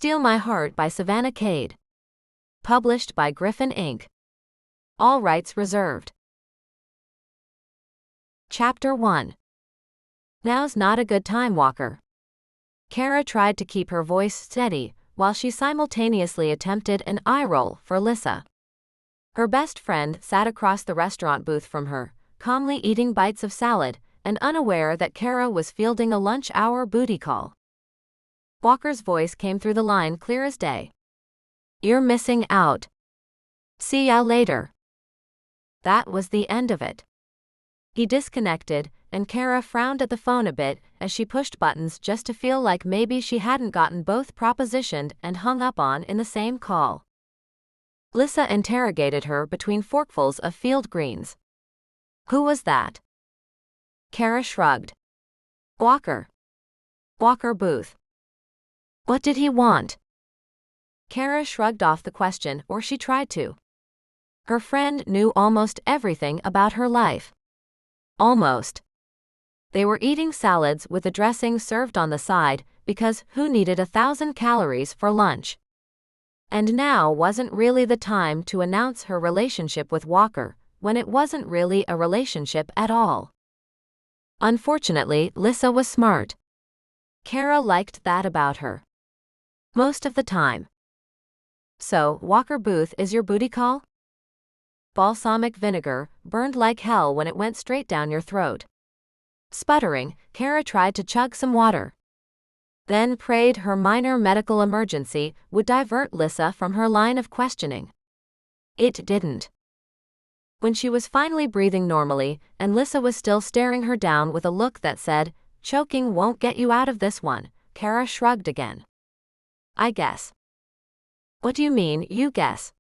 Steal My Heart by Savannah Kade. Published by Griffin Inc. All rights reserved. Chapter 1. Now's not a good time, Walker. Cara tried to keep her voice steady while she simultaneously attempted an eye roll for Lissa. Her best friend sat across the restaurant booth from her, calmly eating bites of salad and unaware that Cara was fielding a lunch-hour booty call. Walker's voice came through the line clear as day. "You're missing out. See ya later." That was the end of it. He disconnected, and Cara frowned at the phone a bit as she pushed buttons just to feel like maybe she hadn't gotten both propositioned and hung up on in the same call. Lissa interrogated her between forkfuls of field greens. "Who was that?" Cara shrugged. "Walker. Walker Booth." "What did he want?" Cara shrugged off the question, or she tried to. Her friend knew almost everything about her life. Almost. They were eating salads with the dressing served on the side because who needed 1,000 calories for lunch? And now wasn't really the time to announce her relationship with Walker, when it wasn't really a relationship at all. Unfortunately, Lissa was smart. Cara liked that about her. Most of the time. "So, Walker Booth is your booty call?" Balsamic vinegar burned like hell when it went straight down your throat. Sputtering, Cara tried to chug some water. Then prayed her minor medical emergency would divert Lissa from her line of questioning. It didn't. When she was finally breathing normally, and Lissa was still staring her down with a look that said, "Choking won't get you out of this one," Cara shrugged again. "I guess." "What do you mean, you guess?"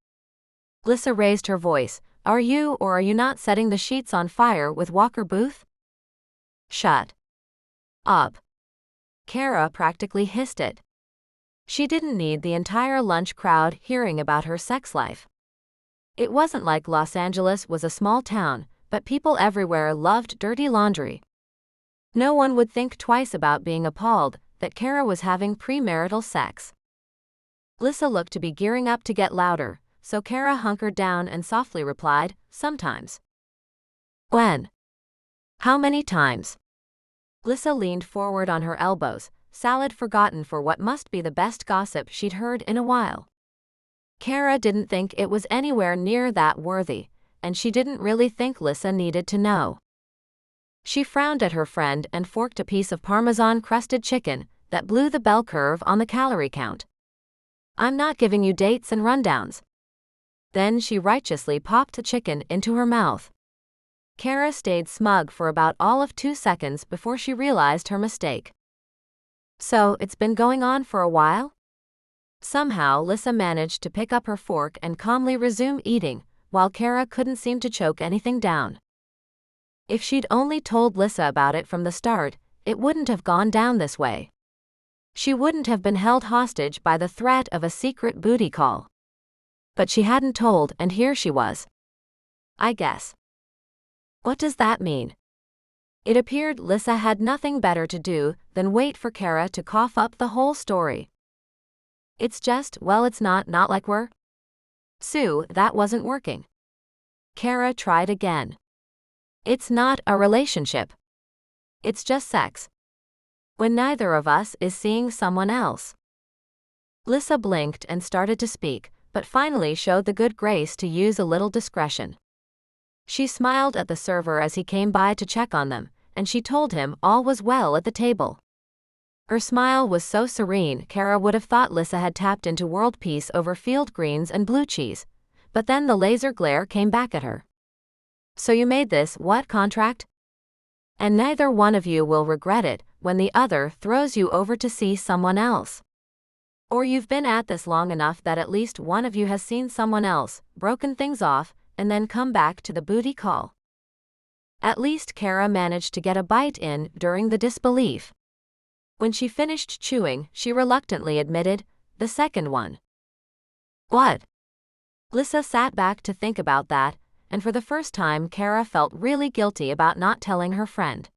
Lissa raised her voice. "Are you or are you not setting the sheets on fire with Walker Booth?" "Shut up." Cara practically hissed it. She didn't need the entire lunch crowd hearing about her sex life. It wasn't like Los Angeles was a small town, but people everywhere loved dirty laundry. No one would think twice about being appalled that Cara was having premarital sex. Lissa looked to be gearing up to get louder, so Cara hunkered down and softly replied, "Sometimes." "When? How many times?" Lissa leaned forward on her elbows, salad forgotten for what must be the best gossip she'd heard in a while. Cara didn't think it was anywhere near that worthy, and she didn't really think Lissa needed to know. She frowned at her friend and forked a piece of Parmesan-crusted chicken that blew the bell curve on the calorie count. "I'm not giving you dates and rundowns." Then she righteously popped the chicken into her mouth. Cara stayed smug for about all of 2 seconds before she realized her mistake. "So, it's been going on for a while?" Somehow Lissa managed to pick up her fork and calmly resume eating, while Cara couldn't seem to choke anything down. If she'd only told Lissa about it from the start, it wouldn't have gone down this way. She wouldn't have been held hostage by the threat of a secret booty call. But she hadn't told, and here she was. "I guess." What does that mean? It appeared Lissa had nothing better to do than wait for Cara to cough up the whole story. "It's just, well, it's not like we're..." Sue, that wasn't working. Cara tried again. "It's not a relationship. It's just sex. When neither of us is seeing someone else." Lissa blinked and started to speak, but finally showed the good grace to use a little discretion. She smiled at the server as he came by to check on them, and she told him all was well at the table. Her smile was so serene Cara would have thought Lissa had tapped into world peace over field greens and blue cheese, but then the laser glare came back at her. "So you made this, what, contract? And neither one of you will regret it when the other throws you over to see someone else. Or you've been at this long enough that at least one of you has seen someone else, broken things off, and then come back to the booty call." At least Cara managed to get a bite in during the disbelief. When she finished chewing, she reluctantly admitted, "The second one." "What?" Lissa sat back to think about that, and for the first time Cara felt really guilty about not telling her friend.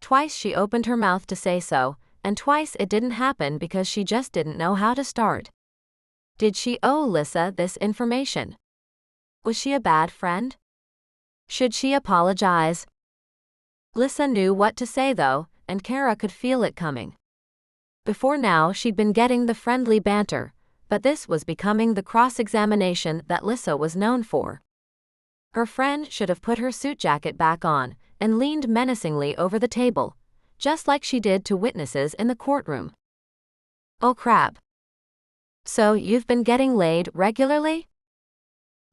Twice she opened her mouth to say so, and twice it didn't happen because she just didn't know how to start. Did she owe Lissa this information? Was she a bad friend? Should she apologize? Lissa knew what to say though, and Cara could feel it coming. Before now she'd been getting the friendly banter, but this was becoming the cross-examination that Lissa was known for. Her friend should have put her suit jacket back on and leaned menacingly over the table, just like she did to witnesses in the courtroom. Oh crap. So you've been getting laid regularly?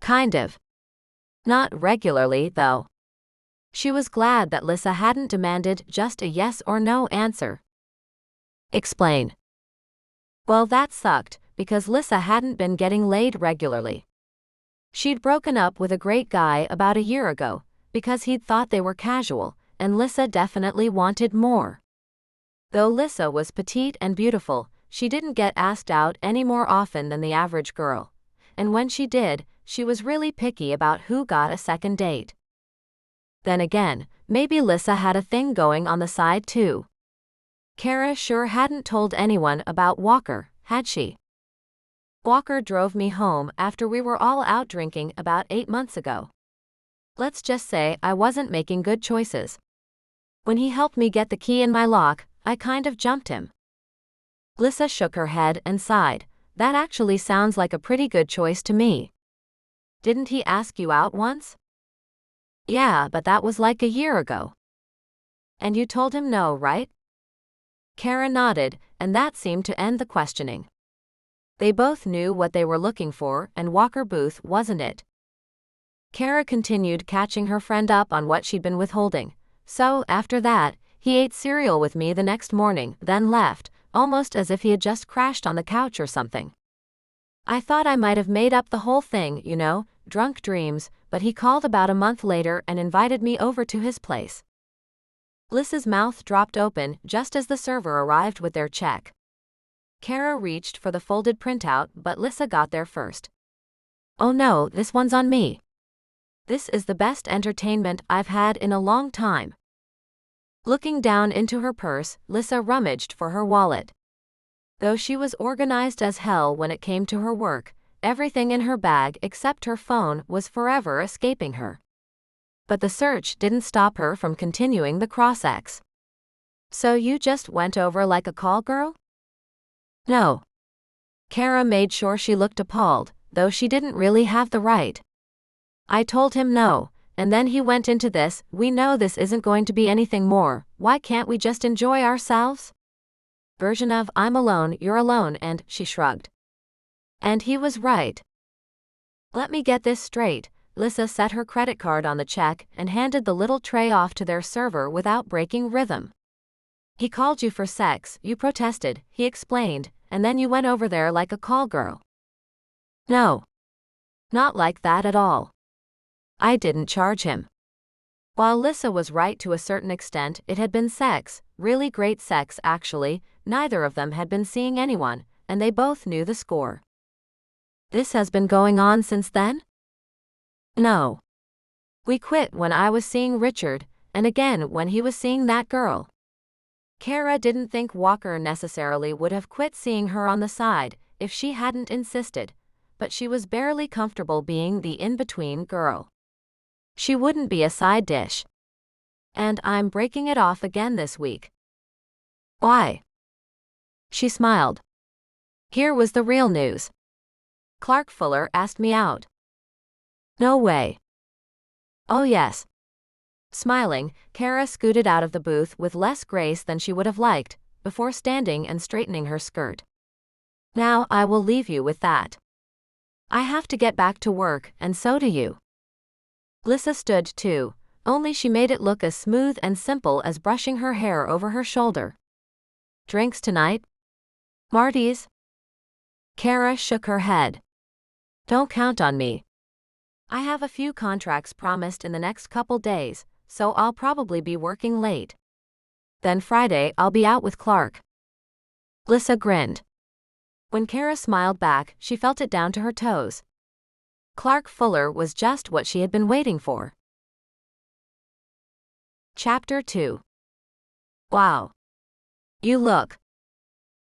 Kind of. Not regularly, though. She was glad that Lissa hadn't demanded just a yes or no answer. Explain. Well, that sucked, because Lissa hadn't been getting laid regularly. She'd broken up with a great guy about a year ago, because he'd thought they were casual, and Lissa definitely wanted more. Though Lissa was petite and beautiful, she didn't get asked out any more often than the average girl, and when she did, she was really picky about who got a second date. Then again, maybe Lissa had a thing going on the side too. Cara sure hadn't told anyone about Walker, had she? Walker drove me home after we were all out drinking about 8 months ago. Let's just say I wasn't making good choices. When he helped me get the key in my lock, I kind of jumped him. Lissa shook her head and sighed. That actually sounds like a pretty good choice to me. Didn't he ask you out once? Yeah, but that was like a year ago. And you told him no, right? Cara nodded, and that seemed to end the questioning. They both knew what they were looking for, and Walker Booth wasn't it. Cara continued catching her friend up on what she'd been withholding. So, after that, he ate cereal with me the next morning, then left, almost as if he had just crashed on the couch or something. I thought I might have made up the whole thing, you know, drunk dreams, but he called about a month later and invited me over to his place. Lissa's mouth dropped open just as the server arrived with their check. Cara reached for the folded printout, but Lissa got there first. Oh no, this one's on me. This is the best entertainment I've had in a long time. Looking down into her purse, Lissa rummaged for her wallet. Though she was organized as hell when it came to her work, everything in her bag except her phone was forever escaping her. But the search didn't stop her from continuing the cross-ex. So you just went over like a call girl? No. Cara made sure she looked appalled, though she didn't really have the right. I told him no, and then he went into this, we know this isn't going to be anything more, why can't we just enjoy ourselves? Version of I'm alone, you're alone, and she shrugged. And he was right. Let me get this straight. Lissa set her credit card on the check and handed the little tray off to their server without breaking rhythm. He called you for sex, you protested, he explained, and then you went over there like a call girl. No. Not like that at all. I didn't charge him. While Lissa was right to a certain extent, it had been sex, really great sex actually, neither of them had been seeing anyone, and they both knew the score. This has been going on since then? No. We quit when I was seeing Richard, and again when he was seeing that girl. Cara didn't think Walker necessarily would have quit seeing her on the side if she hadn't insisted, but she was barely comfortable being the in-between girl. She wouldn't be a side dish. And I'm breaking it off again this week. Why? She smiled. Here was the real news. Clark Fuller asked me out. No way. Oh yes. Smiling, Cara scooted out of the booth with less grace than she would have liked, before standing and straightening her skirt. Now I will leave you with that. I have to get back to work, and so do you. Lissa stood too, only she made it look as smooth and simple as brushing her hair over her shoulder. Drinks tonight? Marty's? Cara shook her head. Don't count on me. I have a few contracts promised in the next couple days, so I'll probably be working late. Then Friday I'll be out with Clark. Lissa grinned. When Cara smiled back, she felt it down to her toes. Clark Fuller was just what she had been waiting for. Chapter 2. Wow. You look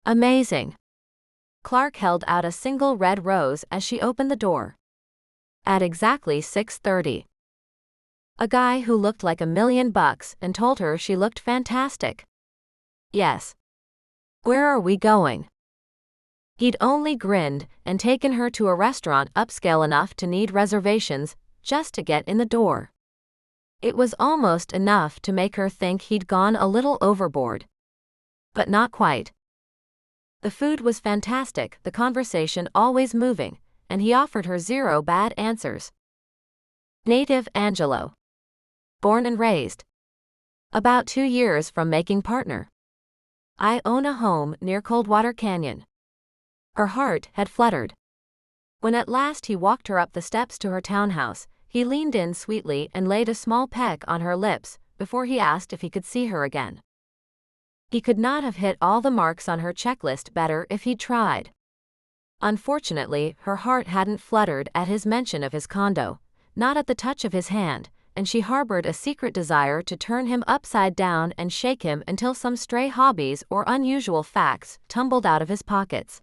Amazing. Clark held out a single red rose as she opened the door. At exactly 6:30. A guy who looked like $1,000,000 and told her she looked fantastic. Yes. Where are we going? He'd only grinned and taken her to a restaurant upscale enough to need reservations just to get in the door. It was almost enough to make her think he'd gone a little overboard. But not quite. The food was fantastic, the conversation always moving, and he offered her 0 bad answers. Native Angelo. Born and raised. About 2 years from making partner. I own a home near Coldwater Canyon. Her heart had fluttered. When at last he walked her up the steps to her townhouse, he leaned in sweetly and laid a small peck on her lips before he asked if he could see her again. He could not have hit all the marks on her checklist better if he'd tried. Unfortunately, her heart hadn't fluttered at his mention of his condo, not at the touch of his hand, and she harbored a secret desire to turn him upside down and shake him until some stray hobbies or unusual facts tumbled out of his pockets.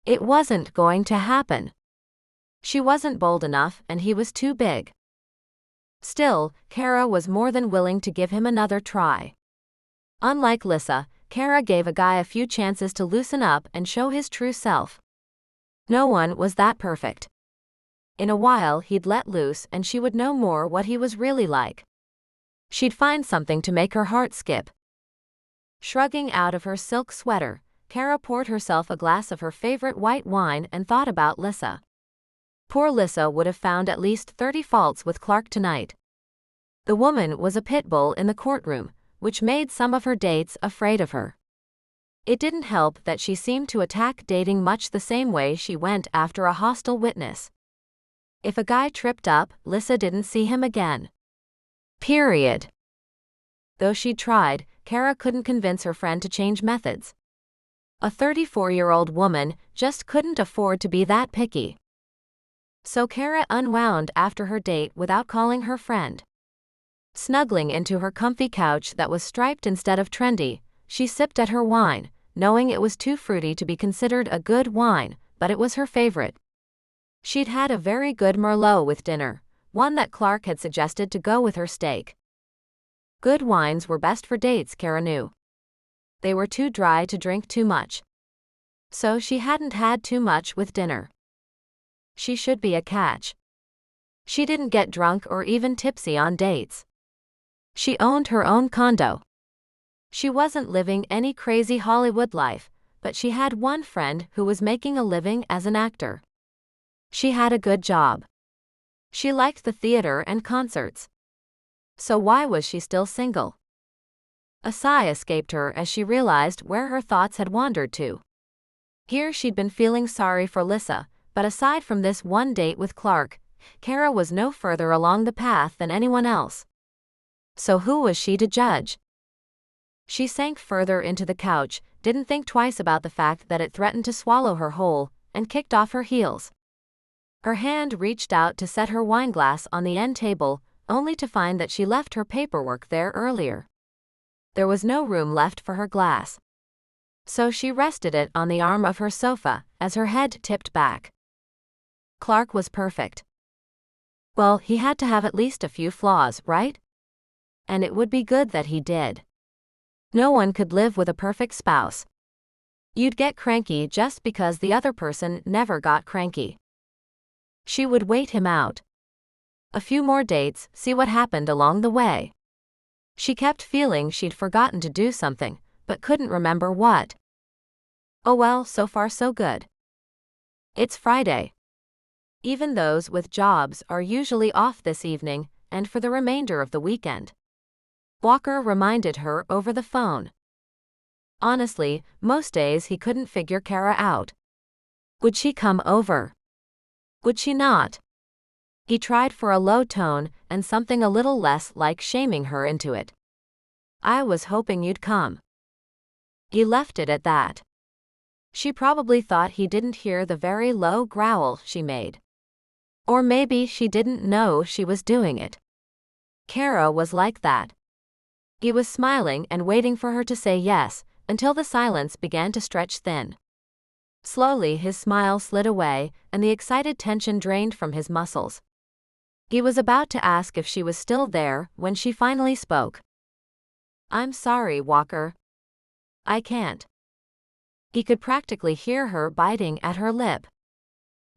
It wasn't going to happen. She wasn't bold enough and he was too big. Still, Cara was more than willing to give him another try. Unlike Lissa, Cara gave a guy a few chances to loosen up and show his true self. No one was that perfect. In a while he'd let loose and she would know more what he was really like. She'd find something to make her heart skip. Shrugging out of her silk sweater, Cara poured herself a glass of her favorite white wine and thought about Lissa. Poor Lissa would have found at least 30 faults with Clark tonight. The woman was a pit bull in the courtroom, which made some of her dates afraid of her. It didn't help that she seemed to attack dating much the same way she went after a hostile witness. If a guy tripped up, Lissa didn't see him again. Period. Though she'd tried, Cara couldn't convince her friend to change methods. A 34-year-old woman just couldn't afford to be that picky. So Cara unwound after her date without calling her friend. Snuggling into her comfy couch that was striped instead of trendy, she sipped at her wine, knowing it was too fruity to be considered a good wine, but it was her favorite. She'd had a very good Merlot with dinner, one that Clark had suggested to go with her steak. Good wines were best for dates, Cara knew. They were too dry to drink too much. So she hadn't had too much with dinner. She should be a catch. She didn't get drunk or even tipsy on dates. She owned her own condo. She wasn't living any crazy Hollywood life, but she had one friend who was making a living as an actor. She had a good job. She liked the theater and concerts. So why was she still single? A sigh escaped her as she realized where her thoughts had wandered to. Here she'd been feeling sorry for Lissa, but aside from this one date with Clark, Cara was no further along the path than anyone else. So who was she to judge? She sank further into the couch, didn't think twice about the fact that it threatened to swallow her whole, and kicked off her heels. Her hand reached out to set her wineglass on the end table, only to find that she left her paperwork there earlier. There was no room left for her glass. So she rested it on the arm of her sofa, as her head tipped back. Clark was perfect. Well, he had to have at least a few flaws, right? And it would be good that he did. No one could live with a perfect spouse. You'd get cranky just because the other person never got cranky. She would wait him out. A few more dates, see what happened along the way. She kept feeling she'd forgotten to do something, but couldn't remember what. Oh well, so far so good. It's Friday. Even those with jobs are usually off this evening, and for the remainder of the weekend. Walker reminded her over the phone. Honestly, most days he couldn't figure Cara out. Would she come over? Would she not? He tried for a low tone and something a little less like shaming her into it. I was hoping you'd come. He left it at that. She probably thought he didn't hear the very low growl she made. Or maybe she didn't know she was doing it. Cara was like that. He was smiling and waiting for her to say yes, until the silence began to stretch thin. Slowly his smile slid away, and the excited tension drained from his muscles. He was about to ask if she was still there when she finally spoke. "I'm sorry, Walker. I can't." He could practically hear her biting at her lip.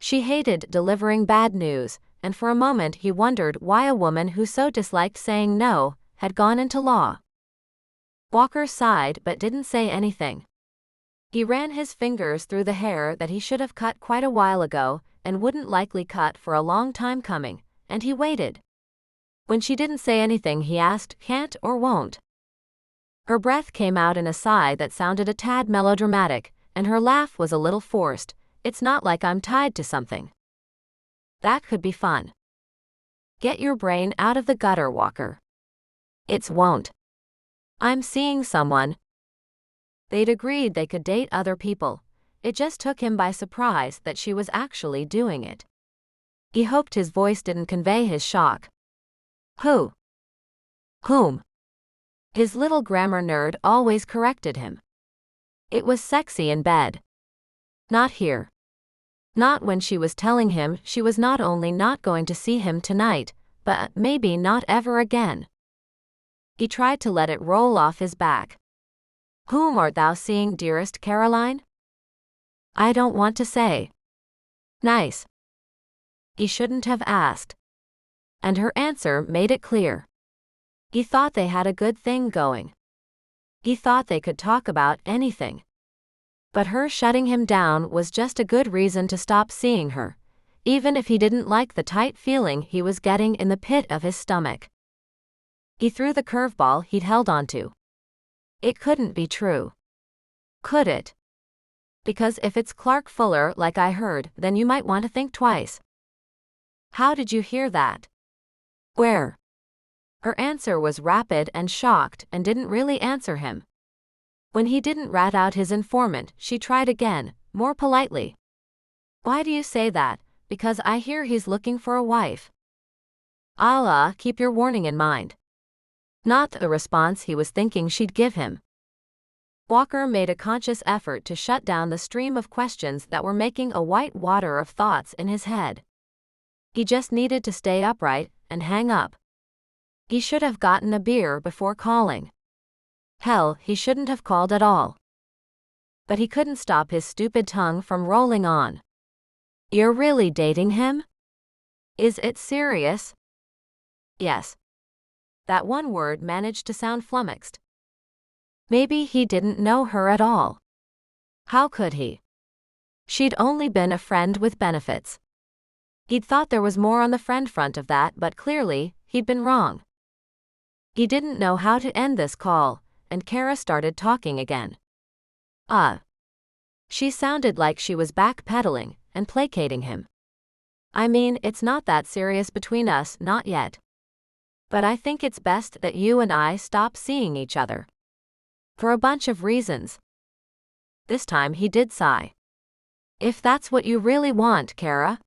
She hated delivering bad news, and for a moment he wondered why a woman who so disliked saying no had gone into law. Walker sighed but didn't say anything. He ran his fingers through the hair that he should have cut quite a while ago and wouldn't likely cut for a long time coming, and he waited. When she didn't say anything, he asked, "Can't or won't?" Her breath came out in a sigh that sounded a tad melodramatic, and her laugh was a little forced. "It's not like I'm tied to something." That could be fun. Get your brain out of the gutter, Walker. It's won't. I'm seeing someone. They'd agreed they could date other people. It just took him by surprise that she was actually doing it. He hoped his voice didn't convey his shock. Who? Whom? His little grammar nerd always corrected him. It was sexy in bed. Not here. Not when she was telling him she was not only not going to see him tonight, but maybe not ever again. He tried to let it roll off his back. "Whom art thou seeing, dearest Caroline?" "I don't want to say." Nice. He shouldn't have asked. And her answer made it clear. He thought they had a good thing going. He thought they could talk about anything. But her shutting him down was just a good reason to stop seeing her, even if he didn't like the tight feeling he was getting in the pit of his stomach. He threw the curveball he'd held onto. It couldn't be true. Could it? Because if it's Clark Fuller like I heard, then you might want to think twice. How did you hear that? Where? Her answer was rapid and shocked and didn't really answer him. When he didn't rat out his informant, she tried again, more politely. "Why do you say that? Because I hear he's looking for a wife." Allah, keep your warning in mind. Not the response he was thinking she'd give him. Walker made a conscious effort to shut down the stream of questions that were making a white water of thoughts in his head. He just needed to stay upright and hang up. He should have gotten a beer before calling. Hell, he shouldn't have called at all. But he couldn't stop his stupid tongue from rolling on. "You're really dating him? Is it serious?" Yes. That one word managed to sound flummoxed. Maybe he didn't know her at all. How could he? She'd only been a friend with benefits. He'd thought there was more on the friend front of that, but clearly, he'd been wrong. He didn't know how to end this call, and Cara started talking again. She sounded like she was backpedaling and placating him. "I mean, it's not that serious between us, not yet. But I think it's best that you and I stop seeing each other. For a bunch of reasons." This time he did sigh. "If that's what you really want, Cara."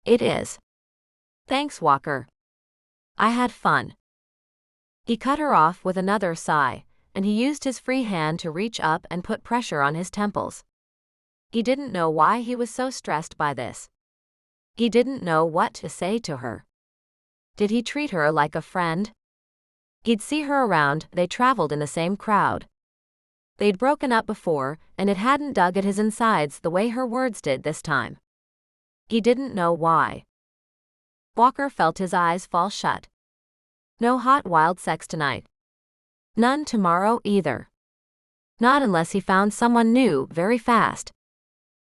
"It is. Thanks, Walker. I had fun." He cut her off with another sigh, and he used his free hand to reach up and put pressure on his temples. He didn't know why he was so stressed by this. He didn't know what to say to her. Did he treat her like a friend? He'd see her around, they traveled in the same crowd. They'd broken up before, and it hadn't dug at his insides the way her words did this time. He didn't know why. Walker felt his eyes fall shut. No hot wild sex tonight. None tomorrow either. Not unless he found someone new very fast.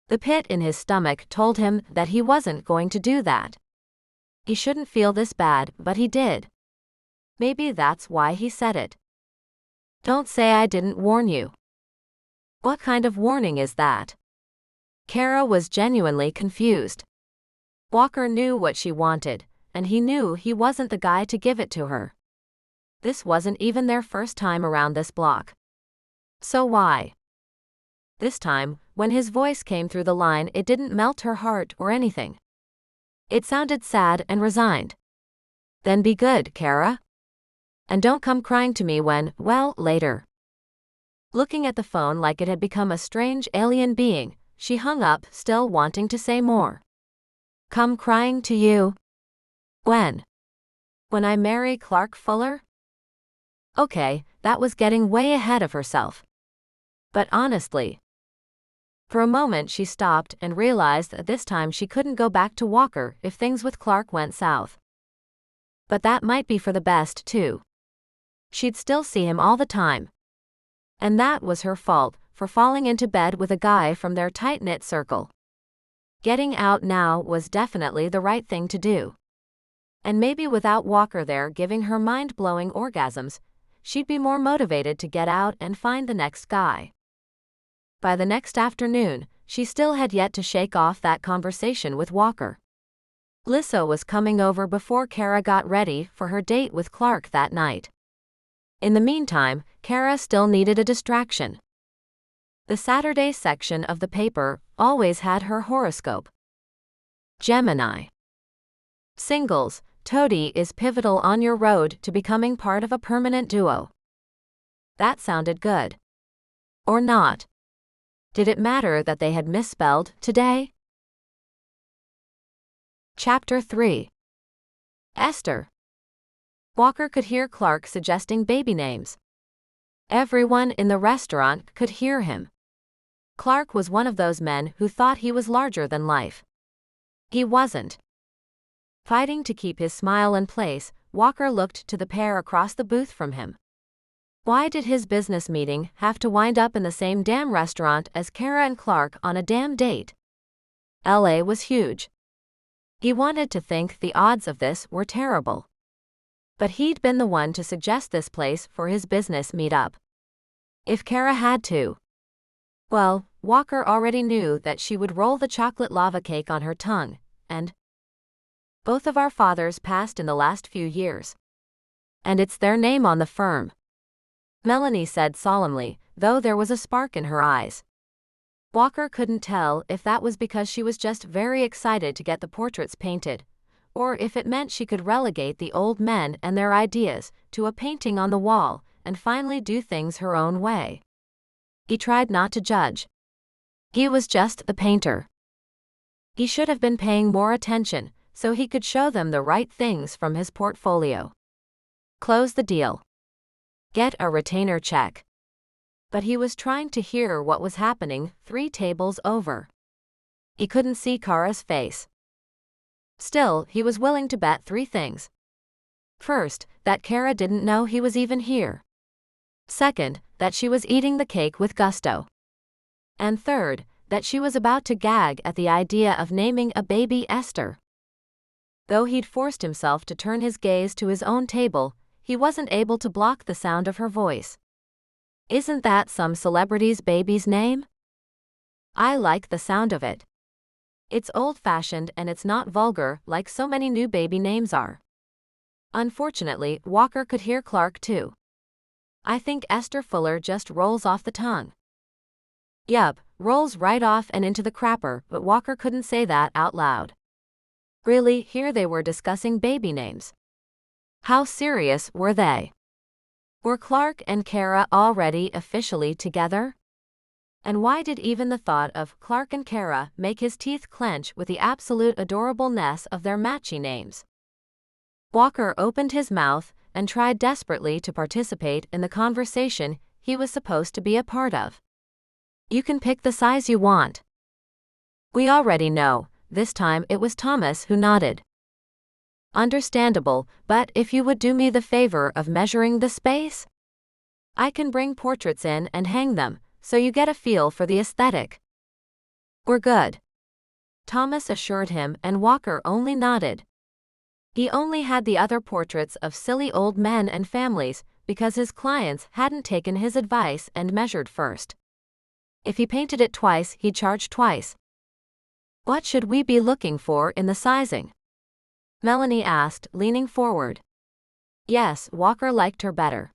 The pit in his stomach told him that he wasn't going to do that. He shouldn't feel this bad, but he did. Maybe that's why he said it. "Don't say I didn't warn you." What kind of warning is that? Cara was genuinely confused. Walker knew what she wanted, and he knew he wasn't the guy to give it to her. This wasn't even their first time around this block. So why? This time, when his voice came through the line, it didn't melt her heart or anything. It sounded sad and resigned. "Then be good, Cara. And don't come crying to me when, well, later." Looking at the phone like it had become a strange alien being, she hung up, still wanting to say more. Come crying to you? When? When I marry Clark Fuller? Okay, that was getting way ahead of herself. But honestly. For a moment she stopped and realized that this time she couldn't go back to Walker if things with Clark went south. But that might be for the best too. She'd still see him all the time. And that was her fault for falling into bed with a guy from their tight-knit circle. Getting out now was definitely the right thing to do. And maybe without Walker there giving her mind-blowing orgasms, she'd be more motivated to get out and find the next guy. By the next afternoon, she still had yet to shake off that conversation with Walker. Lissa was coming over before Cara got ready for her date with Clark that night. In the meantime, Cara still needed a distraction. The Saturday section of the paper always had her horoscope. Gemini. Singles, Toady is pivotal on your road to becoming part of a permanent duo. That sounded good. Or not. Did it matter that they had misspelled today? Chapter 3. Esther. Walker could hear Clark suggesting baby names. Everyone in the restaurant could hear him. Clark was one of those men who thought he was larger than life. He wasn't. Fighting to keep his smile in place, Walker looked to the pair across the booth from him. Why did his business meeting have to wind up in the same damn restaurant as Cara and Clark on a damn date? LA was huge. He wanted to think the odds of this were terrible. But he'd been the one to suggest this place for his business meetup. If Cara had to. Well, Walker already knew that she would roll the chocolate lava cake on her tongue, and both of our fathers passed in the last few years. And it's their name on the firm. Melanie said solemnly, though there was a spark in her eyes. Walker couldn't tell if that was because she was just very excited to get the portraits painted, or if it meant she could relegate the old men and their ideas to a painting on the wall and finally do things her own way. He tried not to judge. He was just the painter. He should have been paying more attention so he could show them the right things from his portfolio. Close the deal. Get a retainer check. But he was trying to hear what was happening 3 tables over. He couldn't see Cara's face. Still, he was willing to bet 3 things. First, that Cara didn't know he was even here. Second, that she was eating the cake with gusto. And third, that she was about to gag at the idea of naming a baby Esther. Though he'd forced himself to turn his gaze to his own table, he wasn't able to block the sound of her voice. Isn't that some celebrity's baby's name? I like the sound of it. It's old-fashioned and it's not vulgar like so many new baby names are. Unfortunately, Walker could hear Clark too. I think Esther Fuller just rolls off the tongue. Yup, rolls right off and into the crapper, but Walker couldn't say that out loud. Really, here they were discussing baby names. How serious were they? Were Clark and Cara already officially together? And why did even the thought of Clark and Cara make his teeth clench with the absolute adorableness of their matchy names? Walker opened his mouth and tried desperately to participate in the conversation he was supposed to be a part of. You can pick the size you want. We already know. This time it was Thomas who nodded. Understandable, but if you would do me the favor of measuring the space? I can bring portraits in and hang them, so you get a feel for the aesthetic. We're good. Thomas assured him and Walker only nodded. He only had the other portraits of silly old men and families because his clients hadn't taken his advice and measured first. If he painted it twice, he'd charge twice. What should we be looking for in the sizing? Melanie asked, leaning forward. Yes, Walker liked her better.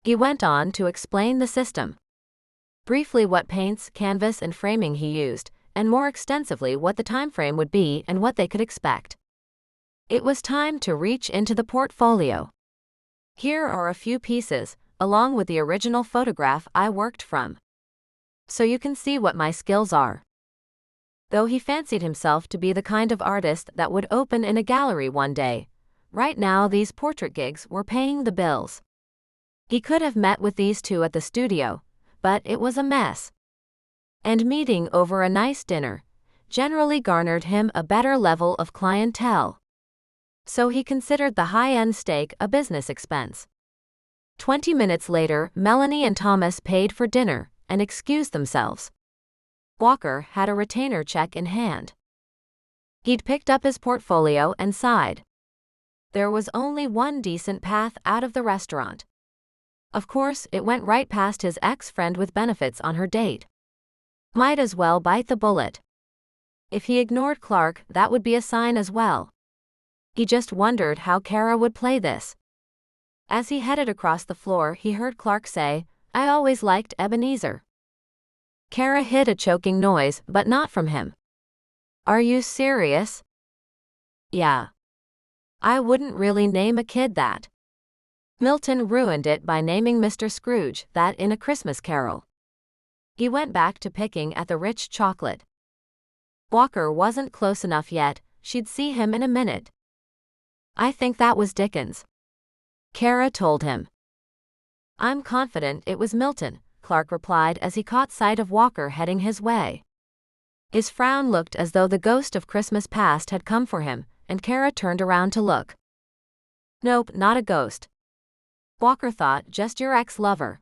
He went on to explain the system. Briefly what paints, canvas and framing he used, and more extensively what the time frame would be and what they could expect. It was time to reach into the portfolio. Here are a few pieces, along with the original photograph I worked from. So you can see what my skills are. Though he fancied himself to be the kind of artist that would open in a gallery one day, right now these portrait gigs were paying the bills. He could have met with these two at the studio, but it was a mess. And meeting over a nice dinner generally garnered him a better level of clientele. So he considered the high-end steak a business expense. 20 minutes later, Melanie and Thomas paid for dinner and excused themselves. Walker had a retainer check in hand. He'd picked up his portfolio and sighed. There was only one decent path out of the restaurant. Of course, it went right past his ex-friend with benefits on her date. Might as well bite the bullet. If he ignored Clark, that would be a sign as well. He just wondered how Cara would play this. As he headed across the floor, he heard Clark say, "I always liked Ebenezer." Cara hid a choking noise, but not from him. "Are you serious?" "Yeah. I wouldn't really name a kid that. Milton ruined it by naming Mr. Scrooge that in A Christmas Carol." He went back to picking at the rich chocolate. Walker wasn't close enough yet, she'd see him in a minute. "I think that was Dickens," Cara told him. "I'm confident it was Milton," Clark replied as he caught sight of Walker heading his way. His frown looked as though the ghost of Christmas past had come for him, and Cara turned around to look. "Nope, not a ghost," Walker thought, "just your ex-lover."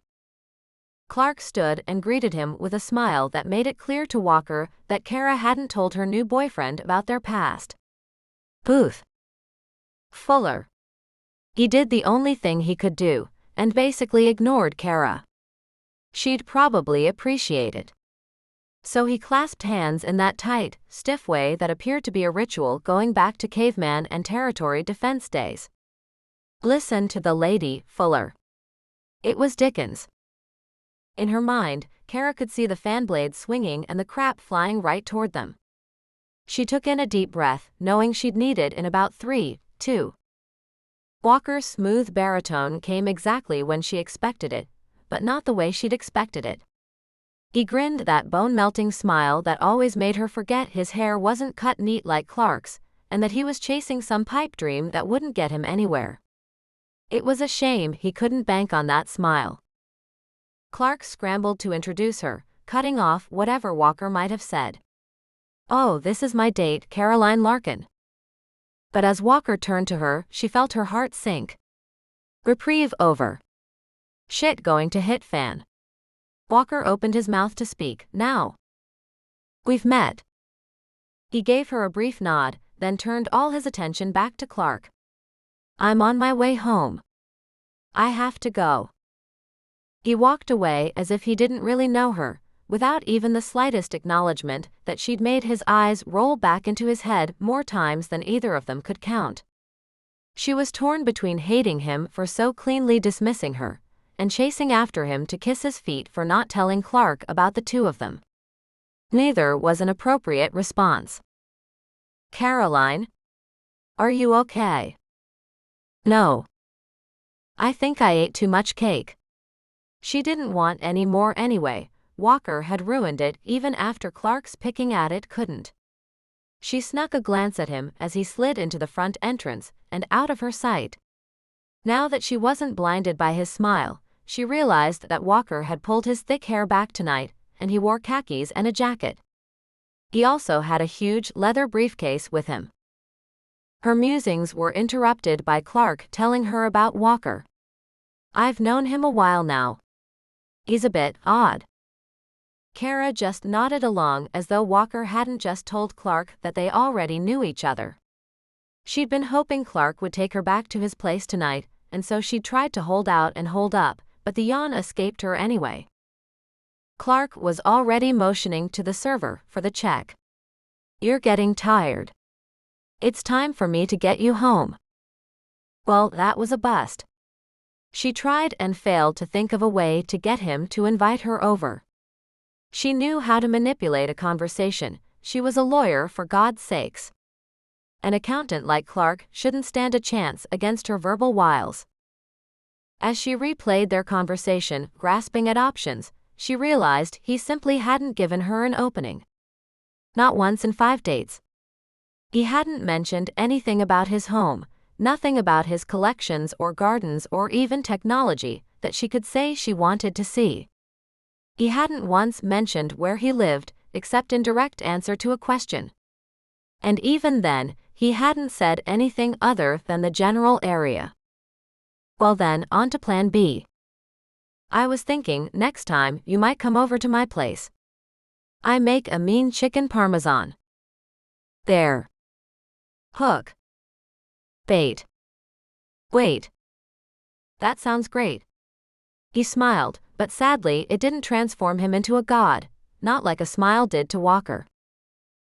Clark stood and greeted him with a smile that made it clear to Walker that Cara hadn't told her new boyfriend about their past. Booth. Fuller. He did the only thing he could do, and basically ignored Cara. She'd probably appreciate it. So he clasped hands in that tight, stiff way that appeared to be a ritual going back to caveman and territory defense days. "Listen to the lady, Fuller." It was Dickens. In her mind, Cara could see the fan blades swinging and the crap flying right toward them. She took in a deep breath, knowing she'd need it in about 3, 2. Walker's smooth baritone came exactly when she expected it, but not the way she'd expected it. He grinned that bone-melting smile that always made her forget his hair wasn't cut neat like Clark's, and that he was chasing some pipe dream that wouldn't get him anywhere. It was a shame he couldn't bank on that smile. Clark scrambled to introduce her, cutting off whatever Walker might have said. "Oh, this is my date, Cara Larkin." But as Walker turned to her, she felt her heart sink. Reprieve over. Shit going to hit fan. Walker opened his mouth to speak, "Now. We've met." He gave her a brief nod, then turned all his attention back to Clark. "I'm on my way home. I have to go." He walked away as if he didn't really know her, without even the slightest acknowledgement that she'd made his eyes roll back into his head more times than either of them could count. She was torn between hating him for so cleanly dismissing her, and chasing after him to kiss his feet for not telling Clark about the two of them. Neither was an appropriate response. "Caroline? Are you okay?" "No. I think I ate too much cake." She didn't want any more anyway. Walker had ruined it even after Clark's picking at it couldn't. She snuck a glance at him as he slid into the front entrance and out of her sight. Now that she wasn't blinded by his smile, she realized that Walker had pulled his thick hair back tonight, and he wore khakis and a jacket. He also had a huge leather briefcase with him. Her musings were interrupted by Clark telling her about Walker. "I've known him a while now. He's a bit odd." Cara just nodded along as though Walker hadn't just told Clark that they already knew each other. She'd been hoping Clark would take her back to his place tonight, and so she tried to hold out and hold up, but the yawn escaped her anyway. Clark was already motioning to the server for the check. "You're getting tired. It's time for me to get you home." Well, that was a bust. She tried and failed to think of a way to get him to invite her over. She knew how to manipulate a conversation. She was a lawyer, for God's sakes. An accountant like Clark shouldn't stand a chance against her verbal wiles. As she replayed their conversation, grasping at options, she realized he simply hadn't given her an opening. Not once in 5 dates. He hadn't mentioned anything about his home, nothing about his collections or gardens or even technology that she could say she wanted to see. He hadn't once mentioned where he lived, except in direct answer to a question. And even then, he hadn't said anything other than the general area. Well then, on to plan B. I was thinking next time you might come over to my place. I make a mean chicken parmesan. There. Hook. Bait. Wait. That sounds great. He smiled, but sadly it didn't transform him into a god, not like a smile did to Walker.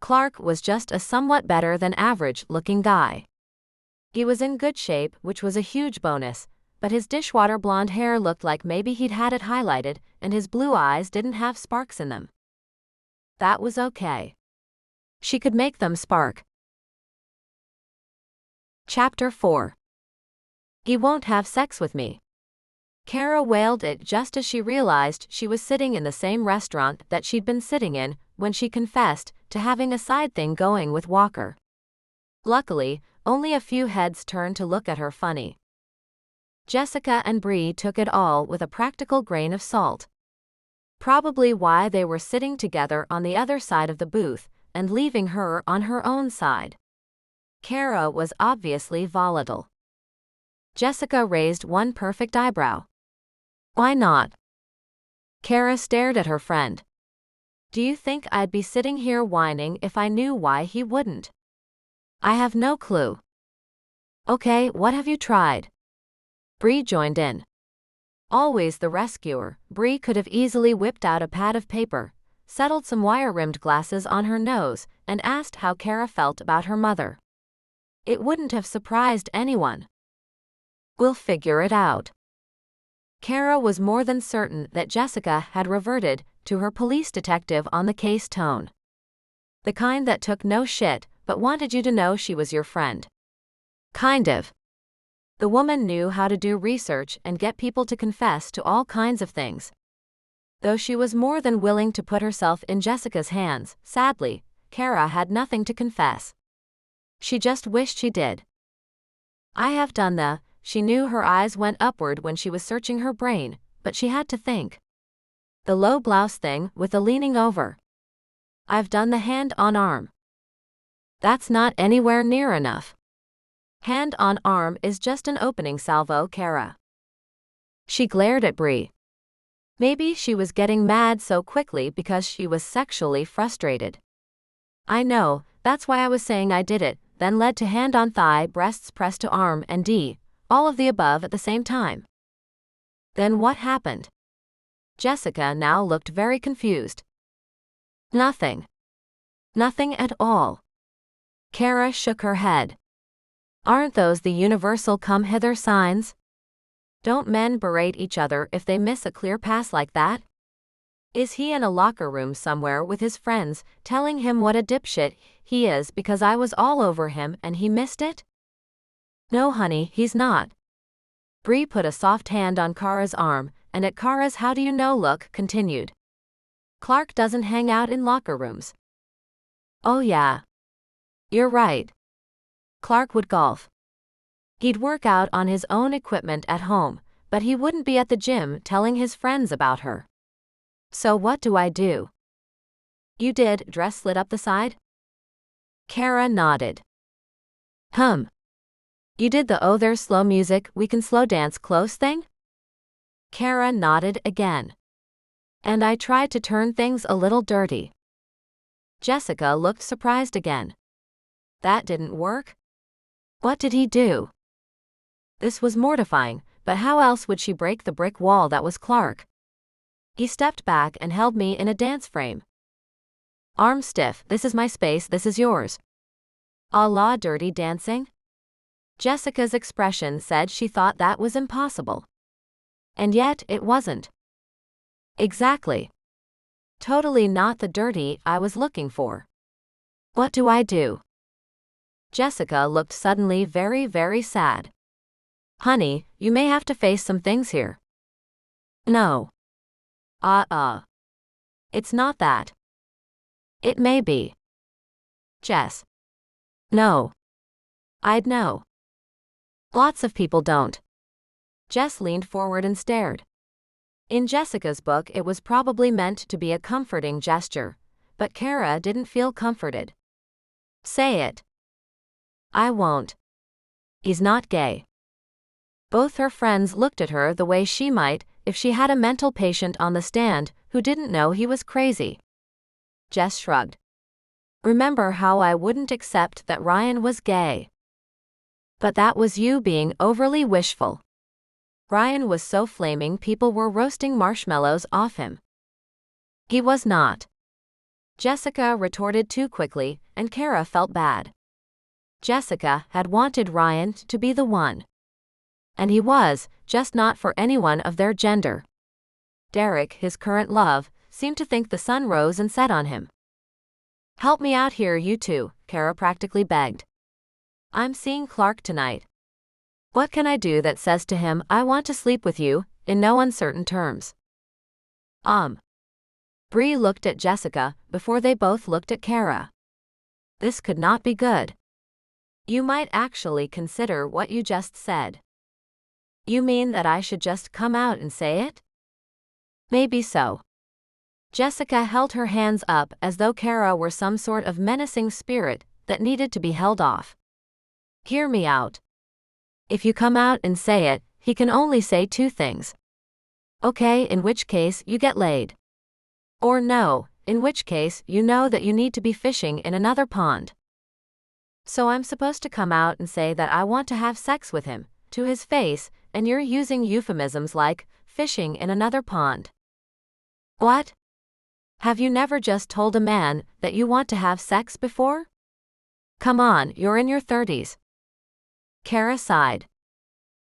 Clark was just a somewhat better than average-looking guy. He was in good shape, which was a huge bonus, but his dishwater blonde hair looked like maybe he'd had it highlighted, and his blue eyes didn't have sparks in them. That was okay. She could make them spark. Chapter 4. He won't have sex with me. Cara wailed it just as she realized she was sitting in the same restaurant that she'd been sitting in when she confessed to having a side thing going with Walker. Luckily, only a few heads turned to look at her funny. Jessica and Bree took it all with a practical grain of salt. Probably why they were sitting together on the other side of the booth and leaving her on her own side. Cara was obviously volatile. Jessica raised one perfect eyebrow. Why not? Cara stared at her friend. Do you think I'd be sitting here whining if I knew why he wouldn't? I have no clue. Okay, what have you tried? Bree joined in. Always the rescuer, Bree could have easily whipped out a pad of paper, settled some wire-rimmed glasses on her nose, and asked how Cara felt about her mother. It wouldn't have surprised anyone. We'll figure it out. Cara was more than certain that Jessica had reverted to her police detective on the case tone. The kind that took no shit, but wanted you to know she was your friend. Kind of. The woman knew how to do research and get people to confess to all kinds of things. Though she was more than willing to put herself in Jessica's hands, sadly, Cara had nothing to confess. She just wished she did. I have done the. She knew her eyes went upward when she was searching her brain, but she had to think. The low blouse thing with the leaning over. I've done the hand on arm. That's not anywhere near enough. Hand on arm is just an opening salvo, Cara. She glared at Bree. Maybe she was getting mad so quickly because she was sexually frustrated. I know, that's why I was saying I did it, then led to hand on thigh, breasts pressed to arm, and D. All of the above at the same time. Then what happened? Jessica now looked very confused. Nothing. Nothing at all. Cara shook her head. Aren't those the universal come hither signs? Don't men berate each other if they miss a clear pass like that? Is he in a locker room somewhere with his friends, telling him what a dipshit he is because I was all over him and he missed it? No honey, he's not. Bree put a soft hand on Cara's arm, and at Cara's how do you know look continued. Clark doesn't hang out in locker rooms. Oh yeah. You're right. Clark would golf. He'd work out on his own equipment at home, but he wouldn't be at the gym telling his friends about her. So what do I do? You did dress slit up the side? Cara nodded. You did the oh there's slow music, we can slow dance close thing? Cara nodded again. And I tried to turn things a little dirty. Jessica looked surprised again. That didn't work? What did he do? This was mortifying, but how else would she break the brick wall that was Clark? He stepped back and held me in a dance frame. Arm stiff, this is my space, this is yours. A la dirty dancing? Jessica's expression said she thought that was impossible. And yet, it wasn't. Exactly. Totally not the dirty I was looking for. What do I do? Jessica looked suddenly very, very sad. Honey, you may have to face some things here. No. It's not that. It may be. Jess. No. I'd know. Lots of people don't. Jess leaned forward and stared. In Jessica's book, it was probably meant to be a comforting gesture, but Cara didn't feel comforted. Say it. I won't. He's not gay. Both her friends looked at her the way she might if she had a mental patient on the stand who didn't know he was crazy. Jess shrugged. Remember how I wouldn't accept that Ryan was gay? But that was you being overly wishful. Ryan was so flaming people were roasting marshmallows off him. He was not. Jessica retorted too quickly, and Cara felt bad. Jessica had wanted Ryan to be the one. And he was, just not for anyone of their gender. Derek, his current love, seemed to think the sun rose and set on him. Help me out here, you two, Cara practically begged. I'm seeing Clark tonight. What can I do that says to him, I want to sleep with you, in no uncertain terms? Bree looked at Jessica before they both looked at Cara. This could not be good. You might actually consider what you just said. You mean that I should just come out and say it? Maybe so. Jessica held her hands up as though Cara were some sort of menacing spirit that needed to be held off. Hear me out. If you come out and say it, he can only say two things. Okay, in which case you get laid. Or no, in which case you know that you need to be fishing in another pond. So I'm supposed to come out and say that I want to have sex with him, to his face, and you're using euphemisms like fishing in another pond. What? Have you never just told a man that you want to have sex before? Come on, you're in your 30s. Cara sighed.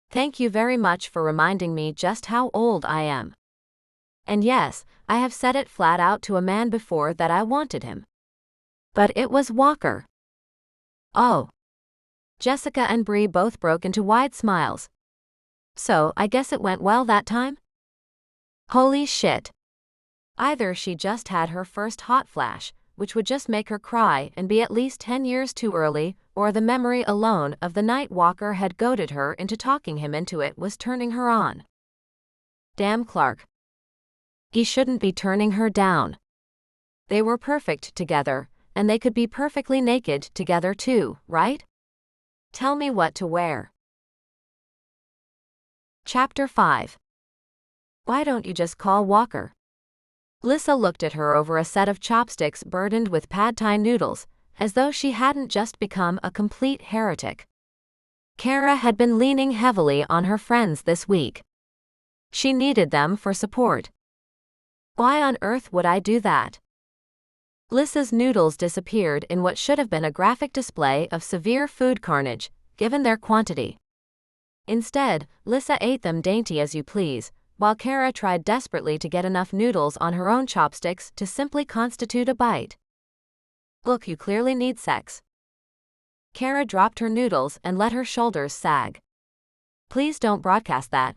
Thank you very much for reminding me just how old I am. And yes, I have said it flat out to a man before that I wanted him. But it was Walker. Oh. Jessica and Bree both broke into wide smiles. So, I guess it went well that time? Holy shit. Either she just had her first hot flash, which would just make her cry and be at least 10 years too early, or the memory alone of the night Walker had goaded her into talking him into it was turning her on. Damn Clark. He shouldn't be turning her down. They were perfect together, and they could be perfectly naked together too, right? Tell me what to wear. Chapter 5. Why don't you just call Walker? Lissa looked at her over a set of chopsticks burdened with pad thai noodles, as though she hadn't just become a complete heretic. Cara had been leaning heavily on her friends this week. She needed them for support. Why on earth would I do that? Lissa's noodles disappeared in what should have been a graphic display of severe food carnage, given their quantity. Instead, Lissa ate them dainty as you please, while Cara tried desperately to get enough noodles on her own chopsticks to simply constitute a bite. Look, you clearly need sex. Cara dropped her noodles and let her shoulders sag. Please don't broadcast that.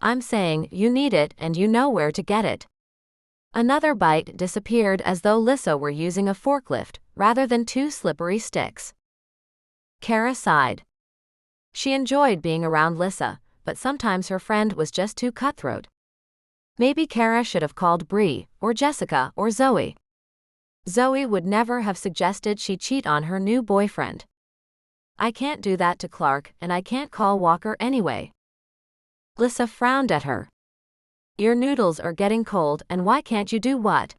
I'm saying you need it and you know where to get it. Another bite disappeared as though Lissa were using a forklift rather than two slippery sticks. Cara sighed. She enjoyed being around Lissa, but sometimes her friend was just too cutthroat. Maybe Cara should have called Bree, or Jessica, or Zoe. Zoe would never have suggested she cheat on her new boyfriend. I can't do that to Clark, and I can't call Walker anyway. Lissa frowned at her. Your noodles are getting cold, and why can't you do what?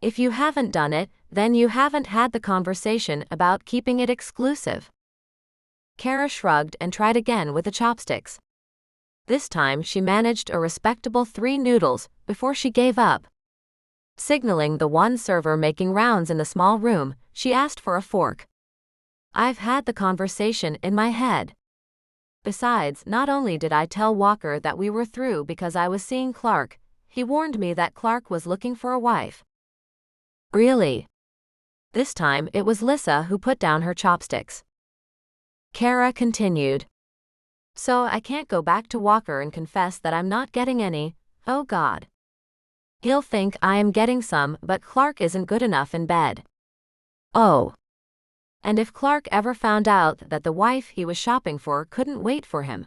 If you haven't done it, then you haven't had the conversation about keeping it exclusive. Cara shrugged and tried again with the chopsticks. This time she managed a respectable 3 noodles before she gave up. Signaling the one server making rounds in the small room, she asked for a fork. I've had the conversation in my head. Besides, not only did I tell Walker that we were through because I was seeing Clark, he warned me that Clark was looking for a wife. Really? This time it was Lissa who put down her chopsticks. Cara continued. So I can't go back to Walker and confess that I'm not getting any. Oh God. He'll think I am getting some, but Clark isn't good enough in bed. Oh. And if Clark ever found out that the wife he was shopping for couldn't wait for him?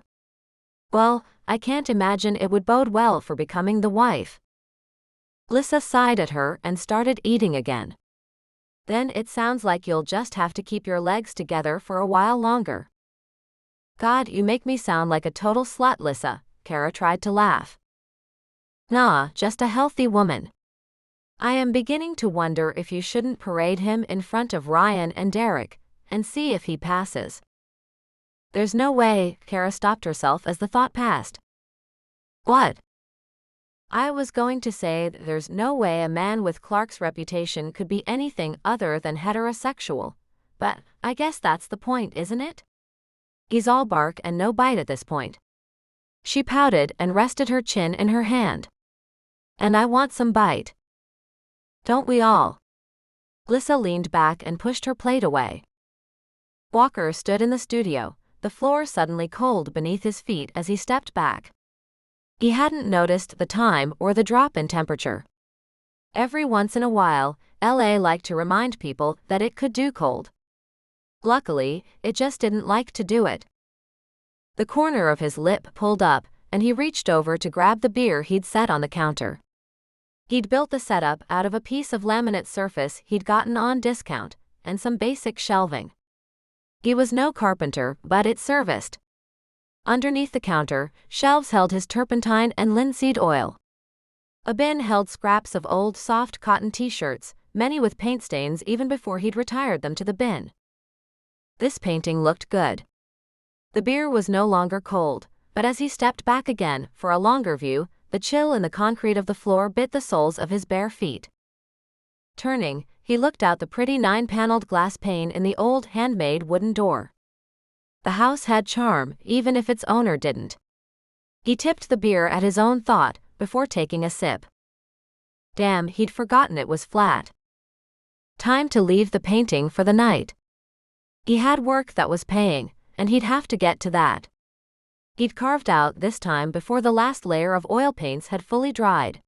Well, I can't imagine it would bode well for becoming the wife. Lissa sighed at her and started eating again. Then it sounds like you'll just have to keep your legs together for a while longer. God, you make me sound like a total slut, Lissa. Cara tried to laugh. Nah, just a healthy woman. I am beginning to wonder if you shouldn't parade him in front of Ryan and Derek, and see if he passes. There's no way. Cara stopped herself as the thought passed. What? I was going to say there's no way a man with Clark's reputation could be anything other than heterosexual, but I guess that's the point, isn't it? He's all bark and no bite at this point. She pouted and rested her chin in her hand. And I want some bite. Don't we all? Lissa leaned back and pushed her plate away. Walker stood in the studio, the floor suddenly cold beneath his feet as he stepped back. He hadn't noticed the time or the drop in temperature. Every once in a while, LA liked to remind people that it could do cold. Luckily, it just didn't like to do it. The corner of his lip pulled up, and he reached over to grab the beer he'd set on the counter. He'd built the setup out of a piece of laminate surface he'd gotten on discount, and some basic shelving. He was no carpenter, but it serviced. Underneath the counter, shelves held his turpentine and linseed oil. A bin held scraps of old soft cotton t-shirts, many with paint stains even before he'd retired them to the bin. This painting looked good. The beer was no longer cold, but as he stepped back again for a longer view, the chill in the concrete of the floor bit the soles of his bare feet. Turning, he looked out the pretty 9-paneled glass pane in the old handmade wooden door. The house had charm, even if its owner didn't. He tipped the beer at his own thought before taking a sip. Damn, he'd forgotten it was flat. Time to leave the painting for the night. He had work that was paying, and he'd have to get to that. He'd carved out this time before the last layer of oil paints had fully dried.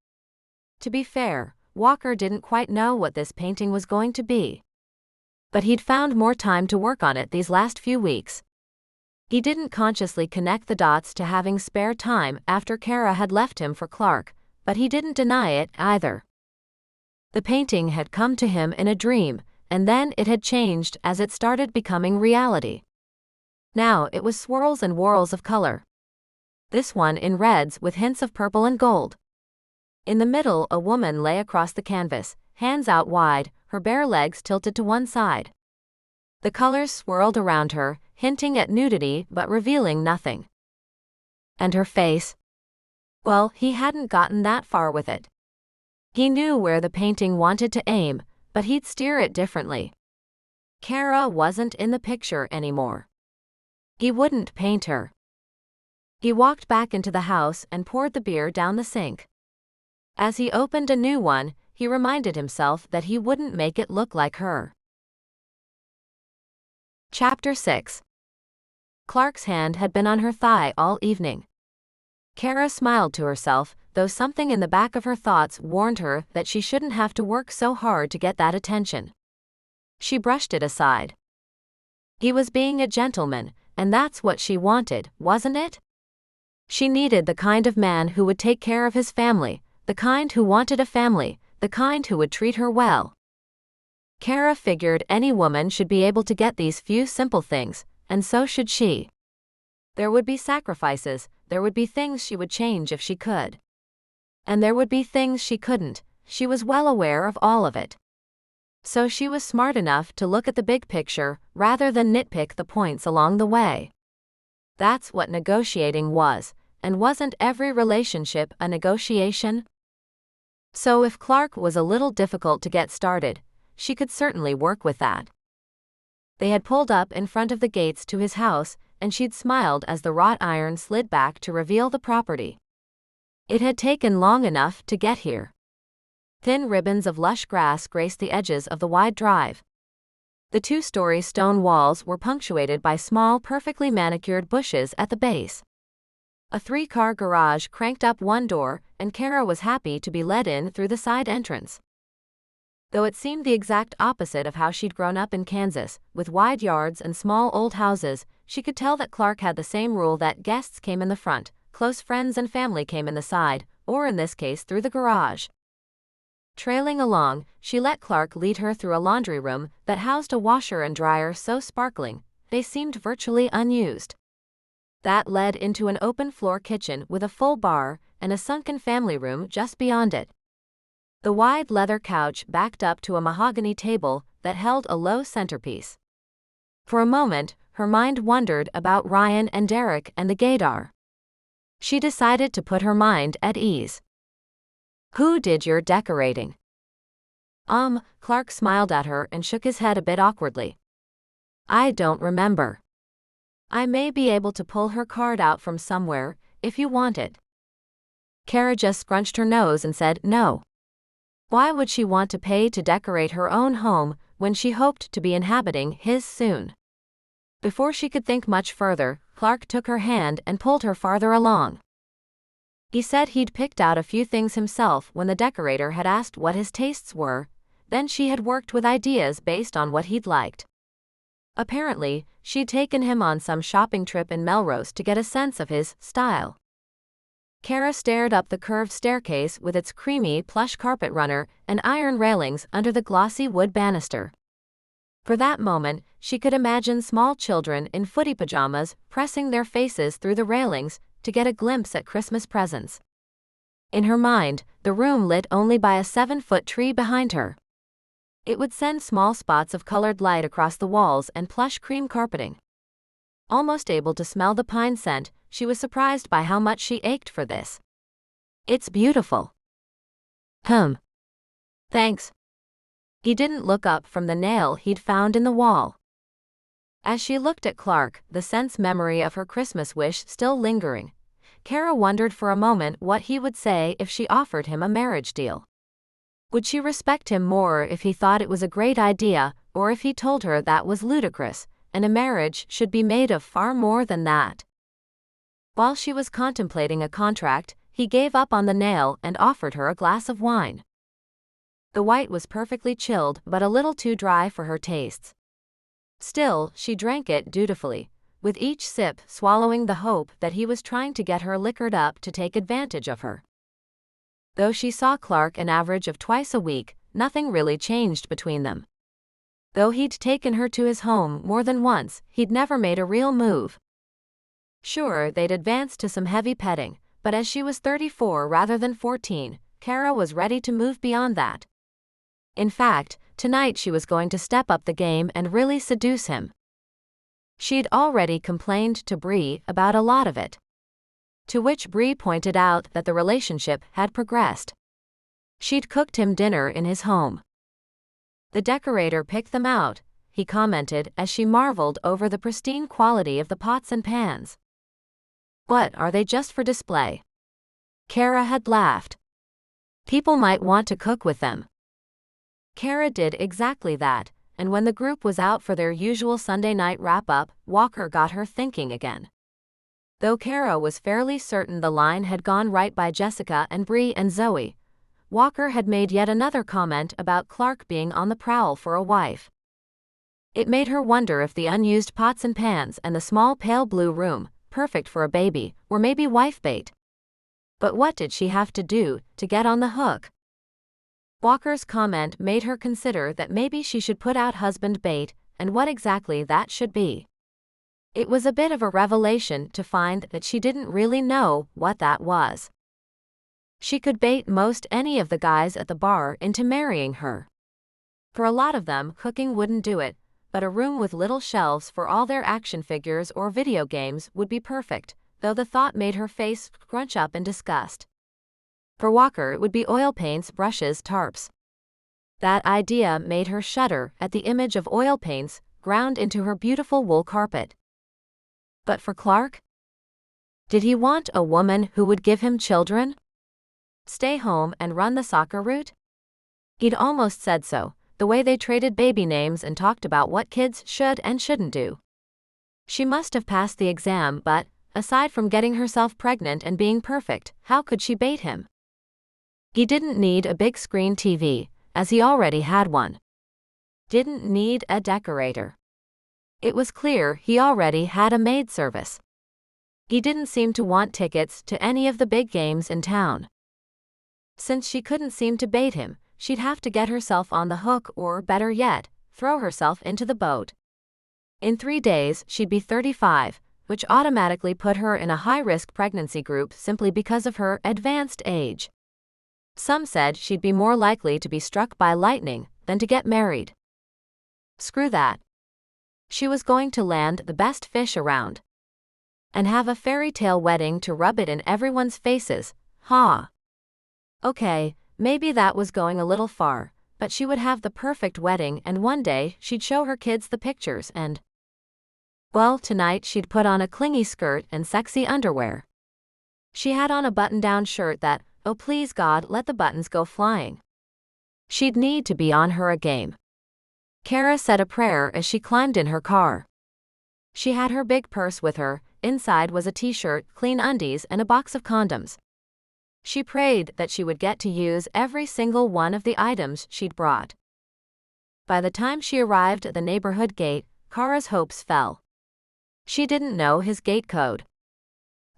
To be fair, Walker didn't quite know what this painting was going to be. But he'd found more time to work on it these last few weeks. He didn't consciously connect the dots to having spare time after Cara had left him for Clark, but he didn't deny it either. The painting had come to him in a dream, and then it had changed as it started becoming reality. Now it was swirls and whorls of color. This one in reds with hints of purple and gold. In the middle, a woman lay across the canvas, hands out wide, her bare legs tilted to one side. The colors swirled around her, hinting at nudity but revealing nothing. And her face? Well, he hadn't gotten that far with it. He knew where the painting wanted to aim, but he'd steer it differently. Cara wasn't in the picture anymore. He wouldn't paint her. He walked back into the house and poured the beer down the sink. As he opened a new one, he reminded himself that he wouldn't make it look like her. Chapter 6. Clark's hand had been on her thigh all evening. Cara smiled to herself, though something in the back of her thoughts warned her that she shouldn't have to work so hard to get that attention. She brushed it aside. He was being a gentleman, and that's what she wanted, wasn't it? She needed the kind of man who would take care of his family, the kind who wanted a family, the kind who would treat her well. Cara figured any woman should be able to get these few simple things, and so should she. There would be sacrifices, there would be things she would change if she could. And there would be things she couldn't, she was well aware of all of it. So she was smart enough to look at the big picture, rather than nitpick the points along the way. That's what negotiating was, and wasn't every relationship a negotiation? So if Clark was a little difficult to get started, she could certainly work with that. They had pulled up in front of the gates to his house, and she'd smiled as the wrought iron slid back to reveal the property. It had taken long enough to get here. Thin ribbons of lush grass graced the edges of the wide drive. The two-story stone walls were punctuated by small, perfectly manicured bushes at the base. A 3-car garage cranked up one door, and Cara was happy to be let in through the side entrance. Though it seemed the exact opposite of how she'd grown up in Kansas, with wide yards and small old houses, she could tell that Clark had the same rule that guests came in the front, close friends and family came in the side, or in this case through the garage. Trailing along, she let Clark lead her through a laundry room that housed a washer and dryer so sparkling, they seemed virtually unused. That led into an open-floor kitchen with a full bar and a sunken family room just beyond it. The wide leather couch backed up to a mahogany table that held a low centerpiece. For a moment, her mind wandered about Ryan and Derek and the gaydar. She decided to put her mind at ease. "Who did your decorating?" Clark smiled at her and shook his head a bit awkwardly. "I don't remember. I may be able to pull her card out from somewhere, if you want it." Cara just scrunched her nose and said no. Why would she want to pay to decorate her own home when she hoped to be inhabiting his soon? Before she could think much further, Clark took her hand and pulled her farther along. He said he'd picked out a few things himself when the decorator had asked what his tastes were, then she had worked with ideas based on what he'd liked. Apparently, she'd taken him on some shopping trip in Melrose to get a sense of his style. Cara stared up the curved staircase with its creamy plush carpet runner and iron railings under the glossy wood banister. For that moment, she could imagine small children in footy pajamas pressing their faces through the railings to get a glimpse at Christmas presents. In her mind, the room lit only by a 7-foot tree behind her. It would send small spots of colored light across the walls and plush cream carpeting. Almost able to smell the pine scent, she was surprised by how much she ached for this. "It's beautiful." Thanks." He didn't look up from the nail he'd found in the wall. As she looked at Clark, the sense memory of her Christmas wish still lingering, Cara wondered for a moment what he would say if she offered him a marriage deal. Would she respect him more if he thought it was a great idea, or if he told her that was ludicrous, and a marriage should be made of far more than that? While she was contemplating a contract, he gave up on the nail and offered her a glass of wine. The white was perfectly chilled but a little too dry for her tastes. Still, she drank it dutifully, with each sip swallowing the hope that he was trying to get her liquored up to take advantage of her. Though she saw Clark an average of twice a week, nothing really changed between them. Though he'd taken her to his home more than once, he'd never made a real move. Sure, they'd advanced to some heavy petting, but as she was 34 rather than 14, Cara was ready to move beyond that. In fact, tonight she was going to step up the game and really seduce him. She'd already complained to Bree about a lot of it. To which Bree pointed out that the relationship had progressed. She'd cooked him dinner in his home. "The decorator picked them out," he commented as she marveled over the pristine quality of the pots and pans. "What, are they just for display?" Cara had laughed. "People might want to cook with them." Cara did exactly that, and when the group was out for their usual Sunday night wrap-up, Walker got her thinking again. Though Cara was fairly certain the line had gone right by Jessica and Bree and Zoe, Walker had made yet another comment about Clark being on the prowl for a wife. It made her wonder if the unused pots and pans and the small pale blue room, perfect for a baby, were maybe wife bait. But what did she have to do to get on the hook? Walker's comment made her consider that maybe she should put out husband bait, and what exactly that should be. It was a bit of a revelation to find that she didn't really know what that was. She could bait most any of the guys at the bar into marrying her. For a lot of them, cooking wouldn't do it, but a room with little shelves for all their action figures or video games would be perfect, though the thought made her face scrunch up in disgust. For Walker, it would be oil paints, brushes, tarps. That idea made her shudder at the image of oil paints ground into her beautiful wool carpet. But for Clark? Did he want a woman who would give him children? Stay home and run the soccer route? He'd almost said so, the way they traded baby names and talked about what kids should and shouldn't do. She must have passed the exam, but, aside from getting herself pregnant and being perfect, how could she bait him? He didn't need a big screen TV, as he already had one. Didn't need a decorator. It was clear he already had a maid service. He didn't seem to want tickets to any of the big games in town. Since she couldn't seem to bait him, she'd have to get herself on the hook or, better yet, throw herself into the boat. In 3 days, she'd be 35, which automatically put her in a high-risk pregnancy group simply because of her advanced age. Some said she'd be more likely to be struck by lightning than to get married. Screw that. She was going to land the best fish around. And have a fairy tale wedding to rub it in everyone's faces, huh? Okay, maybe that was going a little far, but she would have the perfect wedding and one day she'd show her kids the pictures and... Well, tonight she'd put on a clingy skirt and sexy underwear. She had on a button-down shirt that, oh please God, let the buttons go flying. She'd need to be on her A-game. Cara said a prayer as she climbed in her car. She had her big purse with her. Inside was a t-shirt, clean undies, and a box of condoms. She prayed that she would get to use every single one of the items she'd brought. By the time she arrived at the neighborhood gate, Cara's hopes fell. She didn't know his gate code.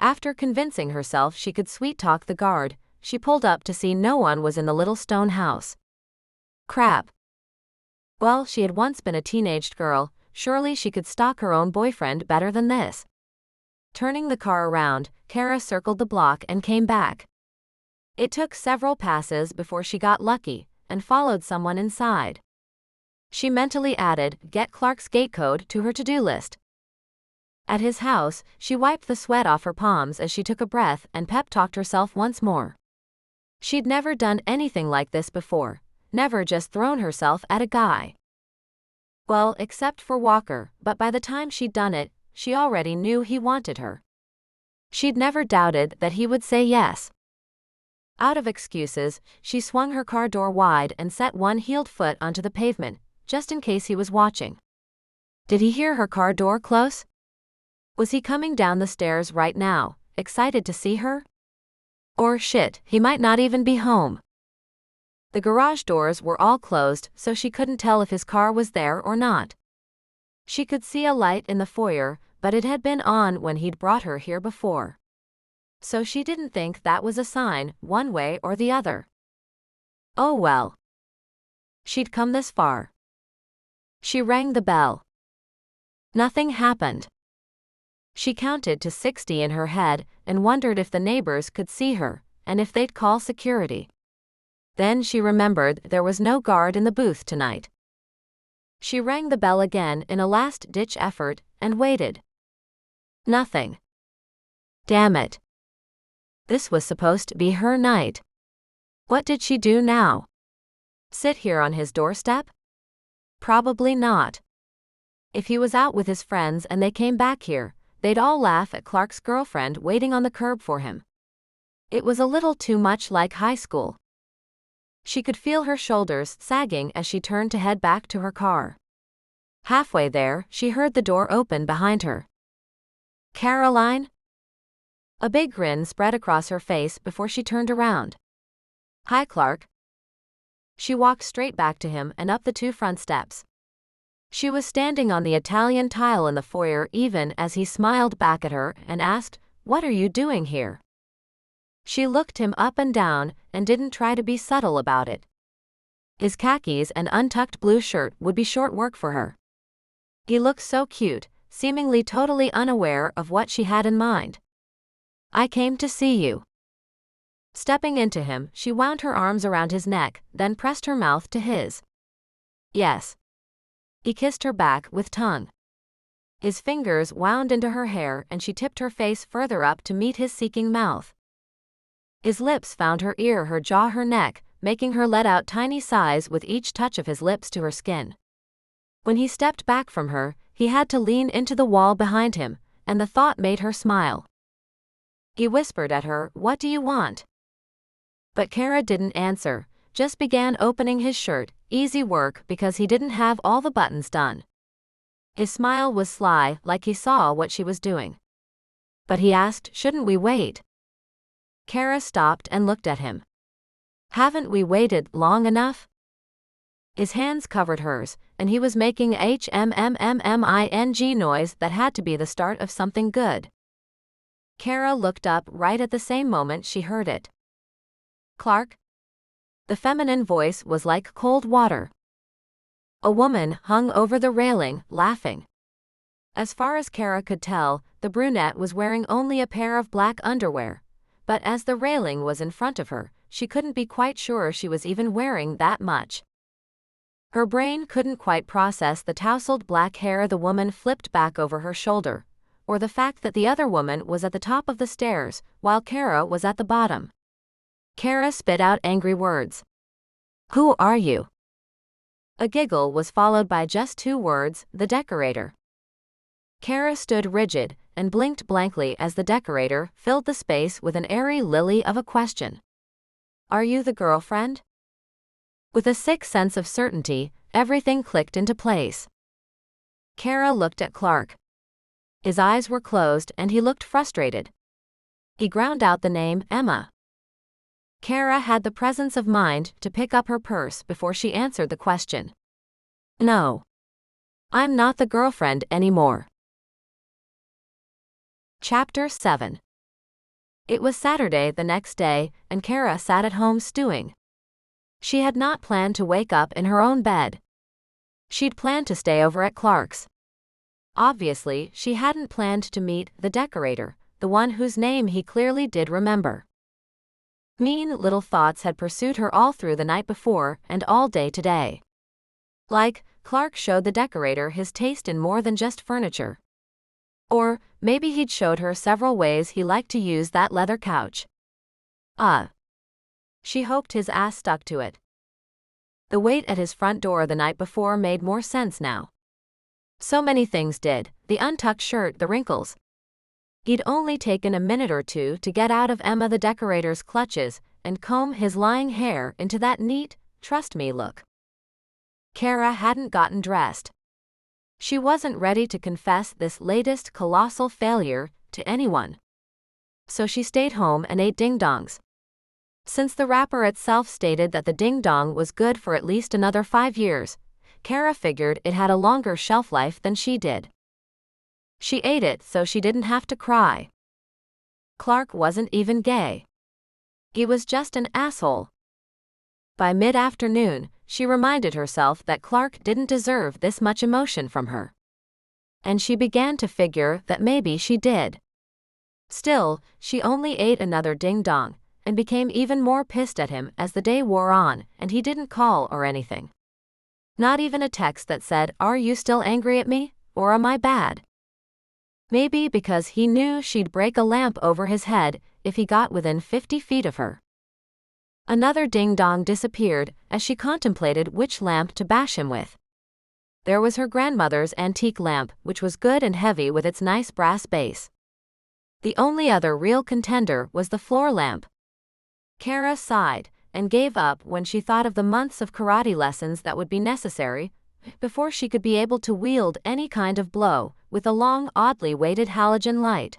After convincing herself she could sweet-talk the guard, she pulled up to see no one was in the little stone house. Crap. Well, she had once been a teenaged girl, surely she could stalk her own boyfriend better than this. Turning the car around, Cara circled the block and came back. It took several passes before she got lucky and followed someone inside. She mentally added "Get Clark's gate code" to her to-do list. At his house, she wiped the sweat off her palms as she took a breath and pep-talked herself once more. She'd never done anything like this before, never just thrown herself at a guy. Well, except for Walker, but by the time she'd done it, she already knew he wanted her. She'd never doubted that he would say yes. Out of excuses, she swung her car door wide and set one heeled foot onto the pavement, just in case he was watching. Did he hear her car door close? Was he coming down the stairs right now, excited to see her? Or shit, he might not even be home. The garage doors were all closed, so she couldn't tell if his car was there or not. She could see a light in the foyer, but it had been on when he'd brought her here before. So she didn't think that was a sign, one way or the other. Oh well. She'd come this far. She rang the bell. Nothing happened. She counted to 60 in her head and wondered if the neighbors could see her, and if they'd call security. Then she remembered there was no guard in the booth tonight. She rang the bell again in a last-ditch effort and waited. Nothing. Damn it. This was supposed to be her night. What did she do now? Sit here on his doorstep? Probably not. If he was out with his friends and they came back here, they'd all laugh at Clark's girlfriend waiting on the curb for him. It was a little too much like high school. She could feel her shoulders sagging as she turned to head back to her car. Halfway there, she heard the door open behind her. Caroline? A big grin spread across her face before she turned around. Hi, Clark. She walked straight back to him and up the 2 front steps. She was standing on the Italian tile in the foyer even as he smiled back at her and asked, "What are you doing here?" She looked him up and down and didn't try to be subtle about it. His khakis and untucked blue shirt would be short work for her. He looked so cute, seemingly totally unaware of what she had in mind. I came to see you. Stepping into him, she wound her arms around his neck, then pressed her mouth to his. Yes. He kissed her back with tongue. His fingers wound into her hair and she tipped her face further up to meet his seeking mouth. His lips found her ear, her jaw, her neck, making her let out tiny sighs with each touch of his lips to her skin. When he stepped back from her, he had to lean into the wall behind him, and the thought made her smile. He whispered at her, "What do you want?" But Cara didn't answer, just began opening his shirt, easy work because he didn't have all the buttons done. His smile was sly, like he saw what she was doing. But he asked, "Shouldn't we wait?" Cara stopped and looked at him. "Haven't we waited long enough?" His hands covered hers, and he was making HMMMMING noise that had to be the start of something good. Cara looked up right at the same moment she heard it. "Clark?" The feminine voice was like cold water. A woman hung over the railing, laughing. As far as Cara could tell, the brunette was wearing only a pair of black underwear, but as the railing was in front of her, she couldn't be quite sure she was even wearing that much. Her brain couldn't quite process the tousled black hair the woman flipped back over her shoulder, or the fact that the other woman was at the top of the stairs, while Cara was at the bottom. Cara spit out angry words. "Who are you?" A giggle was followed by just 2 words, "The decorator." Cara stood rigid and blinked blankly as the decorator filled the space with an airy lily of a question. "Are you the girlfriend?" With a sick sense of certainty, everything clicked into place. Cara looked at Clark. His eyes were closed and he looked frustrated. He ground out the name, Emma. Cara had the presence of mind to pick up her purse before she answered the question. "No. I'm not the girlfriend anymore." Chapter 7. It was Saturday the next day, and Cara sat at home stewing. She had not planned to wake up in her own bed. She'd planned to stay over at Clark's. Obviously, she hadn't planned to meet the decorator, the one whose name he clearly did remember. Mean little thoughts had pursued her all through the night before and all day today. Like, Clark showed the decorator his taste in more than just furniture. Or, maybe he'd showed her several ways he liked to use that leather couch. She hoped his ass stuck to it. The wait at his front door the night before made more sense now. So many things did, the untucked shirt, the wrinkles. He'd only taken a minute or two to get out of Emma the decorator's clutches and comb his lying hair into that neat, trust me look. Cara hadn't gotten dressed. She wasn't ready to confess this latest colossal failure to anyone. So she stayed home and ate ding-dongs. Since the wrapper itself stated that the ding-dong was good for at least another 5 years, Cara figured it had a longer shelf life than she did. She ate it so she didn't have to cry. Clark wasn't even gay. He was just an asshole. By mid-afternoon, she reminded herself that Clark didn't deserve this much emotion from her. And she began to figure that maybe she did. Still, she only ate another ding-dong, and became even more pissed at him as the day wore on and he didn't call or anything. Not even a text that said, "Are you still angry at me, or am I bad?" Maybe because he knew she'd break a lamp over his head if he got within 50 feet of her. Another ding-dong disappeared as she contemplated which lamp to bash him with. There was her grandmother's antique lamp, which was good and heavy with its nice brass base. The only other real contender was the floor lamp. Cara sighed and gave up when she thought of the months of karate lessons that would be necessary before she could be able to wield any kind of blow with a long, oddly weighted halogen light.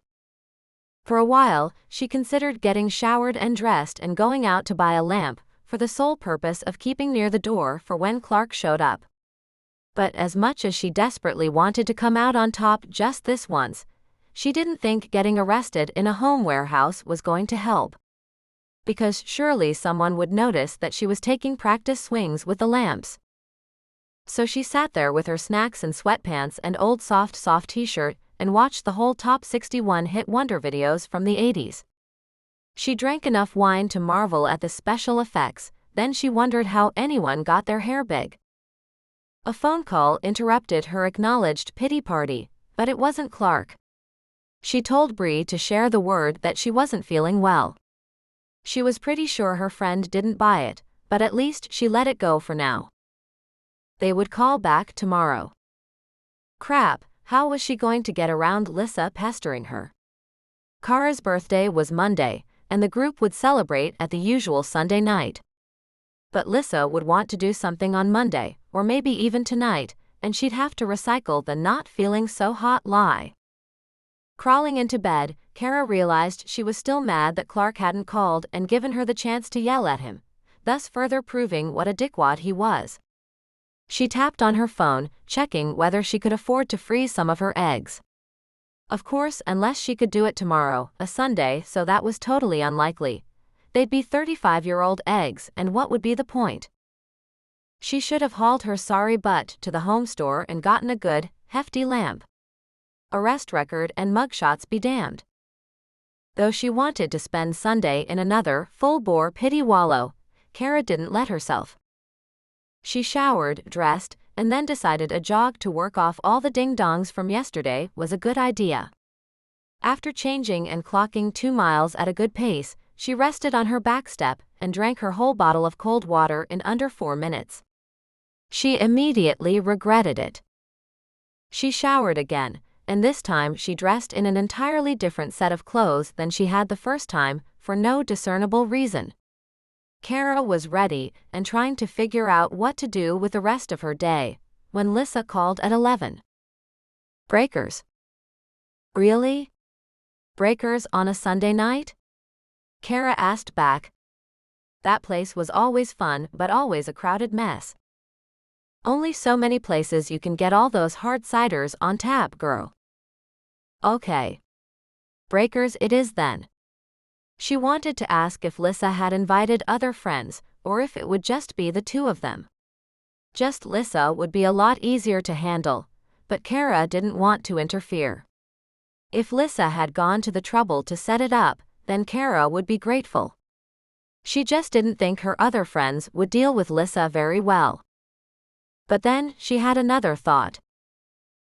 For a while, she considered getting showered and dressed and going out to buy a lamp for the sole purpose of keeping near the door for when Clark showed up. But as much as she desperately wanted to come out on top just this once, she didn't think getting arrested in a home warehouse was going to help. Because surely someone would notice that she was taking practice swings with the lamps. So she sat there with her snacks and sweatpants and old soft t-shirt and watched the whole top 61 hit wonder videos from the 80s. She drank enough wine to marvel at the special effects, then she wondered how anyone got their hair big. A phone call interrupted her acknowledged pity party, but it wasn't Clark. She told Bree to share the word that she wasn't feeling well. She was pretty sure her friend didn't buy it, but at least she let it go for now. They would call back tomorrow. Crap, how was she going to get around Lissa pestering her? Cara's birthday was Monday, and the group would celebrate at the usual Sunday night. But Lissa would want to do something on Monday, or maybe even tonight, and she'd have to recycle the not feeling so hot lie. Crawling into bed, Cara realized she was still mad that Clark hadn't called and given her the chance to yell at him, thus further proving what a dickwad he was. She tapped on her phone, checking whether she could afford to freeze some of her eggs. Of course, unless she could do it tomorrow, a Sunday, so that was totally unlikely. They'd be 35-year-old eggs, and what would be the point? She should have hauled her sorry butt to the home store and gotten a good, hefty lamp. Arrest record and mugshots be damned. Though she wanted to spend Sunday in another full-bore pity wallow, Cara didn't let herself. She showered, dressed, and then decided a jog to work off all the ding-dongs from yesterday was a good idea. After changing and clocking 2 miles at a good pace, she rested on her back step and drank her whole bottle of cold water in under 4 minutes. She immediately regretted it. She showered again, and this time she dressed in an entirely different set of clothes than she had the first time, for no discernible reason. Cara was ready and trying to figure out what to do with the rest of her day, when Lissa called at 11. Breakers. Really? Breakers on a Sunday night? Cara asked back. That place was always fun, but always a crowded mess. Only so many places you can get all those hard ciders on tap, girl. Okay. Breakers it is then. She wanted to ask if Lissa had invited other friends, or if it would just be the two of them. Just Lissa would be a lot easier to handle, but Cara didn't want to interfere. If Lissa had gone to the trouble to set it up, then Cara would be grateful. She just didn't think her other friends would deal with Lissa very well. But then she had another thought.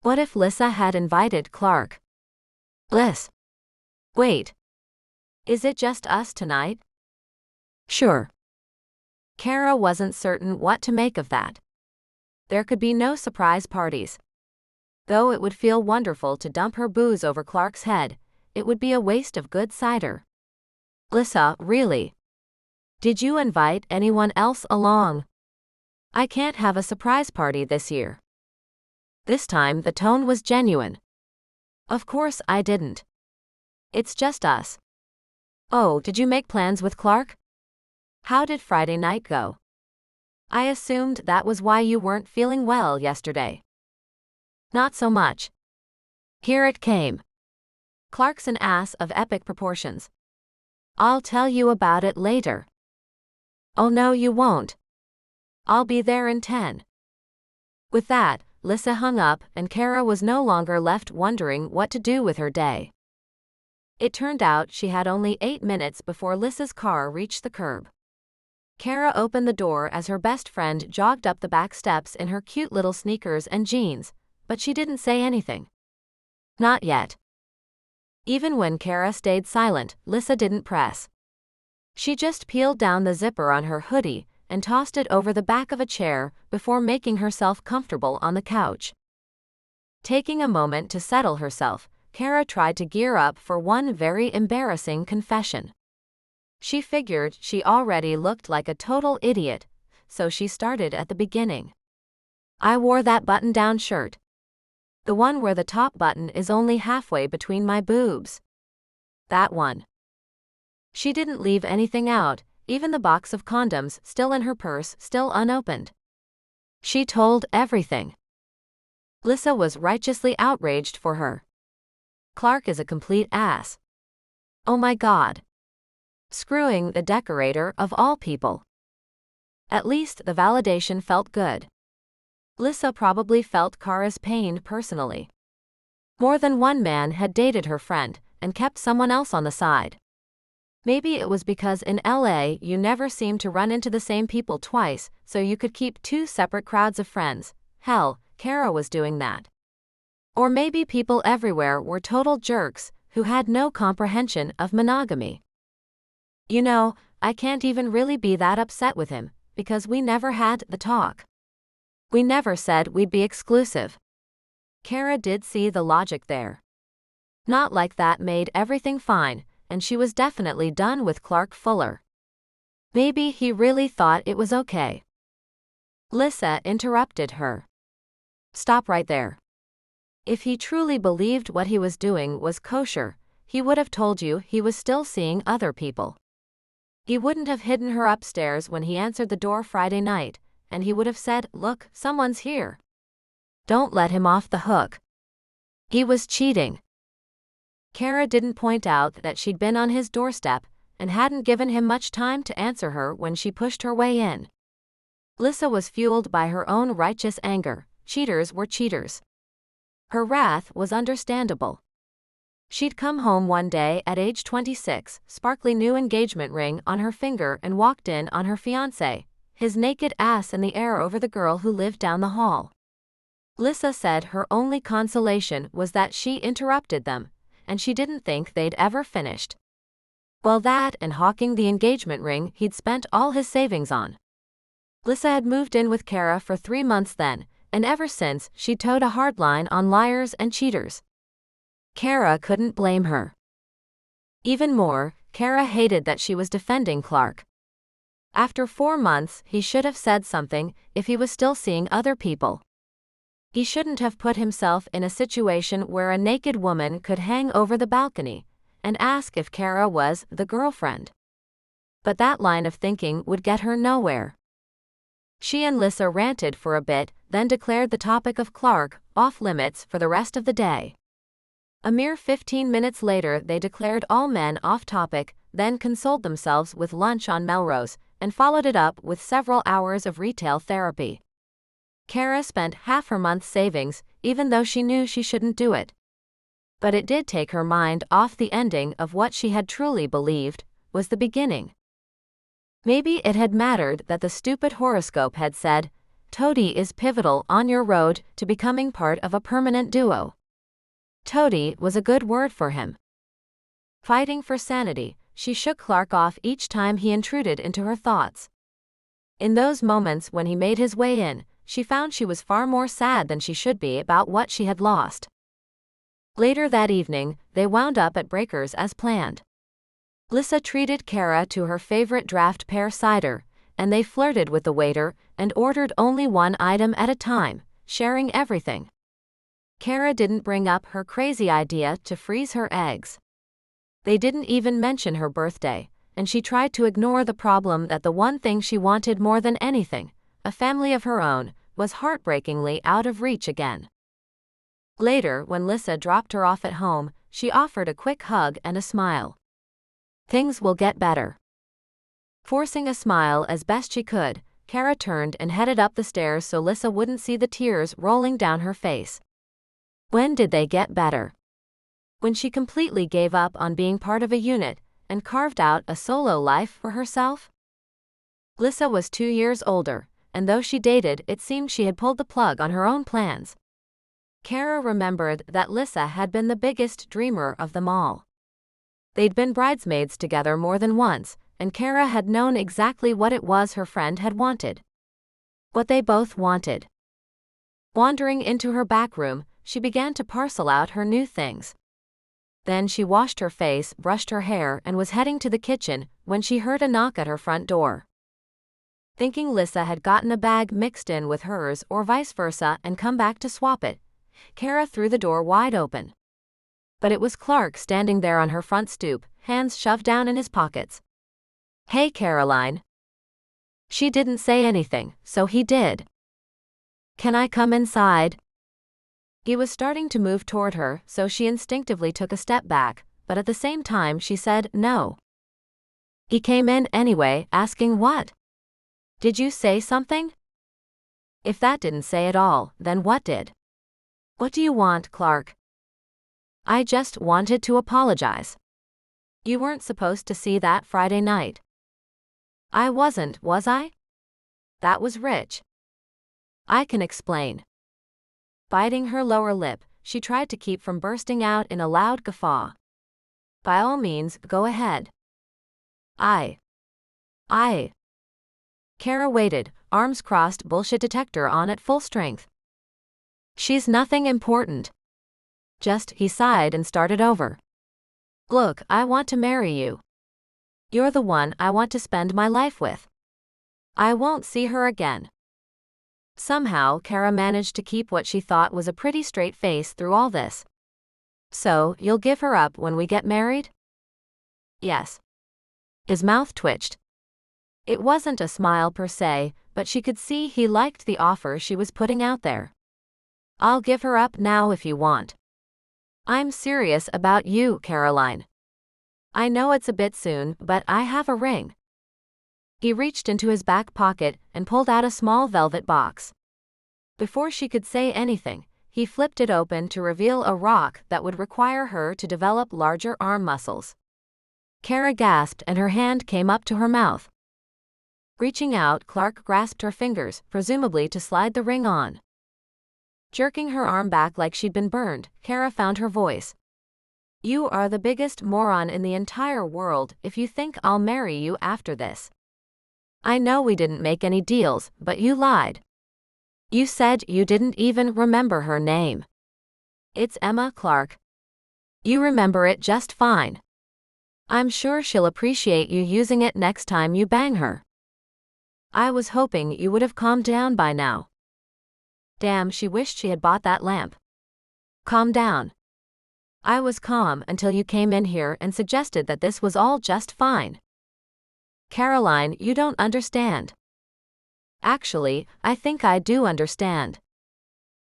What if Lissa had invited Clark? Liz. Wait. Is it just us tonight? Sure. Cara wasn't certain what to make of that. There could be no surprise parties. Though it would feel wonderful to dump her booze over Clark's head, it would be a waste of good cider. Lissa, really? Did you invite anyone else along? I can't have a surprise party this year. This time the tone was genuine. Of course I didn't. It's just us. Oh, did you make plans with Clark? How did Friday night go? I assumed that was why you weren't feeling well yesterday. Not so much. Here it came. Clark's an ass of epic proportions. I'll tell you about it later. Oh no, you won't. I'll be there in 10. With that, Lissa hung up and Cara was no longer left wondering what to do with her day. It turned out she had only 8 minutes before Lissa's car reached the curb. Cara opened the door as her best friend jogged up the back steps in her cute little sneakers and jeans, but she didn't say anything. Not yet. Even when Cara stayed silent, Lissa didn't press. She just peeled down the zipper on her hoodie and tossed it over the back of a chair before making herself comfortable on the couch. Taking a moment to settle herself, Cara tried to gear up for one very embarrassing confession. She figured she already looked like a total idiot, so she started at the beginning. I wore that button-down shirt. The one where the top button is only halfway between my boobs. That one. She didn't leave anything out, even the box of condoms still in her purse, still unopened. She told everything. Lissa was righteously outraged for her. Clark is a complete ass. Oh my God. Screwing the decorator of all people. At least the validation felt good. Lissa probably felt Cara's pain personally. More than one man had dated her friend and kept someone else on the side. Maybe it was because in LA you never seemed to run into the same people twice, so you could keep 2 separate crowds of friends. Hell, Cara was doing that. Or maybe people everywhere were total jerks who had no comprehension of monogamy. You know, I can't even really be that upset with him, because we never had the talk. We never said we'd be exclusive. Cara did see the logic there. Not like that made everything fine, and she was definitely done with Clark Fuller. Maybe he really thought it was okay. Lissa interrupted her. Stop right there. If he truly believed what he was doing was kosher, he would have told you he was still seeing other people. He wouldn't have hidden her upstairs when he answered the door Friday night, and he would have said, "Look, someone's here." Don't let him off the hook. He was cheating. Cara didn't point out that she'd been on his doorstep and hadn't given him much time to answer her when she pushed her way in. Lissa was fueled by her own righteous anger. Cheaters were cheaters. Her wrath was understandable. She'd come home one day at age 26, sparkly new engagement ring on her finger, and walked in on her fiancé, his naked ass in the air over the girl who lived down the hall. Lissa said her only consolation was that she interrupted them, and she didn't think they'd ever finished. Well, that and hawking the engagement ring he'd spent all his savings on. Lissa had moved in with Cara for 3 months then, and ever since she'd towed a hard line on liars and cheaters. Cara couldn't blame her. Even more, Cara hated that she was defending Clark. After 4 months, he should have said something if he was still seeing other people. He shouldn't have put himself in a situation where a naked woman could hang over the balcony and ask if Cara was the girlfriend. But that line of thinking would get her nowhere. She and Lissa ranted for a bit, then declared the topic of Clark off limits for the rest of the day. A mere 15 minutes later they declared all men off topic, then consoled themselves with lunch on Melrose, and followed it up with several hours of retail therapy. Cara spent half her month's savings, even though she knew she shouldn't do it. But it did take her mind off the ending of what she had truly believed was the beginning. Maybe it had mattered that the stupid horoscope had said, "Toady is pivotal on your road to becoming part of a permanent duo." Toady was a good word for him. Fighting for sanity, she shook Clark off each time he intruded into her thoughts. In those moments when he made his way in, she found she was far more sad than she should be about what she had lost. Later that evening, they wound up at Breakers as planned. Lissa treated Cara to her favorite draft pear cider, and they flirted with the waiter and ordered only one item at a time, sharing everything. Cara didn't bring up her crazy idea to freeze her eggs. They didn't even mention her birthday, and she tried to ignore the problem that the one thing she wanted more than anything, a family of her own, was heartbreakingly out of reach again. Later, when Lissa dropped her off at home, she offered a quick hug and a smile. "Things will get better." Forcing a smile as best she could, Cara turned and headed up the stairs so Lissa wouldn't see the tears rolling down her face. When did they get better? When she completely gave up on being part of a unit and carved out a solo life for herself? Lissa was 2 years older, and though she dated, it seemed she had pulled the plug on her own plans. Cara remembered that Lissa had been the biggest dreamer of them all. They'd been bridesmaids together more than once, and Cara had known exactly what it was her friend had wanted. What they both wanted. Wandering into her back room, she began to parcel out her new things. Then she washed her face, brushed her hair, and was heading to the kitchen when she heard a knock at her front door. Thinking Lissa had gotten a bag mixed in with hers or vice versa and come back to swap it, Cara threw the door wide open. But it was Clark standing there on her front stoop, hands shoved down in his pockets. "Hey, Caroline." She didn't say anything, so he did. "Can I come inside?" He was starting to move toward her, so she instinctively took a step back, but at the same time she said no. He came in anyway, asking what? "Did you say something?" If that didn't say it all, then what did? "What do you want, Clark?" "I just wanted to apologize. You weren't supposed to see that Friday night." "I wasn't, was I?" That was rich. "I can explain." Biting her lower lip, she tried to keep from bursting out in a loud guffaw. "By all means, go ahead." I. Cara waited, arms crossed, bullshit detector on at full strength. "She's nothing important." Just, he sighed and started over. "Look, I want to marry you." You're the one I want to spend my life with. I won't see her again." Somehow, Cara managed to keep what she thought was a pretty straight face through all this. "So, you'll give her up when we get married?" "Yes." His mouth twitched. It wasn't a smile per se, but she could see he liked the offer she was putting out there. "I'll give her up now if you want. I'm serious about you, Caroline. I know it's a bit soon, but I have a ring." He reached into his back pocket and pulled out a small velvet box. Before she could say anything, he flipped it open to reveal a rock that would require her to develop larger arm muscles. Cara gasped and her hand came up to her mouth. Reaching out, Clark grasped her fingers, presumably to slide the ring on. Jerking her arm back like she'd been burned, Cara found her voice. "You are the biggest moron in the entire world if you think I'll marry you after this. I know we didn't make any deals, but you lied. You said you didn't even remember her name. It's Emma Clark. You remember it just fine. I'm sure she'll appreciate you using it next time you bang her. I was hoping you would have calmed down by now." Damn, she wished she had bought that lamp. "Calm down. I was calm until you came in here and suggested that this was all just fine. Caroline, you don't understand. Actually, I think I do understand.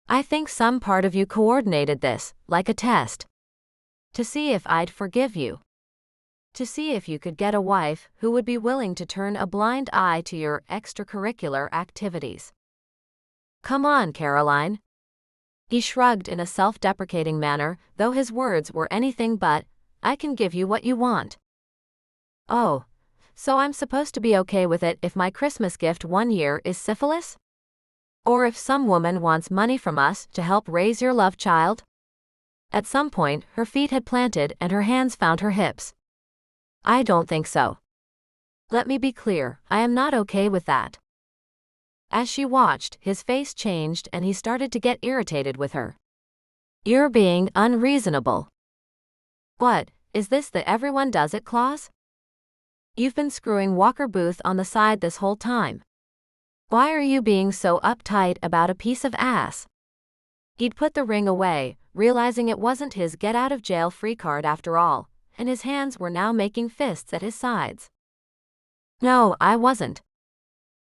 I think some part of you coordinated this, like a test. To see if I'd forgive you. To see if you could get a wife who would be willing to turn a blind eye to your extracurricular activities. Come on, Caroline." He shrugged in a self-deprecating manner, though his words were anything but, "I can give you what you want." "Oh. So I'm supposed to be okay with it if my Christmas gift one year is syphilis? Or if some woman wants money from us to help raise your love child?" At some point, her feet had planted and her hands found her hips. "I don't think so. Let me be clear, I am not okay with that." As she watched, his face changed and he started to get irritated with her. "You're being unreasonable. What, is this the everyone does it clause? You've been screwing Walker Booth on the side this whole time. Why are you being so uptight about a piece of ass?" He'd put the ring away, realizing it wasn't his get-out-of-jail-free card after all, and his hands were now making fists at his sides. "No, I wasn't.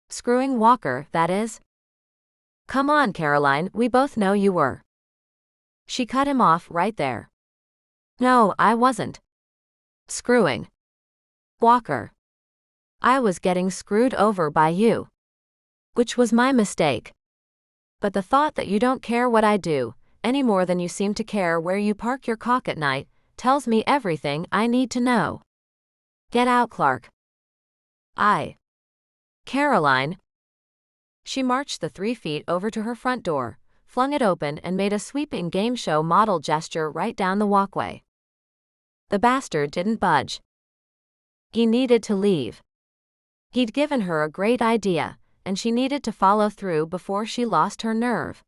Screwing Walker, that is. Come on, Caroline, we both know you were." She cut him off right there. "No, I wasn't. Screwing Walker. I was getting screwed over by you. Which was my mistake. But the thought that you don't care what I do, any more than you seem to care where you park your cock at night, tells me everything I need to know. Get out, Clark." Caroline." She marched the 3 feet over to her front door, flung it open and made a sweeping game show model gesture right down the walkway. The bastard didn't budge. He needed to leave. He'd given her a great idea, and she needed to follow through before she lost her nerve.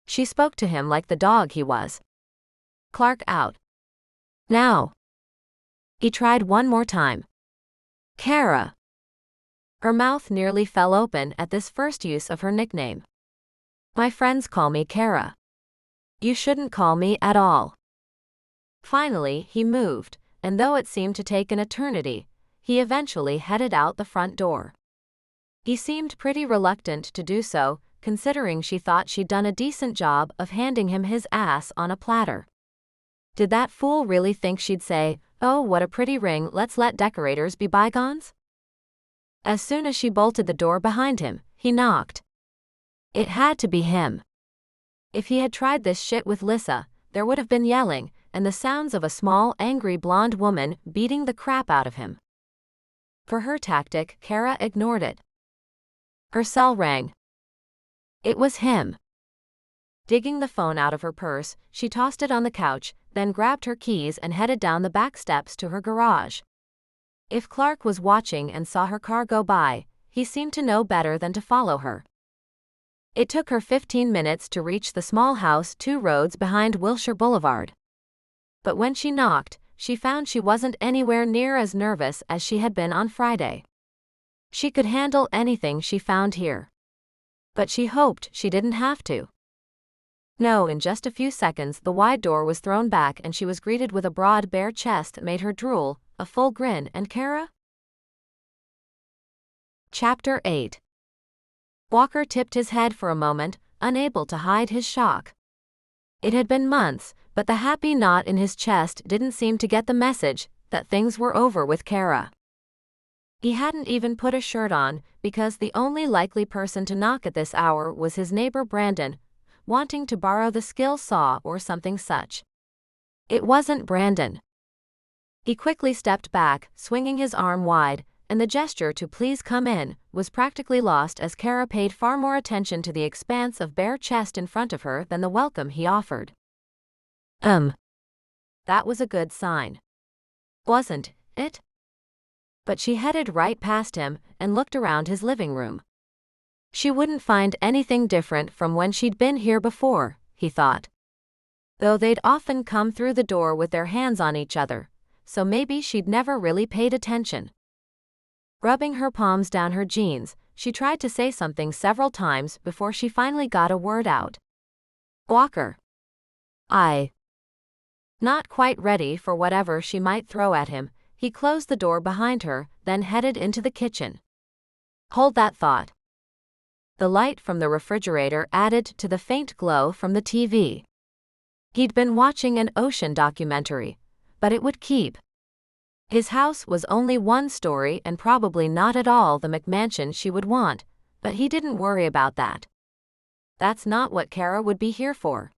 She spoke to him like the dog he was. "Clark, out. Now." He tried one more time. "Cara." Her mouth nearly fell open at this first use of her nickname. "My friends call me Cara. You shouldn't call me at all." Finally, he moved, and though it seemed to take an eternity, he eventually headed out the front door. He seemed pretty reluctant to do so, considering she thought she'd done a decent job of handing him his ass on a platter. Did that fool really think she'd say, "Oh, what a pretty ring, let's let decorators be bygones"? As soon as she bolted the door behind him, he knocked. It had to be him. If he had tried this shit with Lissa, there would have been yelling, and the sounds of a small, angry blonde woman beating the crap out of him. For her tactic, Cara ignored it. Her cell rang. It was him. Digging the phone out of her purse, she tossed it on the couch, then grabbed her keys and headed down the back steps to her garage. If Clark was watching and saw her car go by, he seemed to know better than to follow her. It took her 15 minutes to reach the small house 2 roads behind Wilshire Boulevard. But when she knocked, she found she wasn't anywhere near as nervous as she had been on Friday. She could handle anything she found here. But she hoped she didn't have to. No, in just a few seconds the wide door was thrown back and she was greeted with a broad bare chest that made her drool, a full grin, and Cara? Chapter 8. Walker tipped his head for a moment, unable to hide his shock. It had been months, but the happy knot in his chest didn't seem to get the message that things were over with Cara. He hadn't even put a shirt on, because the only likely person to knock at this hour was his neighbor Brandon, wanting to borrow the skill saw or something such. It wasn't Brandon. He quickly stepped back, swinging his arm wide, and the gesture to please come in was practically lost as Cara paid far more attention to the expanse of bare chest in front of her than the welcome he offered. That was a good sign. Wasn't it? But she headed right past him and looked around his living room. She wouldn't find anything different from when she'd been here before, he thought. Though they'd often come through the door with their hands on each other, so maybe she'd never really paid attention. Rubbing her palms down her jeans, she tried to say something several times before she finally got a word out. Walker. Not quite ready for whatever she might throw at him, he closed the door behind her, then headed into the kitchen. Hold that thought. The light from the refrigerator added to the faint glow from the TV. He'd been watching an ocean documentary, but it would keep. His house was only one story and probably not at all the McMansion she would want, but he didn't worry about that. That's not what Cara would be here for.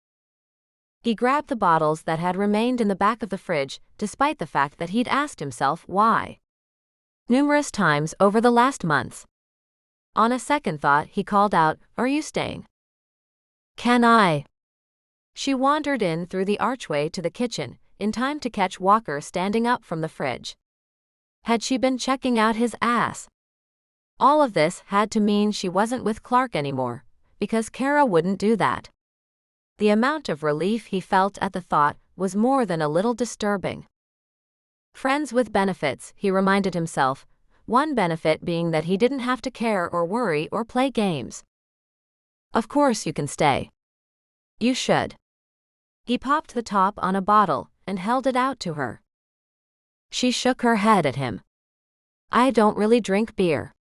He grabbed the bottles that had remained in the back of the fridge, despite the fact that he'd asked himself why numerous times over the last months. On a second thought, he called out, "Are you staying?" "Can I?" She wandered in through the archway to the kitchen, in time to catch Walker standing up from the fridge. Had she been checking out his ass? All of this had to mean she wasn't with Clark anymore, because Cara wouldn't do that. The amount of relief he felt at the thought was more than a little disturbing. Friends with benefits, he reminded himself, one benefit being that he didn't have to care or worry or play games. Of course you can stay. You should. He popped the top on a bottle and held it out to her. She shook her head at him. I don't really drink beer.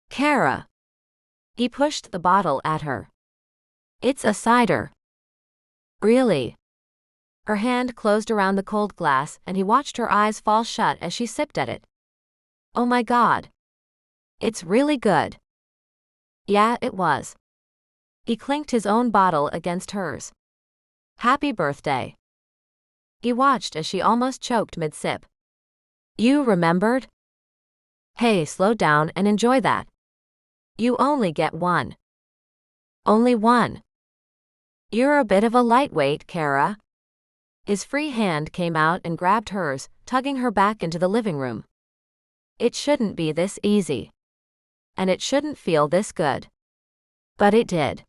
Cara. He pushed the bottle at her. It's a cider. Really? Her hand closed around the cold glass and he watched her eyes fall shut as she sipped at it. Oh my God. It's really good. Yeah, it was. He clinked his own bottle against hers. Happy birthday. He watched as she almost choked mid-sip. You remembered? Hey, slow down and enjoy that. You only get one. Only one. You're a bit of a lightweight, Cara. His free hand came out and grabbed hers, tugging her back into the living room. It shouldn't be this easy. And it shouldn't feel this good. But it did.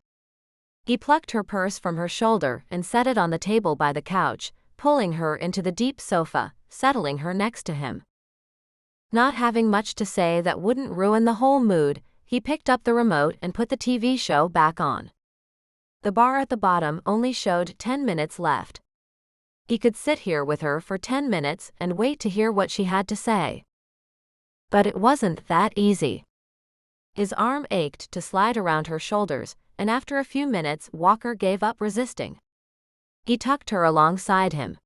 He plucked her purse from her shoulder and set it on the table by the couch, pulling her into the deep sofa, settling her next to him. Not having much to say that wouldn't ruin the whole mood, he picked up the remote and put the TV show back on. The bar at the bottom only showed 10 minutes left. He could sit here with her for 10 minutes and wait to hear what she had to say. But it wasn't that easy. His arm ached to slide around her shoulders, and after a few minutes Walker gave up resisting. He tucked her alongside him.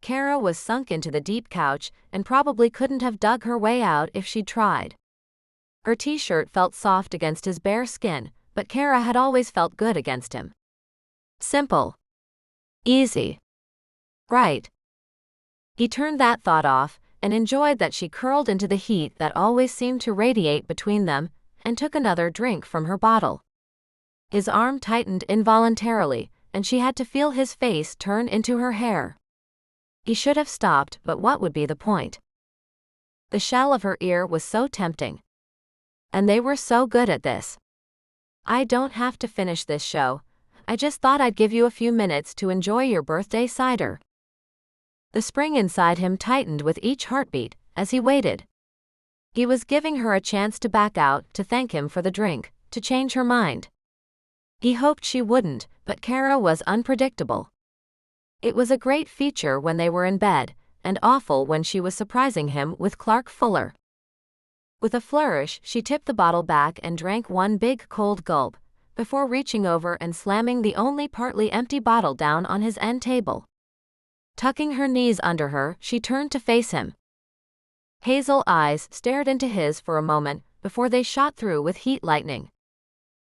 Cara was sunk into the deep couch and probably couldn't have dug her way out if she'd tried. Her t-shirt felt soft against his bare skin, but Cara had always felt good against him. Simple. Easy. Right. He turned that thought off and enjoyed that she curled into the heat that always seemed to radiate between them and took another drink from her bottle. His arm tightened involuntarily, and she had to feel his face turn into her hair. He should have stopped, but what would be the point? The shell of her ear was so tempting. And they were so good at this. I don't have to finish this show. I just thought I'd give you a few minutes to enjoy your birthday cider. The spring inside him tightened with each heartbeat as he waited. He was giving her a chance to back out, to thank him for the drink, to change her mind. He hoped she wouldn't, but Cara was unpredictable. It was a great feature when they were in bed, and awful when she was surprising him with Clark Fuller. With a flourish, she tipped the bottle back and drank one big cold gulp, before reaching over and slamming the only partly empty bottle down on his end table. Tucking her knees under her, she turned to face him. Hazel eyes stared into his for a moment before they shot through with heat lightning.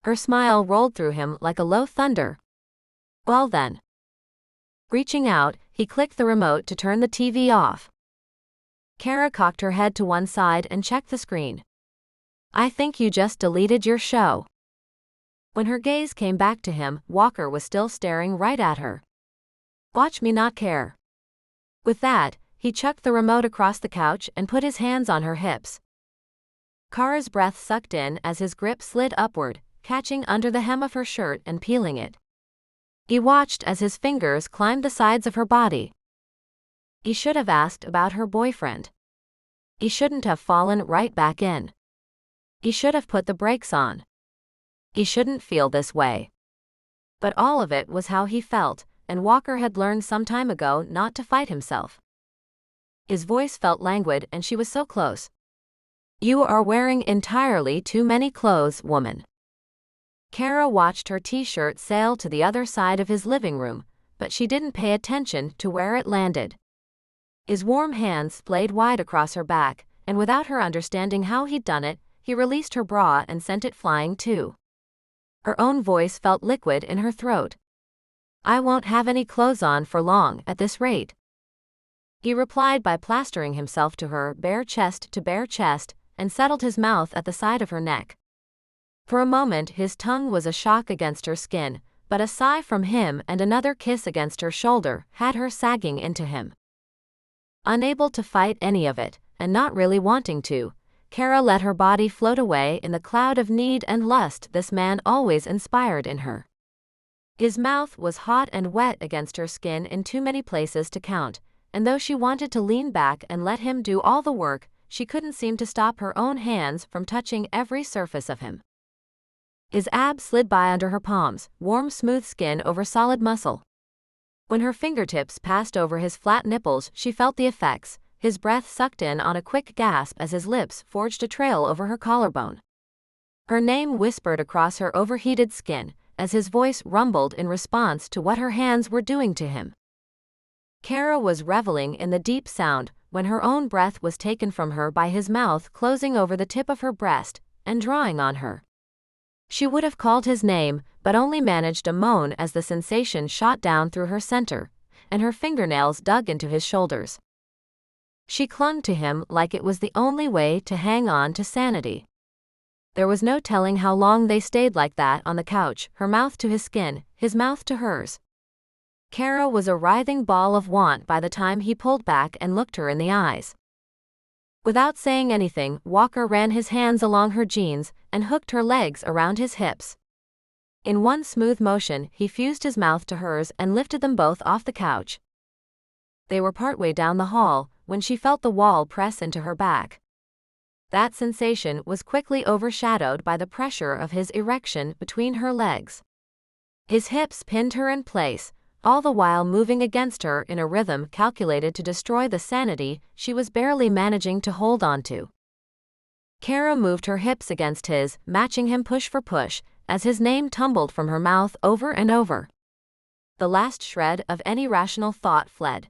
Her smile rolled through him like a low thunder. Well then. Reaching out, he clicked the remote to turn the TV off. Cara cocked her head to one side and checked the screen. I think you just deleted your show. When her gaze came back to him, Walker was still staring right at her. Watch me not care. With that, he chucked the remote across the couch and put his hands on her hips. Cara's breath sucked in as his grip slid upward, catching under the hem of her shirt and peeling it. He watched as his fingers climbed the sides of her body. He should have asked about her boyfriend. He shouldn't have fallen right back in. He should have put the brakes on. He shouldn't feel this way. But all of it was how he felt, and Walker had learned some time ago not to fight himself. His voice felt languid and she was so close. You are wearing entirely too many clothes, woman. Cara watched her t-shirt sail to the other side of his living room, but she didn't pay attention to where it landed. His warm hands splayed wide across her back, and without her understanding how he'd done it, he released her bra and sent it flying too. Her own voice felt liquid in her throat. I won't have any clothes on for long at this rate. He replied by plastering himself to her bare chest to bare chest, and settled his mouth at the side of her neck. For a moment his tongue was a shock against her skin, but a sigh from him and another kiss against her shoulder had her sagging into him. Unable to fight any of it, and not really wanting to, Cara let her body float away in the cloud of need and lust this man always inspired in her. His mouth was hot and wet against her skin in too many places to count, and though she wanted to lean back and let him do all the work, she couldn't seem to stop her own hands from touching every surface of him. His abs slid by under her palms, warm smooth skin over solid muscle. When her fingertips passed over his flat nipples, she felt the effects, his breath sucked in on a quick gasp as his lips forged a trail over her collarbone. Her name whispered across her overheated skin, as his voice rumbled in response to what her hands were doing to him. Cara was reveling in the deep sound when her own breath was taken from her by his mouth closing over the tip of her breast and drawing on her. She would have called his name, but only managed a moan as the sensation shot down through her center, and her fingernails dug into his shoulders. She clung to him like it was the only way to hang on to sanity. There was no telling how long they stayed like that on the couch, her mouth to his skin, his mouth to hers. Cara was a writhing ball of want by the time he pulled back and looked her in the eyes. Without saying anything, Walker ran his hands along her jeans and hooked her legs around his hips. In one smooth motion, he fused his mouth to hers and lifted them both off the couch. They were partway down the hall when she felt the wall press into her back. That sensation was quickly overshadowed by the pressure of his erection between her legs. His hips pinned her in place, all the while moving against her in a rhythm calculated to destroy the sanity she was barely managing to hold on to. Cara moved her hips against his, matching him push for push, as his name tumbled from her mouth over and over. The last shred of any rational thought fled.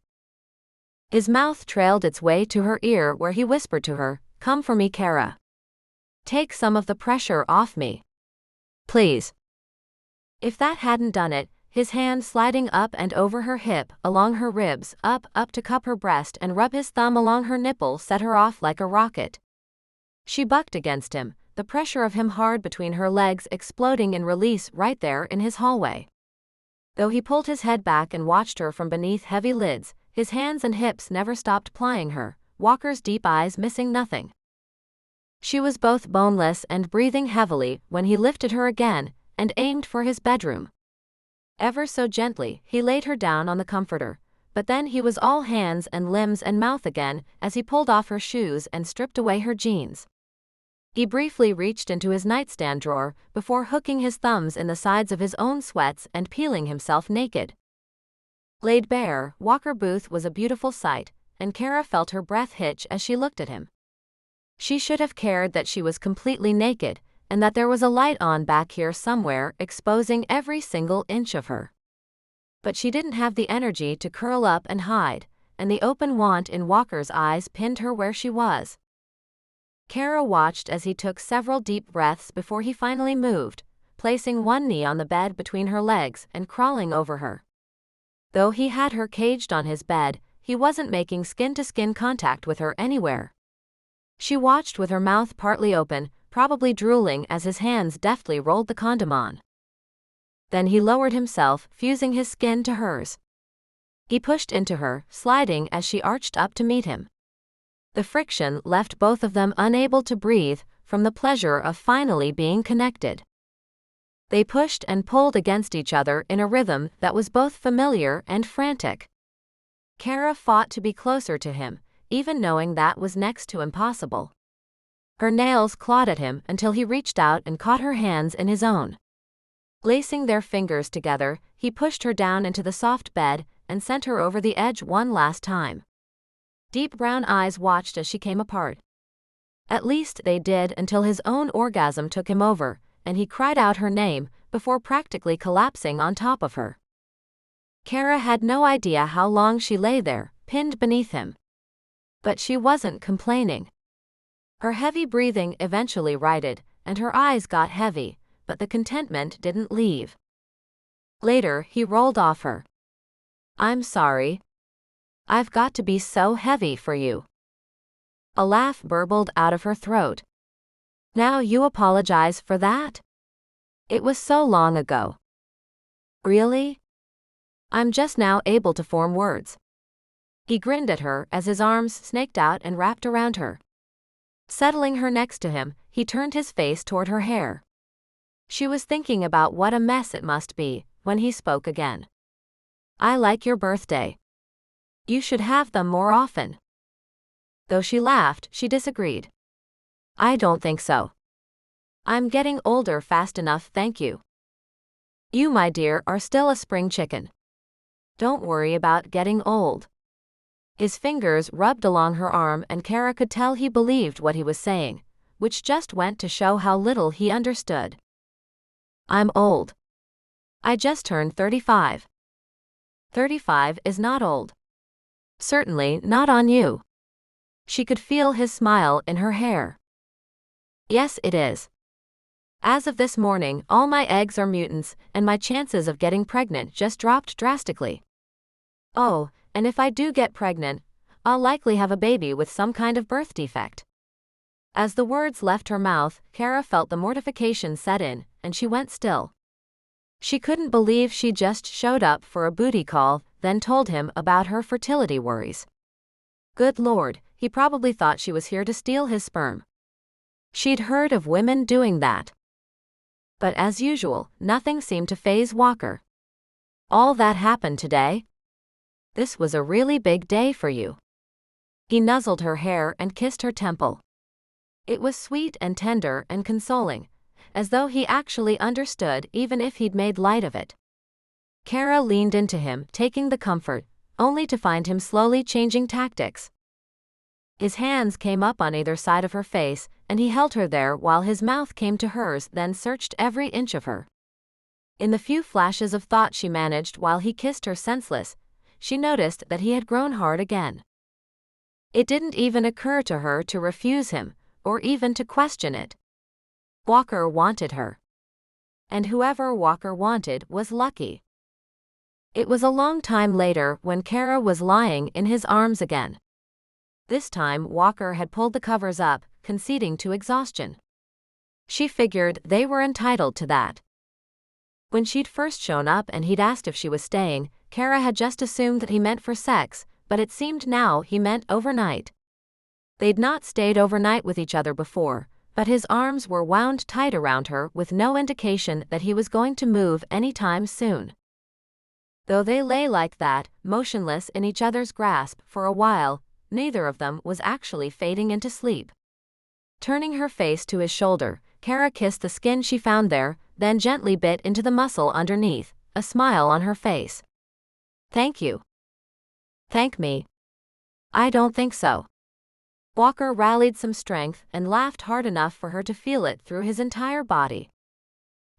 His mouth trailed its way to her ear where he whispered to her, "Come for me, Cara. Take some of the pressure off me. Please." If that hadn't done it, his hand sliding up and over her hip, along her ribs, up to cup her breast and rub his thumb along her nipple set her off like a rocket. She bucked against him, the pressure of him hard between her legs exploding in release right there in his hallway. Though he pulled his head back and watched her from beneath heavy lids, his hands and hips never stopped plying her, Walker's deep eyes missing nothing. She was both boneless and breathing heavily when he lifted her again and aimed for his bedroom. Ever so gently, he laid her down on the comforter, but then he was all hands and limbs and mouth again as he pulled off her shoes and stripped away her jeans. He briefly reached into his nightstand drawer before hooking his thumbs in the sides of his own sweats and peeling himself naked. Laid bare, Walker Booth was a beautiful sight, and Cara felt her breath hitch as she looked at him. She should have cared that she was completely naked, and that there was a light on back here somewhere exposing every single inch of her. But she didn't have the energy to curl up and hide, and the open want in Walker's eyes pinned her where she was. Cara watched as he took several deep breaths before he finally moved, placing one knee on the bed between her legs and crawling over her. Though he had her caged on his bed, he wasn't making skin-to-skin contact with her anywhere. She watched with her mouth partly open, probably drooling as his hands deftly rolled the condom on. Then he lowered himself, fusing his skin to hers. He pushed into her, sliding as she arched up to meet him. The friction left both of them unable to breathe from the pleasure of finally being connected. They pushed and pulled against each other in a rhythm that was both familiar and frantic. Cara fought to be closer to him, even knowing that was next to impossible. Her nails clawed at him until he reached out and caught her hands in his own. Lacing their fingers together, he pushed her down into the soft bed and sent her over the edge one last time. Deep brown eyes watched as she came apart. At least they did until his own orgasm took him over, and he cried out her name before practically collapsing on top of her. Cara had no idea how long she lay there, pinned beneath him. But she wasn't complaining. Her heavy breathing eventually righted, and her eyes got heavy, but the contentment didn't leave. Later, he rolled off her. "I'm sorry. I've got to be so heavy for you." A laugh burbled out of her throat. "Now you apologize for that? It was so long ago." "Really? I'm just now able to form words." He grinned at her as his arms snaked out and wrapped around her. Settling her next to him, he turned his face toward her hair. She was thinking about what a mess it must be when he spoke again. "I like your birthday. You should have them more often." Though she laughed, she disagreed. "I don't think so. I'm getting older fast enough, thank you. You, my dear, are still a spring chicken. Don't worry about getting old." His fingers rubbed along her arm and Cara could tell he believed what he was saying, which just went to show how little he understood. "I'm old. I just turned 35. 35 is not old. Certainly not on you." She could feel his smile in her hair. "Yes, it is. As of this morning, all my eggs are mutants, and my chances of getting pregnant just dropped drastically. Oh, and if I do get pregnant, I'll likely have a baby with some kind of birth defect." As the words left her mouth, Cara felt the mortification set in, and she went still. She couldn't believe she just showed up for a booty call, then told him about her fertility worries. Good Lord, he probably thought she was here to steal his sperm. She'd heard of women doing that. But as usual, nothing seemed to faze Walker. "All that happened today? This was a really big day for you." He nuzzled her hair and kissed her temple. It was sweet and tender and consoling, as though he actually understood even if he'd made light of it. Cara leaned into him, taking the comfort, only to find him slowly changing tactics. His hands came up on either side of her face, and he held her there while his mouth came to hers, then searched every inch of her. In the few flashes of thought she managed while he kissed her senseless, she noticed that he had grown hard again. It didn't even occur to her to refuse him, or even to question it. Walker wanted her. And whoever Walker wanted was lucky. It was a long time later when Cara was lying in his arms again. This time Walker had pulled the covers up, conceding to exhaustion. She figured they were entitled to that. When she'd first shown up and he'd asked if she was staying, Cara had just assumed that he meant for sex, but it seemed now he meant overnight. They'd not stayed overnight with each other before, but his arms were wound tight around her with no indication that he was going to move anytime soon. Though they lay like that, motionless in each other's grasp for a while, neither of them was actually fading into sleep. Turning her face to his shoulder, Cara kissed the skin she found there, then gently bit into the muscle underneath, a smile on her face. "Thank you." "Thank me." "I don't think so." Walker rallied some strength and laughed hard enough for her to feel it through his entire body.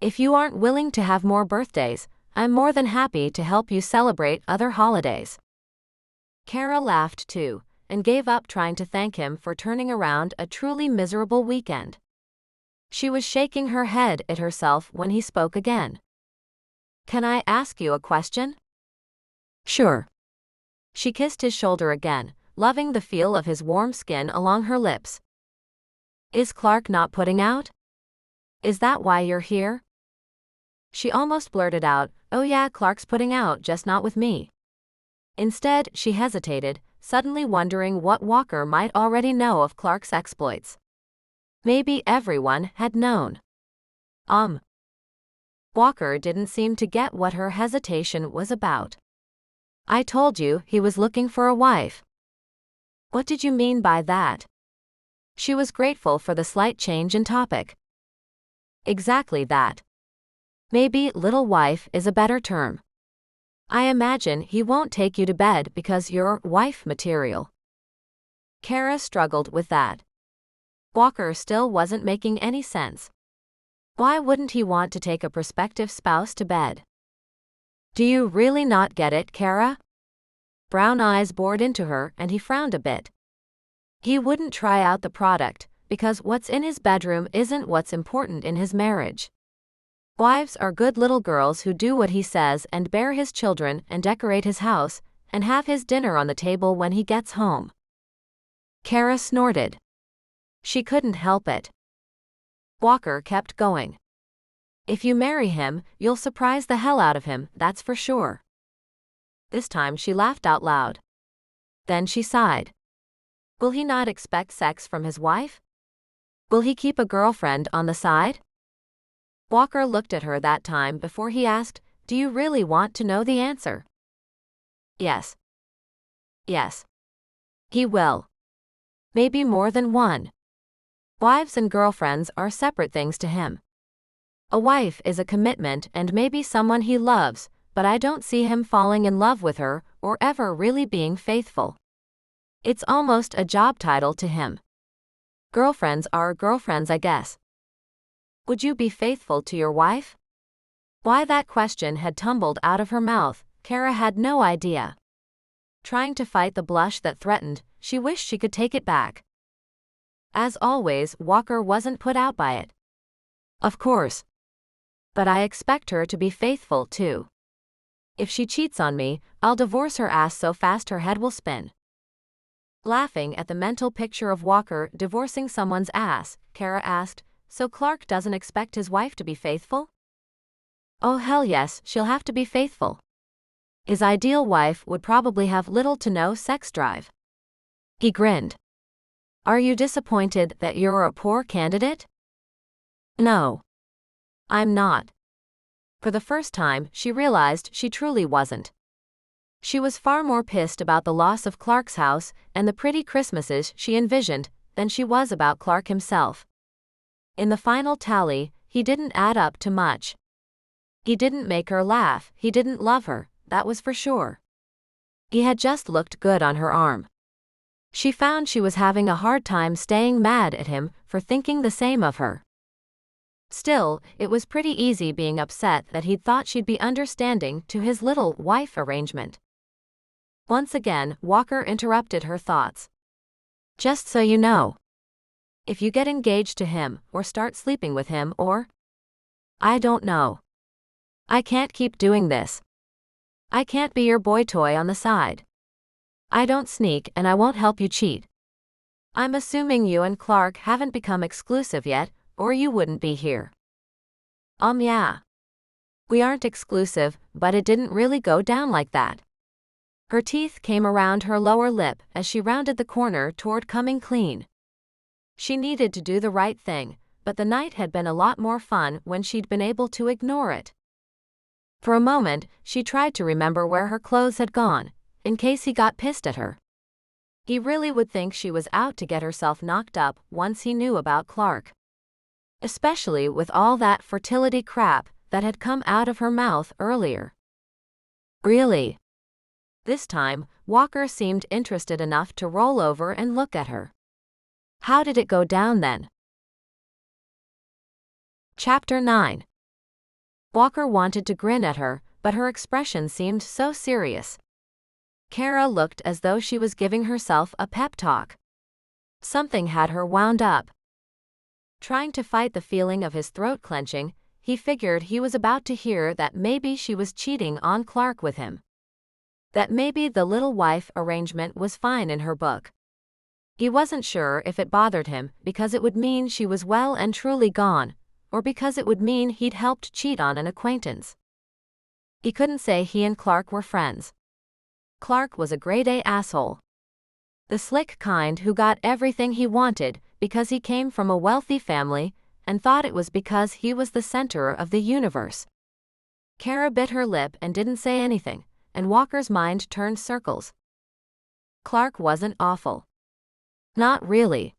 "If you aren't willing to have more birthdays, I'm more than happy to help you celebrate other holidays." Cara laughed too, and gave up trying to thank him for turning around a truly miserable weekend. She was shaking her head at herself when he spoke again. "Can I ask you a question?" "Sure." She kissed his shoulder again, loving the feel of his warm skin along her lips. "Is Clark not putting out? Is that why you're here?" She almost blurted out, "Oh yeah, Clark's putting out, just not with me." Instead, she hesitated, suddenly wondering what Walker might already know of Clark's exploits. Maybe everyone had known. Walker didn't seem to get what her hesitation was about. "I told you he was looking for a wife." "What did you mean by that?" She was grateful for the slight change in topic. "Exactly that. Maybe little wife is a better term. I imagine he won't take you to bed because you're wife material." Cara struggled with that. Walker still wasn't making any sense. Why wouldn't he want to take a prospective spouse to bed? "Do you really not get it, Cara?" Brown eyes bored into her and he frowned a bit. He wouldn't try out the product, because what's in his bedroom isn't what's important in his marriage. Wives are good little girls who do what he says and bear his children and decorate his house and have his dinner on the table when he gets home. Cara snorted. She couldn't help it. Walker kept going. "If you marry him, you'll surprise the hell out of him, that's for sure." This time she laughed out loud. Then she sighed. Will he not expect sex from his wife? Will he keep a girlfriend on the side? Walker looked at her that time before he asked, "Do you really want to know the answer?" "Yes. Yes. He will. Maybe more than one." Wives and girlfriends are separate things to him. A wife is a commitment and maybe someone he loves, but I don't see him falling in love with her or ever really being faithful. It's almost a job title to him. Girlfriends are girlfriends, I guess. Would you be faithful to your wife? Why that question had tumbled out of her mouth, Cara had no idea. Trying to fight the blush that threatened, she wished she could take it back. As always, Walker wasn't put out by it. "Of course. But I expect her to be faithful too. If she cheats on me, I'll divorce her ass so fast her head will spin." Laughing at the mental picture of Walker divorcing someone's ass, Cara asked, "So Clark doesn't expect his wife to be faithful?" "Oh hell yes, she'll have to be faithful. His ideal wife would probably have little to no sex drive." He grinned. "Are you disappointed that you're a poor candidate?" "No. I'm not." For the first time, she realized she truly wasn't. She was far more pissed about the loss of Clark's house and the pretty Christmases she envisioned than she was about Clark himself. In the final tally, he didn't add up to much. He didn't make her laugh, he didn't love her, that was for sure. He had just looked good on her arm. She found she was having a hard time staying mad at him for thinking the same of her. Still, it was pretty easy being upset that he'd thought she'd be understanding to his little wife arrangement. Once again, Walker interrupted her thoughts. "Just so you know. If you get engaged to him, or start sleeping with him, or... I don't know. I can't keep doing this. I can't be your boy toy on the side. I don't sneak and I won't help you cheat. I'm assuming you and Clark haven't become exclusive yet, or you wouldn't be here." Yeah. We aren't exclusive, but it didn't really go down like that." Her teeth came around her lower lip as she rounded the corner toward coming clean. She needed to do the right thing, but the night had been a lot more fun when she'd been able to ignore it. For a moment, she tried to remember where her clothes had gone, in case he got pissed at her. He really would think she was out to get herself knocked up once he knew about Clark. Especially with all that fertility crap that had come out of her mouth earlier. Really? This time, Walker seemed interested enough to roll over and look at her. How did it go down then? Chapter 9. Walker wanted to grin at her, but her expression seemed so serious. Cara looked as though she was giving herself a pep talk. Something had her wound up. Trying to fight the feeling of his throat clenching, he figured he was about to hear that maybe she was cheating on Clark with him. That maybe the little wife arrangement was fine in her book. He wasn't sure if it bothered him because it would mean she was well and truly gone, or because it would mean he'd helped cheat on an acquaintance. He couldn't say he and Clark were friends. Clark was a grade-A asshole. The slick kind who got everything he wanted because he came from a wealthy family and thought it was because he was the center of the universe. Cara bit her lip and didn't say anything, and Walker's mind turned circles. Clark wasn't awful. Not really.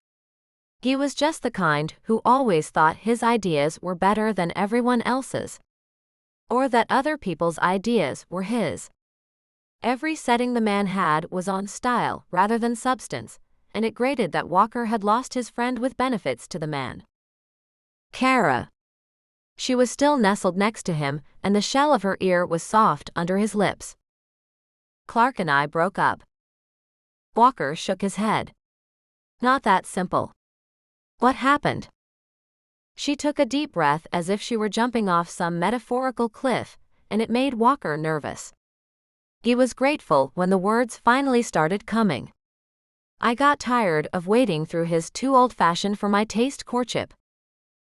He was just the kind who always thought his ideas were better than everyone else's. Or that other people's ideas were his. Every setting the man had was on style rather than substance, and it grated that Walker had lost his friend with benefits to the man. Cara. She was still nestled next to him, and the shell of her ear was soft under his lips. Clark and I broke up. Walker shook his head. Not that simple. What happened? She took a deep breath as if she were jumping off some metaphorical cliff, and it made Walker nervous. He was grateful when the words finally started coming. I got tired of waiting through his too old-fashioned for my taste courtship.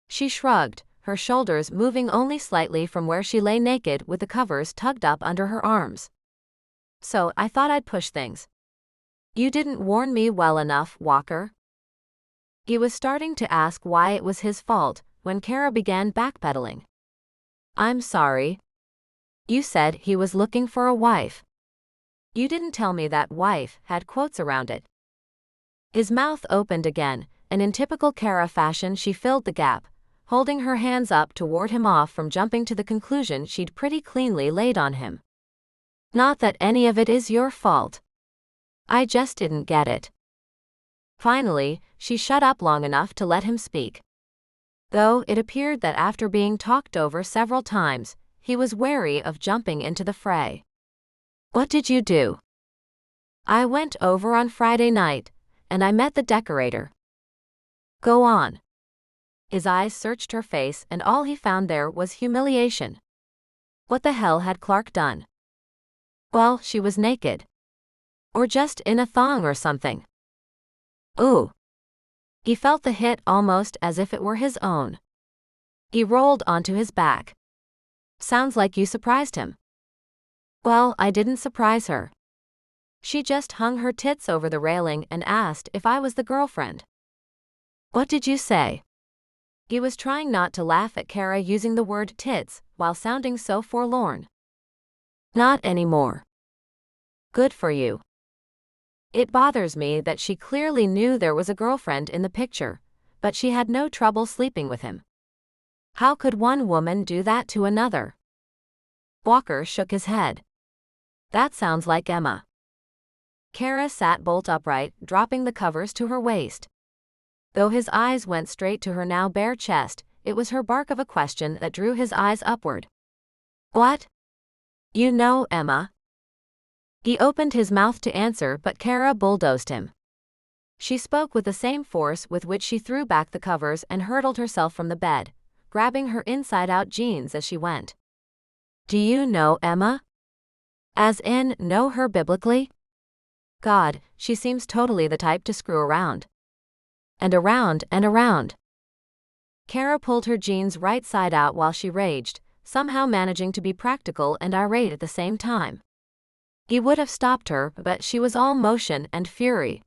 She shrugged, her shoulders moving only slightly from where she lay naked with the covers tugged up under her arms. So I thought I'd push things. You didn't warn me well enough, Walker. He was starting to ask why it was his fault when Cara began backpedaling. I'm sorry. You said he was looking for a wife. You didn't tell me that wife had quotes around it. His mouth opened again, and in typical Cara fashion she filled the gap, holding her hands up to ward him off from jumping to the conclusion she'd pretty cleanly laid on him. Not that any of it is your fault. I just didn't get it. Finally, she shut up long enough to let him speak. Though it appeared that after being talked over several times, he was wary of jumping into the fray. What did you do? I went over on Friday night, and I met the decorator. Go on. His eyes searched her face, and all he found there was humiliation. What the hell had Clark done? Well, she was naked. Or just in a thong or something. Ooh. He felt the hit almost as if it were his own. He rolled onto his back. Sounds like you surprised him. Well, I didn't surprise her. She just hung her tits over the railing and asked if I was the girlfriend. What did you say? He was trying not to laugh at Cara using the word tits while sounding so forlorn. Not anymore. Good for you. It bothers me that she clearly knew there was a girlfriend in the picture, but she had no trouble sleeping with him. How could one woman do that to another? Walker shook his head. That sounds like Emma. Cara sat bolt upright, dropping the covers to her waist. Though his eyes went straight to her now bare chest, it was her bark of a question that drew his eyes upward. What? You know Emma? He opened his mouth to answer, but Cara bulldozed him. She spoke with the same force with which she threw back the covers and hurled herself from the bed, grabbing her inside-out jeans as she went. Do you know Emma? As in, know her biblically? God, she seems totally the type to screw around. And around and around. Cara pulled her jeans right side out while she raged, somehow managing to be practical and irate at the same time. He would have stopped her, but she was all motion and fury.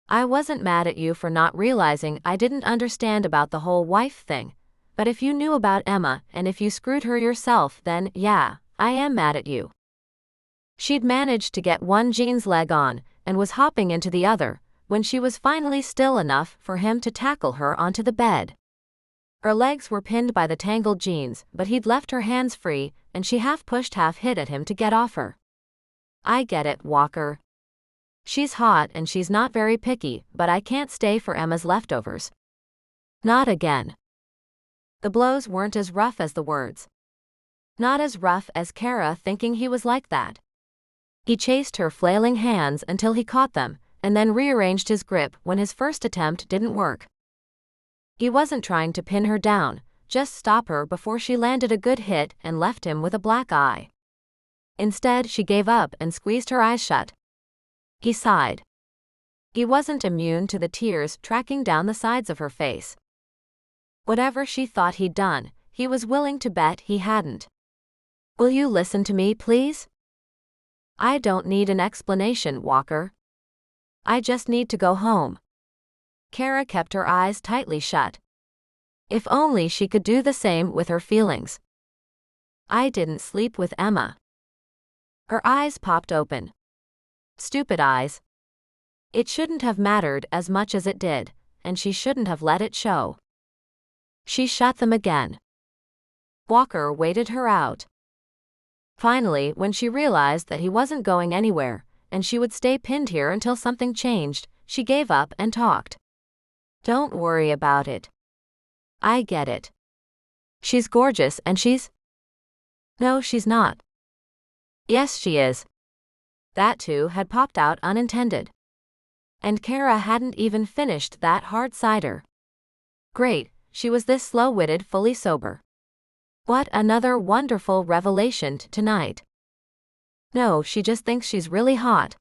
I wasn't mad at you for not realizing I didn't understand about the whole wife thing, But if you knew about Emma and if you screwed her yourself, then, yeah, I am mad at you. She'd managed to get one jeans leg on and was hopping into the other when she was finally still enough for him to tackle her onto the bed. Her legs were pinned by the tangled jeans, but he'd left her hands free, and she half pushed half hit at him to get off her. I get it, Walker. She's hot and she's not very picky, but I can't stay for Emma's leftovers. Not again. The blows weren't as rough as the words. Not as rough as Cara thinking he was like that. He chased her flailing hands until he caught them, and then rearranged his grip when his first attempt didn't work. He wasn't trying to pin her down, just stop her before she landed a good hit and left him with a black eye. Instead, she gave up and squeezed her eyes shut. He sighed. He wasn't immune to the tears tracking down the sides of her face. Whatever she thought he'd done, he was willing to bet he hadn't. Will you listen to me, please? I don't need an explanation, Walker. I just need to go home. Cara kept her eyes tightly shut. If only she could do the same with her feelings. I didn't sleep with Emma. Her eyes popped open. Stupid eyes. It shouldn't have mattered as much as it did, and she shouldn't have let it show. She shut them again. Walker waited her out. Finally, when she realized that he wasn't going anywhere, and she would stay pinned here until something changed, she gave up and talked. Don't worry about it. I get it. She's gorgeous and she's... No, she's not. Yes, she is. That too had popped out unintended. And Cara hadn't even finished that hard cider. Great, she was this slow-witted, fully sober. What another wonderful revelation tonight. No, she just thinks she's really hot.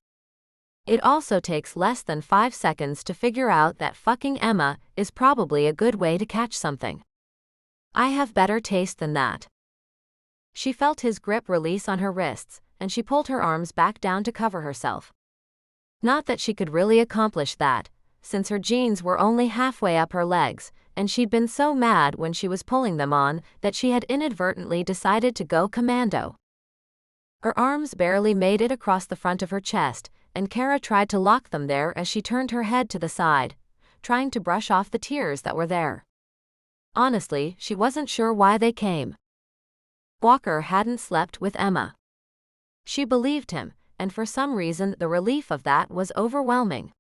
It also takes less than 5 seconds to figure out that fucking Emma is probably a good way to catch something. I have better taste than that. She felt his grip release on her wrists, and she pulled her arms back down to cover herself. Not that she could really accomplish that, since her jeans were only halfway up her legs, and she'd been so mad when she was pulling them on that she had inadvertently decided to go commando. Her arms barely made it across the front of her chest, and Cara tried to lock them there as she turned her head to the side, trying to brush off the tears that were there. Honestly, she wasn't sure why they came. Walker hadn't slept with Emma. She believed him, and for some reason the relief of that was overwhelming.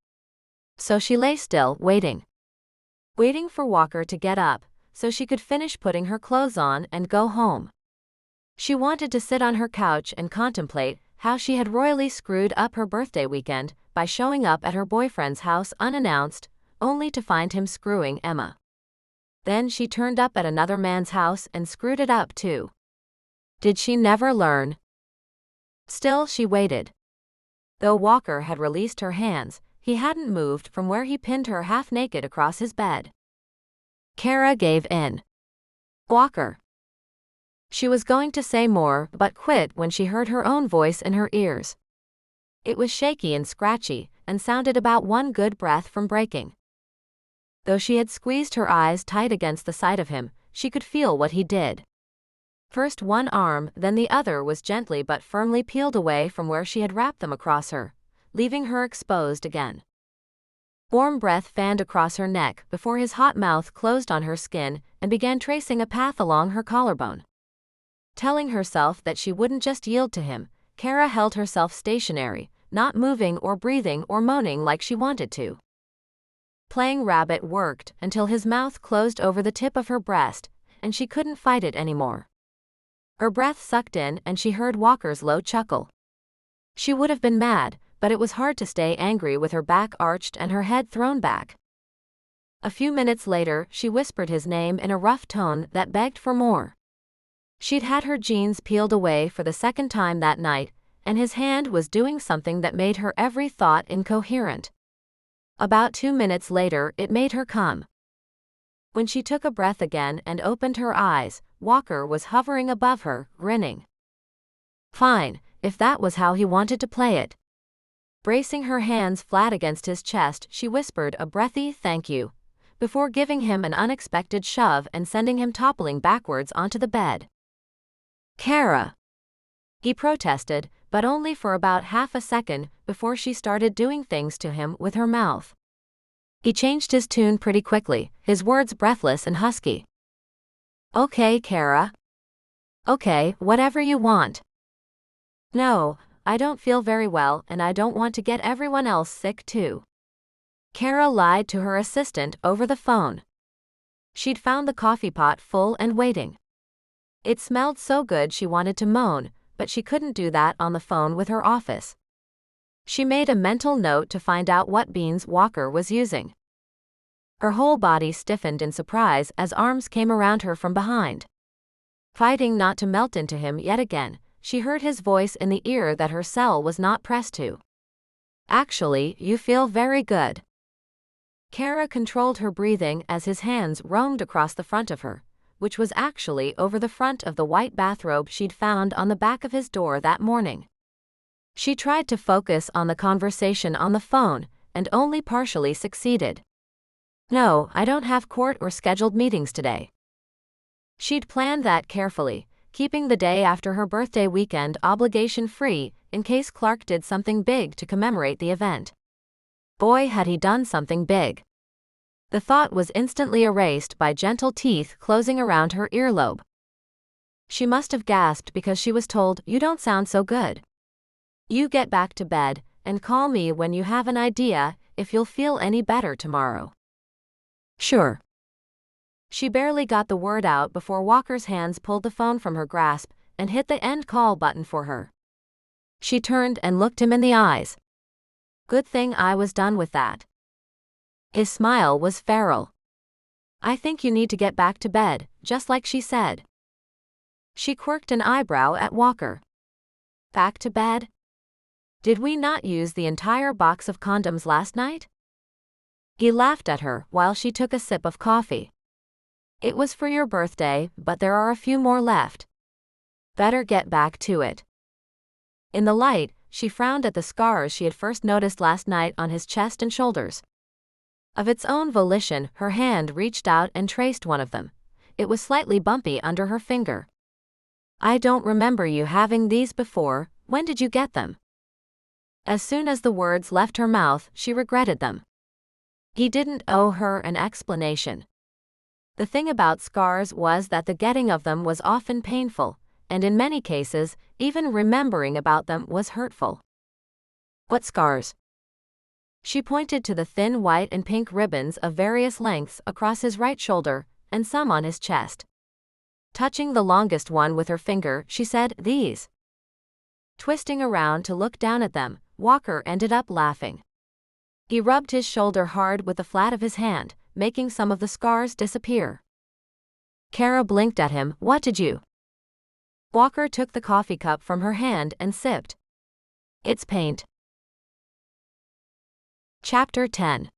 So she lay still, waiting. Waiting for Walker to get up, so she could finish putting her clothes on and go home. She wanted to sit on her couch and contemplate how she had royally screwed up her birthday weekend by showing up at her boyfriend's house unannounced, only to find him screwing Emma. Then she turned up at another man's house and screwed it up too. Did she never learn? Still, she waited. Though Walker had released her hands, he hadn't moved from where he pinned her half-naked across his bed. Cara gave in. Walker. She was going to say more, but quit when she heard her own voice in her ears. It was shaky and scratchy, and sounded about one good breath from breaking. Though she had squeezed her eyes tight against the side of him, she could feel what he did. First one arm, then the other was gently but firmly peeled away from where she had wrapped them across her, leaving her exposed again. Warm breath fanned across her neck before his hot mouth closed on her skin and began tracing a path along her collarbone. Telling herself that she wouldn't just yield to him, Cara held herself stationary, not moving or breathing or moaning like she wanted to. Playing rabbit worked until his mouth closed over the tip of her breast, and she couldn't fight it anymore. Her breath sucked in and she heard Walker's low chuckle. She would have been mad, but it was hard to stay angry with her back arched and her head thrown back. A few minutes later, she whispered his name in a rough tone that begged for more. She'd had her jeans peeled away for the second time that night, and his hand was doing something that made her every thought incoherent. About 2 minutes later, it made her come. When she took a breath again and opened her eyes, Walker was hovering above her, grinning. Fine, if that was how he wanted to play it. Bracing her hands flat against his chest, she whispered a breathy thank you, before giving him an unexpected shove and sending him toppling backwards onto the bed. "Cara!" he protested, but only for about half a second before she started doing things to him with her mouth. He changed his tune pretty quickly, his words breathless and husky. "Okay, Cara. Okay, whatever you want." "No, I don't feel very well and I don't want to get everyone else sick too." Cara lied to her assistant over the phone. She'd found the coffee pot full and waiting. It smelled so good she wanted to moan, but she couldn't do that on the phone with her office. She made a mental note to find out what beans Walker was using. Her whole body stiffened in surprise as arms came around her from behind. Fighting not to melt into him yet again, she heard his voice in the ear that her cell was not pressed to. "Actually, you feel very good." Cara controlled her breathing as his hands roamed across the front of her, which was actually over the front of the white bathrobe she'd found on the back of his door that morning. She tried to focus on the conversation on the phone, and only partially succeeded. "No, I don't have court or scheduled meetings today." She'd planned that carefully, keeping the day after her birthday weekend obligation-free in case Clark did something big to commemorate the event. Boy, had he done something big. The thought was instantly erased by gentle teeth closing around her earlobe. She must have gasped because she was told, "You don't sound so good. You get back to bed, and call me when you have an idea if you'll feel any better tomorrow." "Sure." She barely got the word out before Walker's hands pulled the phone from her grasp and hit the end call button for her. She turned and looked him in the eyes. "Good thing I was done with that." His smile was feral. "I think you need to get back to bed, just like she said." She quirked an eyebrow at Walker. "Back to bed? Did we not use the entire box of condoms last night?" He laughed at her while she took a sip of coffee. "It was for your birthday, but there are a few more left. Better get back to it." In the light, she frowned at the scars she had first noticed last night on his chest and shoulders. Of its own volition, her hand reached out and traced one of them. It was slightly bumpy under her finger. "I don't remember you having these before. When did you get them?" As soon as the words left her mouth, she regretted them. He didn't owe her an explanation. The thing about scars was that the getting of them was often painful, and in many cases, even remembering about them was hurtful. "What scars?" She pointed to the thin white and pink ribbons of various lengths across his right shoulder, and some on his chest. Touching the longest one with her finger, she said, "These." Twisting around to look down at them, Walker ended up laughing. He rubbed his shoulder hard with the flat of his hand, making some of the scars disappear. Cara blinked at him. "What did you?" Walker took the coffee cup from her hand and sipped. "It's paint." Chapter 10.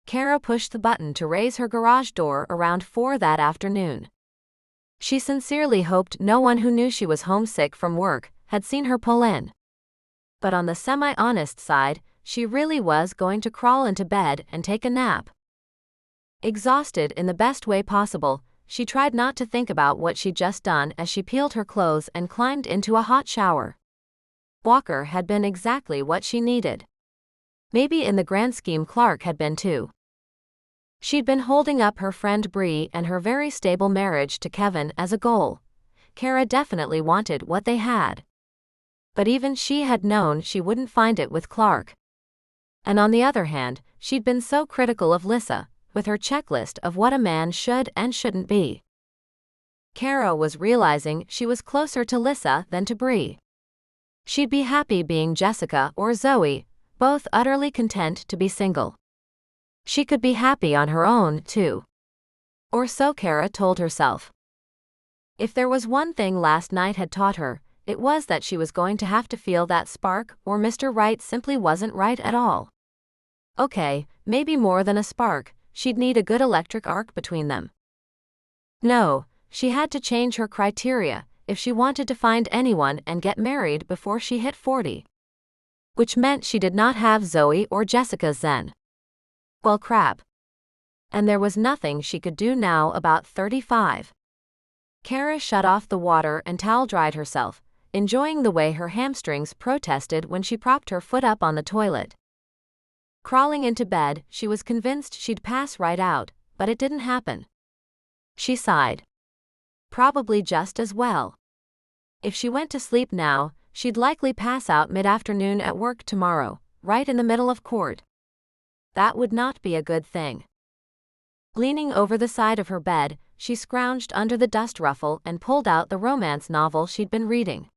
Cara pushed the button to raise her garage door around 4 that afternoon. She sincerely hoped no one who knew she was homesick from work had seen her pull in. But on the semi-honest side, she really was going to crawl into bed and take a nap. Exhausted in the best way possible, she tried not to think about what she'd just done as she peeled her clothes and climbed into a hot shower. Walker had been exactly what she needed. Maybe in the grand scheme Clark had been too. She'd been holding up her friend Bree and her very stable marriage to Kevin as a goal. Cara definitely wanted what they had. But even she had known she wouldn't find it with Clark. And on the other hand, she'd been so critical of Lissa, with her checklist of what a man should and shouldn't be. Cara was realizing she was closer to Lissa than to Bree. She'd be happy being Jessica or Zoe, both utterly content to be single. She could be happy on her own, too. Or so Cara told herself. If there was one thing last night had taught her, it was that she was going to have to feel that spark or Mr. Right simply wasn't right at all. Okay, maybe more than a spark, she'd need a good electric arc between them. No, she had to change her criteria if she wanted to find anyone and get married before she hit 40. Which meant she did not have Zoe or Jessica's then. Well, crap. And there was nothing she could do now about 35. Cara shut off the water and towel-dried herself, enjoying the way her hamstrings protested when she propped her foot up on the toilet. Crawling into bed, she was convinced she'd pass right out, but it didn't happen. She sighed. Probably just as well. If she went to sleep now, she'd likely pass out mid-afternoon at work tomorrow, right in the middle of court. That would not be a good thing. Leaning over the side of her bed, she scrounged under the dust ruffle and pulled out the romance novel she'd been reading.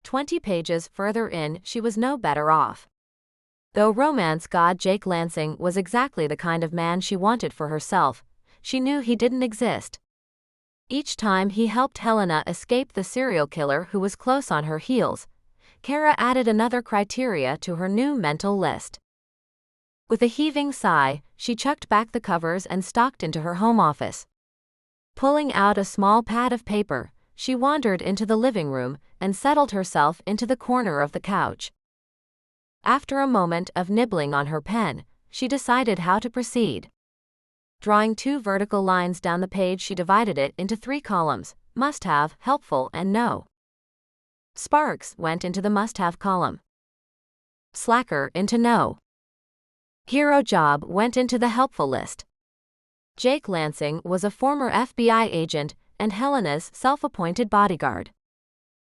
20 pages further in, she was no better off. Though romance god Jake Lansing was exactly the kind of man she wanted for herself, she knew he didn't exist. Each time he helped Helena escape the serial killer who was close on her heels, Cara added another criteria to her new mental list. With a heaving sigh, she chucked back the covers and stalked into her home office. Pulling out a small pad of paper, she wandered into the living room and settled herself into the corner of the couch. After a moment of nibbling on her pen, she decided how to proceed. Drawing 2 vertical lines down the page, she divided it into 3 columns: must-have, helpful, and no. Sparks went into the must-have column. Slacker into no. Hero job went into the helpful list. Jake Lansing was a former FBI agent and Helena's self-appointed bodyguard.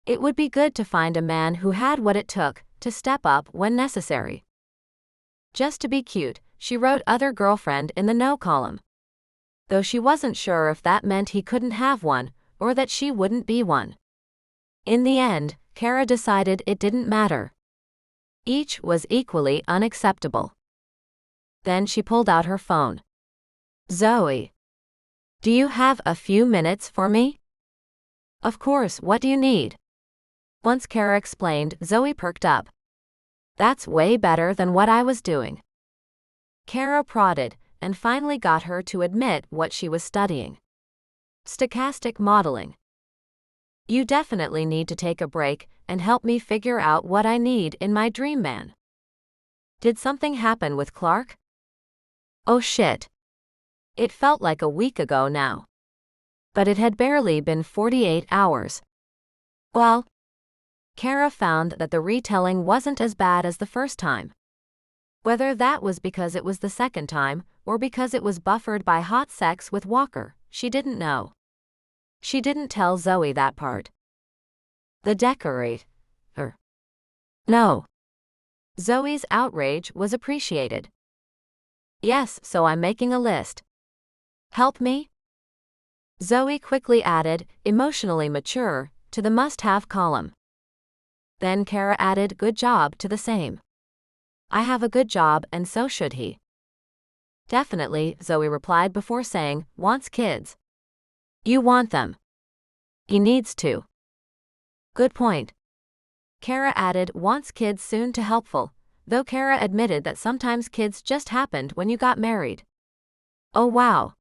It would be good to find a man who had what it took to step up when necessary. Just to be cute, she wrote other girlfriend in the no column. Though she wasn't sure if that meant he couldn't have one, or that she wouldn't be one. In the end, Cara decided it didn't matter. Each was equally unacceptable. Then she pulled out her phone. Zoe. Do you have a few minutes for me? Of course, what do you need? Once Cara explained, Zoe perked up. That's way better than what I was doing. Cara prodded, and finally got her to admit what she was studying. Stochastic modeling. You definitely need to take a break and help me figure out what I need in my dream man. Did something happen with Clark? Oh shit. It felt like a week ago now. But it had barely been 48 hours. Well, Cara found that the retelling wasn't as bad as the first time. Whether that was because it was the second time, or because it was buffered by hot sex with Walker, she didn't know. She didn't tell Zoe that part. The decorator. No. Zoe's outrage was appreciated. Yes, so I'm making a list. Help me? Zoe quickly added, emotionally mature, to the must-have column. Then Cara added, good job, to the same. I have a good job, and so should he. Definitely, Zoe replied before saying, wants kids. You want them. He needs to. Good point. Cara added, wants kids soon to helpful, though Cara admitted that sometimes kids just happened when you got married. Oh wow.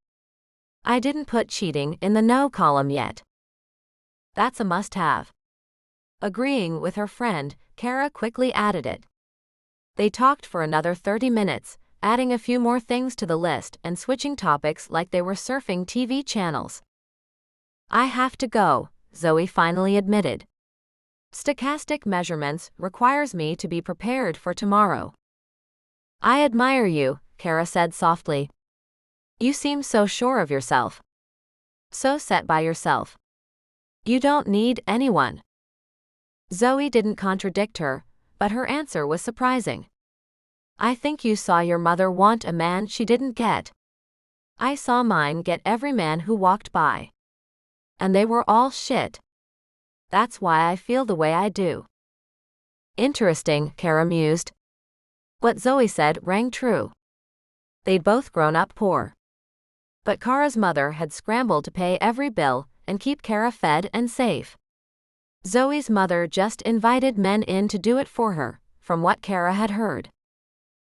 I didn't put cheating in the no column yet. That's a must-have. Agreeing with her friend, Cara quickly added it. They talked for another 30 minutes, adding a few more things to the list and switching topics like they were surfing TV channels. I have to go, Zoe finally admitted. Stochastic measurements requires me to be prepared for tomorrow. I admire you, Cara said softly. You seem so sure of yourself. So set by yourself. You don't need anyone. Zoe didn't contradict her, but her answer was surprising. I think you saw your mother want a man she didn't get. I saw mine get every man who walked by. And they were all shit. That's why I feel the way I do. Interesting, Cara mused. What Zoe said rang true. They'd both grown up poor. But Cara's mother had scrambled to pay every bill and keep Cara fed and safe. Zoe's mother just invited men in to do it for her, from what Cara had heard.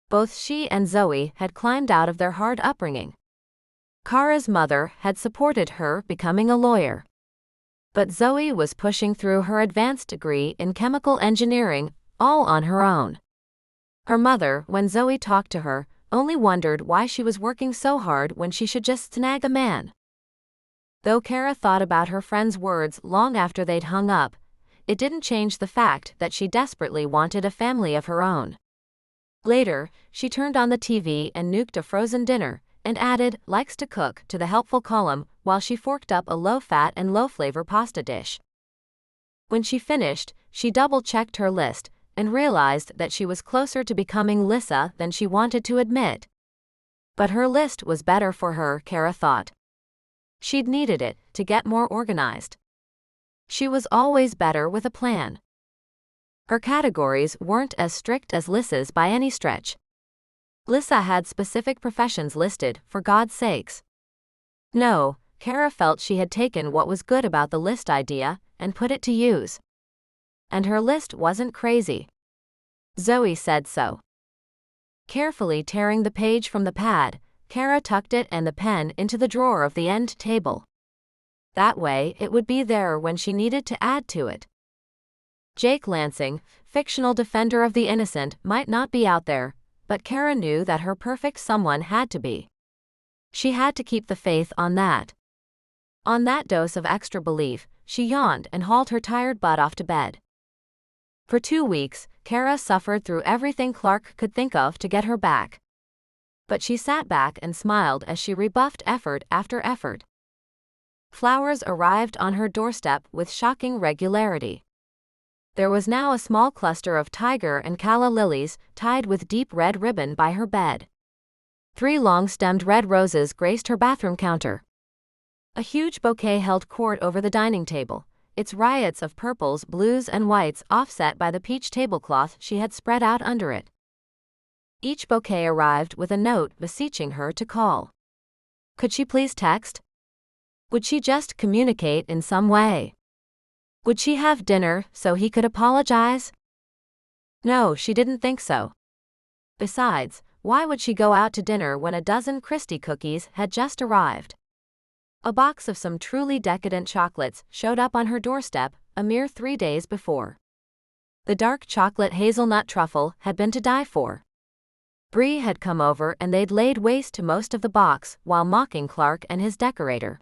Both she and Zoe had climbed out of their hard upbringing. Cara's mother had supported her becoming a lawyer. But Zoe was pushing through her advanced degree in chemical engineering, all on her own. Her mother, when Zoe talked to her, only wondered why she was working so hard when she should just snag a man. Though Cara thought about her friend's words long after they'd hung up, it didn't change the fact that she desperately wanted a family of her own. Later, she turned on the TV and nuked a frozen dinner, and added "likes to cook" to the helpful column while she forked up a low-fat and low-flavor pasta dish. When she finished, she double-checked her list and realized that she was closer to becoming Lissa than she wanted to admit. But her list was better for her, Cara thought. She'd needed it to get more organized. She was always better with a plan. Her categories weren't as strict as Lissa's by any stretch. Lissa had specific professions listed, for God's sakes. No, Cara felt she had taken what was good about the list idea and put it to use. And her list wasn't crazy. Zoe said so. Carefully tearing the page from the pad, Cara tucked it and the pen into the drawer of the end table. That way, it would be there when she needed to add to it. Jake Lansing, fictional defender of the innocent, might not be out there, but Cara knew that her perfect someone had to be. She had to keep the faith on that. On that dose of extra belief, she yawned and hauled her tired butt off to bed. For 2 weeks, Cara suffered through everything Clark could think of to get her back. But she sat back and smiled as she rebuffed effort after effort. Flowers arrived on her doorstep with shocking regularity. There was now a small cluster of tiger and calla lilies tied with deep red ribbon by her bed. 3 long-stemmed red roses graced her bathroom counter. A huge bouquet held court over the dining table, its riots of purples, blues, and whites offset by the peach tablecloth she had spread out under it. Each bouquet arrived with a note beseeching her to call. Could she please text? Would she just communicate in some way? Would she have dinner so he could apologize? No, she didn't think so. Besides, why would she go out to dinner when a dozen Christie cookies had just arrived? A box of some truly decadent chocolates showed up on her doorstep a mere 3 days before. The dark chocolate hazelnut truffle had been to die for. Bree had come over and they'd laid waste to most of the box while mocking Clark and his decorator.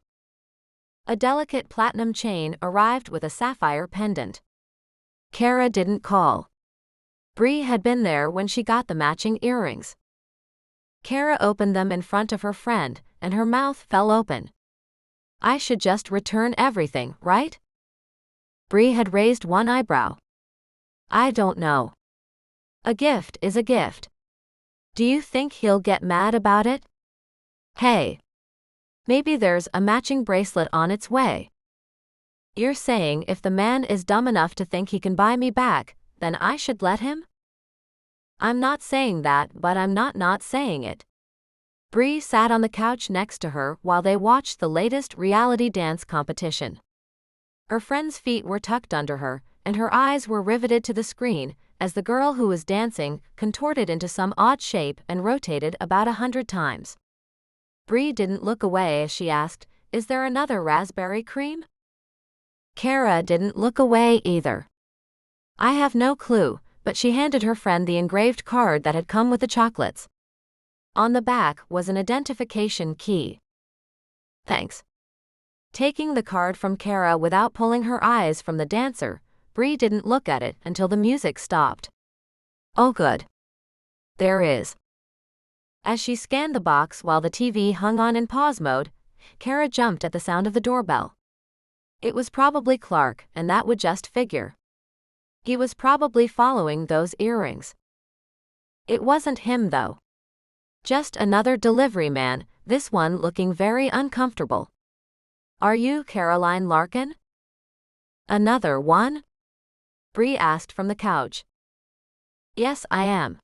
A delicate platinum chain arrived with a sapphire pendant. Cara didn't call. Bree had been there when she got the matching earrings. Cara opened them in front of her friend, and her mouth fell open. I should just return everything, right? Bree had raised one eyebrow. I don't know. A gift is a gift. Do you think he'll get mad about it? Hey. Maybe there's a matching bracelet on its way. You're saying if the man is dumb enough to think he can buy me back, then I should let him? I'm not saying that, but I'm not saying it. Bree sat on the couch next to her while they watched the latest reality dance competition. Her friend's feet were tucked under her, and her eyes were riveted to the screen as the girl who was dancing contorted into some odd shape and rotated about 100 times. Bree didn't look away as she asked, "Is there another raspberry cream?" Cara didn't look away either. I have no clue, but she handed her friend the engraved card that had come with the chocolates. On the back was an identification key. Thanks. Taking the card from Cara without pulling her eyes from the dancer, Bree didn't look at it until the music stopped. Oh good. There is. As she scanned the box while the TV hung on in pause mode, Cara jumped at the sound of the doorbell. It was probably Clark, and that would just figure. He was probably following those earrings. It wasn't him though. Just another delivery man, this one looking very uncomfortable. Are you Caroline Larkin? Another one? Bree asked from the couch. Yes, I am.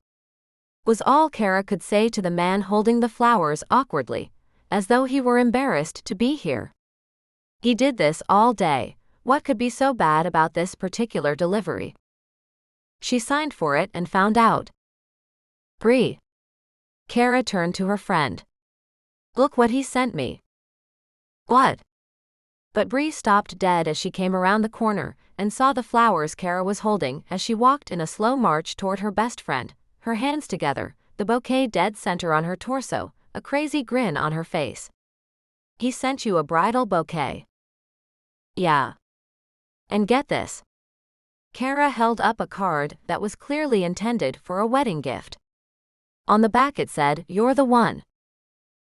Was all Cara could say to the man holding the flowers awkwardly, as though he were embarrassed to be here. He did this all day. What could be so bad about this particular delivery? She signed for it and found out. Bree. Cara turned to her friend. Look what he sent me. What? But Bree stopped dead as she came around the corner and saw the flowers Cara was holding as she walked in a slow march toward her best friend, her hands together, the bouquet dead center on her torso, a crazy grin on her face. He sent you a bridal bouquet. Yeah. And get this. Cara held up a card that was clearly intended for a wedding gift. On the back it said, "You're the one.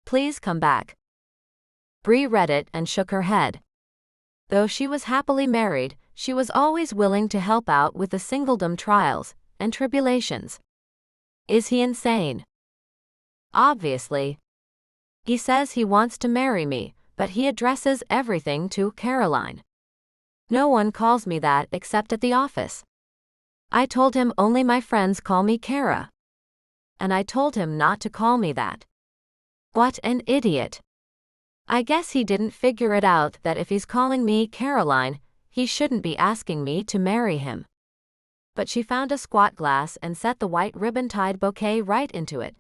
Please come back." Bree read it and shook her head. Though she was happily married, she was always willing to help out with the singledom trials and tribulations. Is he insane? Obviously. He says he wants to marry me, but he addresses everything to Caroline. No one calls me that except at the office. I told him only my friends call me Cara. And I told him not to call me that. What an idiot. I guess he didn't figure it out that if he's calling me Caroline, he shouldn't be asking me to marry him. But she found a squat glass and set the white ribbon-tied bouquet right into it.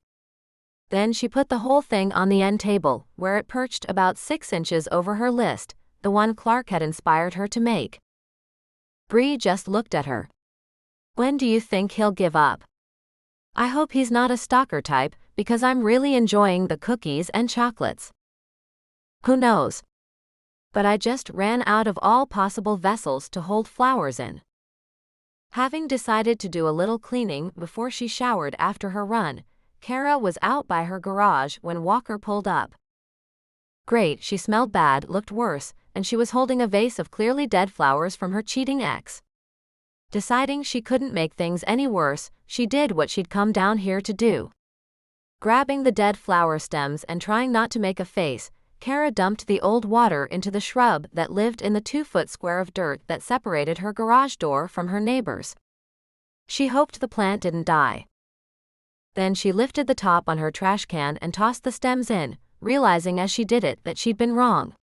Then she put the whole thing on the end table, where it perched about 6 inches over her list, the one Clark had inspired her to make. Bree just looked at her. When do you think he'll give up? I hope he's not a stalker type, because I'm really enjoying the cookies and chocolates. Who knows? But I just ran out of all possible vessels to hold flowers in. Having decided to do a little cleaning before she showered after her run, Cara was out by her garage when Walker pulled up. Great, she smelled bad, looked worse, and she was holding a vase of clearly dead flowers from her cheating ex. Deciding she couldn't make things any worse, she did what she'd come down here to do. Grabbing the dead flower stems and trying not to make a face, Cara dumped the old water into the shrub that lived in the 2-foot square of dirt that separated her garage door from her neighbor's. She hoped the plant didn't die. Then she lifted the top on her trash can and tossed the stems in, realizing as she did it that she'd been wrong.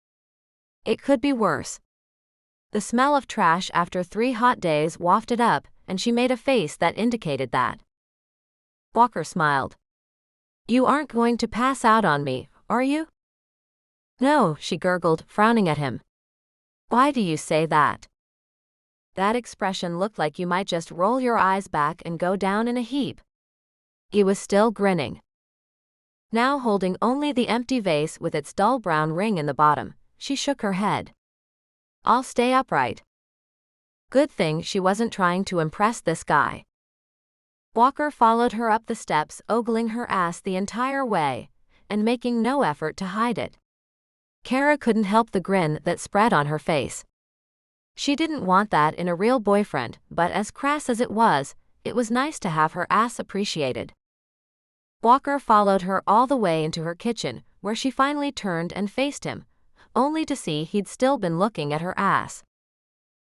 It could be worse. The smell of trash after 3 hot days wafted up, and she made a face that indicated that. Walker smiled. You aren't going to pass out on me, are you? No, she gurgled, frowning at him. Why do you say that? That expression looked like you might just roll your eyes back and go down in a heap. He was still grinning. Now holding only the empty vase with its dull brown ring in the bottom, she shook her head. I'll stay upright. Good thing she wasn't trying to impress this guy. Walker followed her up the steps, ogling her ass the entire way, and making no effort to hide it. Cara couldn't help the grin that spread on her face. She didn't want that in a real boyfriend, but as crass as it was nice to have her ass appreciated. Walker followed her all the way into her kitchen, where she finally turned and faced him, only to see he'd still been looking at her ass.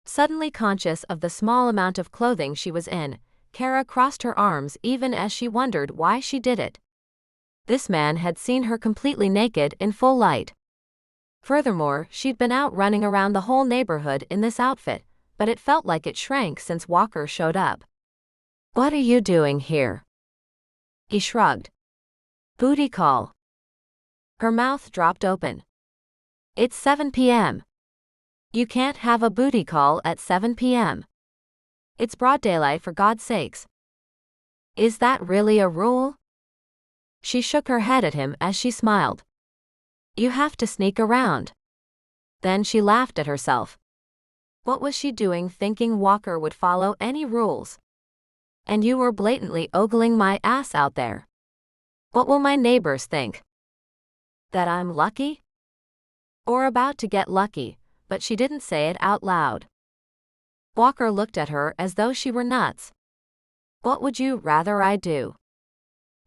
Suddenly conscious of the small amount of clothing she was in, Cara crossed her arms even as she wondered why she did it. This man had seen her completely naked in full light. Furthermore, she'd been out running around the whole neighborhood in this outfit, but it felt like it shrank since Walker showed up. What are you doing here? He shrugged. Booty call. Her mouth dropped open. It's 7 p.m. You can't have a booty call at 7 p.m. It's broad daylight, for God's sakes. Is that really a rule? She shook her head at him as she smiled. You have to sneak around. Then she laughed at herself. What was she doing thinking Walker would follow any rules? And you were blatantly ogling my ass out there. What will my neighbors think? That I'm lucky? Or about to get lucky, but she didn't say it out loud. Walker looked at her as though she were nuts. What would you rather I do?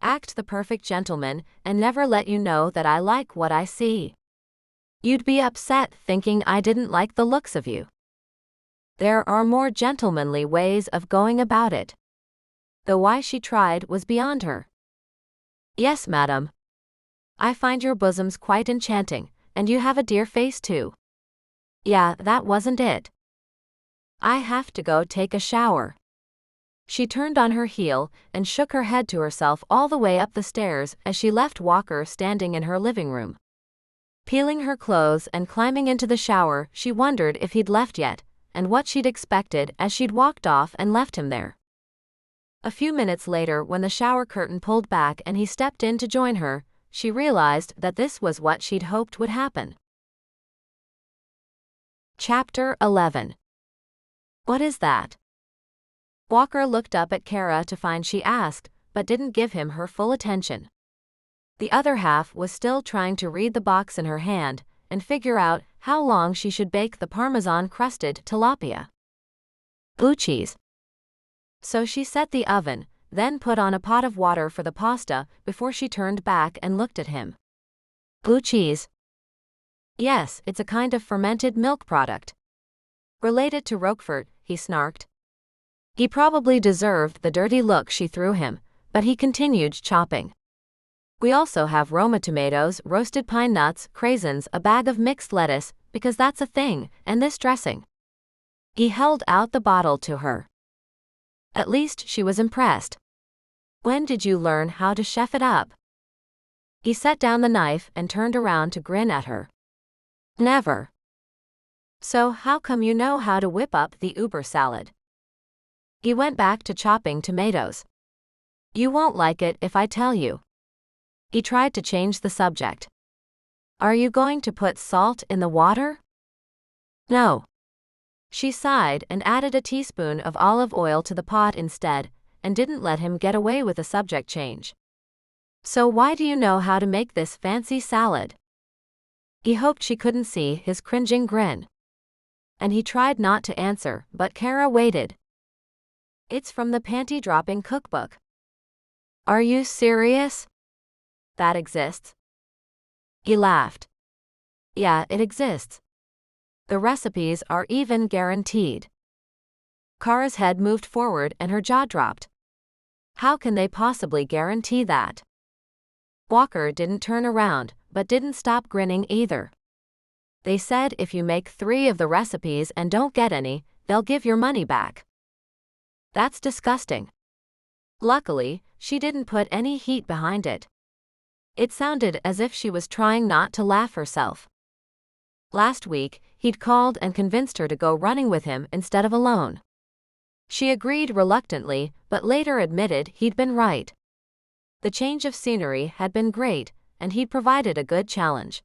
Act the perfect gentleman and never let you know that I like what I see? You'd be upset thinking I didn't like the looks of you. There are more gentlemanly ways of going about it. Though why she tried was beyond her. Yes, madam. I find your bosoms quite enchanting, and you have a dear face too. Yeah, that wasn't it. I have to go take a shower. She turned on her heel and shook her head to herself all the way up the stairs as she left Walker standing in her living room. Peeling her clothes and climbing into the shower, she wondered if he'd left yet, and what she'd expected as she'd walked off and left him there. A few minutes later, when the shower curtain pulled back and he stepped in to join her, she realized that this was what she'd hoped would happen. Chapter 11. What is that? Walker looked up at Cara to find she asked, but didn't give him her full attention. The other half was still trying to read the box in her hand and figure out how long she should bake the Parmesan-crusted tilapia. Blue cheese. So she set the oven, then put on a pot of water for the pasta before she turned back and looked at him. Blue cheese? Yes, it's a kind of fermented milk product. Related to Roquefort, he snarked. He probably deserved the dirty look she threw him, but he continued chopping. We also have Roma tomatoes, roasted pine nuts, craisins, a bag of mixed lettuce, because that's a thing, and this dressing. He held out the bottle to her. At least she was impressed. When did you learn how to chef it up? He set down the knife and turned around to grin at her. Never. So how come you know how to whip up the Uber salad? He went back to chopping tomatoes. You won't like it if I tell you. He tried to change the subject. Are you going to put salt in the water? No. She sighed and added a teaspoon of olive oil to the pot instead, and didn't let him get away with a subject change. So why do you know how to make this fancy salad? He hoped she couldn't see his cringing grin. And he tried not to answer, but Cara waited. It's from the panty-dropping cookbook. Are you serious? That exists? He laughed. Yeah, it exists. The recipes are even guaranteed. Cara's head moved forward and her jaw dropped. How can they possibly guarantee that? Walker didn't turn around, but didn't stop grinning either. They said if you make 3 of the recipes and don't get any, they'll give your money back. That's disgusting. Luckily, she didn't put any heat behind it. It sounded as if she was trying not to laugh herself. Last week, he'd called and convinced her to go running with him instead of alone. She agreed reluctantly, but later admitted he'd been right. The change of scenery had been great, and he'd provided a good challenge.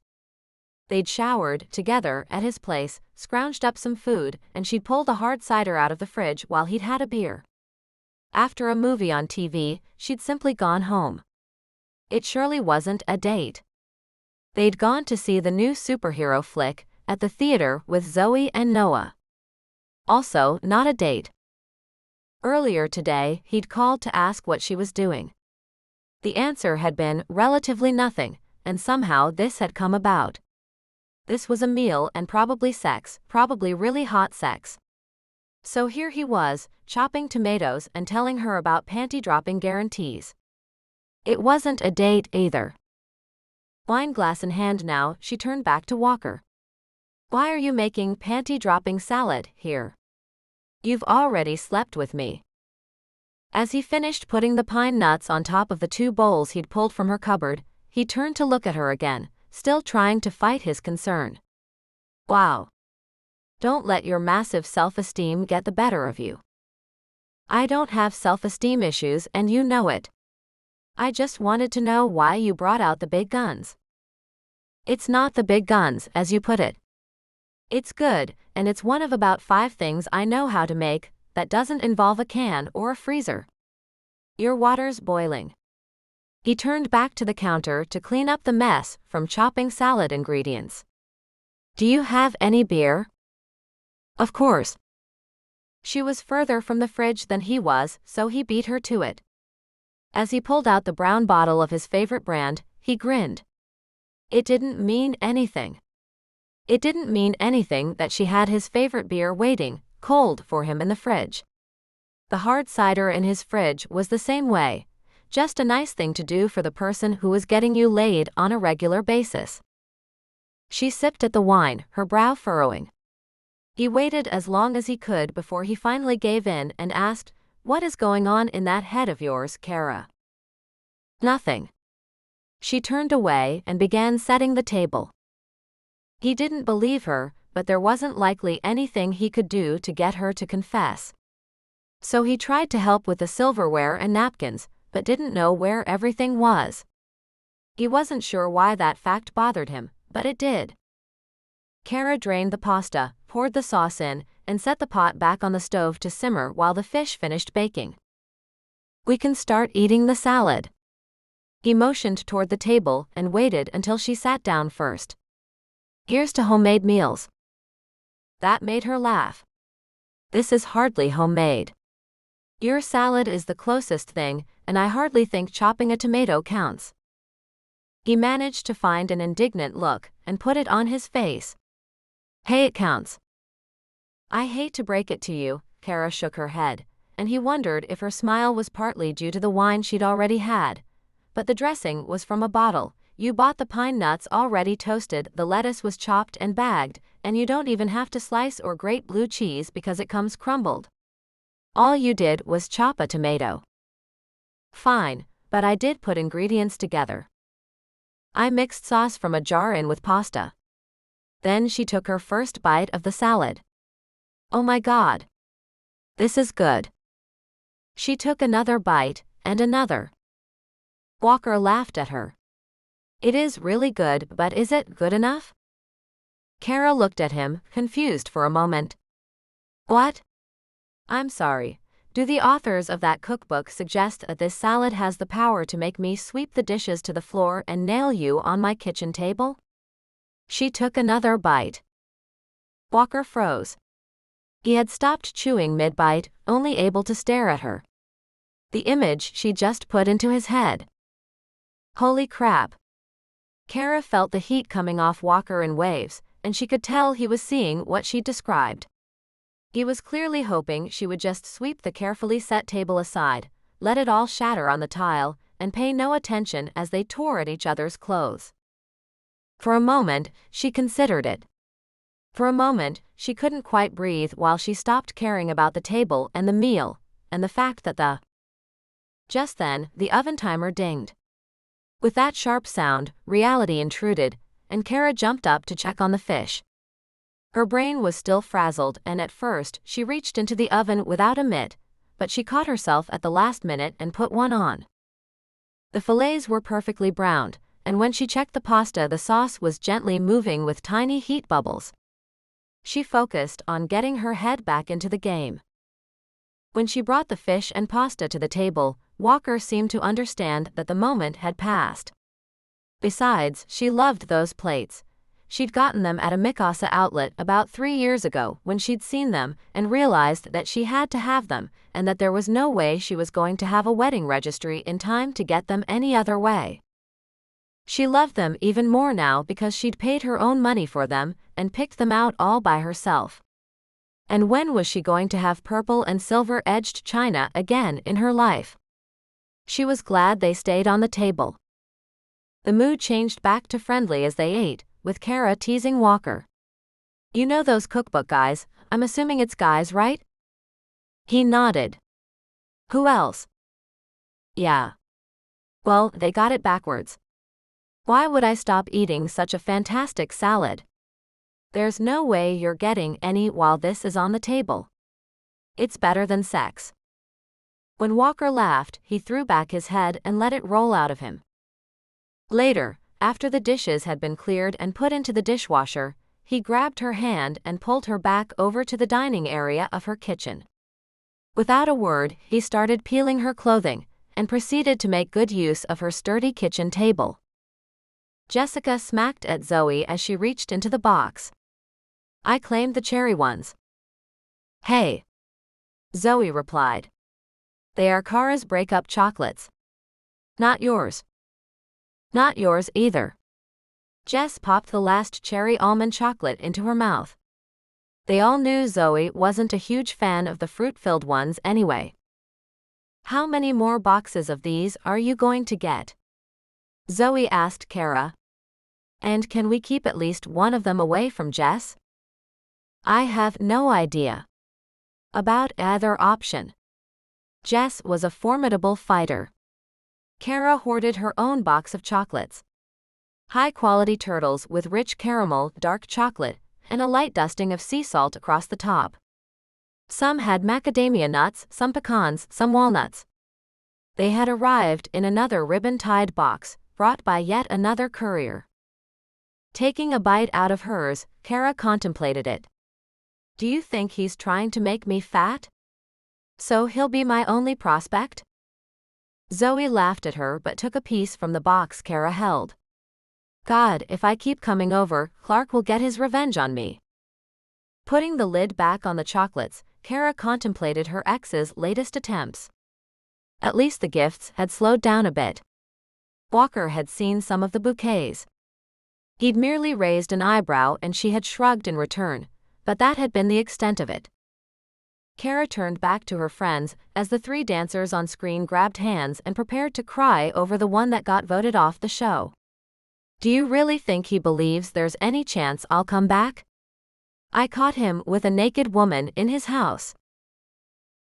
They'd showered together at his place, scrounged up some food, and she'd pulled a hard cider out of the fridge while he'd had a beer. After a movie on TV, she'd simply gone home. It surely wasn't a date. They'd gone to see the new superhero flick at the theater with Zoe and Noah. Also, not a date. Earlier today, he'd called to ask what she was doing. The answer had been relatively nothing, and somehow this had come about. This was a meal and probably sex, probably really hot sex. So here he was, chopping tomatoes and telling her about panty-dropping guarantees. It wasn't a date either. Wine glass in hand now, she turned back to Walker. Why are you making panty-dropping salad here? You've already slept with me. As he finished putting the pine nuts on top of the 2 bowls he'd pulled from her cupboard, he turned to look at her again, still trying to fight his concern. Wow. Don't let your massive self-esteem get the better of you. I don't have self-esteem issues and you know it. I just wanted to know why you brought out the big guns. It's not the big guns, as you put it. It's good, and it's one of about 5 things I know how to make that doesn't involve a can or a freezer. Your water's boiling. He turned back to the counter to clean up the mess from chopping salad ingredients. Do you have any beer? Of course. She was further from the fridge than he was, so he beat her to it. As he pulled out the brown bottle of his favorite brand, he grinned. It didn't mean anything. It didn't mean anything that she had his favorite beer waiting, cold for him in the fridge. The hard cider in his fridge was the same way, just a nice thing to do for the person who was getting you laid on a regular basis. She sipped at the wine, her brow furrowing. He waited as long as he could before he finally gave in and asked, "What is going on in that head of yours, Cara?" Nothing. She turned away and began setting the table. He didn't believe her, but there wasn't likely anything he could do to get her to confess. So he tried to help with the silverware and napkins, but didn't know where everything was. He wasn't sure why that fact bothered him, but it did. Cara drained the pasta, poured the sauce in, and set the pot back on the stove to simmer while the fish finished baking. "We can start eating the salad." He motioned toward the table and waited until she sat down first. "Here's to homemade meals." That made her laugh. "This is hardly homemade. Your salad is the closest thing, and I hardly think chopping a tomato counts." He managed to find an indignant look and put it on his face. "Hey, it counts." "I hate to break it to you," Cara shook her head, and he wondered if her smile was partly due to the wine she'd already had. "But the dressing was from a bottle, you bought the pine nuts already toasted, the lettuce was chopped and bagged, and you don't even have to slice or grate blue cheese because it comes crumbled. All you did was chop a tomato." "Fine, but I did put ingredients together. I mixed sauce from a jar in with pasta." Then she took her first bite of the salad. "Oh my God. This is good." She took another bite, and another. Walker laughed at her. "It is really good, but is it good enough?" Cara looked at him, confused for a moment. "What?" "I'm sorry. Do the authors of that cookbook suggest that this salad has the power to make me sweep the dishes to the floor and nail you on my kitchen table?" She took another bite. Walker froze. He had stopped chewing mid-bite, only able to stare at her. The image she just put into his head. Holy crap. Cara felt the heat coming off Walker in waves, and she could tell he was seeing what she described. He was clearly hoping she would just sweep the carefully set table aside, let it all shatter on the tile, and pay no attention as they tore at each other's clothes. For a moment, she considered it. For a moment, she couldn't quite breathe while she stopped caring about the table and the meal, and the fact that Just then, the oven timer dinged. With that sharp sound, reality intruded, and Cara jumped up to check on the fish. Her brain was still frazzled, and at first, she reached into the oven without a mitt, but she caught herself at the last minute and put one on. The fillets were perfectly browned, and when she checked the pasta, the sauce was gently moving with tiny heat bubbles. She focused on getting her head back into the game. When she brought the fish and pasta to the table, Walker seemed to understand that the moment had passed. Besides, she loved those plates. She'd gotten them at a Mikasa outlet about 3 years ago when she'd seen them and realized that she had to have them, and that there was no way she was going to have a wedding registry in time to get them any other way. She loved them even more now because she'd paid her own money for them and picked them out all by herself. And when was she going to have purple and silver-edged china again in her life? She was glad they stayed on the table. The mood changed back to friendly as they ate, with Cara teasing Walker. "You know those cookbook guys, I'm assuming it's guys, right?" He nodded. "Who else?" "Yeah. Well, they got it backwards. Why would I stop eating such a fantastic salad? There's no way you're getting any while this is on the table. It's better than sex." When Walker laughed, he threw back his head and let it roll out of him. Later, after the dishes had been cleared and put into the dishwasher, he grabbed her hand and pulled her back over to the dining area of her kitchen. Without a word, he started peeling her clothing, and proceeded to make good use of her sturdy kitchen table. Jessica smacked at Zoe as she reached into the box. "I claimed the cherry ones." "Hey," Zoe replied. "They are Cara's breakup chocolates. Not yours." "Not yours either." Jess popped the last cherry almond chocolate into her mouth. They all knew Zoe wasn't a huge fan of the fruit-filled ones anyway. "How many more boxes of these are you going to get?" Zoe asked Cara. "And can we keep at least one of them away from Jess?" "I have no idea about either option." Jess was a formidable fighter. Cara hoarded her own box of chocolates. High-quality turtles with rich caramel, dark chocolate, and a light dusting of sea salt across the top. Some had macadamia nuts, some pecans, some walnuts. They had arrived in another ribbon-tied box, brought by yet another courier. Taking a bite out of hers, Cara contemplated it. Do you think he's trying to make me fat? So he'll be my only prospect? Zoe laughed at her but took a piece from the box Cara held. God, if I keep coming over, Clark will get his revenge on me. Putting the lid back on the chocolates, Cara contemplated her ex's latest attempts. At least the gifts had slowed down a bit. Walker had seen some of the bouquets. He'd merely raised an eyebrow and she had shrugged in return, but that had been the extent of it. Cara turned back to her friends as the three dancers on screen grabbed hands and prepared to cry over the one that got voted off the show. Do you really think he believes there's any chance I'll come back? I caught him with a naked woman in his house.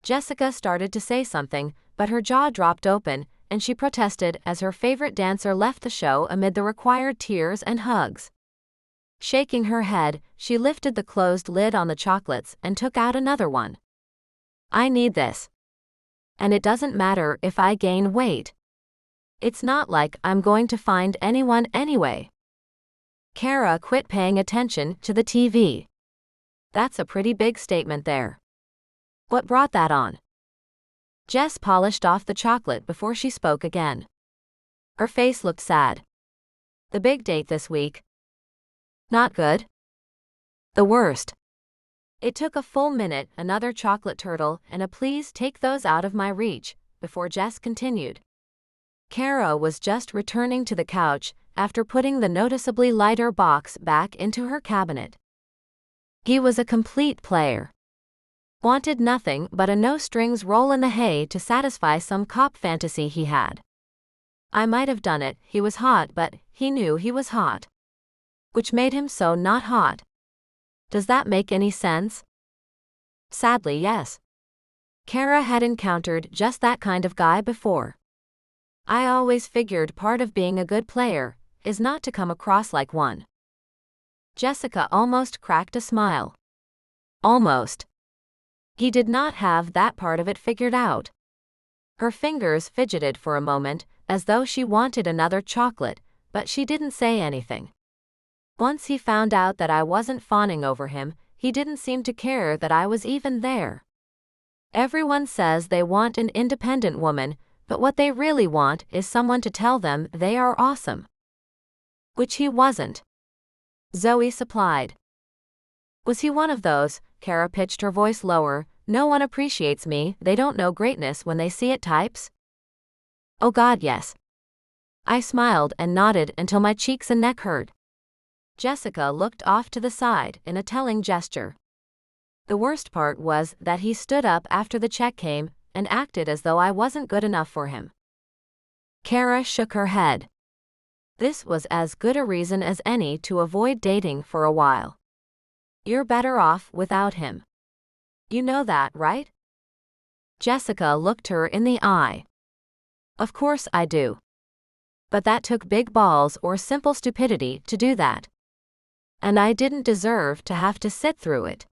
Jessica started to say something, but her jaw dropped open, and she protested as her favorite dancer left the show amid the required tears and hugs. Shaking her head, she lifted the closed lid on the chocolates and took out another one. I need this. And it doesn't matter if I gain weight. It's not like I'm going to find anyone anyway. Cara quit paying attention to the TV. That's a pretty big statement there. What brought that on? Jess polished off the chocolate before she spoke again. Her face looked sad. The big date this week. Not good. The worst. It took a full minute, another chocolate turtle, and a please take those out of my reach, before Jess continued. Cara was just returning to the couch after putting the noticeably lighter box back into her cabinet. He was a complete player. Wanted nothing but a no-strings roll in the hay to satisfy some cop fantasy he had. I might have done it, he was hot, but he knew he was hot. Which made him so not hot. Does that make any sense? Sadly, yes. Cara had encountered just that kind of guy before. I always figured part of being a good player is not to come across like one. Jessica almost cracked a smile. Almost. He did not have that part of it figured out. Her fingers fidgeted for a moment, as though she wanted another chocolate, but she didn't say anything. Once he found out that I wasn't fawning over him, he didn't seem to care that I was even there. Everyone says they want an independent woman, but what they really want is someone to tell them they are awesome. Which he wasn't. Zoe supplied. Was he one of those? Cara pitched her voice lower. No one appreciates me, they don't know greatness when they see it types? Oh God, yes. I smiled and nodded until my cheeks and neck hurt. Jessica looked off to the side in a telling gesture. The worst part was that he stood up after the check came and acted as though I wasn't good enough for him. Cara shook her head. This was as good a reason as any to avoid dating for a while. You're better off without him. You know that, right? Jessica looked her in the eye. Of course I do. But that took big balls or simple stupidity to do that. And I didn't deserve to have to sit through it.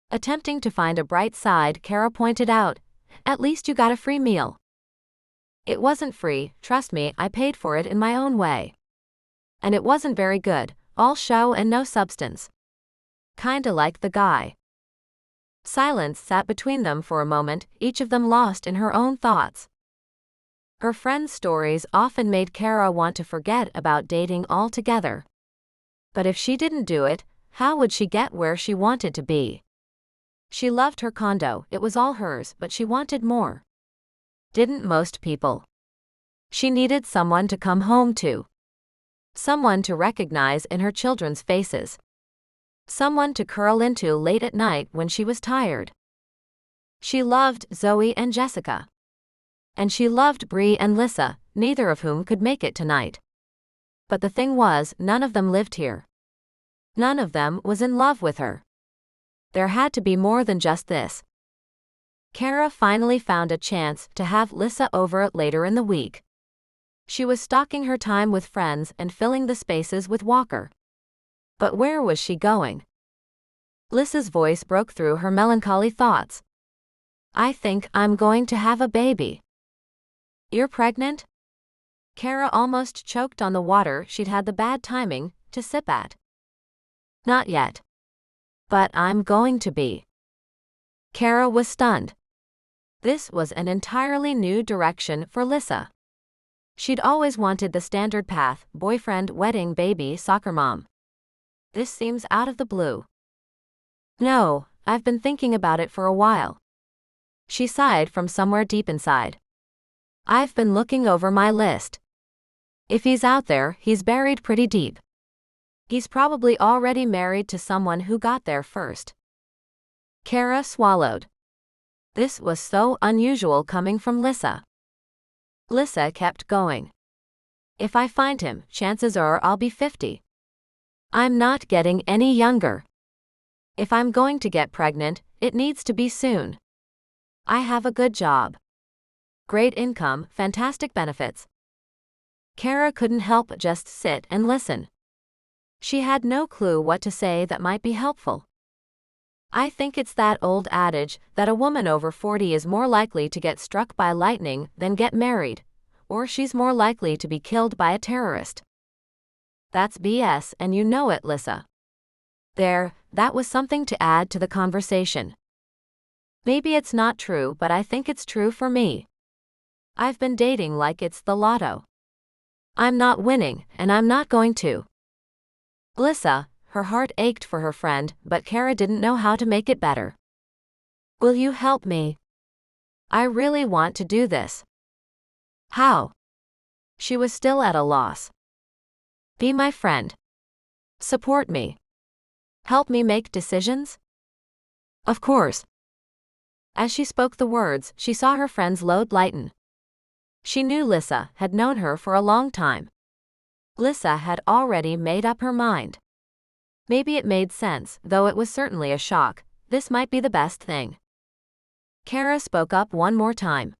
Attempting to find a bright side, Cara pointed out, at least you got a free meal. It wasn't free, trust me, I paid for it in my own way. And it wasn't very good, all show and no substance. Kinda like the guy. Silence sat between them for a moment, each of them lost in her own thoughts. Her friends' stories often made Cara want to forget about dating altogether. But if she didn't do it, how would she get where she wanted to be? She loved her condo, it was all hers, but she wanted more. Didn't most people? She needed someone to come home to. Someone to recognize in her children's faces. Someone to curl into late at night when she was tired. She loved Zoe and Jessica. And she loved Bree and Lissa, neither of whom could make it tonight. But the thing was, none of them lived here. None of them was in love with her. There had to be more than just this. Cara finally found a chance to have Lissa over later in the week. She was stalking her time with friends and filling the spaces with Walker. But where was she going? Lissa's voice broke through her melancholy thoughts. I think I'm going to have a baby. You're pregnant? Cara almost choked on the water she'd had the bad timing to sip at. Not yet. But I'm going to be. Cara was stunned. This was an entirely new direction for Lissa. She'd always wanted the standard path: boyfriend, wedding, baby, soccer mom. This seems out of the blue. No, I've been thinking about it for a while. She sighed from somewhere deep inside. I've been looking over my list. If he's out there, he's buried pretty deep. He's probably already married to someone who got there first. Cara swallowed. This was so unusual coming from Lissa. Lissa kept going. If I find him, chances are I'll be 50. I'm not getting any younger. If I'm going to get pregnant, it needs to be soon. I have a good job. Great income, fantastic benefits. Cara couldn't help just sit and listen. She had no clue what to say that might be helpful. I think it's that old adage that a woman over 40 is more likely to get struck by lightning than get married, or she's more likely to be killed by a terrorist. That's BS, and you know it, Lissa. There, that was something to add to the conversation. Maybe it's not true, but I think it's true for me. I've been dating like it's the lotto. I'm not winning, and I'm not going to. Lissa, her heart ached for her friend, but Cara didn't know how to make it better. Will you help me? I really want to do this. How? She was still at a loss. Be my friend. Support me. Help me make decisions? Of course. As she spoke the words, she saw her friend's load lighten. She knew Lissa, had known her for a long time. Lissa had already made up her mind. Maybe it made sense, though it was certainly a shock. This might be the best thing. Cara spoke up one more time.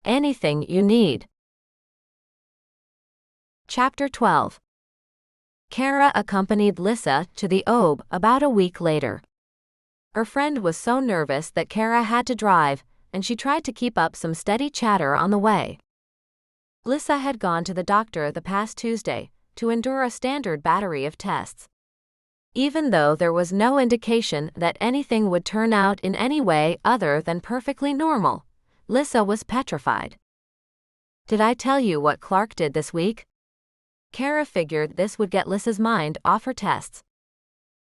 Anything you need. Chapter 12. Cara accompanied Lissa to the Aube about a week later. Her friend was so nervous that Cara had to drive, and she tried to keep up some steady chatter on the way. Lissa had gone to the doctor the past Tuesday to endure a standard battery of tests. Even though there was no indication that anything would turn out in any way other than perfectly normal, Lissa was petrified. Did I tell you what Clark did this week? Cara figured this would get Lissa's mind off her tests.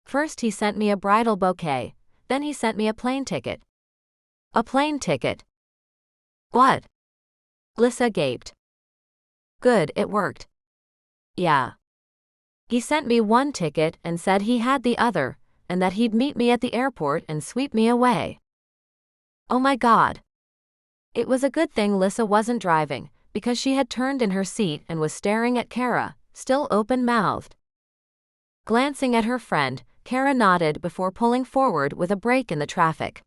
First he sent me a bridal bouquet, then he sent me a plane ticket. A plane ticket? What? Lissa gaped. Good, it worked. Yeah. He sent me one ticket and said he had the other, and that he'd meet me at the airport and sweep me away. Oh my God. It was a good thing Lissa wasn't driving, because she had turned in her seat and was staring at Cara, still open-mouthed. Glancing at her friend, Cara nodded before pulling forward with a break in the traffic.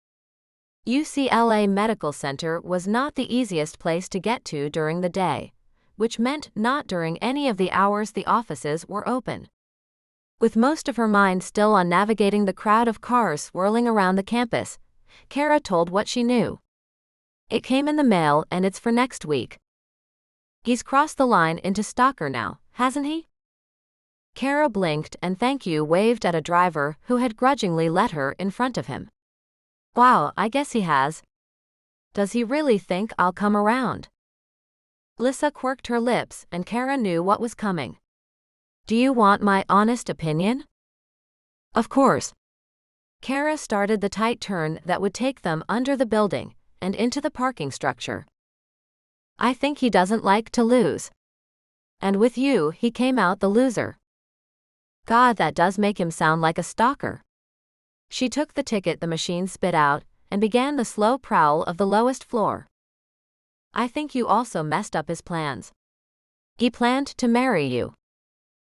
UCLA Medical Center was not the easiest place to get to during the day, which meant not during any of the hours the offices were open. With most of her mind still on navigating the crowd of cars swirling around the campus, Cara told what she knew. It came in the mail and it's for next week. He's crossed the line into stalker now, hasn't he? Cara blinked and thank you waved at a driver who had grudgingly let her in front of him. Wow, I guess he has. Does he really think I'll come around? Lissa quirked her lips and Cara knew what was coming. Do you want my honest opinion? Of course. Cara started the tight turn that would take them under the building and into the parking structure. I think he doesn't like to lose. And with you, he came out the loser. God, that does make him sound like a stalker. She took the ticket the machine spit out and began the slow prowl of the lowest floor. I think you also messed up his plans. He planned to marry you.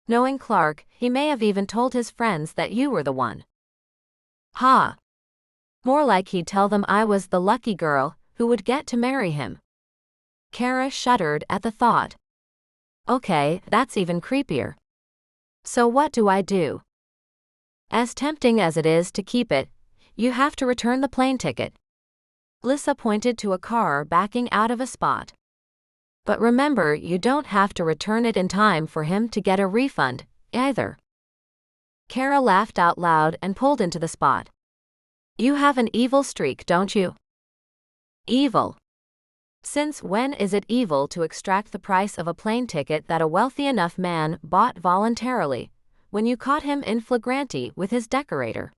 Knowing Clark, he may have even told his friends that you were the one. Ha! More like he'd tell them I was the lucky girl who would get to marry him. Cara shuddered at the thought. Okay, that's even creepier. So what do I do? As tempting as it is to keep it, you have to return the plane ticket. Lissa pointed to a car backing out of a spot. But remember, you don't have to return it in time for him to get a refund, either. Cara laughed out loud and pulled into the spot. You have an evil streak, don't you? Evil. Since when is it evil to extract the price of a plane ticket that a wealthy enough man bought voluntarily, when you caught him in flagranti with his decorator?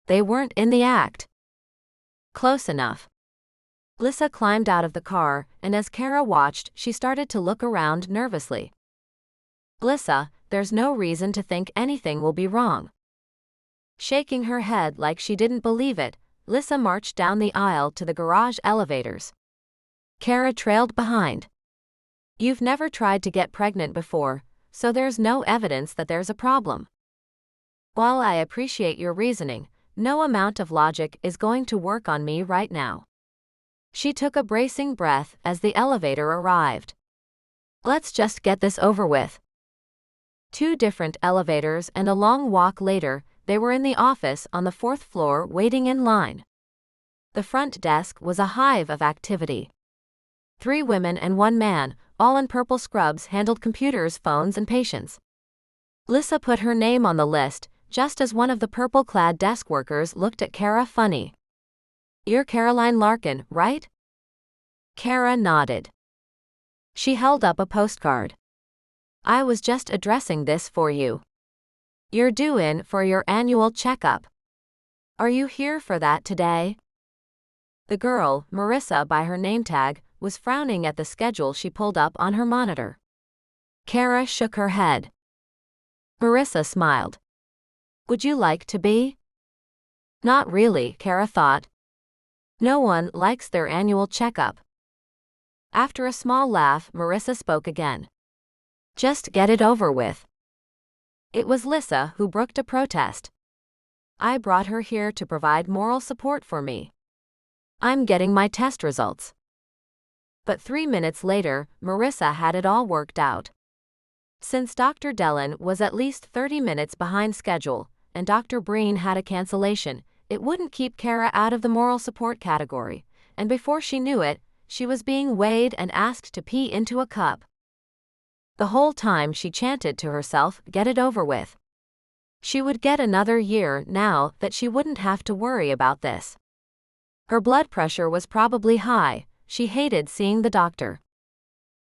They weren't in the act. Close enough. Lissa climbed out of the car, and as Cara watched, she started to look around nervously. Lissa, there's no reason to think anything will be wrong. Shaking her head like she didn't believe it, Lissa marched down the aisle to the garage elevators. Cara trailed behind. You've never tried to get pregnant before, so there's no evidence that there's a problem. While I appreciate your reasoning, no amount of logic is going to work on me right now. She took a bracing breath as the elevator arrived. Let's just get this over with. 2 different elevators and a long walk later, they were in the office on the 4th floor waiting in line. The front desk was a hive of activity. 3 women and 1 man, all in purple scrubs, handled computers, phones, and patients. Lissa put her name on the list, just as one of the purple-clad desk workers looked at Cara funny. You're Caroline Larkin, right? Cara nodded. She held up a postcard. I was just addressing this for you. You're due in for your annual checkup. Are you here for that today? The girl, Marissa by her name tag, was frowning at the schedule she pulled up on her monitor. Cara shook her head. Marissa smiled. Would you like to be? Not really, Cara thought. No one likes their annual checkup. After a small laugh, Marissa spoke again. Just get it over with. It was Lissa who brooked a protest. I brought her here to provide moral support for me. I'm getting my test results. But 3 minutes later, Marissa had it all worked out. Since Dr. Dellen was at least 30 minutes behind schedule, and Dr. Breen had a cancellation, it wouldn't keep Cara out of the moral support category, and before she knew it, she was being weighed and asked to pee into a cup. The whole time she chanted to herself, get it over with. She would get another year now that she wouldn't have to worry about this. Her blood pressure was probably high, she hated seeing the doctor.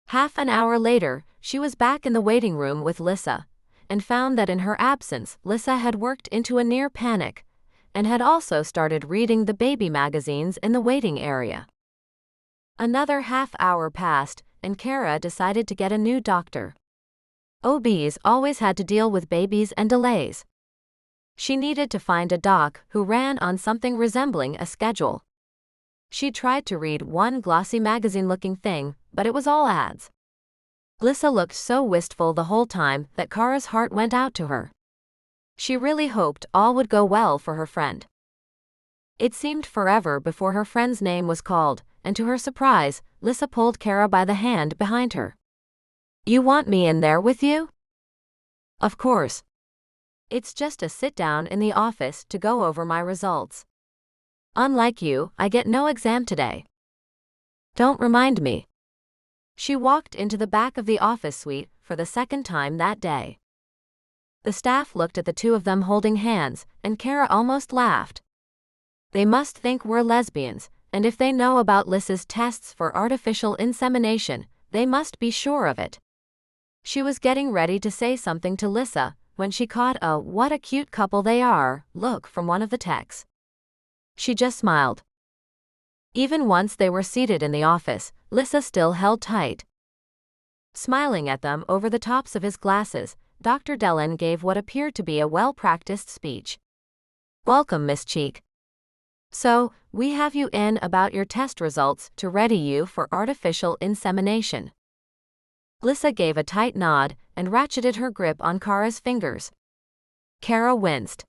Half an hour later, she was back in the waiting room with Lissa, and found that in her absence, Lissa had worked into a near panic, and had also started reading the baby magazines in the waiting area. Another half hour passed, and Cara decided to get a new doctor. OBs always had to deal with babies and delays. She needed to find a doc who ran on something resembling a schedule. She tried to read one glossy magazine-looking thing, but it was all ads. Lissa looked so wistful the whole time that Cara's heart went out to her. She really hoped all would go well for her friend. It seemed forever before her friend's name was called, and to her surprise, Lissa pulled Cara by the hand behind her. You want me in there with you? Of course. It's just a sit-down in the office to go over my results. Unlike you, I get no exam today. Don't remind me. She walked into the back of the office suite for the 2nd time that day. The staff looked at the 2 of them holding hands, and Cara almost laughed. They must think we're lesbians, and if they know about Lissa's tests for artificial insemination, they must be sure of it. She was getting ready to say something to Lissa when she caught a "what a cute couple they are" look from one of the techs. She just smiled. Even once they were seated in the office, Lissa still held tight. Smiling at them over the tops of his glasses, Dr. Dellen gave what appeared to be a well-practiced speech. Welcome, Miss Cheek. So, we have you in about your test results to ready you for artificial insemination. Lissa gave a tight nod and ratcheted her grip on Cara's fingers. Cara winced.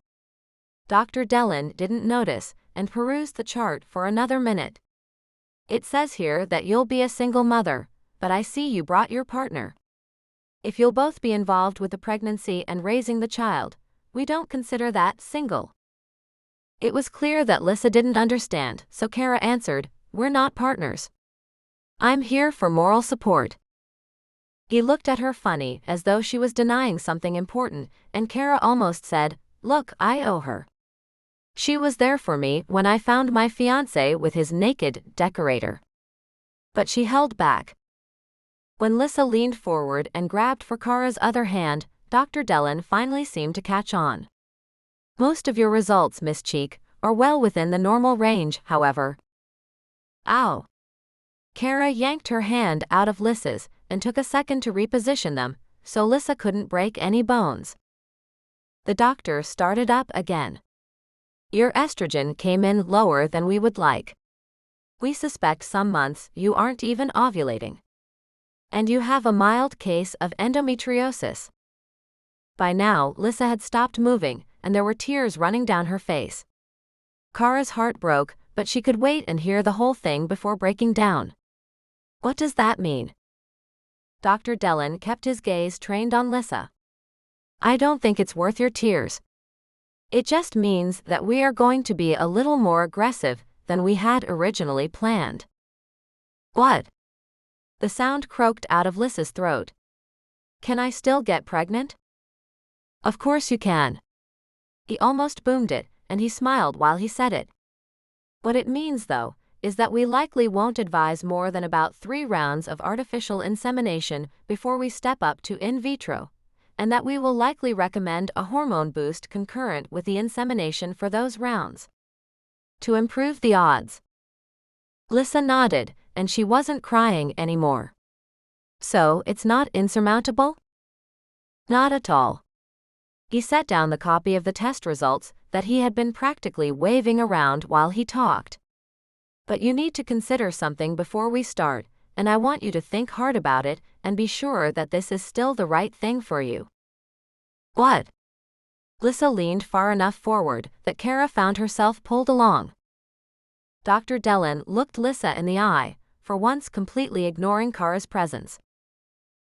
Dr. Dellen didn't notice and perused the chart for another minute. It says here that you'll be a single mother, but I see you brought your partner. If you'll both be involved with the pregnancy and raising the child, We don't consider that single. It was clear that Lissa didn't understand, so Cara answered, "We're not partners. I'm here for moral support." He looked at her funny, as though she was denying something important, and Cara almost said, "Look, I owe her. She was there for me when I found my fiancé with his naked decorator." But she held back. When Lissa leaned forward and grabbed for Cara's other hand, Dr. Dellen finally seemed to catch on. "Most of your results, Miss Cheek, are well within the normal range, however." Ow. Cara yanked her hand out of Lissa's and took a second to reposition them, so Lissa couldn't break any bones. The doctor started up again. "Your estrogen came in lower than we would like. We suspect some months you aren't even ovulating. And you have a mild case of endometriosis." By now, Lissa had stopped moving, and there were tears running down her face. Cara's heart broke, but she could wait and hear the whole thing before breaking down. "What does that mean?" Dr. Dellen kept his gaze trained on Lissa. "I don't think it's worth your tears. It just means that we are going to be a little more aggressive than we had originally planned." "What?" The sound croaked out of Lissa's throat. "Can I still get pregnant?" "Of course you can." He almost boomed it, and he smiled while he said it. "What it means, though, is that we likely won't advise more than about 3 rounds of artificial insemination before we step up to in vitro, and that we will likely recommend a hormone boost concurrent with the insemination for those rounds, to improve the odds." Lissa nodded, and she wasn't crying anymore. "So, it's not insurmountable?" "Not at all." He set down the copy of the test results that he had been practically waving around while he talked. "But you need to consider something before we start, and I want you to think hard about it and be sure that this is still the right thing for you." "What?" Lissa leaned far enough forward that Cara found herself pulled along. Dr. Dellen looked Lissa in the eye, for once completely ignoring Cara's presence.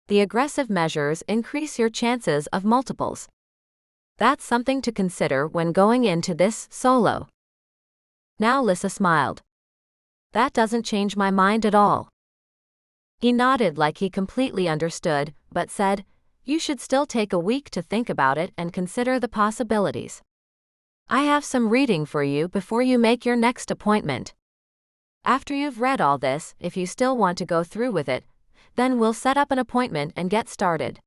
"The aggressive measures increase your chances of multiples. That's something to consider when going into this solo." Now Lissa smiled. "That doesn't change my mind at all." He nodded like he completely understood, but said, "You should still take a week to think about it and consider the possibilities. I have some reading for you before you make your next appointment. After you've read all this, if you still want to go through with it, then we'll set up an appointment and get started."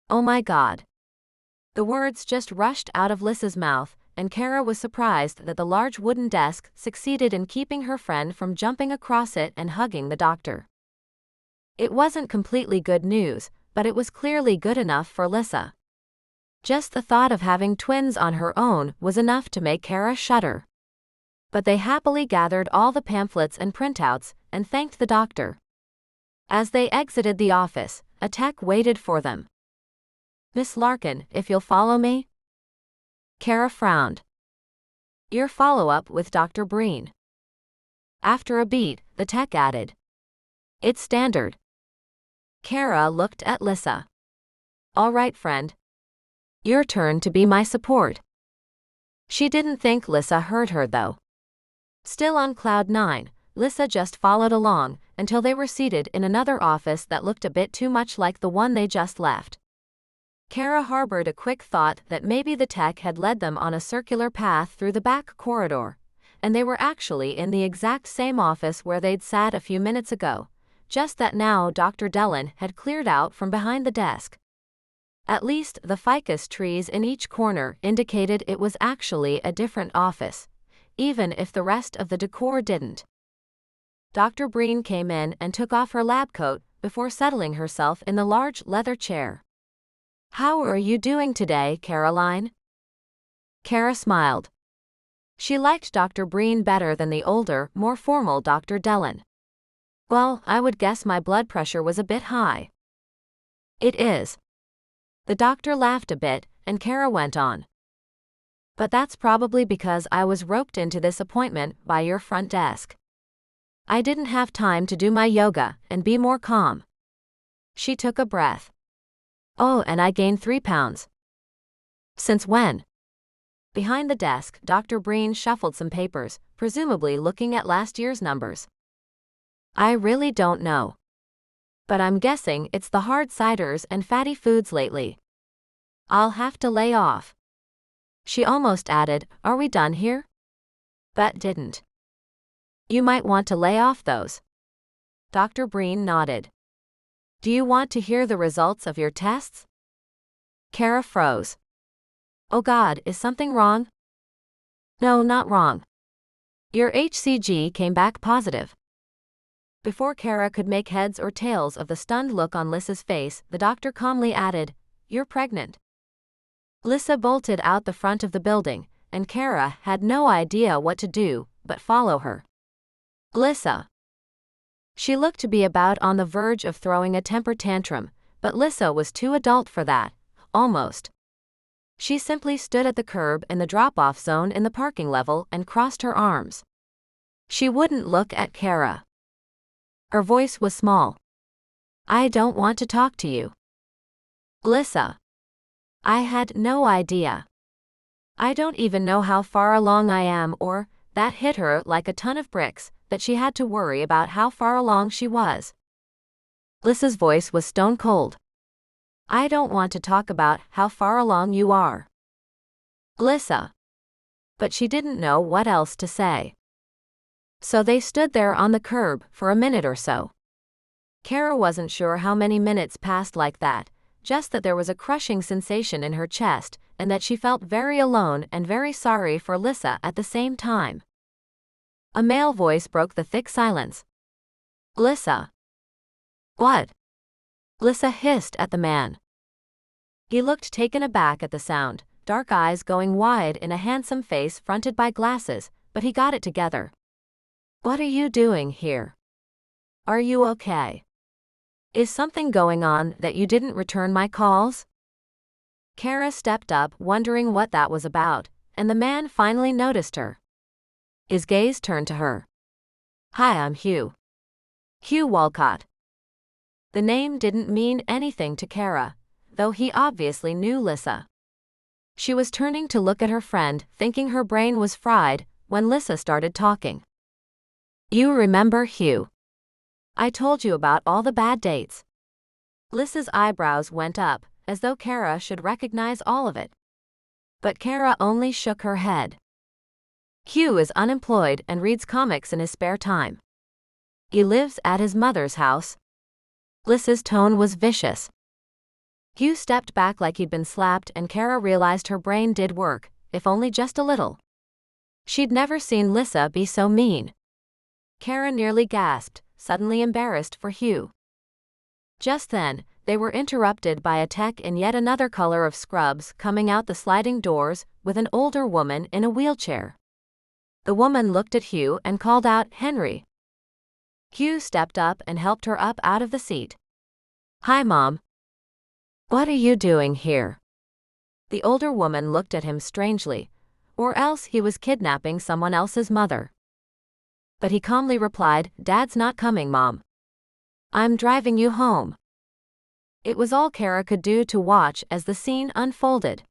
Oh my God. The words just rushed out of Lissa's mouth, and Cara was surprised that the large wooden desk succeeded in keeping her friend from jumping across it and hugging the doctor. It wasn't completely good news, but it was clearly good enough for Lissa. Just the thought of having twins on her own was enough to make Cara shudder. But they happily gathered all the pamphlets and printouts and thanked the doctor. As they exited the office, a tech waited for them. "Miss Larkin, if you'll follow me?" Cara frowned. "Your follow-up with Dr. Breen." After a beat, the tech added, "It's standard." Cara looked at Lissa. "All right, friend. Your turn to be my support." She didn't think Lissa heard her, though. Still on cloud 9, Lissa just followed along until they were seated in another office that looked a bit too much like the one they just left. Cara harbored a quick thought that maybe the tech had led them on a circular path through the back corridor, and they were actually in the exact same office where they'd sat a few minutes ago, just that now Dr. Dellen had cleared out from behind the desk. At least the ficus trees in each corner indicated it was actually a different office, even if the rest of the decor didn't. Dr. Breen came in and took off her lab coat before settling herself in the large leather chair. "How are you doing today, Caroline?" Cara smiled. She liked Dr. Breen better than the older, more formal Dr. Dellen. "Well, I would guess my blood pressure was a bit high." "It is." The doctor laughed a bit, and Cara went on. "But that's probably because I was roped into this appointment by your front desk. I didn't have time to do my yoga and be more calm." She took a breath. "Oh, and I gained 3 pounds." Since when? Behind the desk, Dr. Breen shuffled some papers, presumably looking at last year's numbers. I really don't know. But I'm guessing it's the hard ciders and fatty foods lately. I'll have to lay off. She almost added, are we done here? But didn't. You might want to lay off those. Dr. Breen nodded. Do you want to hear the results of your tests? Cara froze. Oh God, is something wrong? No, not wrong. Your HCG came back positive. Before Cara could make heads or tails of the stunned look on Lissa's face, the doctor calmly added, you're pregnant. Lissa bolted out the front of the building, and Cara had no idea what to do but follow her. Lissa. She looked to be about on the verge of throwing a temper tantrum, but Lissa was too adult for that, almost. She simply stood at the curb in the drop-off zone in the parking level and crossed her arms. She wouldn't look at Cara. Her voice was small. I don't want to talk to you. Lissa. I had no idea. I don't even know how far along I am or, that hit her like a ton of bricks, that she had to worry about how far along she was. Lissa's voice was stone cold. I don't want to talk about how far along you are. Lissa. But she didn't know what else to say. So they stood there on the curb for a minute or so. Cara wasn't sure how many minutes passed like that, just that there was a crushing sensation in her chest, and that she felt very alone and very sorry for Lissa at the same time. A male voice broke the thick silence. Lissa. What? Lissa hissed at the man. He looked taken aback at the sound, dark eyes going wide in a handsome face fronted by glasses, but he got it together. What are you doing here? Are you okay? Is something going on that you didn't return my calls? Cara stepped up, wondering what that was about, and the man finally noticed her. His gaze turned to her. Hi, I'm Hugh. Hugh Walcott. The name didn't mean anything to Cara, though he obviously knew Lissa. She was turning to look at her friend, thinking her brain was fried, when Lissa started talking. You remember, Hugh? I told you about all the bad dates. Lissa's eyebrows went up, as though Cara should recognize all of it. But Cara only shook her head. Hugh is unemployed and reads comics in his spare time. He lives at his mother's house. Lissa's tone was vicious. Hugh stepped back like he'd been slapped, and Cara realized her brain did work, if only just a little. She'd never seen Lissa be so mean. Cara nearly gasped, suddenly embarrassed for Hugh. Just then, they were interrupted by a tech in yet another color of scrubs coming out the sliding doors with an older woman in a wheelchair. The woman looked at Hugh and called out, Henry. Hugh stepped up and helped her up out of the seat. Hi, Mom. What are you doing here? The older woman looked at him strangely, or else he was kidnapping someone else's mother. But he calmly replied, Dad's not coming, Mom. I'm driving you home. It was all Cara could do to watch as the scene unfolded.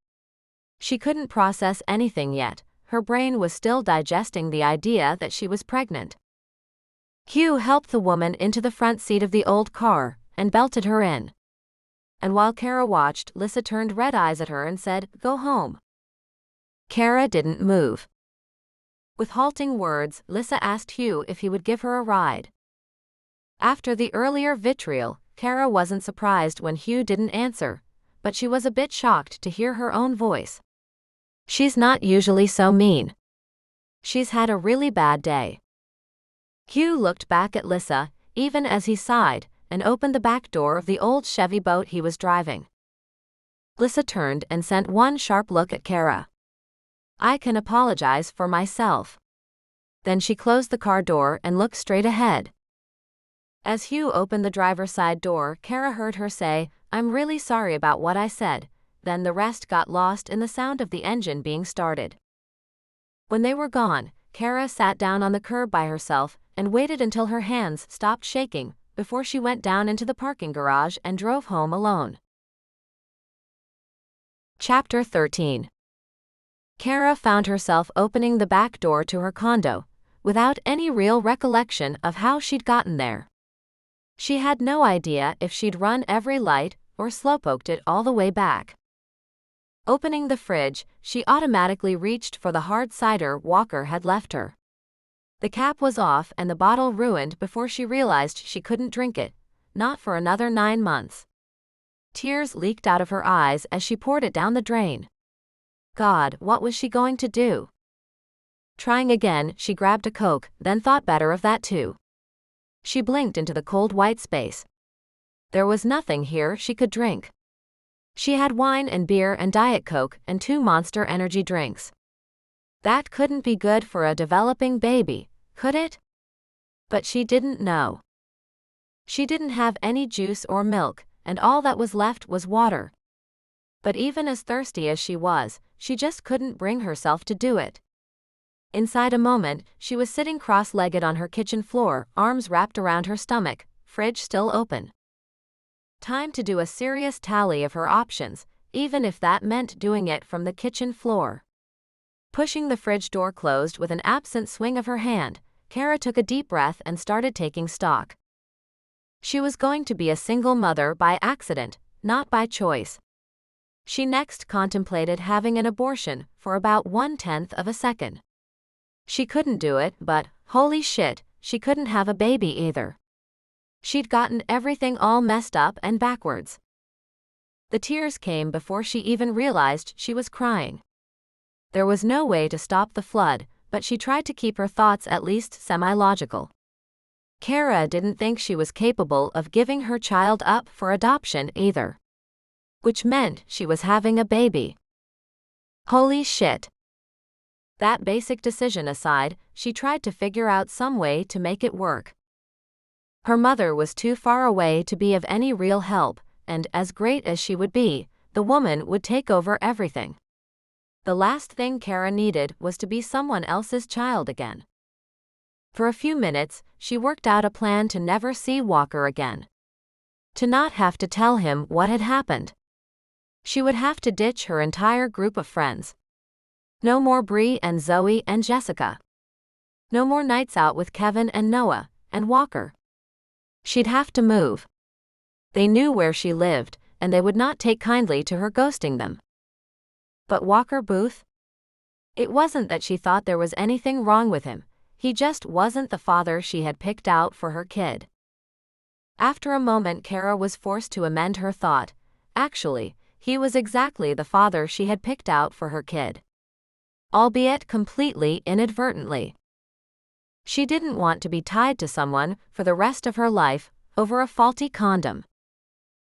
She couldn't process anything yet. Her brain was still digesting the idea that she was pregnant. Hugh helped the woman into the front seat of the old car and belted her in. And while Cara watched, Lissa turned red eyes at her and said, Go home. Cara didn't move. With halting words, Lissa asked Hugh if he would give her a ride. After the earlier vitriol, Cara wasn't surprised when Hugh didn't answer, but she was a bit shocked to hear her own voice. She's not usually so mean. She's had a really bad day. Hugh looked back at Lissa, even as he sighed, and opened the back door of the old Chevy boat he was driving. Lissa turned and sent one sharp look at Cara. I can apologize for myself. Then she closed the car door and looked straight ahead. As Hugh opened the driver's side door, Cara heard her say, I'm really sorry about what I said. Then the rest got lost in the sound of the engine being started. When they were gone, Cara sat down on the curb by herself and waited until her hands stopped shaking before she went down into the parking garage and drove home alone. Chapter 13. Cara found herself opening the back door to her condo, without any real recollection of how she'd gotten there. She had no idea if she'd run every light or slowpoked it all the way back. Opening the fridge, she automatically reached for the hard cider Walker had left her. The cap was off and the bottle ruined before she realized she couldn't drink it, not for another 9 months. Tears leaked out of her eyes as she poured it down the drain. God, what was she going to do? Trying again, she grabbed a Coke, then thought better of that too. She blinked into the cold white space. There was nothing here she could drink. She had wine and beer and Diet Coke and 2 Monster energy drinks. That couldn't be good for a developing baby, could it? But she didn't know. She didn't have any juice or milk, and all that was left was water. But even as thirsty as she was, she just couldn't bring herself to do it. Inside a moment, she was sitting cross-legged on her kitchen floor, arms wrapped around her stomach, fridge still open. Time to do a serious tally of her options, even if that meant doing it from the kitchen floor. Pushing the fridge door closed with an absent swing of her hand, Cara took a deep breath and started taking stock. She was going to be a single mother by accident, not by choice. She next contemplated having an abortion for about 1/10 of a second. She couldn't do it, but, holy shit, she couldn't have a baby either. She'd gotten everything all messed up and backwards. The tears came before she even realized she was crying. There was no way to stop the flood, but she tried to keep her thoughts at least semi-logical. Cara didn't think she was capable of giving her child up for adoption either. Which meant she was having a baby. Holy shit. That basic decision aside, she tried to figure out some way to make it work. Her mother was too far away to be of any real help, and as great as she would be, the woman would take over everything. The last thing Cara needed was to be someone else's child again. For a few minutes, she worked out a plan to never see Walker again. To not have to tell him what had happened. She would have to ditch her entire group of friends. No more Bree and Zoe and Jessica. No more nights out with Kevin and Noah and Walker. She'd have to move. They knew where she lived, and they would not take kindly to her ghosting them. But Walker Booth? It wasn't that she thought there was anything wrong with him, he just wasn't the father she had picked out for her kid. After a moment, Cara was forced to amend her thought. Actually, he was exactly the father she had picked out for her kid. Albeit completely inadvertently. She didn't want to be tied to someone for the rest of her life over a faulty condom.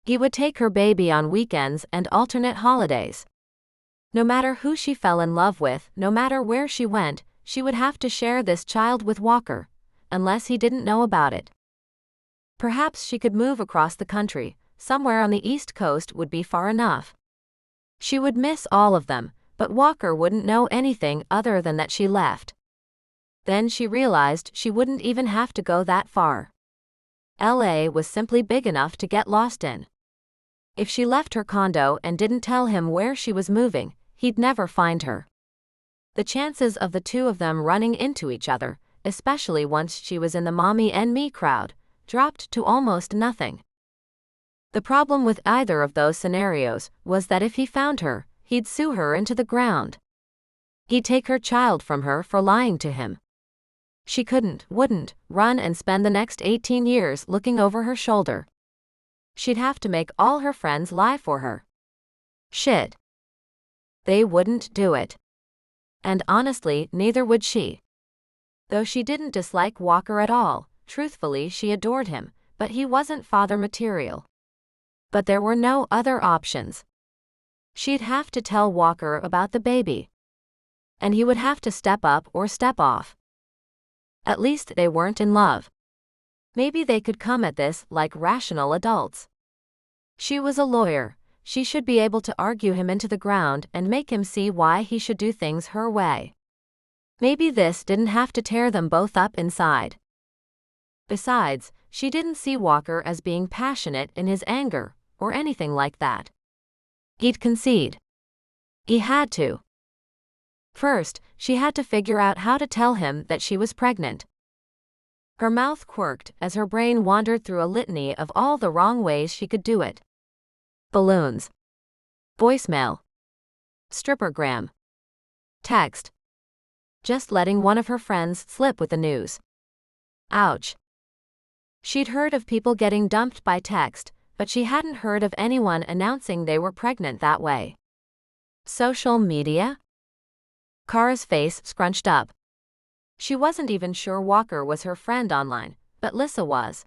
He would take her baby on weekends and alternate holidays. No matter who she fell in love with, no matter where she went, she would have to share this child with Walker, unless he didn't know about it. Perhaps she could move across the country, somewhere on the East Coast would be far enough. She would miss all of them, but Walker wouldn't know anything other than that she left. Then she realized she wouldn't even have to go that far. LA was simply big enough to get lost in. If she left her condo and didn't tell him where she was moving, he'd never find her. The chances of the two of them running into each other, especially once she was in the mommy and me crowd, dropped to almost nothing. The problem with either of those scenarios was that if he found her, he'd sue her into the ground. He'd take her child from her for lying to him. She wouldn't, run and spend the next 18 years looking over her shoulder. She'd have to make all her friends lie for her. Shit. They wouldn't do it. And honestly, neither would she. Though she didn't dislike Walker at all, truthfully she adored him, but he wasn't father material. But there were no other options. She'd have to tell Walker about the baby. And he would have to step up or step off. At least they weren't in love. Maybe they could come at this like rational adults. She was a lawyer. She should be able to argue him into the ground and make him see why he should do things her way. Maybe this didn't have to tear them both up inside. Besides, she didn't see Walker as being passionate in his anger, or anything like that. He'd concede. He had to. First, she had to figure out how to tell him that she was pregnant. Her mouth quirked as her brain wandered through a litany of all the wrong ways she could do it. Balloons. Voicemail. Strippergram. Text. Just letting one of her friends slip with the news. Ouch. She'd heard of people getting dumped by text, but she hadn't heard of anyone announcing they were pregnant that way. Social media? Cara's face scrunched up. She wasn't even sure Walker was her friend online, but Lissa was.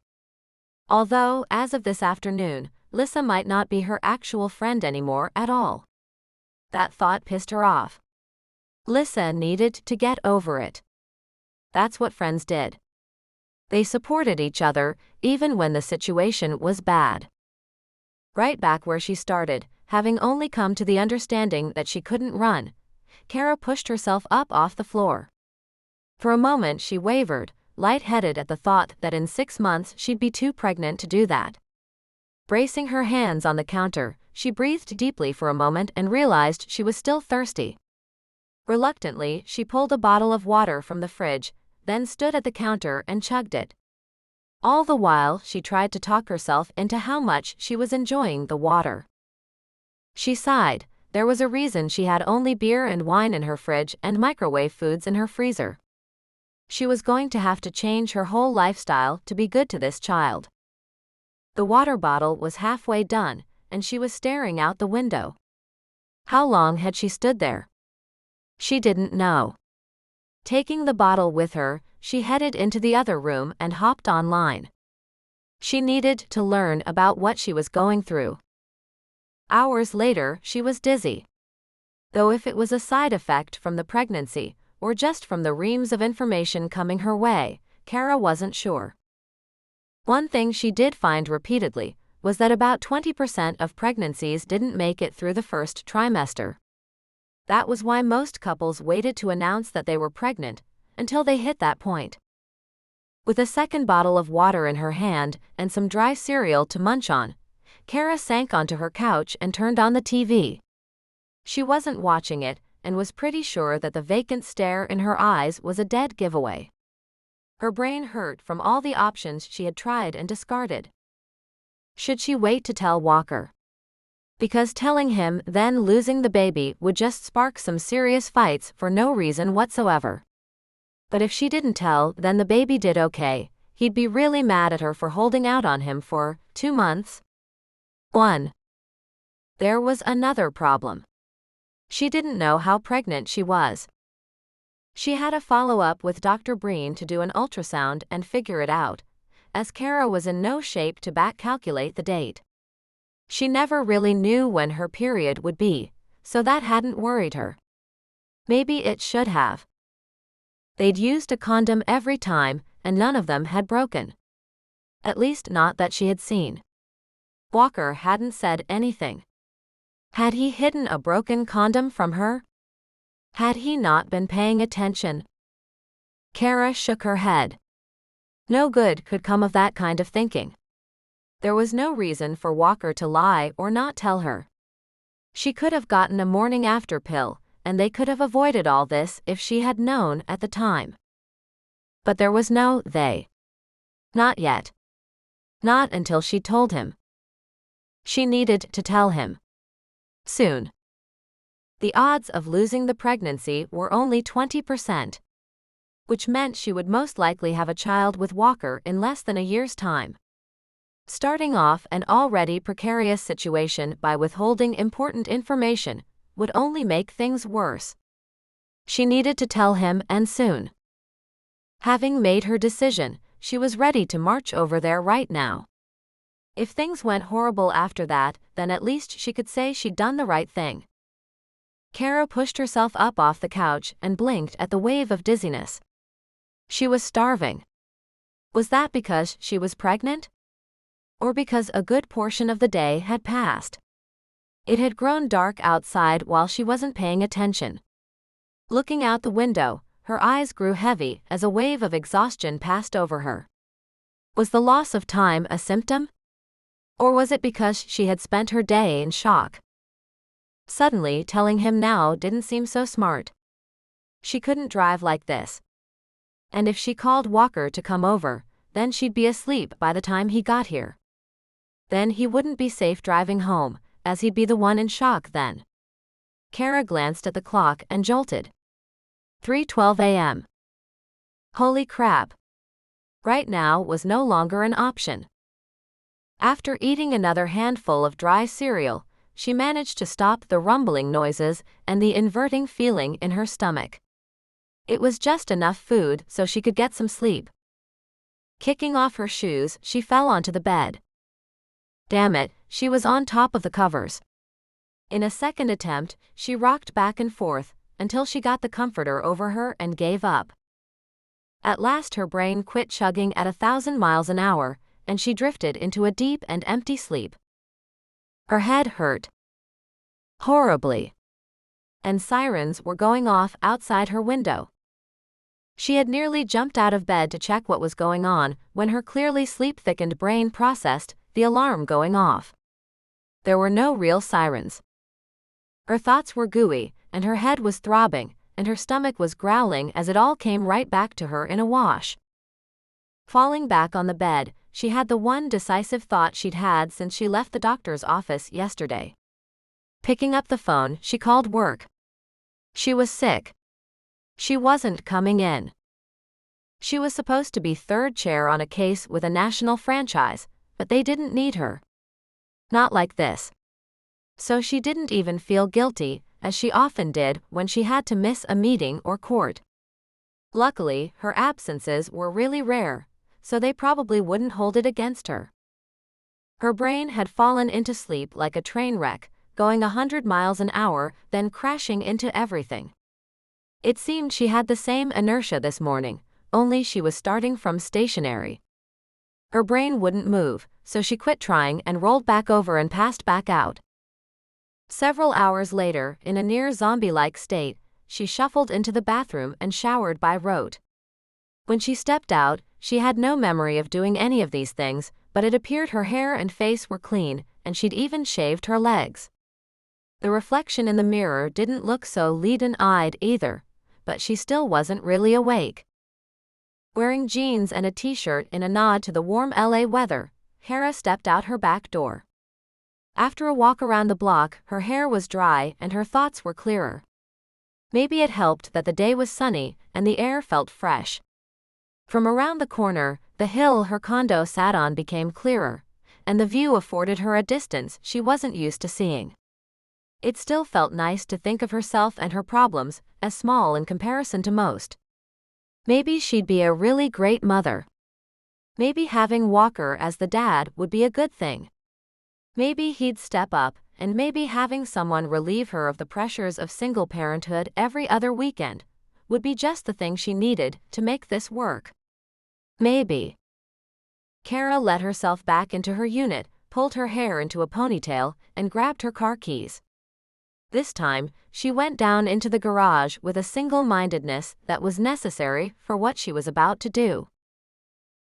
Although, as of this afternoon, Lissa might not be her actual friend anymore at all. That thought pissed her off. Lissa needed to get over it. That's what friends did. They supported each other, even when the situation was bad. Right back where she started, having only come to the understanding that she couldn't run, Cara pushed herself up off the floor. For a moment she wavered, lightheaded at the thought that in 6 months she'd be too pregnant to do that. Bracing her hands on the counter, she breathed deeply for a moment and realized she was still thirsty. Reluctantly, she pulled a bottle of water from the fridge, then stood at the counter and chugged it. All the while, she tried to talk herself into how much she was enjoying the water. She sighed. There was a reason she had only beer and wine in her fridge and microwave foods in her freezer. She was going to have to change her whole lifestyle to be good to this child. The water bottle was halfway done, and she was staring out the window. How long had she stood there? She didn't know. Taking the bottle with her, she headed into the other room and hopped online. She needed to learn about what she was going through. Hours later, she was dizzy. Though if it was a side effect from the pregnancy, or just from the reams of information coming her way, Cara wasn't sure. One thing she did find repeatedly was that about 20% of pregnancies didn't make it through the first trimester. That was why most couples waited to announce that they were pregnant until they hit that point. With a second bottle of water in her hand and some dry cereal to munch on, Cara sank onto her couch and turned on the TV. She wasn't watching it and was pretty sure that the vacant stare in her eyes was a dead giveaway. Her brain hurt from all the options she had tried and discarded. Should she wait to tell Walker? Because telling him, then losing the baby, would just spark some serious fights for no reason whatsoever. But if she didn't tell, then the baby did okay. He'd be really mad at her for holding out on him for 2 months. 1. There was another problem. She didn't know how pregnant she was. She had a follow-up with Dr. Breen to do an ultrasound and figure it out, as Cara was in no shape to back-calculate the date. She never really knew when her period would be, so that hadn't worried her. Maybe it should have. They'd used a condom every time, and none of them had broken. At least not that she had seen. Walker hadn't said anything. Had he hidden a broken condom from her? Had he not been paying attention? Cara shook her head. No good could come of that kind of thinking. There was no reason for Walker to lie or not tell her. She could have gotten a morning after pill, and they could have avoided all this if she had known at the time. But there was no they. Not yet. Not until she told him. She needed to tell him. Soon. The odds of losing the pregnancy were only 20%, which meant she would most likely have a child with Walker in less than a year's time. Starting off an already precarious situation by withholding important information would only make things worse. She needed to tell him, and soon. Having made her decision, she was ready to march over there right now. If things went horrible after that, then at least she could say she'd done the right thing. Cara pushed herself up off the couch and blinked at the wave of dizziness. She was starving. Was that because she was pregnant? Or because a good portion of the day had passed? It had grown dark outside while she wasn't paying attention. Looking out the window, her eyes grew heavy as a wave of exhaustion passed over her. Was the loss of time a symptom? Or was it because she had spent her day in shock? Suddenly, telling him now didn't seem so smart. She couldn't drive like this. And if she called Walker to come over, then she'd be asleep by the time he got here. Then he wouldn't be safe driving home, as he'd be the one in shock then. Cara glanced at the clock and jolted. 3:12 a.m. Holy crap. Right now was no longer an option. After eating another handful of dry cereal, she managed to stop the rumbling noises and the inverting feeling in her stomach. It was just enough food so she could get some sleep. Kicking off her shoes, she fell onto the bed. Damn it, she was on top of the covers. In a second attempt, she rocked back and forth until she got the comforter over her and gave up. At last her brain quit chugging at 1,000 miles an hour, and she drifted into a deep and empty sleep. Her head hurt horribly, and sirens were going off outside her window. She had nearly jumped out of bed to check what was going on when her clearly sleep-thickened brain processed the alarm going off. There were no real sirens. Her thoughts were gooey, and her head was throbbing, and her stomach was growling as it all came right back to her in a wash. Falling back on the bed, she had the one decisive thought she'd had since she left the doctor's office yesterday. Picking up the phone, she called work. She was sick. She wasn't coming in. She was supposed to be third chair on a case with a national franchise, but they didn't need her. Not like this. So she didn't even feel guilty, as she often did when she had to miss a meeting or court. Luckily, her absences were really rare, so they probably wouldn't hold it against her. Her brain had fallen into sleep like a train wreck, going 100 miles an hour, then crashing into everything. It seemed she had the same inertia this morning, only she was starting from stationary. Her brain wouldn't move, so she quit trying and rolled back over and passed back out. Several hours later, in a near zombie-like state, she shuffled into the bathroom and showered by rote. When she stepped out, she had no memory of doing any of these things, but it appeared her hair and face were clean, and she'd even shaved her legs. The reflection in the mirror didn't look so leaden-eyed either, but she still wasn't really awake. Wearing jeans and a t-shirt in a nod to the warm LA weather, Cara stepped out her back door. After a walk around the block, her hair was dry and her thoughts were clearer. Maybe it helped that the day was sunny and the air felt fresh. From around the corner, the hill her condo sat on became clearer, and the view afforded her a distance she wasn't used to seeing. It still felt nice to think of herself and her problems as small in comparison to most. Maybe she'd be a really great mother. Maybe having Walker as the dad would be a good thing. Maybe he'd step up, and maybe having someone relieve her of the pressures of single parenthood every other weekend would be just the thing she needed to make this work. Maybe. Cara let herself back into her unit, pulled her hair into a ponytail, and grabbed her car keys. This time, she went down into the garage with a single-mindedness that was necessary for what she was about to do.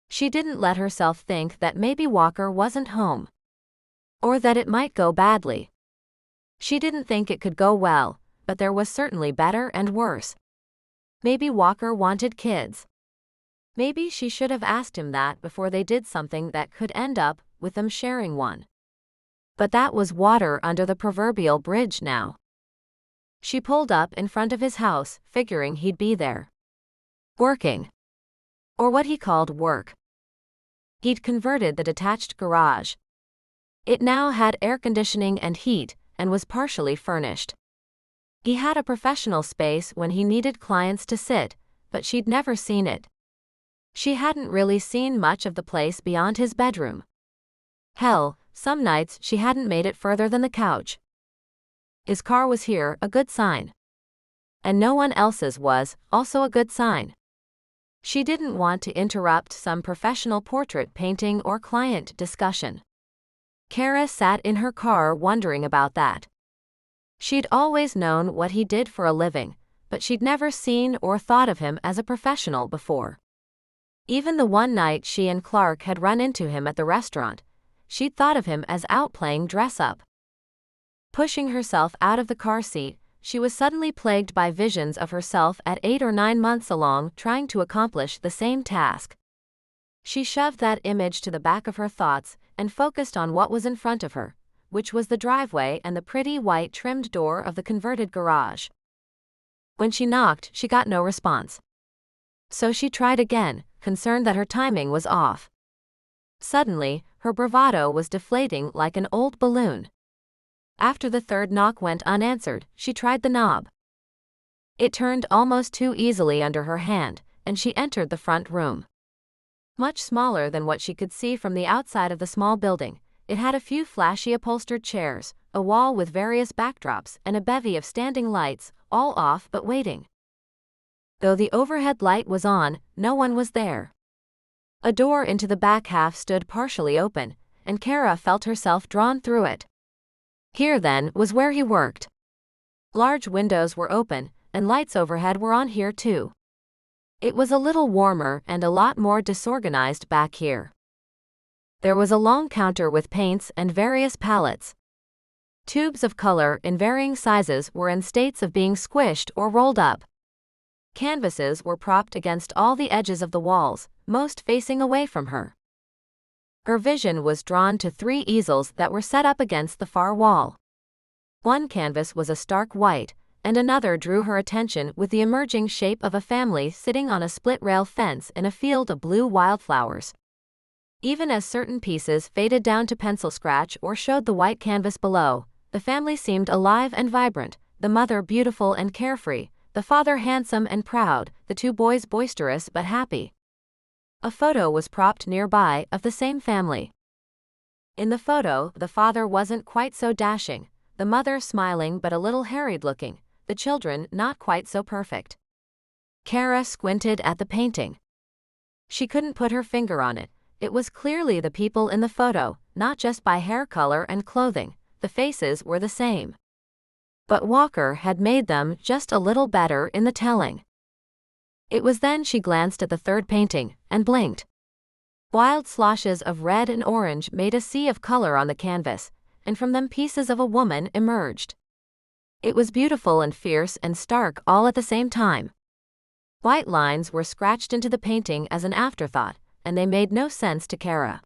She didn't let herself think that maybe Walker wasn't home, or that it might go badly. She didn't think it could go well, but there was certainly better and worse. Maybe Walker wanted kids. Maybe she should have asked him that before they did something that could end up with them sharing one. But that was water under the proverbial bridge now. She pulled up in front of his house, figuring he'd be there. Working. Or what he called work. He'd converted the detached garage. It now had air conditioning and heat, and was partially furnished. He had a professional space when he needed clients to sit, but she'd never seen it. She hadn't really seen much of the place beyond his bedroom. Hell, some nights she hadn't made it further than the couch. His car was here, a good sign. And no one else's was, also a good sign. She didn't want to interrupt some professional portrait painting or client discussion. Cara sat in her car wondering about that. She'd always known what he did for a living, but she'd never seen or thought of him as a professional before. Even the one night she and Clark had run into him at the restaurant, she'd thought of him as out playing dress-up. Pushing herself out of the car seat, she was suddenly plagued by visions of herself at 8 or 9 months along trying to accomplish the same task. She shoved that image to the back of her thoughts and focused on what was in front of her, which was the driveway and the pretty white trimmed door of the converted garage. When she knocked, she got no response. So she tried again, concerned that her timing was off. Suddenly, her bravado was deflating like an old balloon. After the third knock went unanswered, she tried the knob. It turned almost too easily under her hand, and she entered the front room. Much smaller than what she could see from the outside of the small building, it had a few flashy upholstered chairs, a wall with various backdrops, and a bevy of standing lights, all off but waiting. Though the overhead light was on, no one was there. A door into the back half stood partially open, and Cara felt herself drawn through it. Here, then, was where he worked. Large windows were open, and lights overhead were on here too. It was a little warmer and a lot more disorganized back here. There was a long counter with paints and various palettes. Tubes of color in varying sizes were in states of being squished or rolled up. Canvases were propped against all the edges of the walls, most facing away from her. Her vision was drawn to 3 easels that were set up against the far wall. One canvas was a stark white, and another drew her attention with the emerging shape of a family sitting on a split-rail fence in a field of blue wildflowers. Even as certain pieces faded down to pencil scratch or showed the white canvas below, the family seemed alive and vibrant, the mother beautiful and carefree, the father handsome and proud, the 2 boys boisterous but happy. A photo was propped nearby of the same family. In the photo, the father wasn't quite so dashing, the mother smiling but a little harried looking, the children not quite so perfect. Cara squinted at the painting. She couldn't put her finger on it. It was clearly the people in the photo, not just by hair color and clothing, the faces were the same. But Walker had made them just a little better in the telling. It was then she glanced at the third painting, and blinked. Wild sloshes of red and orange made a sea of color on the canvas, and from them pieces of a woman emerged. It was beautiful and fierce and stark all at the same time. White lines were scratched into the painting as an afterthought, and they made no sense to Cara.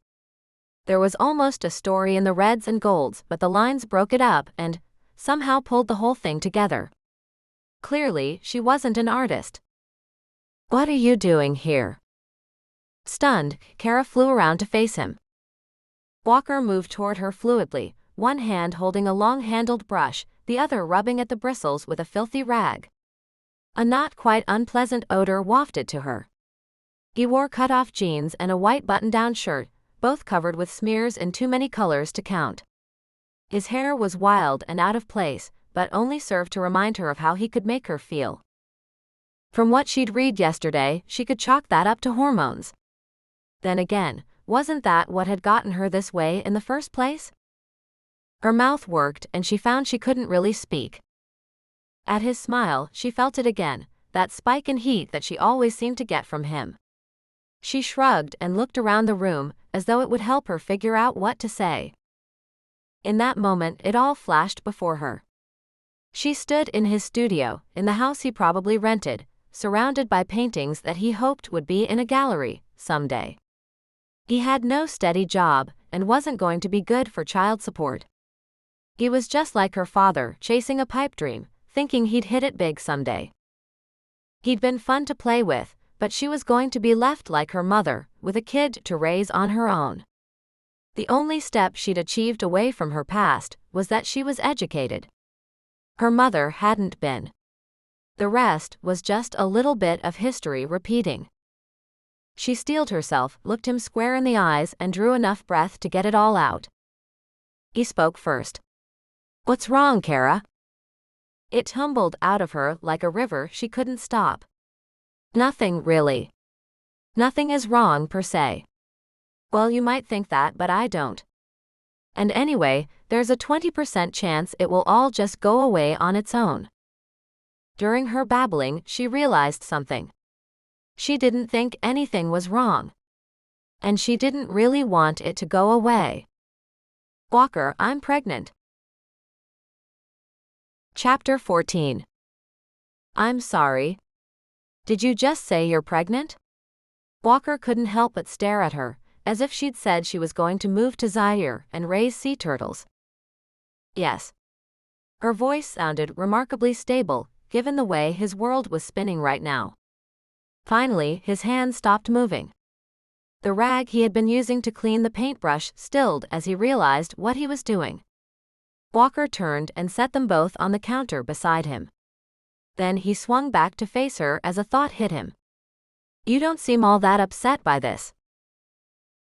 There was almost a story in the reds and golds, but the lines broke it up and, somehow pulled the whole thing together. Clearly, she wasn't an artist. "What are you doing here?" Stunned, Cara flew around to face him. Walker moved toward her fluidly, one hand holding a long-handled brush, the other rubbing at the bristles with a filthy rag. A not quite unpleasant odor wafted to her. He wore cut-off jeans and a white button-down shirt, both covered with smears in too many colors to count. His hair was wild and out of place, but only served to remind her of how he could make her feel. From what she'd read yesterday, she could chalk that up to hormones. Then again, wasn't that what had gotten her this way in the first place? Her mouth worked and she found she couldn't really speak. At his smile, she felt it again, that spike in heat that she always seemed to get from him. She shrugged and looked around the room, as though it would help her figure out what to say. In that moment, it all flashed before her. She stood in his studio, in the house he probably rented, surrounded by paintings that he hoped would be in a gallery, someday. He had no steady job, and wasn't going to be good for child support. He was just like her father, chasing a pipe dream, thinking he'd hit it big someday. He'd been fun to play with, but she was going to be left like her mother, with a kid to raise on her own. The only step she'd achieved away from her past was that she was educated. Her mother hadn't been. The rest was just a little bit of history repeating. She steeled herself, looked him square in the eyes, and drew enough breath to get it all out. He spoke first. "What's wrong, Cara?" It tumbled out of her like a river she couldn't stop. "Nothing, really. Nothing is wrong per se." "Well, you might think that, but I don't. And anyway, there's a 20% chance it will all just go away on its own." During her babbling, she realized something. She didn't think anything was wrong. And she didn't really want it to go away. "Walker, I'm pregnant." Chapter 14. I'm sorry. Did you just say you're pregnant? Walker couldn't help but stare at her, as if she'd said she was going to move to Zaire and raise sea turtles. Yes. Her voice sounded remarkably stable, given the way his world was spinning right now. Finally, his hand stopped moving. The rag he had been using to clean the paintbrush stilled as he realized what he was doing. Walker turned and set them both on the counter beside him. Then he swung back to face her as a thought hit him. You don't seem all that upset by this.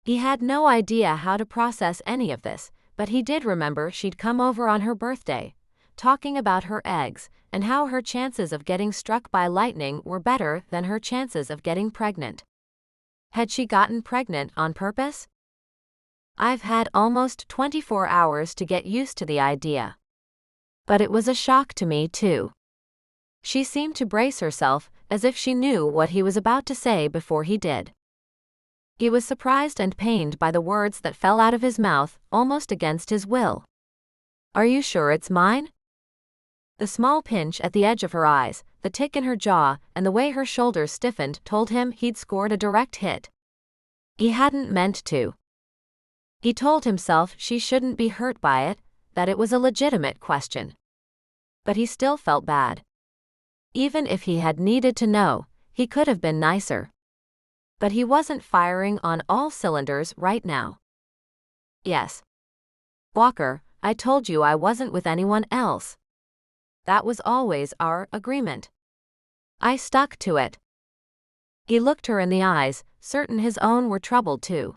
He had no idea how to process any of this, but he did remember she'd come over on her birthday, talking about her eggs and how her chances of getting struck by lightning were better than her chances of getting pregnant. Had she gotten pregnant on purpose? I've had almost 24 hours to get used to the idea. But it was a shock to me, too. She seemed to brace herself, as if she knew what he was about to say before he did. He was surprised and pained by the words that fell out of his mouth, almost against his will. Are you sure it's mine? The small pinch at the edge of her eyes, the tick in her jaw, and the way her shoulders stiffened told him he'd scored a direct hit. He hadn't meant to. He told himself she shouldn't be hurt by it, that it was a legitimate question. But he still felt bad. Even if he had needed to know, he could have been nicer. But he wasn't firing on all cylinders right now. Yes. Walker, I told you I wasn't with anyone else. That was always our agreement. I stuck to it. He looked her in the eyes, certain his own were troubled too.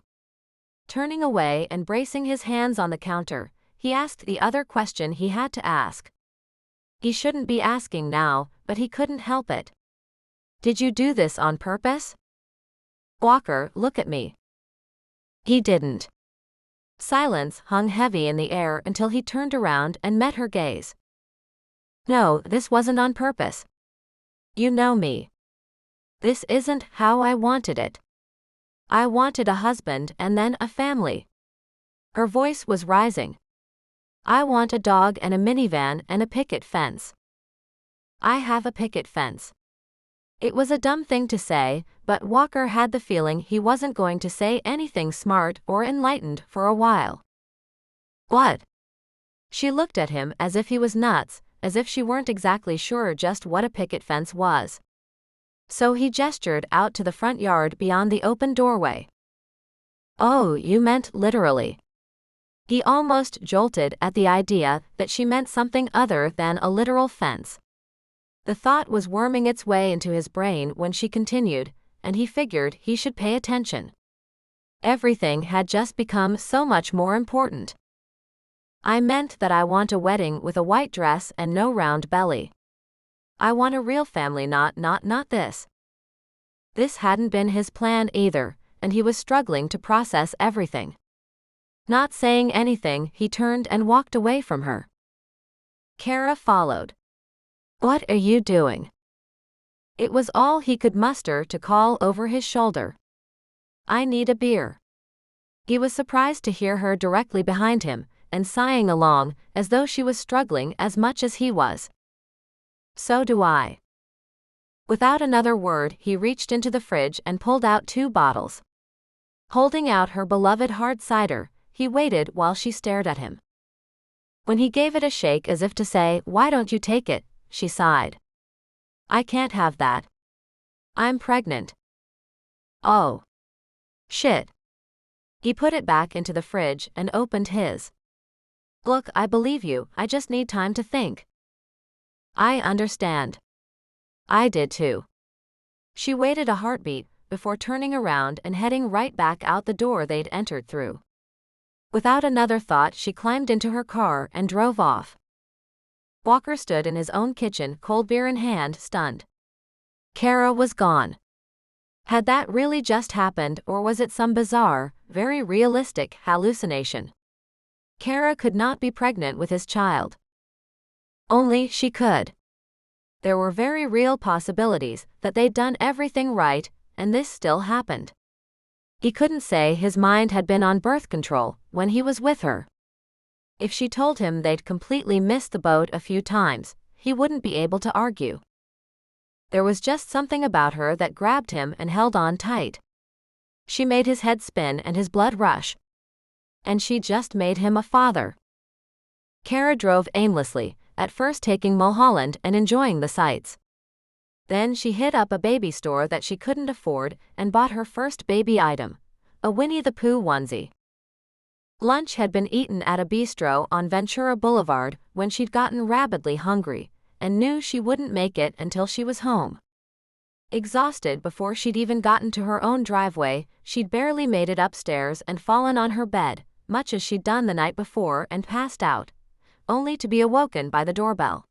Turning away and bracing his hands on the counter, he asked the other question he had to ask. He shouldn't be asking now, but he couldn't help it. Did you do this on purpose? Walker, look at me. He didn't. Silence hung heavy in the air until he turned around and met her gaze. No, this wasn't on purpose. You know me. This isn't how I wanted it. I wanted a husband and then a family. Her voice was rising. I want a dog and a minivan and a picket fence. I have a picket fence. It was a dumb thing to say, but Walker had the feeling he wasn't going to say anything smart or enlightened for a while. What? She looked at him as if he was nuts, as if she weren't exactly sure just what a picket fence was. So he gestured out to the front yard beyond the open doorway. Oh, you meant literally. He almost jolted at the idea that she meant something other than a literal fence. The thought was worming its way into his brain when she continued, and he figured he should pay attention. Everything had just become so much more important. I meant that I want a wedding with a white dress and no round belly. I want a real family, not this. This hadn't been his plan either, and he was struggling to process everything. Not saying anything, he turned and walked away from her. Cara followed. What are you doing? It was all he could muster to call over his shoulder. I need a beer. He was surprised to hear her directly behind him, and sighing along, as though she was struggling as much as he was. So do I. Without another word, he reached into the fridge and pulled out 2 bottles. Holding out her beloved hard cider, he waited while she stared at him. When he gave it a shake as if to say, "Why don't you take it?" she sighed. I can't have that. I'm pregnant. Oh. Shit. He put it back into the fridge and opened his. Look, I believe you, I just need time to think. I understand. I did too. She waited a heartbeat before turning around and heading right back out the door they'd entered through. Without another thought, she climbed into her car and drove off. Walker stood in his own kitchen, cold beer in hand, stunned. Cara was gone. Had that really just happened, or was it some bizarre, very realistic hallucination? Cara could not be pregnant with his child. Only she could. There were very real possibilities that they'd done everything right, and this still happened. He couldn't say his mind had been on birth control when he was with her. If she told him they'd completely missed the boat a few times, he wouldn't be able to argue. There was just something about her that grabbed him and held on tight. She made his head spin and his blood rush. And she just made him a father. Cara drove aimlessly, at first taking Mulholland and enjoying the sights. Then she hit up a baby store that she couldn't afford and bought her first baby item, a Winnie the Pooh onesie. Lunch had been eaten at a bistro on Ventura Boulevard when she'd gotten rabidly hungry and knew she wouldn't make it until she was home. Exhausted before she'd even gotten to her own driveway, she'd barely made it upstairs and fallen on her bed, much as she'd done the night before, and passed out, only to be awoken by the doorbell.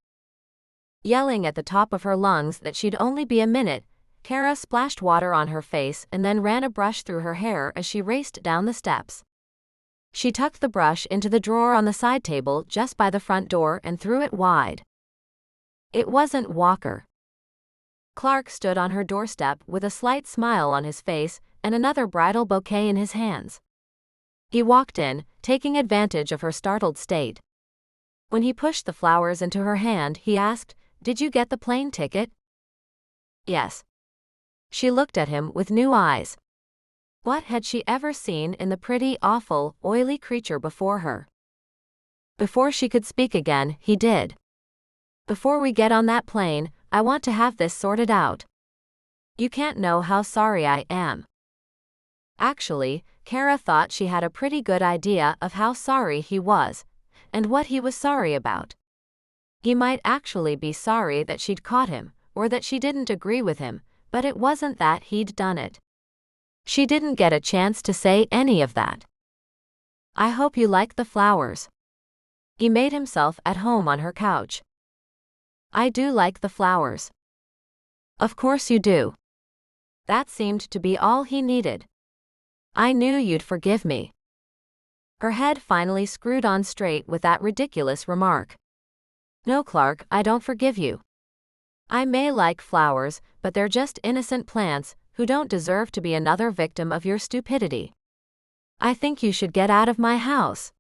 Yelling at the top of her lungs that she'd only be a minute, Cara splashed water on her face and then ran a brush through her hair as she raced down the steps. She tucked the brush into the drawer on the side table just by the front door and threw it wide. It wasn't Walker. Clark stood on her doorstep with a slight smile on his face and another bridal bouquet in his hands. He walked in, taking advantage of her startled state. When he pushed the flowers into her hand, he asked, "Did you get the plane ticket?" "Yes." She looked at him with new eyes. What had she ever seen in the pretty, awful, oily creature before her? Before she could speak again, he did. "Before we get on that plane, I want to have this sorted out. You can't know how sorry I am." Actually, Cara thought she had a pretty good idea of how sorry he was, and what he was sorry about. He might actually be sorry that she'd caught him, or that she didn't agree with him, but it wasn't that he'd done it. She didn't get a chance to say any of that. "I hope you like the flowers." He made himself at home on her couch. "I do like the flowers." "Of course you do." That seemed to be all he needed. "I knew you'd forgive me." Her head finally screwed on straight with that ridiculous remark. "No, Clark, I don't forgive you. I may like flowers, but they're just innocent plants who don't deserve to be another victim of your stupidity. I think you should get out of my house."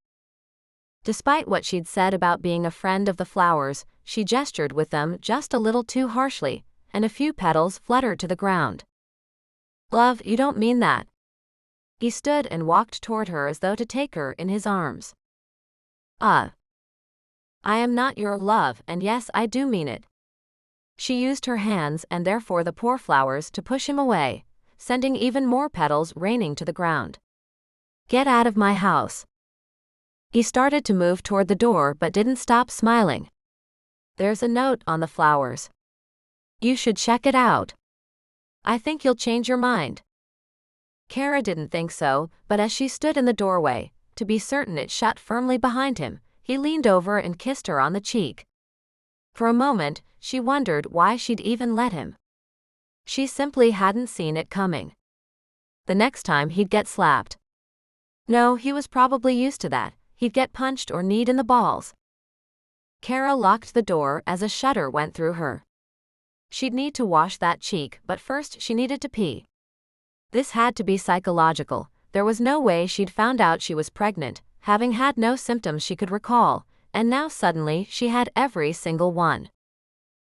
Despite what she'd said about being a friend of the flowers, she gestured with them just a little too harshly, and a few petals fluttered to the ground. "Love, you don't mean that." He stood and walked toward her as though to take her in his arms. I am not your love, and yes, I do mean it." She used her hands and therefore the poor flowers to push him away, sending even more petals raining to the ground. "Get out of my house." He started to move toward the door but didn't stop smiling. "There's a note on the flowers. You should check it out. I think you'll change your mind." Cara didn't think so, but as she stood in the doorway, to be certain it shut firmly behind him, he leaned over and kissed her on the cheek. For a moment, she wondered why she'd even let him. She simply hadn't seen it coming. The next time he'd get slapped. No, he was probably used to that. He'd get punched or kneed in the balls. Cara locked the door as a shudder went through her. She'd need to wash that cheek, but first she needed to pee. This had to be psychological. There was no way she'd found out she was pregnant, having had no symptoms she could recall, and now suddenly she had every single one.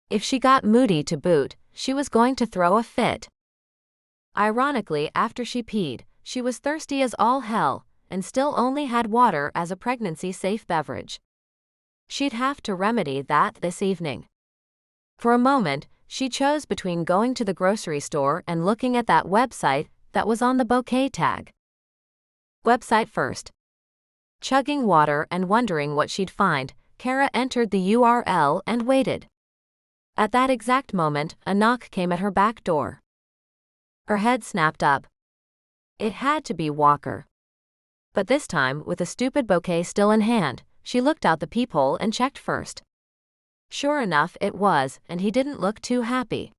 If she got moody to boot, she was going to throw a fit. Ironically, after she peed, she was thirsty as all hell, and still only had water as a pregnancy-safe beverage. She'd have to remedy that this evening. For a moment, she chose between going to the grocery store and looking at that website that was on the bouquet tag. Website first. Chugging water and wondering what she'd find, Cara entered the URL and waited. At that exact moment, a knock came at her back door. Her head snapped up. It had to be Walker. But this time, with the stupid bouquet still in hand, she looked out the peephole and checked first. Sure enough, it was, and he didn't look too happy.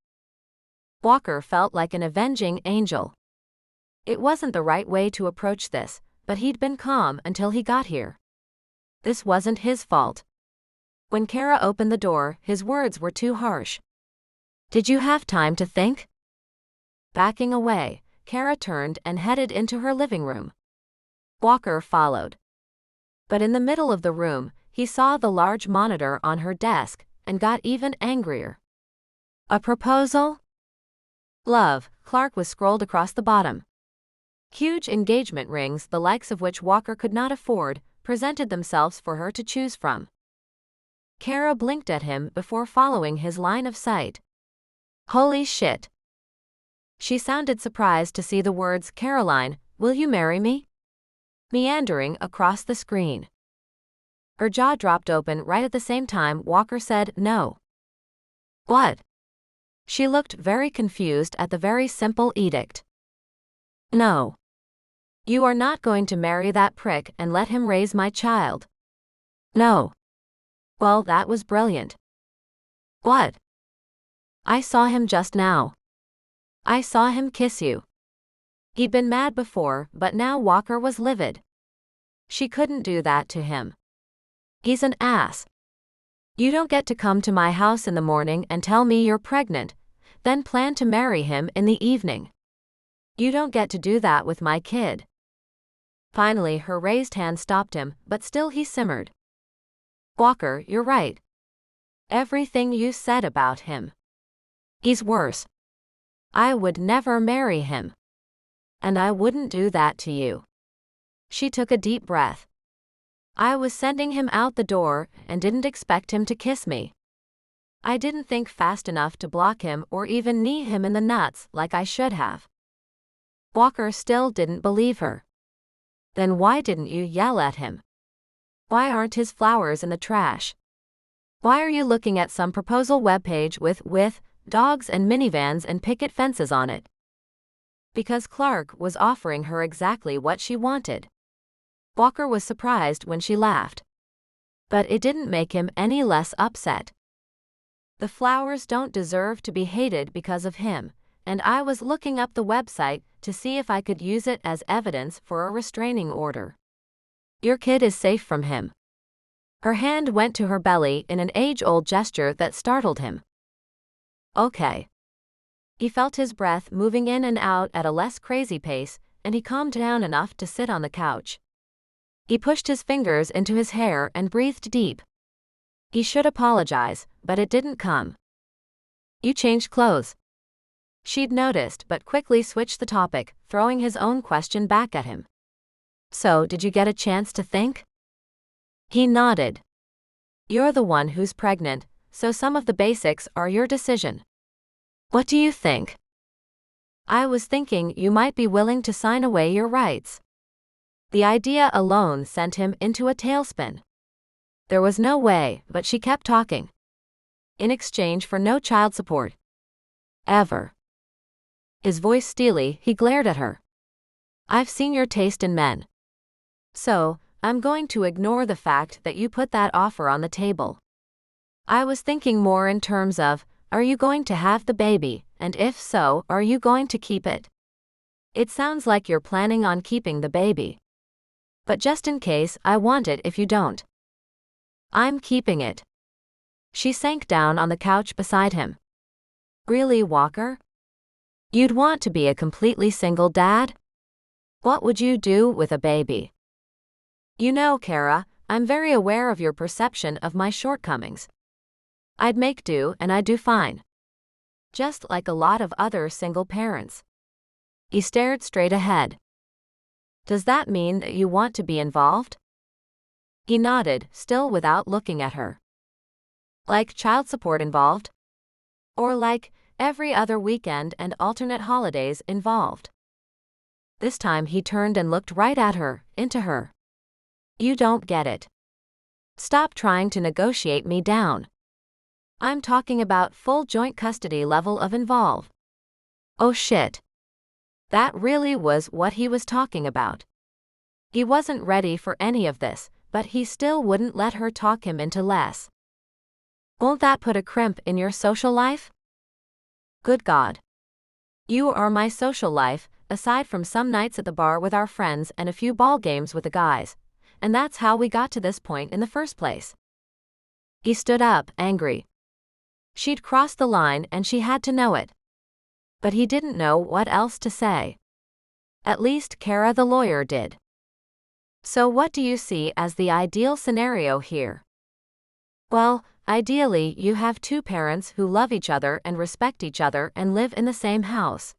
Walker felt like an avenging angel. It wasn't the right way to approach this, but he'd been calm until he got here. This wasn't his fault. When Cara opened the door, his words were too harsh. "Did you have time to think?" Backing away, Cara turned and headed into her living room. Walker followed. But in the middle of the room, he saw the large monitor on her desk, and got even angrier. A proposal? Love, Clark was scrolled across the bottom. Huge engagement rings, the likes of which Walker could not afford, presented themselves for her to choose from. Cara blinked at him before following his line of sight. Holy shit. She sounded surprised to see the words, "Caroline, will you marry me?" meandering across the screen. Her jaw dropped open right at the same time Walker said no. What? She looked very confused at the very simple edict. No. You are not going to marry that prick and let him raise my child. No. Well, that was brilliant. What? I saw him just now. I saw him kiss you. He'd been mad before, but now Walker was livid. She couldn't do that to him. He's an ass. You don't get to come to my house in the morning and tell me you're pregnant, then plan to marry him in the evening. You don't get to do that with my kid. Finally, her raised hand stopped him, but still he simmered. Walker, you're right. Everything you said about him. He's worse. I would never marry him. And I wouldn't do that to you. She took a deep breath. I was sending him out the door and didn't expect him to kiss me. I didn't think fast enough to block him or even knee him in the nuts like I should have. Walker still didn't believe her. Then why didn't you yell at him? Why aren't his flowers in the trash? Why are you looking at some proposal webpage with dogs and minivans and picket fences on it? Because Clark was offering her exactly what she wanted. Walker was surprised when she laughed. But it didn't make him any less upset. The flowers don't deserve to be hated because of him, and I was looking up the website to see if I could use it as evidence for a restraining order. Your kid is safe from him. Her hand went to her belly in an age-old gesture that startled him. Okay. He felt his breath moving in and out at a less crazy pace, and he calmed down enough to sit on the couch. He pushed his fingers into his hair and breathed deep. He should apologize, but it didn't come. You changed clothes. She'd noticed but quickly switched the topic, throwing his own question back at him. So, did you get a chance to think? He nodded. You're the one who's pregnant, so some of the basics are your decision. What do you think? I was thinking you might be willing to sign away your rights. The idea alone sent him into a tailspin. There was no way, but she kept talking. In exchange for no child support. Ever. His voice steely, he glared at her. I've seen your taste in men. So, I'm going to ignore the fact that you put that offer on the table. I was thinking more in terms of, are you going to have the baby, and if so, are you going to keep it? It sounds like you're planning on keeping the baby. But just in case, I want it if you don't. I'm keeping it. She sank down on the couch beside him. Really, Walker? You'd want to be a completely single dad? What would you do with a baby? You know, Cara, I'm very aware of your perception of my shortcomings. I'd make do and I'd do fine. Just like a lot of other single parents. He stared straight ahead. Does that mean that you want to be involved? He nodded, still without looking at her. Like child support involved? Or like every other weekend and alternate holidays involved? This time he turned and looked right at her, into her. You don't get it. Stop trying to negotiate me down. I'm talking about full joint custody level of involve. Oh shit. That really was what he was talking about. He wasn't ready for any of this, but he still wouldn't let her talk him into less. Won't that put a crimp in your social life? Good God. You are my social life, aside from some nights at the bar with our friends and a few ball games with the guys, and that's how we got to this point in the first place. He stood up, angry. She'd crossed the line and she had to know it. But he didn't know what else to say. At least Cara the lawyer did. So what do you see as the ideal scenario here? Well, ideally, you have two parents who love each other and respect each other and live in the same house.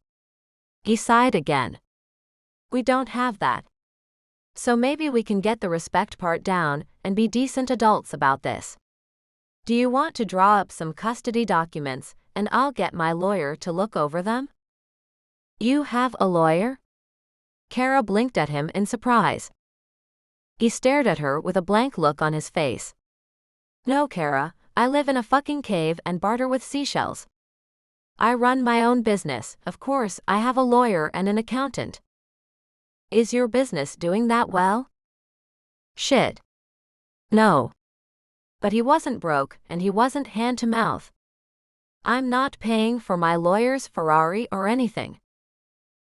He sighed again. We don't have that. So maybe we can get the respect part down and be decent adults about this. Do you want to draw up some custody documents and I'll get my lawyer to look over them? You have a lawyer? Cara blinked at him in surprise. He stared at her with a blank look on his face. No, Cara, I live in a fucking cave and barter with seashells. I run my own business, of course I have a lawyer and an accountant. Is your business doing that well? Shit. No. But he wasn't broke and he wasn't hand to mouth. I'm not paying for my lawyer's Ferrari or anything.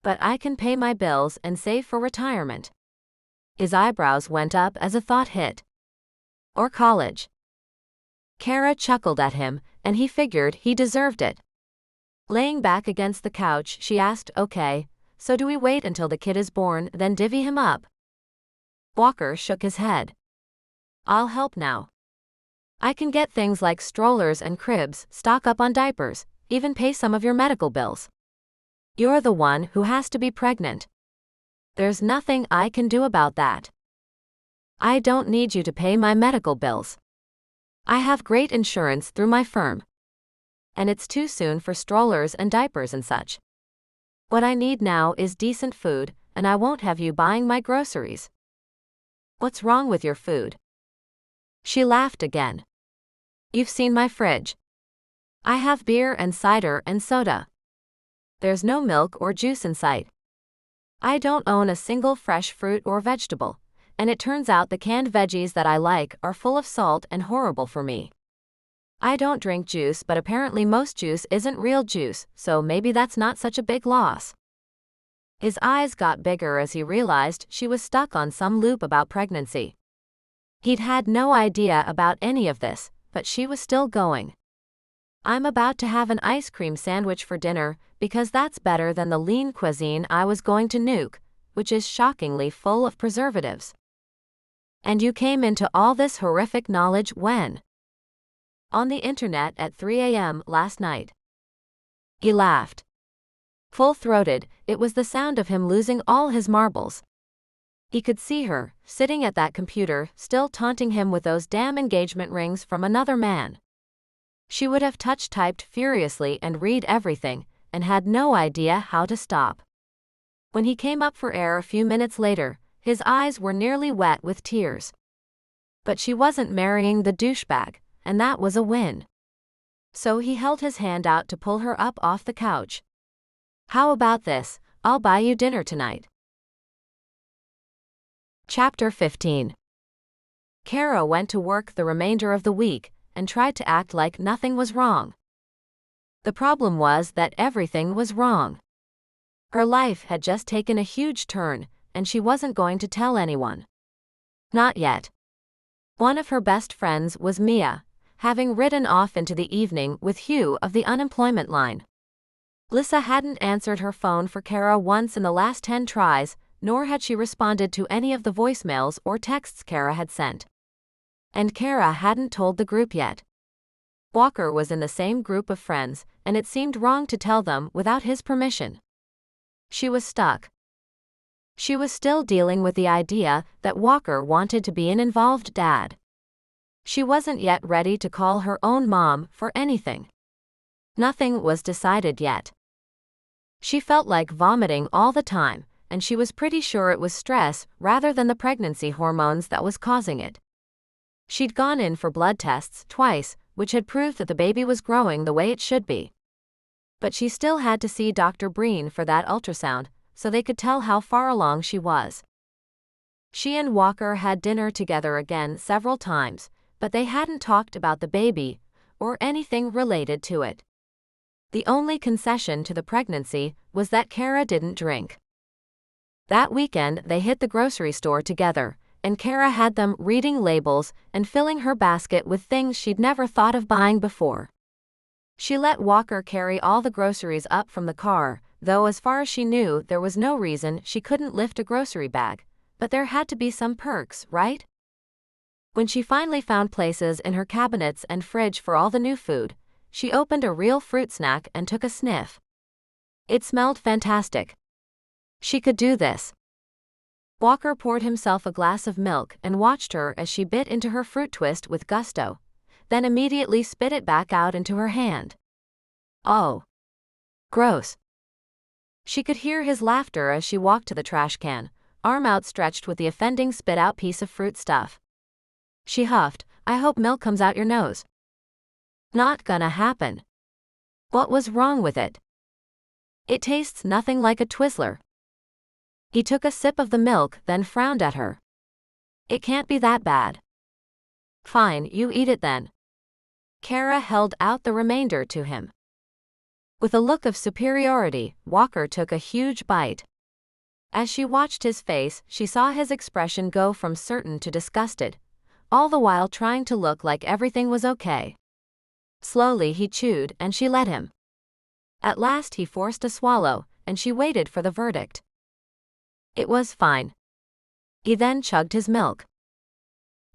But I can pay my bills and save for retirement. His eyebrows went up as a thought hit. Or college. Cara chuckled at him, and he figured he deserved it. Laying back against the couch, she asked, okay, so do we wait until the kid is born, then divvy him up? Walker shook his head. I'll help now. I can get things like strollers and cribs, stock up on diapers, even pay some of your medical bills. You're the one who has to be pregnant. There's nothing I can do about that. I don't need you to pay my medical bills. I have great insurance through my firm. And it's too soon for strollers and diapers and such. What I need now is decent food, and I won't have you buying my groceries. What's wrong with your food? She laughed again. You've seen my fridge. I have beer and cider and soda. There's no milk or juice in sight. I don't own a single fresh fruit or vegetable, and it turns out the canned veggies that I like are full of salt and horrible for me. I don't drink juice, but apparently most juice isn't real juice, so maybe that's not such a big loss. His eyes got bigger as he realized she was stuck on some loop about pregnancy. He'd had no idea about any of this, but she was still going. I'm about to have an ice cream sandwich for dinner, because that's better than the lean cuisine I was going to nuke, which is shockingly full of preservatives. And you came into all this horrific knowledge when? On the internet at 3 a.m. last night. He laughed. Full-throated, it was the sound of him losing all his marbles. He could see her, sitting at that computer, still taunting him with those damn engagement rings from another man. She would have touch-typed furiously and read everything, and had no idea how to stop. When he came up for air a few minutes later, his eyes were nearly wet with tears. But she wasn't marrying the douchebag, and that was a win. So he held his hand out to pull her up off the couch. How about this? I'll buy you dinner tonight. Chapter 15. Cara went to work the remainder of the week and tried to act like nothing was wrong. The problem was that everything was wrong. Her life had just taken a huge turn, and she wasn't going to tell anyone. Not yet. One of her best friends was Mia, having ridden off into the evening with Hugh of the unemployment line. Lissa hadn't answered her phone for Cara once in the last 10 tries, nor had she responded to any of the voicemails or texts Cara had sent. And Cara hadn't told the group yet. Walker was in the same group of friends, and it seemed wrong to tell them without his permission. She was stuck. She was still dealing with the idea that Walker wanted to be an involved dad. She wasn't yet ready to call her own mom for anything. Nothing was decided yet. She felt like vomiting all the time, and she was pretty sure it was stress rather than the pregnancy hormones that was causing it. She'd gone in for blood tests twice, which had proved that the baby was growing the way it should be. But she still had to see Dr. Breen for that ultrasound, so they could tell how far along she was. She and Walker had dinner together again several times, but they hadn't talked about the baby, or anything related to it. The only concession to the pregnancy was that Cara didn't drink. That weekend they hit the grocery store together, and Cara had them reading labels and filling her basket with things she'd never thought of buying before. She let Walker carry all the groceries up from the car, though as far as she knew there was no reason she couldn't lift a grocery bag, but there had to be some perks, right? When she finally found places in her cabinets and fridge for all the new food, she opened a real fruit snack and took a sniff. It smelled fantastic. She could do this. Walker poured himself a glass of milk and watched her as she bit into her fruit twist with gusto, then immediately spit it back out into her hand. Oh. Gross. She could hear his laughter as she walked to the trash can, arm outstretched with the offending spit-out piece of fruit stuff. She huffed, "I hope milk comes out your nose." Not gonna happen. What was wrong with it? It tastes nothing like a Twizzler. He took a sip of the milk, then frowned at her. It can't be that bad. Fine, you eat it then. Cara held out the remainder to him. With a look of superiority, Walker took a huge bite. As she watched his face, she saw his expression go from certain to disgusted, all the while trying to look like everything was okay. Slowly he chewed, and she let him. At last he forced a swallow, and she waited for the verdict. It was fine. He then chugged his milk.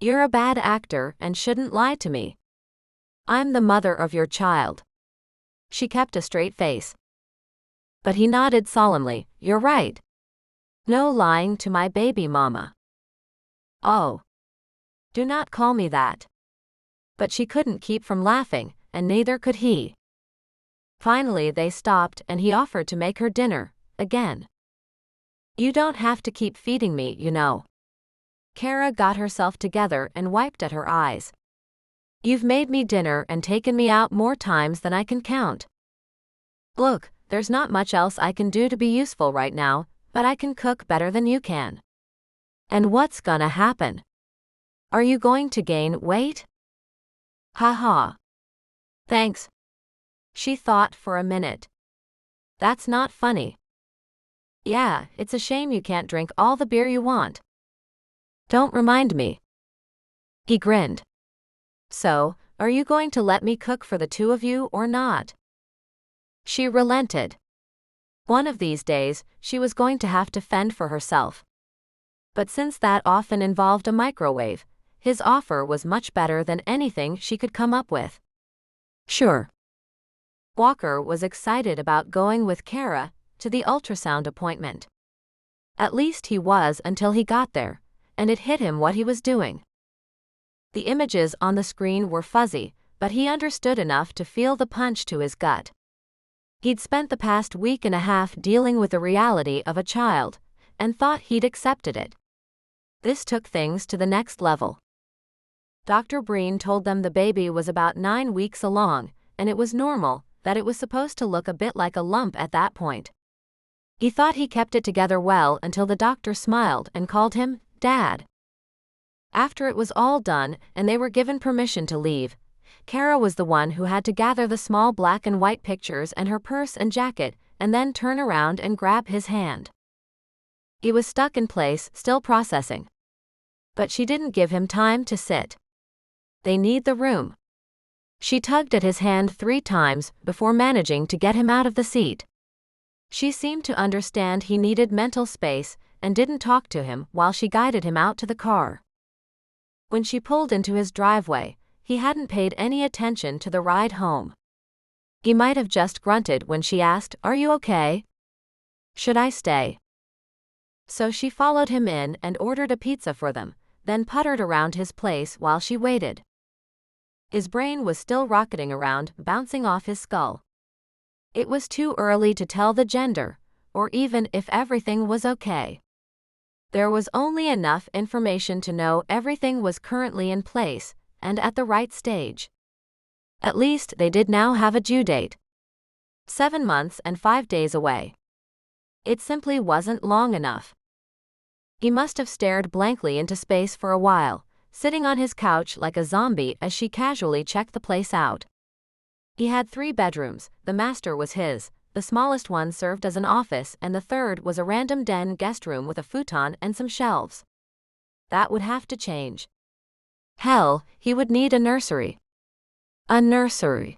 You're a bad actor and shouldn't lie to me. I'm the mother of your child. She kept a straight face. But he nodded solemnly, you're right. No lying to my baby mama. Oh. Do not call me that. But she couldn't keep from laughing, and neither could he. Finally they stopped and he offered to make her dinner, again. You don't have to keep feeding me, you know. Cara got herself together and wiped at her eyes. You've made me dinner and taken me out more times than I can count. Look, there's not much else I can do to be useful right now, but I can cook better than you can. And what's gonna happen? Are you going to gain weight? Ha ha. Thanks. She thought for a minute. That's not funny. Yeah, it's a shame you can't drink all the beer you want. Don't remind me. He grinned. So, are you going to let me cook for the two of you or not? She relented. One of these days, she was going to have to fend for herself. But since that often involved a microwave, his offer was much better than anything she could come up with. Sure. Walker was excited about going with Cara to the ultrasound appointment. At least he was until he got there, and it hit him what he was doing. The images on the screen were fuzzy, but he understood enough to feel the punch to his gut. He'd spent the past week and a half dealing with the reality of a child, and thought he'd accepted it. This took things to the next level. Dr. Breen told them the baby was about 9 weeks along, and it was normal, that it was supposed to look a bit like a lump at that point. He thought he kept it together well until the doctor smiled and called him Dad. After it was all done and they were given permission to leave, Cara was the one who had to gather the small black and white pictures and her purse and jacket, and then turn around and grab his hand. He was stuck in place, still processing. But she didn't give him time to sit. They need the room. She tugged at his hand 3 times before managing to get him out of the seat. She seemed to understand he needed mental space and didn't talk to him while she guided him out to the car. When she pulled into his driveway, he hadn't paid any attention to the ride home. He might have just grunted when she asked, "Are you okay? Should I stay?" So she followed him in and ordered a pizza for them, then puttered around his place while she waited. His brain was still rocketing around, bouncing off his skull. It was too early to tell the gender, or even if everything was okay. There was only enough information to know everything was currently in place, and at the right stage. At least they did now have a due date. 7 months and 5 days away. It simply wasn't long enough. He must have stared blankly into space for a while, sitting on his couch like a zombie as she casually checked the place out. He had 3 bedrooms, the master was his, the smallest one served as an office, and the third was a random den guest room with a futon and some shelves. That would have to change. Hell, he would need a nursery. A nursery.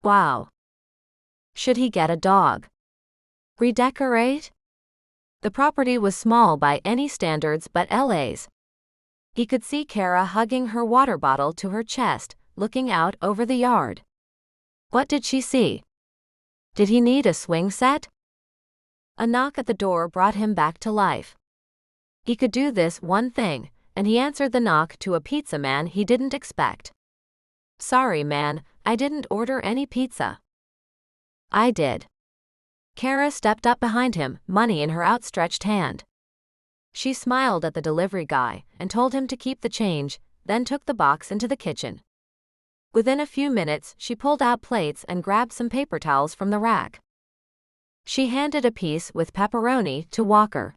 Wow. Should he get a dog? Redecorate? The property was small by any standards but LA's. He could see Cara hugging her water bottle to her chest, looking out over the yard. What did she see? Did he need a swing set? A knock at the door brought him back to life. He could do this one thing, and he answered the knock to a pizza man he didn't expect. Sorry, man, I didn't order any pizza. I did. Cara stepped up behind him, money in her outstretched hand. She smiled at the delivery guy and told him to keep the change, then took the box into the kitchen. Within a few minutes, she pulled out plates and grabbed some paper towels from the rack. She handed a piece with pepperoni to Walker.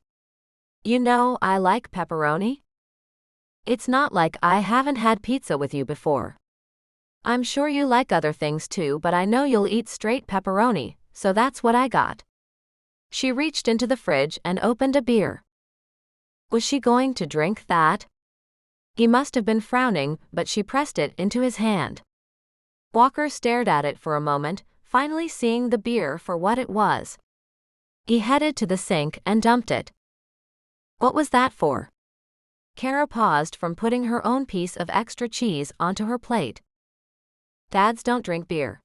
You know, I like pepperoni. It's not like I haven't had pizza with you before. I'm sure you like other things too, but I know you'll eat straight pepperoni, so that's what I got. She reached into the fridge and opened a beer. Was she going to drink that? He must have been frowning, but she pressed it into his hand. Walker stared at it for a moment, finally seeing the beer for what it was. He headed to the sink and dumped it. What was that for? Cara paused from putting her own piece of extra cheese onto her plate. Dads don't drink beer.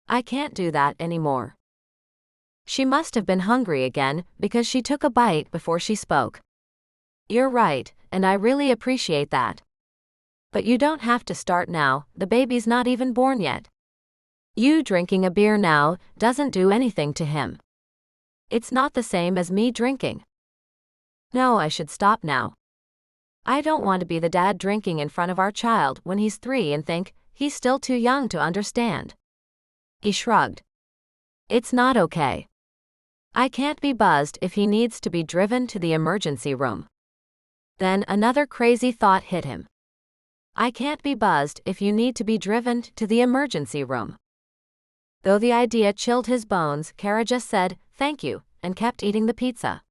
I can't do that anymore. She must have been hungry again because she took a bite before she spoke. You're right, and I really appreciate that. But you don't have to start now, the baby's not even born yet. You drinking a beer now doesn't do anything to him. It's not the same as me drinking. No, I should stop now. I don't want to be the dad drinking in front of our child when he's 3 and think he's still too young to understand. He shrugged. It's not okay. I can't be buzzed if he needs to be driven to the emergency room. Then another crazy thought hit him. I can't be buzzed if you need to be driven to the emergency room. Though the idea chilled his bones, Cara just said, thank you, and kept eating the pizza.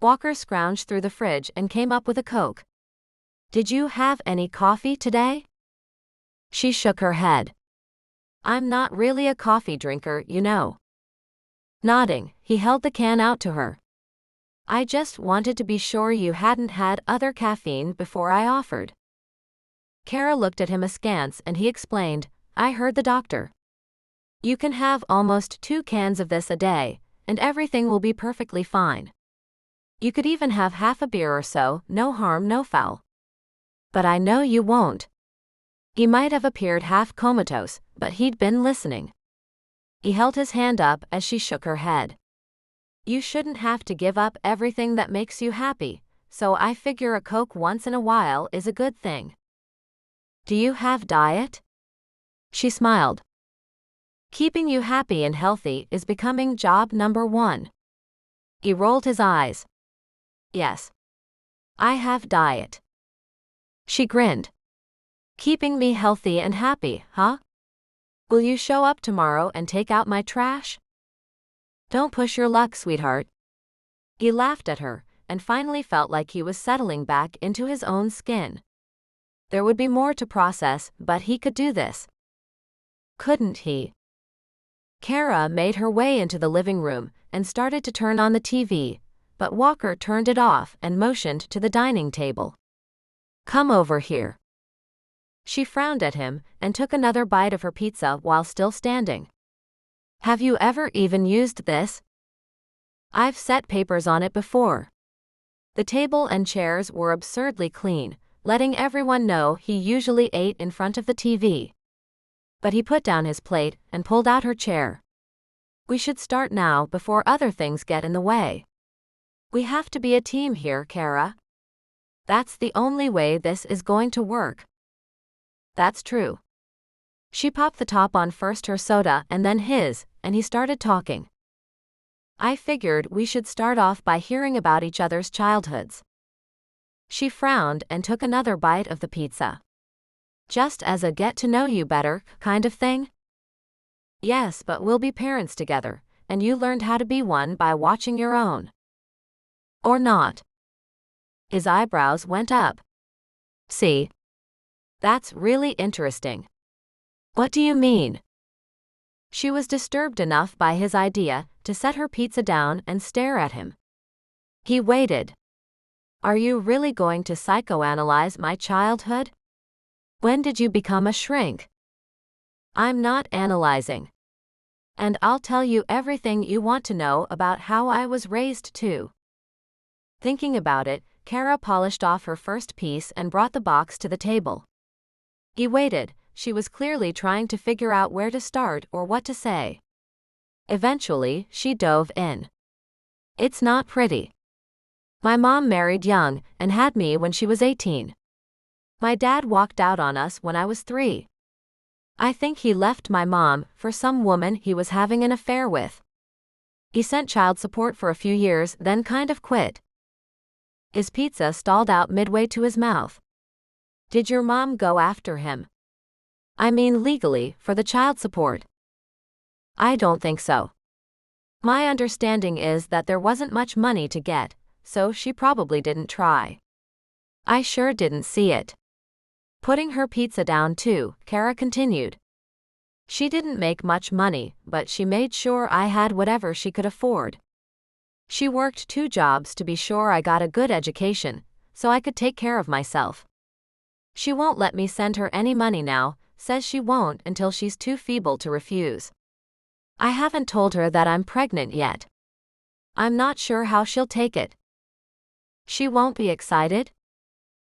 Walker scrounged through the fridge and came up with a Coke. Did you have any coffee today? She shook her head. I'm not really a coffee drinker, you know. Nodding, he held the can out to her. I just wanted to be sure you hadn't had other caffeine before I offered. Cara looked at him askance and he explained, I heard the doctor. You can have almost 2 cans of this a day, and everything will be perfectly fine. You could even have half a beer or so, no harm, no foul. But I know you won't. He might have appeared half comatose, but he'd been listening. He held his hand up as she shook her head. You shouldn't have to give up everything that makes you happy, so I figure a Coke once in a while is a good thing. Do you have diet? She smiled. Keeping you happy and healthy is becoming job number 1. He rolled his eyes. Yes. I have diet. She grinned. Keeping me healthy and happy, huh? Will you show up tomorrow and take out my trash? Don't push your luck, sweetheart. He laughed at her, and finally felt like he was settling back into his own skin. There would be more to process, but he could do this. Couldn't he? Cara made her way into the living room and started to turn on the TV, but Walker turned it off and motioned to the dining table. Come over here. She frowned at him and took another bite of her pizza while still standing. Have you ever even used this? I've set papers on it before. The table and chairs were absurdly clean, letting everyone know he usually ate in front of the TV. But he put down his plate and pulled out her chair. We should start now before other things get in the way. We have to be a team here, Cara. That's the only way this is going to work. That's true. She popped the top on first her soda and then his, and he started talking. I figured we should start off by hearing about each other's childhoods. She frowned and took another bite of the pizza. Just as a get-to-know-you-better kind of thing? Yes, but we'll be parents together, and you learned how to be one by watching your own. Or not. His eyebrows went up. See? That's really interesting. What do you mean? She was disturbed enough by his idea to set her pizza down and stare at him. He waited. Are you really going to psychoanalyze my childhood? When did you become a shrink? I'm not analyzing. And I'll tell you everything you want to know about how I was raised too. Thinking about it, Cara polished off her first piece and brought the box to the table. He waited. She was clearly trying to figure out where to start or what to say. Eventually, she dove in. It's not pretty. My mom married young and had me when she was 18. My dad walked out on us when I was 3. I think he left my mom for some woman he was having an affair with. He sent child support for a few years, then kind of quit. His pizza stalled out midway to his mouth. Did your mom go after him? I mean legally, for the child support? I don't think so. My understanding is that there wasn't much money to get, so she probably didn't try. I sure didn't see it. Putting her pizza down too, Cara continued. She didn't make much money, but she made sure I had whatever she could afford. She worked 2 jobs to be sure I got a good education, so I could take care of myself. She won't let me send her any money now, says she won't until she's too feeble to refuse. I haven't told her that I'm pregnant yet. I'm not sure how she'll take it. She won't be excited?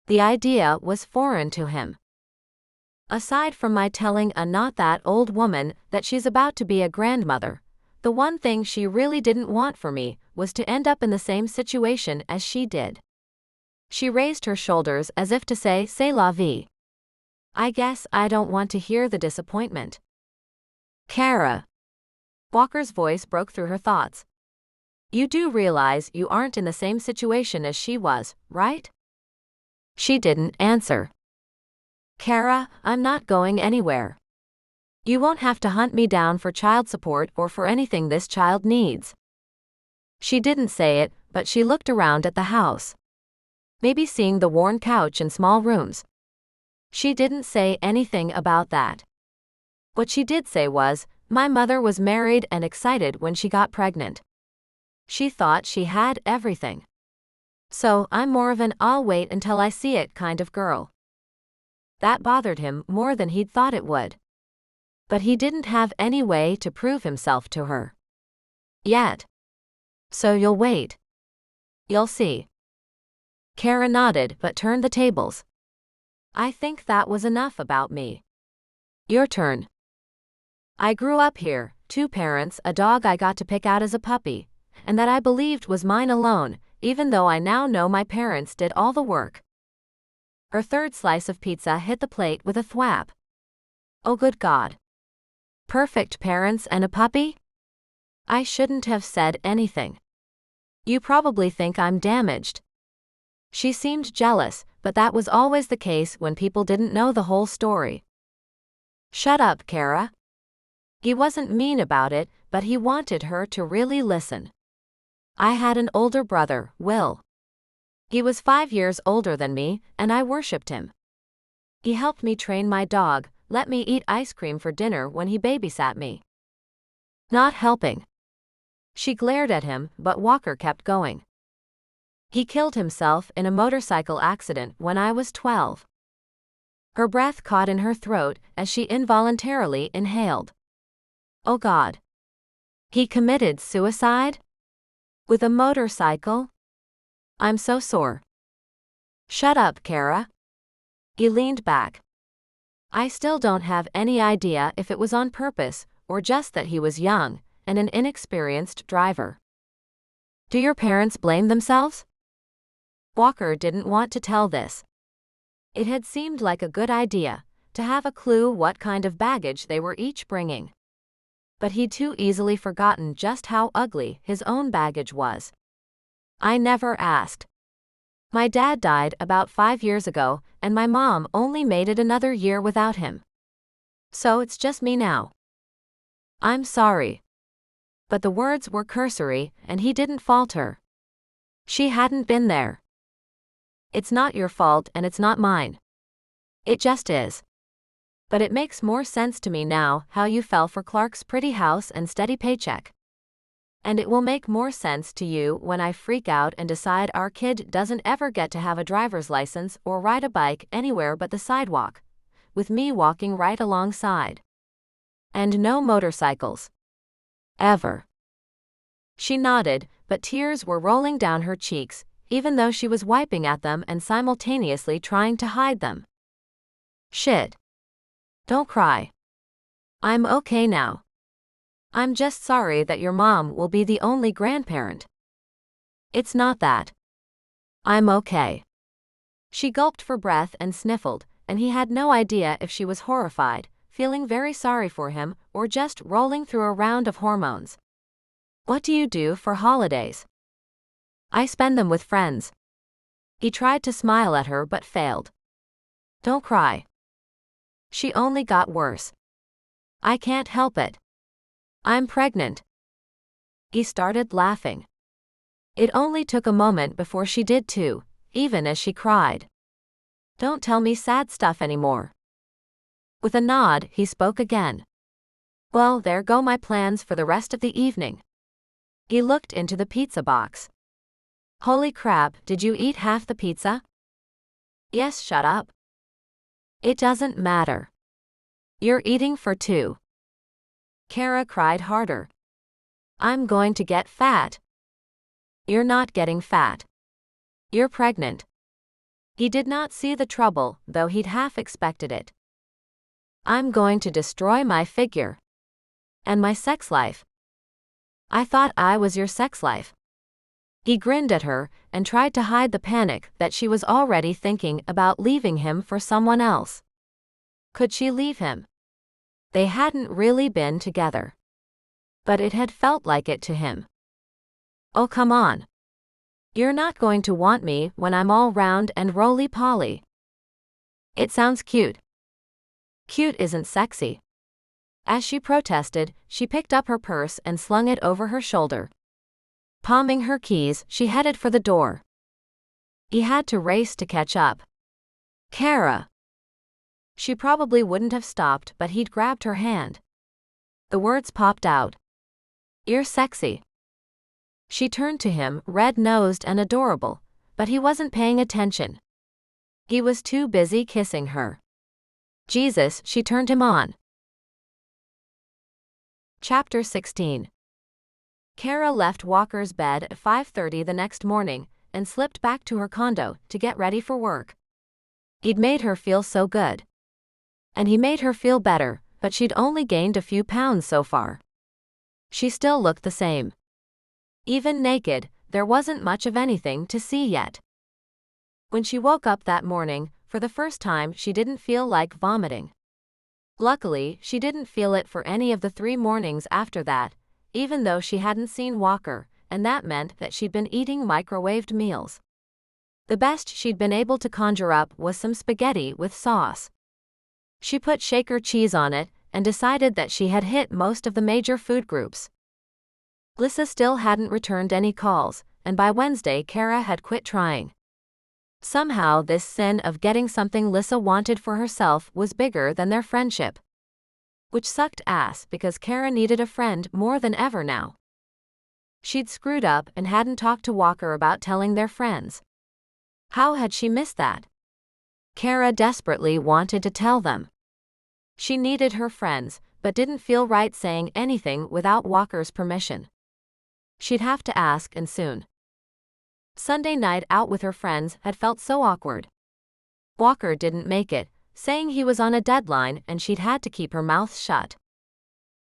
The idea was foreign to him. Aside from my telling a not that old woman that she's about to be a grandmother, the one thing she really didn't want for me was to end up in the same situation as she did. She raised her shoulders as if to say, c'est la vie. I guess I don't want to hear the disappointment. Cara. Walker's voice broke through her thoughts. You do realize you aren't in the same situation as she was, right? She didn't answer. Cara, I'm not going anywhere. You won't have to hunt me down for child support or for anything this child needs. She didn't say it, but she looked around at the house. Maybe seeing the worn couch and small rooms. She didn't say anything about that. What she did say was, my mother was married and excited when she got pregnant. She thought she had everything. So I'm more of an I'll wait until I see it kind of girl. That bothered him more than he'd thought it would. But he didn't have any way to prove himself to her. Yet. So you'll wait. You'll see. Cara nodded but turned the tables. I think that was enough about me. Your turn. I grew up here, 2 parents, a dog I got to pick out as a puppy, and that I believed was mine alone, even though I now know my parents did all the work. Her third slice of pizza hit the plate with a thwap. Oh good God. Perfect parents and a puppy? I shouldn't have said anything. You probably think I'm damaged. She seemed jealous, but that was always the case when people didn't know the whole story. Shut up, Cara. He wasn't mean about it, but he wanted her to really listen. I had an older brother, Will. He was 5 years older than me, and I worshipped him. He helped me train my dog, let me eat ice cream for dinner when he babysat me. Not helping. She glared at him, but Walker kept going. He killed himself in a motorcycle accident when I was 12. Her breath caught in her throat as she involuntarily inhaled. Oh God. He committed suicide? With a motorcycle? I'm so sore. Shut up, Cara. He leaned back. I still don't have any idea if it was on purpose or just that he was young and an inexperienced driver. Do your parents blame themselves? Walker didn't want to tell this. It had seemed like a good idea to have a clue what kind of baggage they were each bringing. But he'd too easily forgotten just how ugly his own baggage was. I never asked. My dad died about 5 years ago, and my mom only made it another year without him. So it's just me now. I'm sorry. But the words were cursory, and he didn't falter. She hadn't been there. It's not your fault and it's not mine. It just is. But it makes more sense to me now how you fell for Clark's pretty house and steady paycheck. And it will make more sense to you when I freak out and decide our kid doesn't ever get to have a driver's license or ride a bike anywhere but the sidewalk, with me walking right alongside. And no motorcycles. Ever. She nodded, but tears were rolling down her cheeks, even though she was wiping at them and simultaneously trying to hide them. Shit. Don't cry. I'm okay now. I'm just sorry that your mom will be the only grandparent. It's not that. I'm okay. She gulped for breath and sniffled, and he had no idea if she was horrified, feeling very sorry for him, or just rolling through a round of hormones. What do you do for holidays? I spend them with friends. He tried to smile at her but failed. Don't cry. She only got worse. I can't help it. I'm pregnant. He started laughing. It only took a moment before she did too, even as she cried. Don't tell me sad stuff anymore. With a nod, he spoke again. Well, there go my plans for the rest of the evening. He looked into the pizza box. Holy crap, did you eat half the pizza? Yes, shut up. It doesn't matter. You're eating for two. Cara cried harder. I'm going to get fat. You're not getting fat. You're pregnant. He did not see the trouble, though he'd half expected it. I'm going to destroy my figure. And my sex life. I thought I was your sex life. He grinned at her and tried to hide the panic that she was already thinking about leaving him for someone else. Could she leave him? They hadn't really been together. But it had felt like it to him. Oh, come on. You're not going to want me when I'm all round and roly-poly. It sounds cute. Cute isn't sexy. As she protested, she picked up her purse and slung it over her shoulder. Palming her keys, she headed for the door. He had to race to catch up. Cara. She probably wouldn't have stopped, but he'd grabbed her hand. The words popped out. You're sexy. She turned to him, red-nosed and adorable, but he wasn't paying attention. He was too busy kissing her. Jesus, she turned him on. Chapter 16. Cara left Walker's bed at 5:30 the next morning and slipped back to her condo to get ready for work. He'd made her feel so good. And he made her feel better, but she'd only gained a few pounds so far. She still looked the same. Even naked, there wasn't much of anything to see yet. When she woke up that morning, for the first time she didn't feel like vomiting. Luckily, she didn't feel it for any of the 3 mornings after that, even though she hadn't seen Walker, and that meant that she'd been eating microwaved meals. The best she'd been able to conjure up was some spaghetti with sauce. She put shaker cheese on it and decided that she had hit most of the major food groups. Lissa still hadn't returned any calls, and by Wednesday Cara had quit trying. Somehow this sin of getting something Lissa wanted for herself was bigger than their friendship. Which sucked ass because Cara needed a friend more than ever now. She'd screwed up and hadn't talked to Walker about telling their friends. How had she missed that? Cara desperately wanted to tell them. She needed her friends, but didn't feel right saying anything without Walker's permission. She'd have to ask, and soon. Sunday night out with her friends had felt so awkward. Walker didn't make it, saying he was on a deadline and she'd had to keep her mouth shut.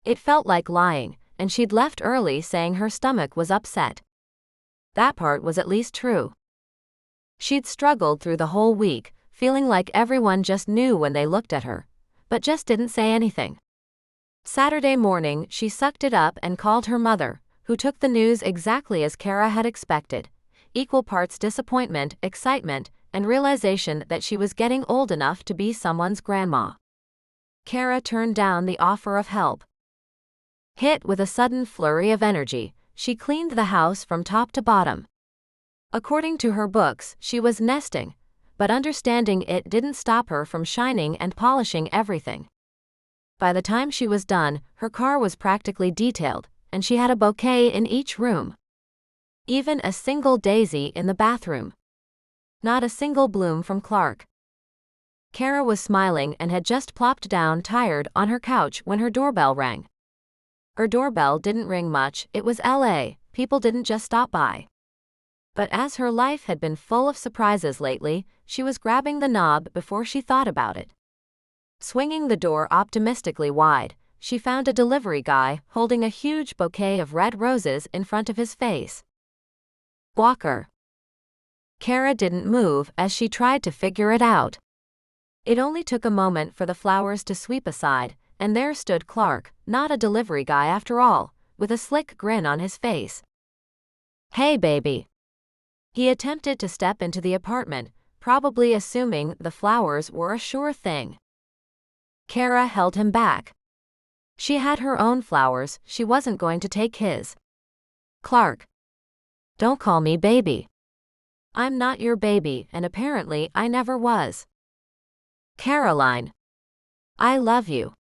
It felt like lying, and she'd left early saying her stomach was upset. That part was at least true. She'd struggled through the whole week, feeling like everyone just knew when they looked at her, but just didn't say anything. Saturday morning, she sucked it up and called her mother, who took the news exactly as Cara had expected, equal parts disappointment, excitement, and realization that she was getting old enough to be someone's grandma. Cara turned down the offer of help. Hit with a sudden flurry of energy, she cleaned the house from top to bottom. According to her books, she was nesting, but understanding it didn't stop her from shining and polishing everything. By the time she was done, her car was practically detailed, and she had a bouquet in each room. Even a single daisy in the bathroom. Not a single bloom from Clark. Cara was smiling and had just plopped down tired on her couch when her doorbell rang. Her doorbell didn't ring much, it was LA, people didn't just stop by. But as her life had been full of surprises lately, she was grabbing the knob before she thought about it. Swinging the door optimistically wide, she found a delivery guy holding a huge bouquet of red roses in front of his face. Walker. Cara didn't move as she tried to figure it out. It only took a moment for the flowers to sweep aside, and there stood Clark, not a delivery guy after all, with a slick grin on his face. "Hey, baby." He attempted to step into the apartment, probably assuming the flowers were a sure thing. Cara held him back. She had her own flowers, she wasn't going to take his. "Clark. Don't call me baby. I'm not your baby, and apparently I never was. Caroline. I love you."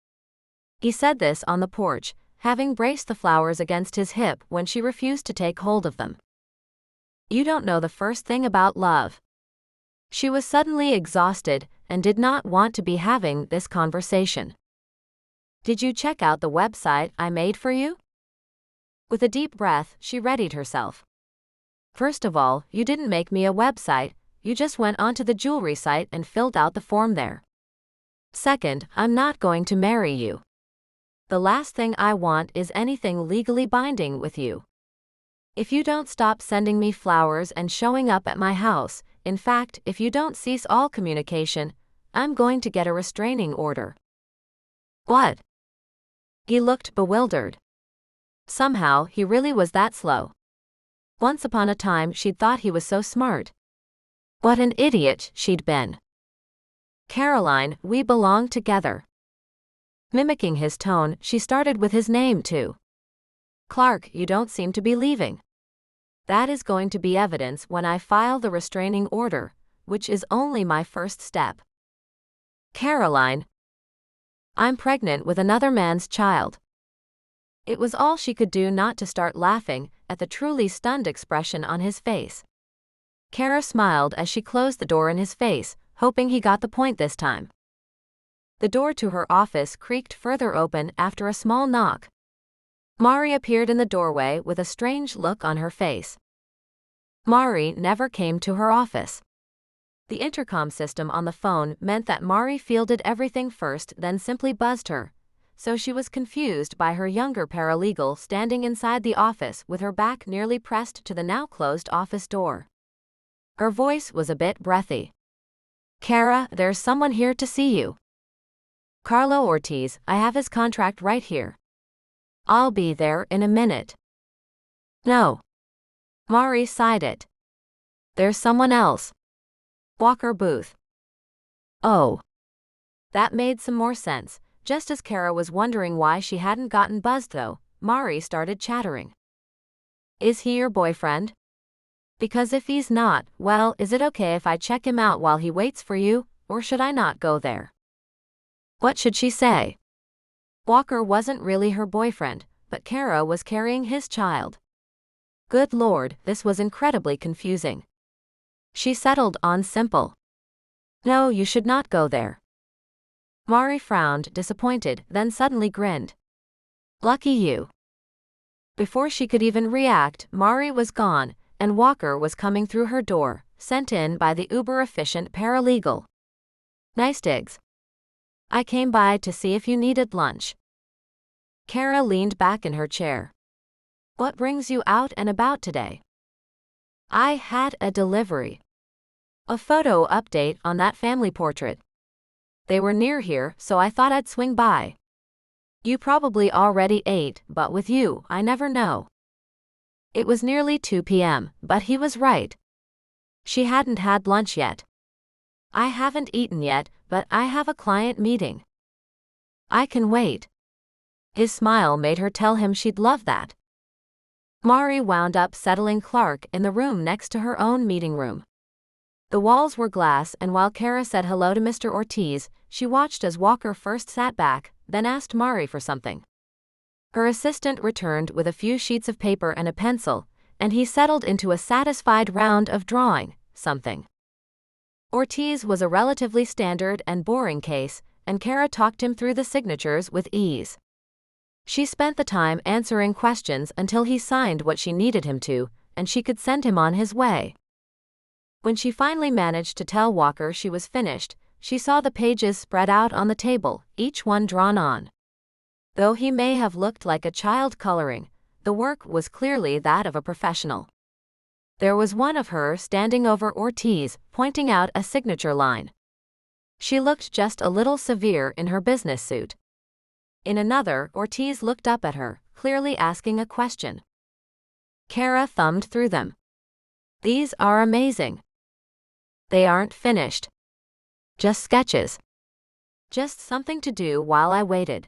He said this on the porch, having braced the flowers against his hip when she refused to take hold of them. "You don't know the first thing about love." She was suddenly exhausted and did not want to be having this conversation. "Did you check out the website I made for you?" With a deep breath, she readied herself. "First of all, you didn't make me a website, you just went onto the jewelry site and filled out the form there. Second, I'm not going to marry you. The last thing I want is anything legally binding with you. If you don't stop sending me flowers and showing up at my house, in fact, if you don't cease all communication, I'm going to get a restraining order." "What?" He looked bewildered. Somehow, he really was that slow. Once upon a time she'd thought he was so smart. What an idiot she'd been. "Caroline, we belong together." Mimicking his tone, she started with his name too. "Clark, you don't seem to be leaving. That is going to be evidence when I file the restraining order, which is only my first step." "Caroline. I'm pregnant with another man's child." It was all she could do not to start laughing at the truly stunned expression on his face. Cara smiled as she closed the door in his face, hoping he got the point this time. The door to her office creaked further open after a small knock. Mari appeared in the doorway with a strange look on her face. Mari never came to her office. The intercom system on the phone meant that Mari fielded everything first, then simply buzzed her, so she was confused by her younger paralegal standing inside the office with her back nearly pressed to the now-closed office door. Her voice was a bit breathy. "Cara, there's someone here to see you. Carlo Ortiz, I have his contract right here. I'll be there in a minute." "No." Mari sighed it. "There's someone else. Walker Booth." "Oh." That made some more sense. Just as Cara was wondering why she hadn't gotten buzzed though, Mari started chattering. "Is he your boyfriend? Because if he's not, well, is it okay if I check him out while he waits for you, or should I not go there?" What should she say? Walker wasn't really her boyfriend, but Cara was carrying his child. Good Lord, this was incredibly confusing. She settled on simple. "No, you should not go there." Mari frowned, disappointed, then suddenly grinned. "Lucky you." Before she could even react, Mari was gone, and Walker was coming through her door, sent in by the uber-efficient paralegal. "Nice digs. I came by to see if you needed lunch." Cara leaned back in her chair. "What brings you out and about today?" "I had a delivery. A photo update on that family portrait. They were near here, so I thought I'd swing by. You probably already ate, but with you, I never know." It was nearly 2 p.m., but he was right. She hadn't had lunch yet. "I haven't eaten yet, but I have a client meeting. I can wait." His smile made her tell him she'd love that. Mari wound up settling Clark in the room next to her own meeting room. The walls were glass, and while Cara said hello to Mr. Ortiz, she watched as Walker first sat back, then asked Mari for something. Her assistant returned with a few sheets of paper and a pencil, and he settled into a satisfied round of drawing something. Ortiz was a relatively standard and boring case, and Cara talked him through the signatures with ease. She spent the time answering questions until he signed what she needed him to, and she could send him on his way. When she finally managed to tell Walker she was finished, she saw the pages spread out on the table, each one drawn on. Though he may have looked like a child coloring, the work was clearly that of a professional. There was one of her standing over Ortiz, pointing out a signature line. She looked just a little severe in her business suit. In another, Ortiz looked up at her, clearly asking a question. Cara thumbed through them. These are amazing. They aren't finished. Just sketches. Just something to do while I waited.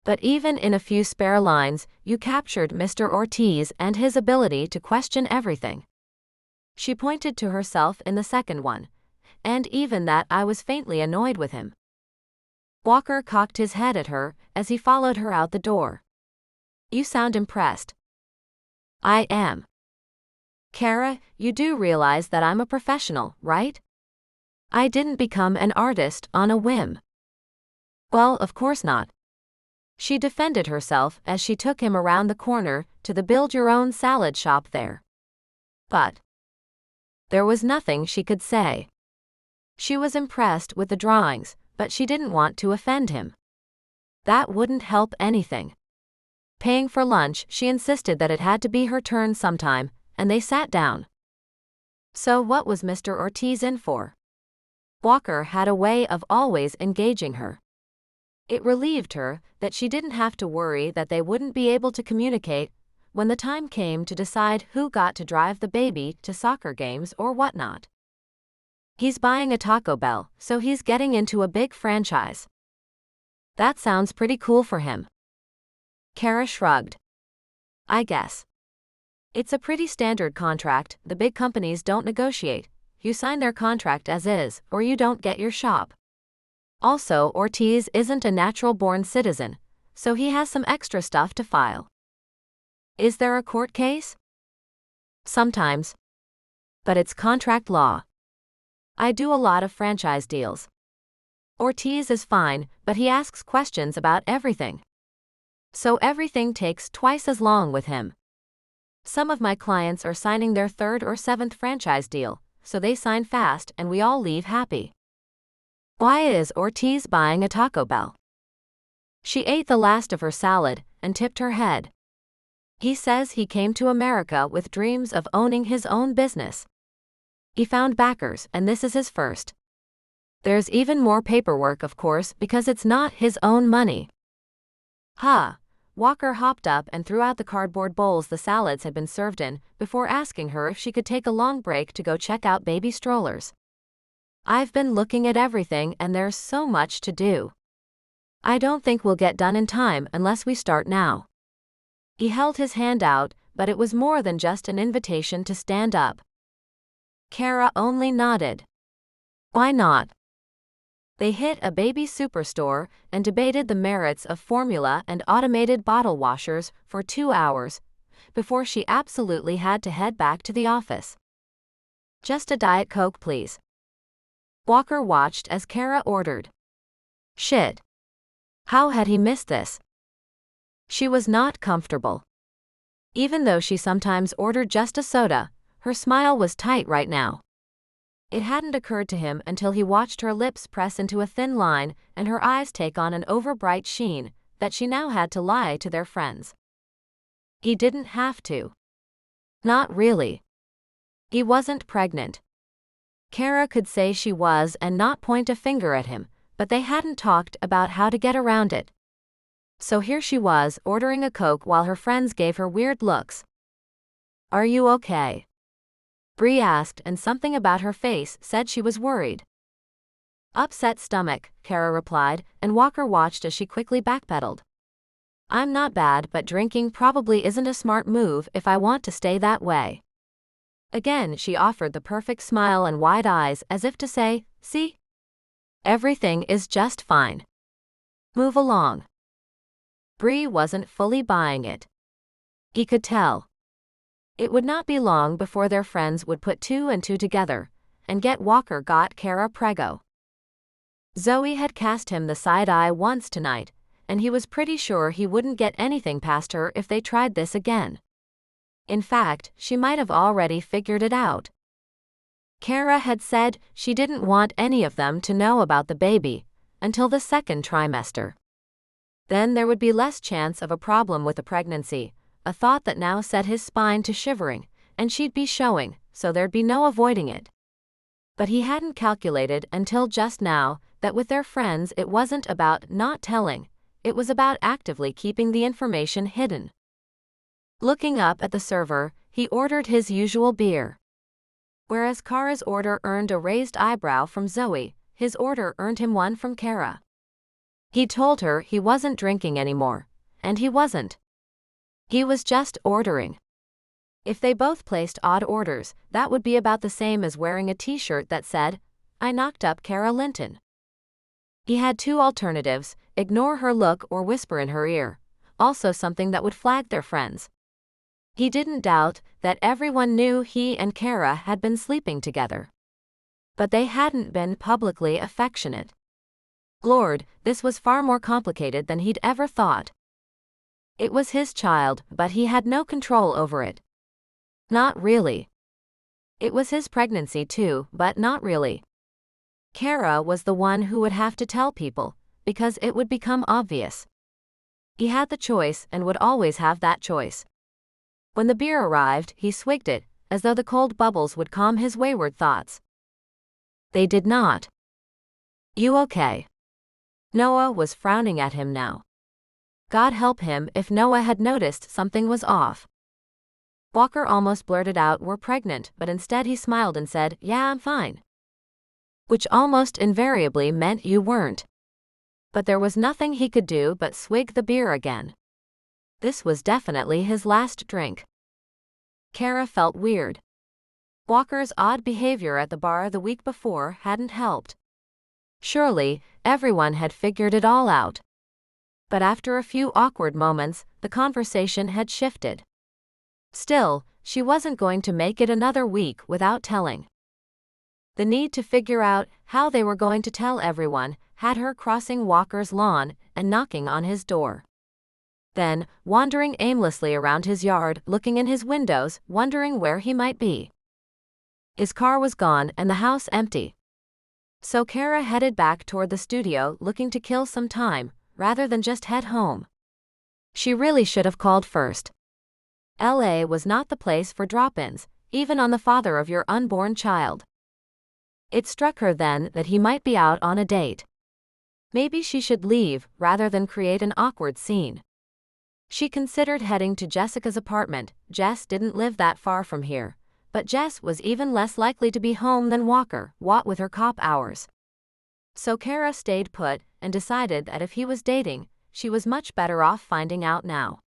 But even in a few spare lines, you captured Mr. Ortiz and his ability to question everything. She pointed to herself in the second one, and even that I was faintly annoyed with him. Walker cocked his head at her as he followed her out the door. You sound impressed. I am. Cara, you do realize that I'm a professional, right? I didn't become an artist on a whim. Well, of course not. She defended herself as she took him around the corner to the build-your-own salad shop there. But there was nothing she could say. She was impressed with the drawings, but she didn't want to offend him. That wouldn't help anything. Paying for lunch, she insisted that it had to be her turn sometime, and they sat down. So what was Mr. Ortiz in for? Walker had a way of always engaging her. It relieved her that she didn't have to worry that they wouldn't be able to communicate when the time came to decide who got to drive the baby to soccer games or whatnot. He's buying a Taco Bell, so he's getting into a big franchise. That sounds pretty cool for him. Cara shrugged. I guess. It's a pretty standard contract. The big companies don't negotiate. You sign their contract as is, or you don't get your shop. Also, Ortiz isn't a natural-born citizen, so he has some extra stuff to file. Is there a court case? Sometimes. But it's contract law. I do a lot of franchise deals. Ortiz is fine, but he asks questions about everything. So everything takes twice as long with him. Some of my clients are signing their third or seventh franchise deal, so they sign fast and we all leave happy. Why is Ortiz buying a Taco Bell? She ate the last of her salad and tipped her head. He says he came to America with dreams of owning his own business. He found backers, and this is his first. There's even more paperwork, of course, because it's not his own money. Huh. Walker hopped up and threw out the cardboard bowls the salads had been served in, before asking her if she could take a long break to go check out baby strollers. I've been looking at everything and there's so much to do. I don't think we'll get done in time unless we start now. He held his hand out, but it was more than just an invitation to stand up. Cara only nodded. Why not? They hit a baby superstore and debated the merits of formula and automated bottle washers for 2 hours, before she absolutely had to head back to the office. Just a Diet Coke, please. Walker watched as Cara ordered. Shit. How had he missed this? She was not comfortable. Even though she sometimes ordered just a soda, her smile was tight right now. It hadn't occurred to him until he watched her lips press into a thin line and her eyes take on an overbright sheen that she now had to lie to their friends. He didn't have to. Not really. He wasn't pregnant. Cara could say she was and not point a finger at him, but they hadn't talked about how to get around it. So here she was, ordering a Coke while her friends gave her weird looks. Are you okay? Bree asked, and something about her face said she was worried. Upset stomach, Cara replied, and Walker watched as she quickly backpedaled. I'm not bad, but drinking probably isn't a smart move if I want to stay that way. Again, she offered the perfect smile and wide eyes as if to say, see? Everything is just fine. Move along. Bree wasn't fully buying it. He could tell. It would not be long before their friends would put two and two together, and get Walker got Cara preggo. Zoe had cast him the side eye once tonight, and he was pretty sure he wouldn't get anything past her if they tried this again. In fact, she might have already figured it out. Cara had said she didn't want any of them to know about the baby until the second trimester. Then there would be less chance of a problem with the pregnancy, a thought that now set his spine to shivering, and she'd be showing, so there'd be no avoiding it. But he hadn't calculated until just now that with their friends it wasn't about not telling, it was about actively keeping the information hidden. Looking up at the server, he ordered his usual beer. Whereas Cara's order earned a raised eyebrow from Zoe, his order earned him one from Cara. He told her he wasn't drinking anymore, and he wasn't. He was just ordering. If they both placed odd orders, that would be about the same as wearing a t-shirt that said, "I knocked up Cara Larkin." He had two alternatives: ignore her look or whisper in her ear, also something that would flag their friends. He didn't doubt that everyone knew he and Cara had been sleeping together. But they hadn't been publicly affectionate. Lord, this was far more complicated than he'd ever thought. It was his child, but he had no control over it. Not really. It was his pregnancy too, but not really. Cara was the one who would have to tell people, because it would become obvious. He had the choice and would always have that choice. When the beer arrived, he swigged it, as though the cold bubbles would calm his wayward thoughts. They did not. "You okay?" Noah was frowning at him now. God help him if Noah had noticed something was off. Walker almost blurted out, "We're pregnant," but instead he smiled and said, "Yeah, I'm fine." Which almost invariably meant you weren't. But there was nothing he could do but swig the beer again. This was definitely his last drink. Cara felt weird. Walker's odd behavior at the bar the week before hadn't helped. Surely, everyone had figured it all out. But after a few awkward moments, the conversation had shifted. Still, she wasn't going to make it another week without telling. The need to figure out how they were going to tell everyone had her crossing Walker's lawn and knocking on his door. Then, wandering aimlessly around his yard, looking in his windows, wondering where he might be. His car was gone and the house empty. So Cara headed back toward the studio, looking to kill some time, rather than just head home. She really should have called first. LA was not the place for drop-ins, even on the father of your unborn child. It struck her then that he might be out on a date. Maybe she should leave, rather than create an awkward scene. She considered heading to Jessica's apartment. Jess didn't live that far from here, but Jess was even less likely to be home than Walker, what with her cop hours. So Cara stayed put and decided that if he was dating, she was much better off finding out now.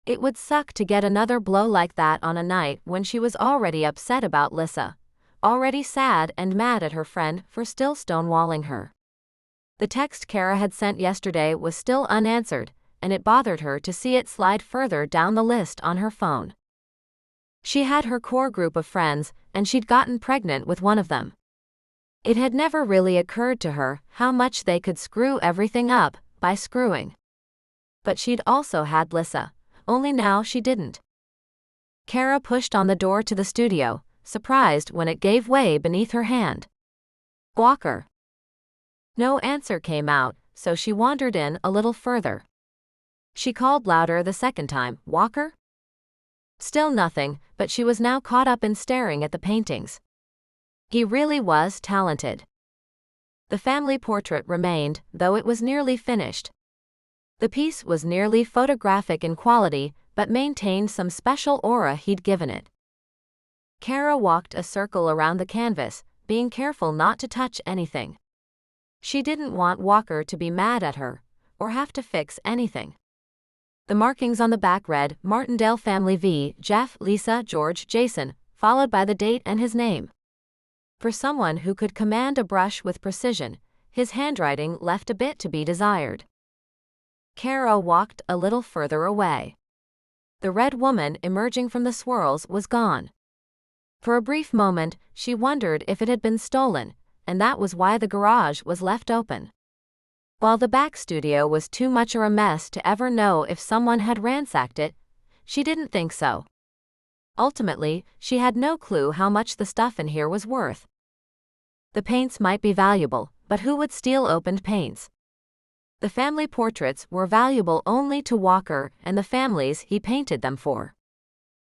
It would suck to get another blow like that on a night when she was already upset about Lissa, already sad and mad at her friend for still stonewalling her. The text Cara had sent yesterday was still unanswered, and it bothered her to see it slide further down the list on her phone. She had her core group of friends, and she'd gotten pregnant with one of them. It had never really occurred to her how much they could screw everything up by screwing. But she'd also had Lissa, only now she didn't. Cara pushed on the door to the studio, surprised when it gave way beneath her hand. "Walker." No answer came out, so she wandered in a little further. She called louder the second time, "Walker?" Still nothing, but she was now caught up in staring at the paintings. He really was talented. The family portrait remained, though it was nearly finished. The piece was nearly photographic in quality, but maintained some special aura he'd given it. Cara walked a circle around the canvas, being careful not to touch anything. She didn't want Walker to be mad at her, or have to fix anything. The markings on the back read, Martindale Family v. Jeff, Lisa, George, Jason, followed by the date and his name. For someone who could command a brush with precision, his handwriting left a bit to be desired. Cara walked a little further away. The red woman emerging from the swirls was gone. For a brief moment, she wondered if it had been stolen, and that was why the garage was left open. While the back studio was too much a mess to ever know if someone had ransacked it, she didn't think so. Ultimately, she had no clue how much the stuff in here was worth. The paints might be valuable, but who would steal opened paints? The family portraits were valuable only to Walker and the families he painted them for.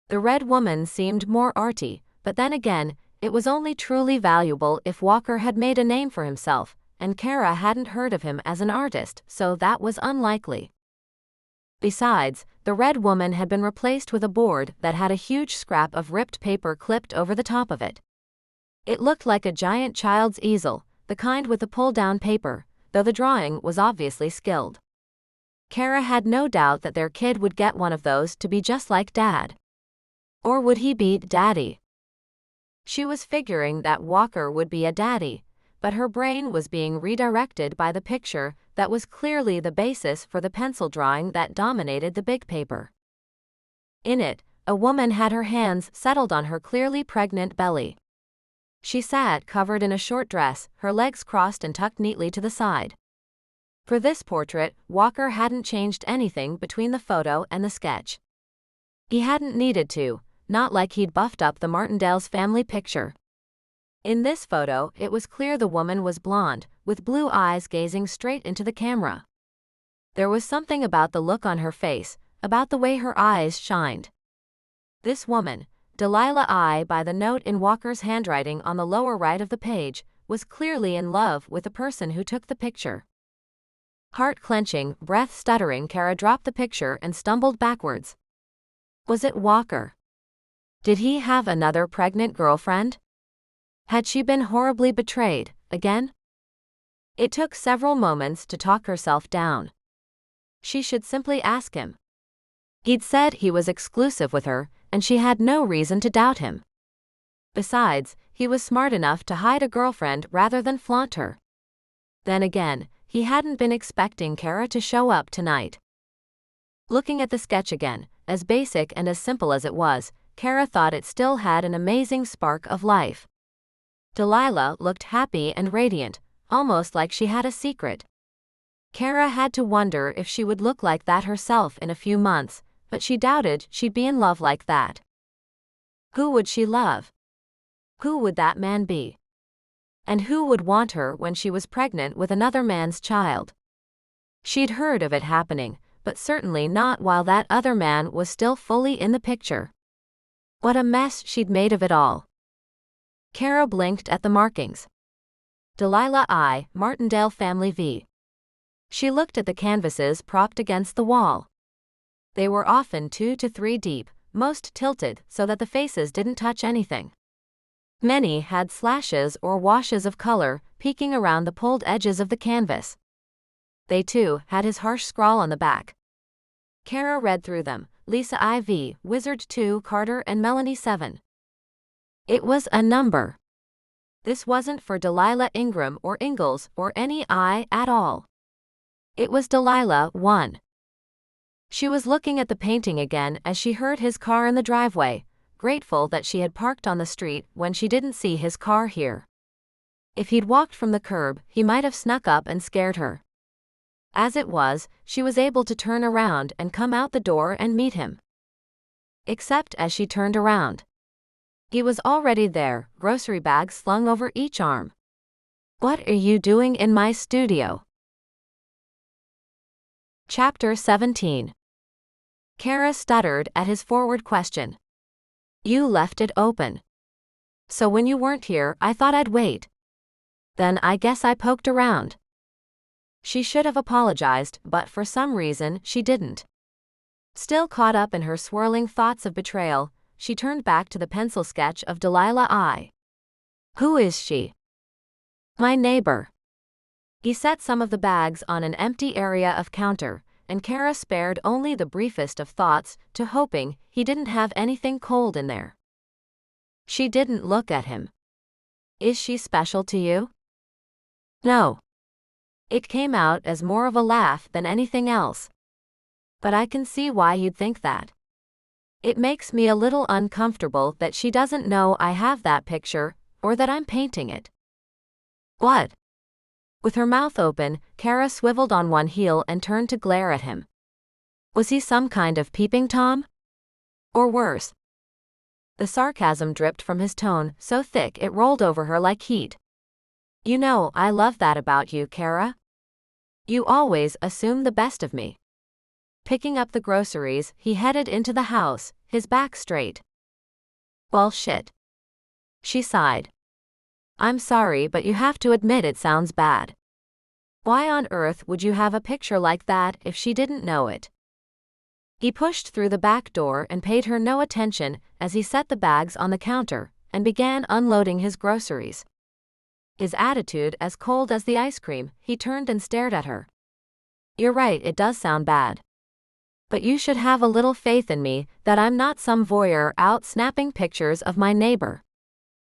The red woman seemed more arty, but then again, it was only truly valuable if Walker had made a name for himself, and Cara hadn't heard of him as an artist, so that was unlikely. Besides, the red woman had been replaced with a board that had a huge scrap of ripped paper clipped over the top of it. It looked like a giant child's easel, the kind with the pull-down paper, though the drawing was obviously skilled. Cara had no doubt that their kid would get one of those to be just like Dad. Or would he be Daddy? She was figuring that Walker would be a daddy, but her brain was being redirected by the picture that was clearly the basis for the pencil drawing that dominated the big paper. In it, a woman had her hands settled on her clearly pregnant belly. She sat covered in a short dress, her legs crossed and tucked neatly to the side. For this portrait, Walker hadn't changed anything between the photo and the sketch. He hadn't needed to, not like he'd buffed up the Martindale's family picture. In this photo, it was clear the woman was blonde, with blue eyes gazing straight into the camera. There was something about the look on her face, about the way her eyes shined. This woman, Delilah I by the note in Walker's handwriting on the lower right of the page, was clearly in love with the person who took the picture. Heart clenching, breath stuttering, Cara dropped the picture and stumbled backwards. Was it Walker? Did he have another pregnant girlfriend? Had she been horribly betrayed, again? It took several moments to talk herself down. She should simply ask him. He'd said he was exclusive with her, and she had no reason to doubt him. Besides, he was smart enough to hide a girlfriend rather than flaunt her. Then again, he hadn't been expecting Cara to show up tonight. Looking at the sketch again, as basic and as simple as it was, Cara thought it still had an amazing spark of life. Delilah looked happy and radiant, almost like she had a secret. Cara had to wonder if she would look like that herself in a few months, but she doubted she'd be in love like that. Who would she love? Who would that man be? And who would want her when she was pregnant with another man's child? She'd heard of it happening, but certainly not while that other man was still fully in the picture. What a mess she'd made of it all. Cara blinked at the markings. Delilah I, Martindale Family v. She looked at the canvases propped against the wall. They were often 2 to 3 deep, most tilted so that the faces didn't touch anything. Many had slashes or washes of color peeking around the pulled edges of the canvas. They too had his harsh scrawl on the back. Cara read through them, Lisa IV, Wizard 2, Carter and Melanie 7. It was a number. This wasn't for Delilah Ingram or Ingalls or any I at all. It was Delilah 1. She was looking at the painting again as she heard his car in the driveway, grateful that she had parked on the street when she didn't see his car here. If he'd walked from the curb, he might have snuck up and scared her. As it was, she was able to turn around and come out the door and meet him. Except as she turned around. He was already there, grocery bags slung over each arm. What are you doing in my studio? Chapter 17. Cara stuttered at his forward question. You left it open. So when you weren't here, I thought I'd wait. Then I guess I poked around. She should have apologized, but for some reason, she didn't. Still caught up in her swirling thoughts of betrayal, she turned back to the pencil sketch of Delilah I. Who is she? My neighbor. He set some of the bags on an empty area of counter, and Cara spared only the briefest of thoughts to hoping he didn't have anything cold in there. She didn't look at him. Is she special to you? No. It came out as more of a laugh than anything else. But I can see why you'd think that. It makes me a little uncomfortable that she doesn't know I have that picture, or that I'm painting it. What? With her mouth open, Cara swiveled on one heel and turned to glare at him. Was he some kind of peeping Tom? Or worse? The sarcasm dripped from his tone, so thick it rolled over her like heat. You know, I love that about you, Cara. You always assume the best of me. Picking up the groceries, he headed into the house, his back straight. Well, shit. She sighed. I'm sorry, but you have to admit it sounds bad. Why on earth would you have a picture like that if she didn't know it? He pushed through the back door and paid her no attention as he set the bags on the counter and began unloading his groceries. His attitude as cold as the ice cream, he turned and stared at her. You're right, it does sound bad. But you should have a little faith in me that I'm not some voyeur out snapping pictures of my neighbor.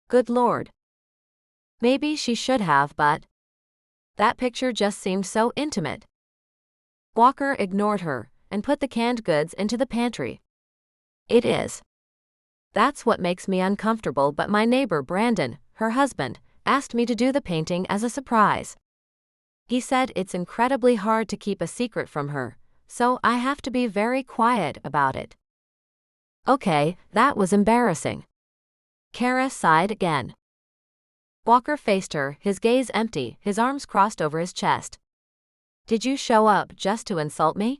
Good Lord. Maybe she should have, but that picture just seemed so intimate. Walker ignored her and put the canned goods into the pantry. It is. That's what makes me uncomfortable, but my neighbor Brandon, her husband, asked me to do the painting as a surprise. He said it's incredibly hard to keep a secret from her, so I have to be very quiet about it. Okay, that was embarrassing. Cara sighed again. Walker faced her, his gaze empty, his arms crossed over his chest. Did you show up just to insult me?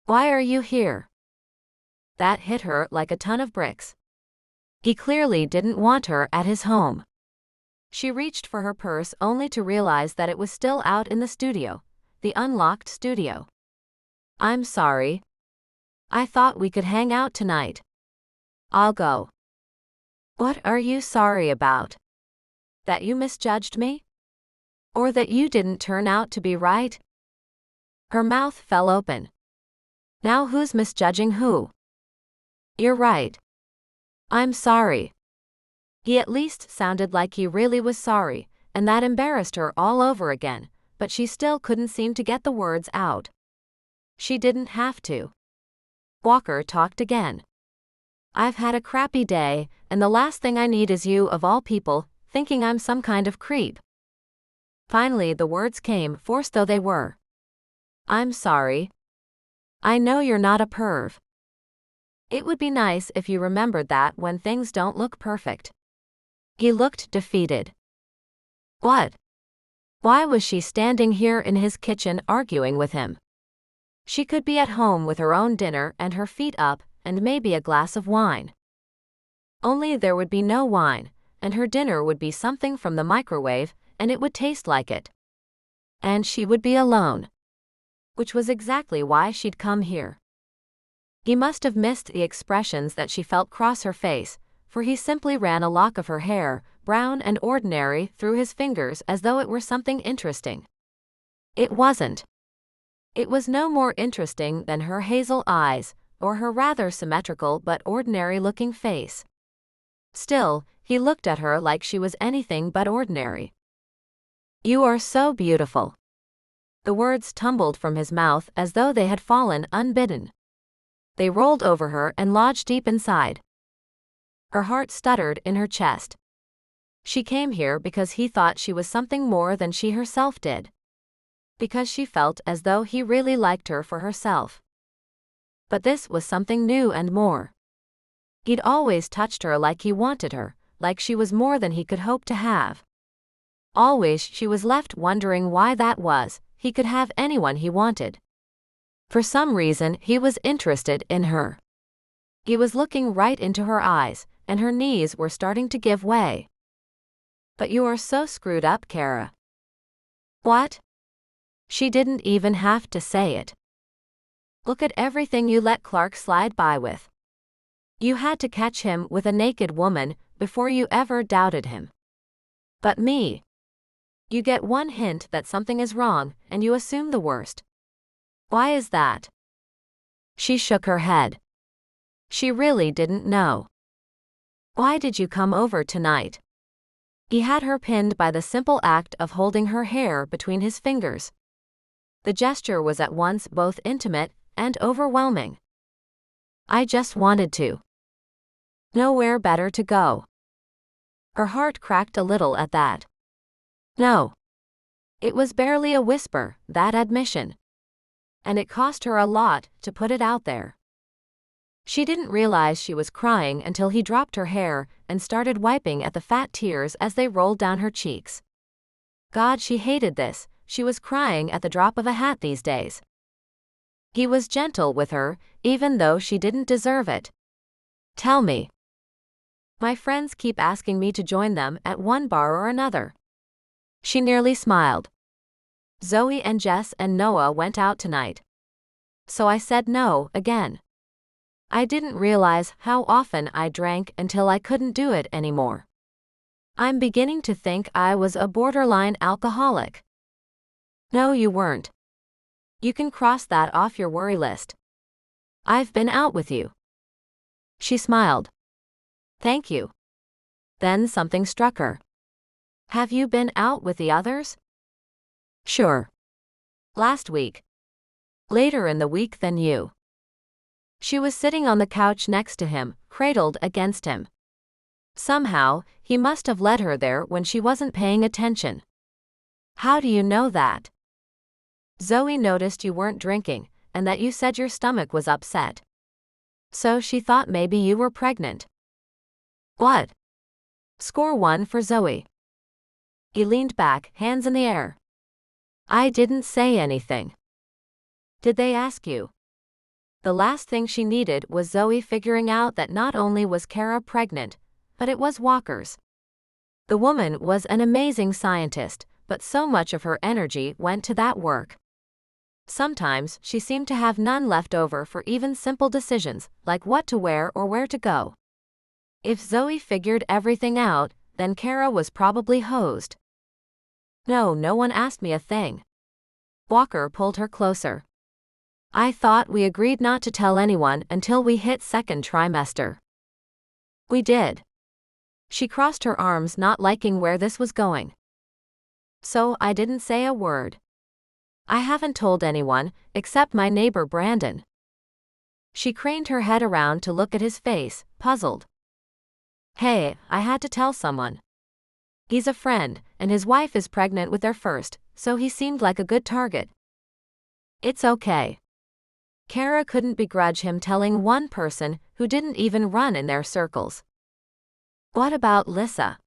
Why are you here? That hit her like a ton of bricks. He clearly didn't want her at his home. She reached for her purse only to realize that it was still out in the studio, the unlocked studio. I'm sorry. I thought we could hang out tonight. I'll go. What are you sorry about? That you misjudged me? Or that you didn't turn out to be right? Her mouth fell open. Now who's misjudging who? You're right. I'm sorry. He at least sounded like he really was sorry, and that embarrassed her all over again, but she still couldn't seem to get the words out. She didn't have to. Walker talked again. I've had a crappy day, and the last thing I need is you, of all people, thinking I'm some kind of creep. Finally the words came, forced though they were. I'm sorry. I know you're not a perv. It would be nice if you remembered that when things don't look perfect. He looked defeated. What? Why was she standing here in his kitchen arguing with him? She could be at home with her own dinner and her feet up, and maybe a glass of wine. Only there would be no wine, and her dinner would be something from the microwave, and it would taste like it. And she would be alone. Which was exactly why she'd come here. He must have missed the expressions that she felt cross her face, for he simply ran a lock of her hair, brown and ordinary, through his fingers as though it were something interesting. It wasn't. It was no more interesting than her hazel eyes, or her rather symmetrical but ordinary-looking face. Still, he looked at her like she was anything but ordinary. You are so beautiful. The words tumbled from his mouth as though they had fallen unbidden. They rolled over her and lodged deep inside. Her heart stuttered in her chest. She came here because he thought she was something more than she herself did. Because she felt as though he really liked her for herself. But this was something new and more. He'd always touched her like he wanted her, like she was more than he could hope to have. Always she was left wondering why that was. He could have anyone he wanted. For some reason he was interested in her. He was looking right into her eyes, and her knees were starting to give way. But you are so screwed up, Cara. What? She didn't even have to say it. Look at everything you let Clark slide by with. You had to catch him with a naked woman before you ever doubted him. But me. You get one hint that something is wrong, and you assume the worst. Why is that? She shook her head. She really didn't know. Why did you come over tonight? He had her pinned by the simple act of holding her hair between his fingers. The gesture was at once both intimate and overwhelming. I just wanted to. Nowhere better to go. Her heart cracked a little at that. No. It was barely a whisper, that admission. And it cost her a lot to put it out there. She didn't realize she was crying until he dropped her hair and started wiping at the fat tears as they rolled down her cheeks. God, she hated this. She was crying at the drop of a hat these days. He was gentle with her, even though she didn't deserve it. Tell me. My friends keep asking me to join them at one bar or another. She nearly smiled. Zoe and Jess and Noah went out tonight. So I said no, again. I didn't realize how often I drank until I couldn't do it anymore. I'm beginning to think I was a borderline alcoholic. No, you weren't. You can cross that off your worry list. I've been out with you. She smiled. Thank you. Then something struck her. Have you been out with the others? Sure. Last week. Later in the week than you. She was sitting on the couch next to him, cradled against him. Somehow, he must have led her there when she wasn't paying attention. How do you know that? Zoe noticed you weren't drinking, and that you said your stomach was upset. So she thought maybe you were pregnant. What? Score 1 for Zoe. He leaned back, hands in the air. I didn't say anything. Did they ask you? The last thing she needed was Zoe figuring out that not only was Cara pregnant, but it was Walker's. The woman was an amazing scientist, but so much of her energy went to that work. Sometimes she seemed to have none left over for even simple decisions, like what to wear or where to go. If Zoe figured everything out, then Cara was probably hosed. No one asked me a thing. Walker pulled her closer. I thought we agreed not to tell anyone until we hit second trimester. We did. She crossed her arms, not liking where this was going. So I didn't say a word. I haven't told anyone, except my neighbor Brandon. She craned her head around to look at his face, puzzled. Hey, I had to tell someone. He's a friend, and his wife is pregnant with their first, so he seemed like a good target. It's okay. Cara couldn't begrudge him telling one person who didn't even run in their circles. What about Lissa?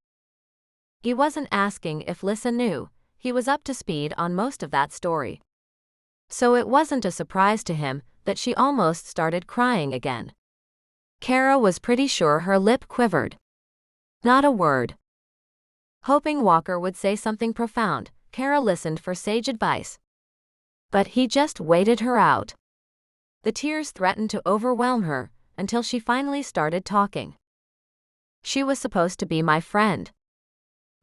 He wasn't asking if Lissa knew. He was up to speed on most of that story. So it wasn't a surprise to him that she almost started crying again. Cara was pretty sure her lip quivered. Not a word. Hoping Walker would say something profound, Cara listened for sage advice. But he just waited her out. The tears threatened to overwhelm her until she finally started talking. She was supposed to be my friend.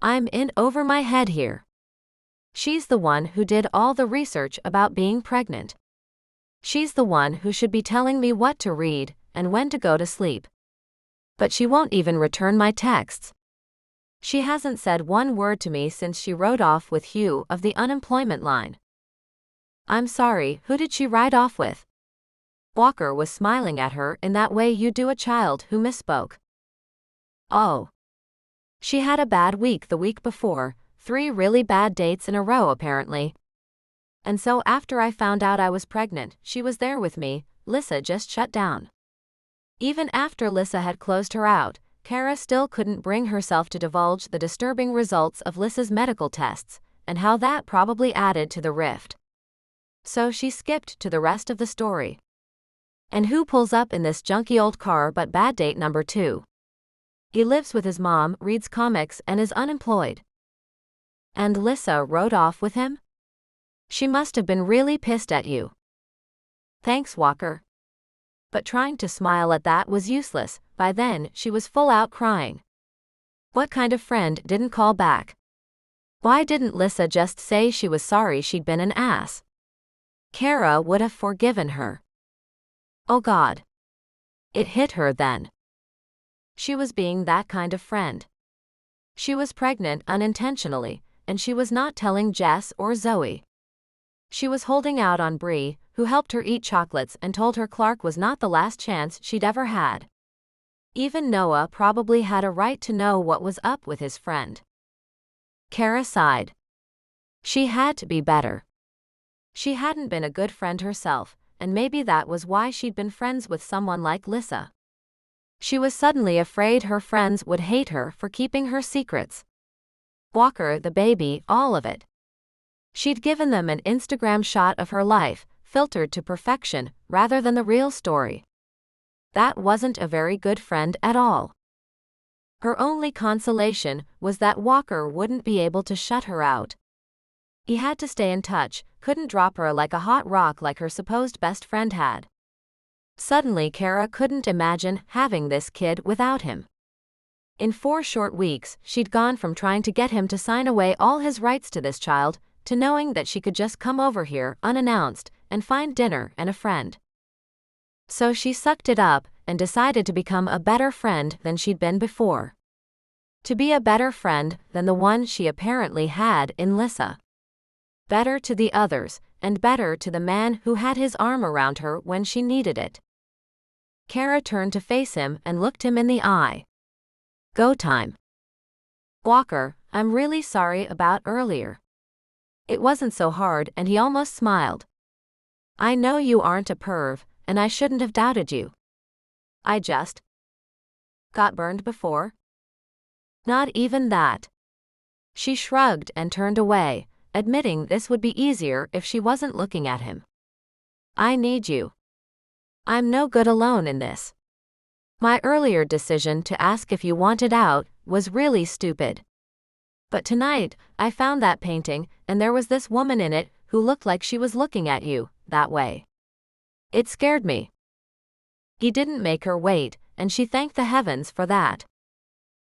I'm in over my head here. She's the one who did all the research about being pregnant. She's the one who should be telling me what to read and when to go to sleep. But she won't even return my texts. She hasn't said one word to me since she rode off with Hugh of the unemployment line. I'm sorry, who did she ride off with? Walker was smiling at her in that way you do a child who misspoke. Oh. She had a bad week the week before, 3 really bad dates in a row apparently. And so after I found out I was pregnant, she was there with me. Lissa just shut down. Even after Lissa had closed her out, Cara still couldn't bring herself to divulge the disturbing results of Lissa's medical tests, and how that probably added to the rift. So she skipped to the rest of the story. And who pulls up in this junky old car but bad date number 2? He lives with his mom, reads comics, and is unemployed. And Lissa rode off with him? She must have been really pissed at you. Thanks, Walker. But trying to smile at that was useless. By then, she was full out crying. What kind of friend didn't call back? Why didn't Lissa just say she was sorry she'd been an ass? Cara would have forgiven her. Oh God. It hit her then. She was being that kind of friend. She was pregnant unintentionally, and she was not telling Jess or Zoe. She was holding out on Bree, who who helped her eat chocolates and told her Clark was not the last chance she'd ever had. Even Noah probably had a right to know what was up with his friend. Cara sighed. She had to be better. She hadn't been a good friend herself, and maybe that was why she'd been friends with someone like Lissa. She was suddenly afraid her friends would hate her for keeping her secrets. Walker, the baby, all of it. She'd given them an Instagram shot of her life, filtered to perfection, rather than the real story. That wasn't a very good friend at all. Her only consolation was that Walker wouldn't be able to shut her out. He had to stay in touch, couldn't drop her like a hot rock like her supposed best friend had. Suddenly Cara couldn't imagine having this kid without him. In 4 short weeks, she'd gone from trying to get him to sign away all his rights to this child, to knowing that she could just come over here unannounced and find dinner and a friend. So she sucked it up and decided to become a better friend than she'd been before. To be a better friend than the one she apparently had in Lissa. Better to the others, and better to the man who had his arm around her when she needed it. Cara turned to face him and looked him in the eye. Go time. Walker, I'm really sorry about earlier. It wasn't so hard, and he almost smiled. I know you aren't a perv, and I shouldn't have doubted you. I just got burned before? Not even that. She shrugged and turned away, admitting this would be easier if she wasn't looking at him. I need you. I'm no good alone in this. My earlier decision to ask if you wanted out was really stupid. But tonight, I found that painting, and there was this woman in it who looked like she was looking at you that way. It scared me. He didn't make her wait, and she thanked the heavens for that.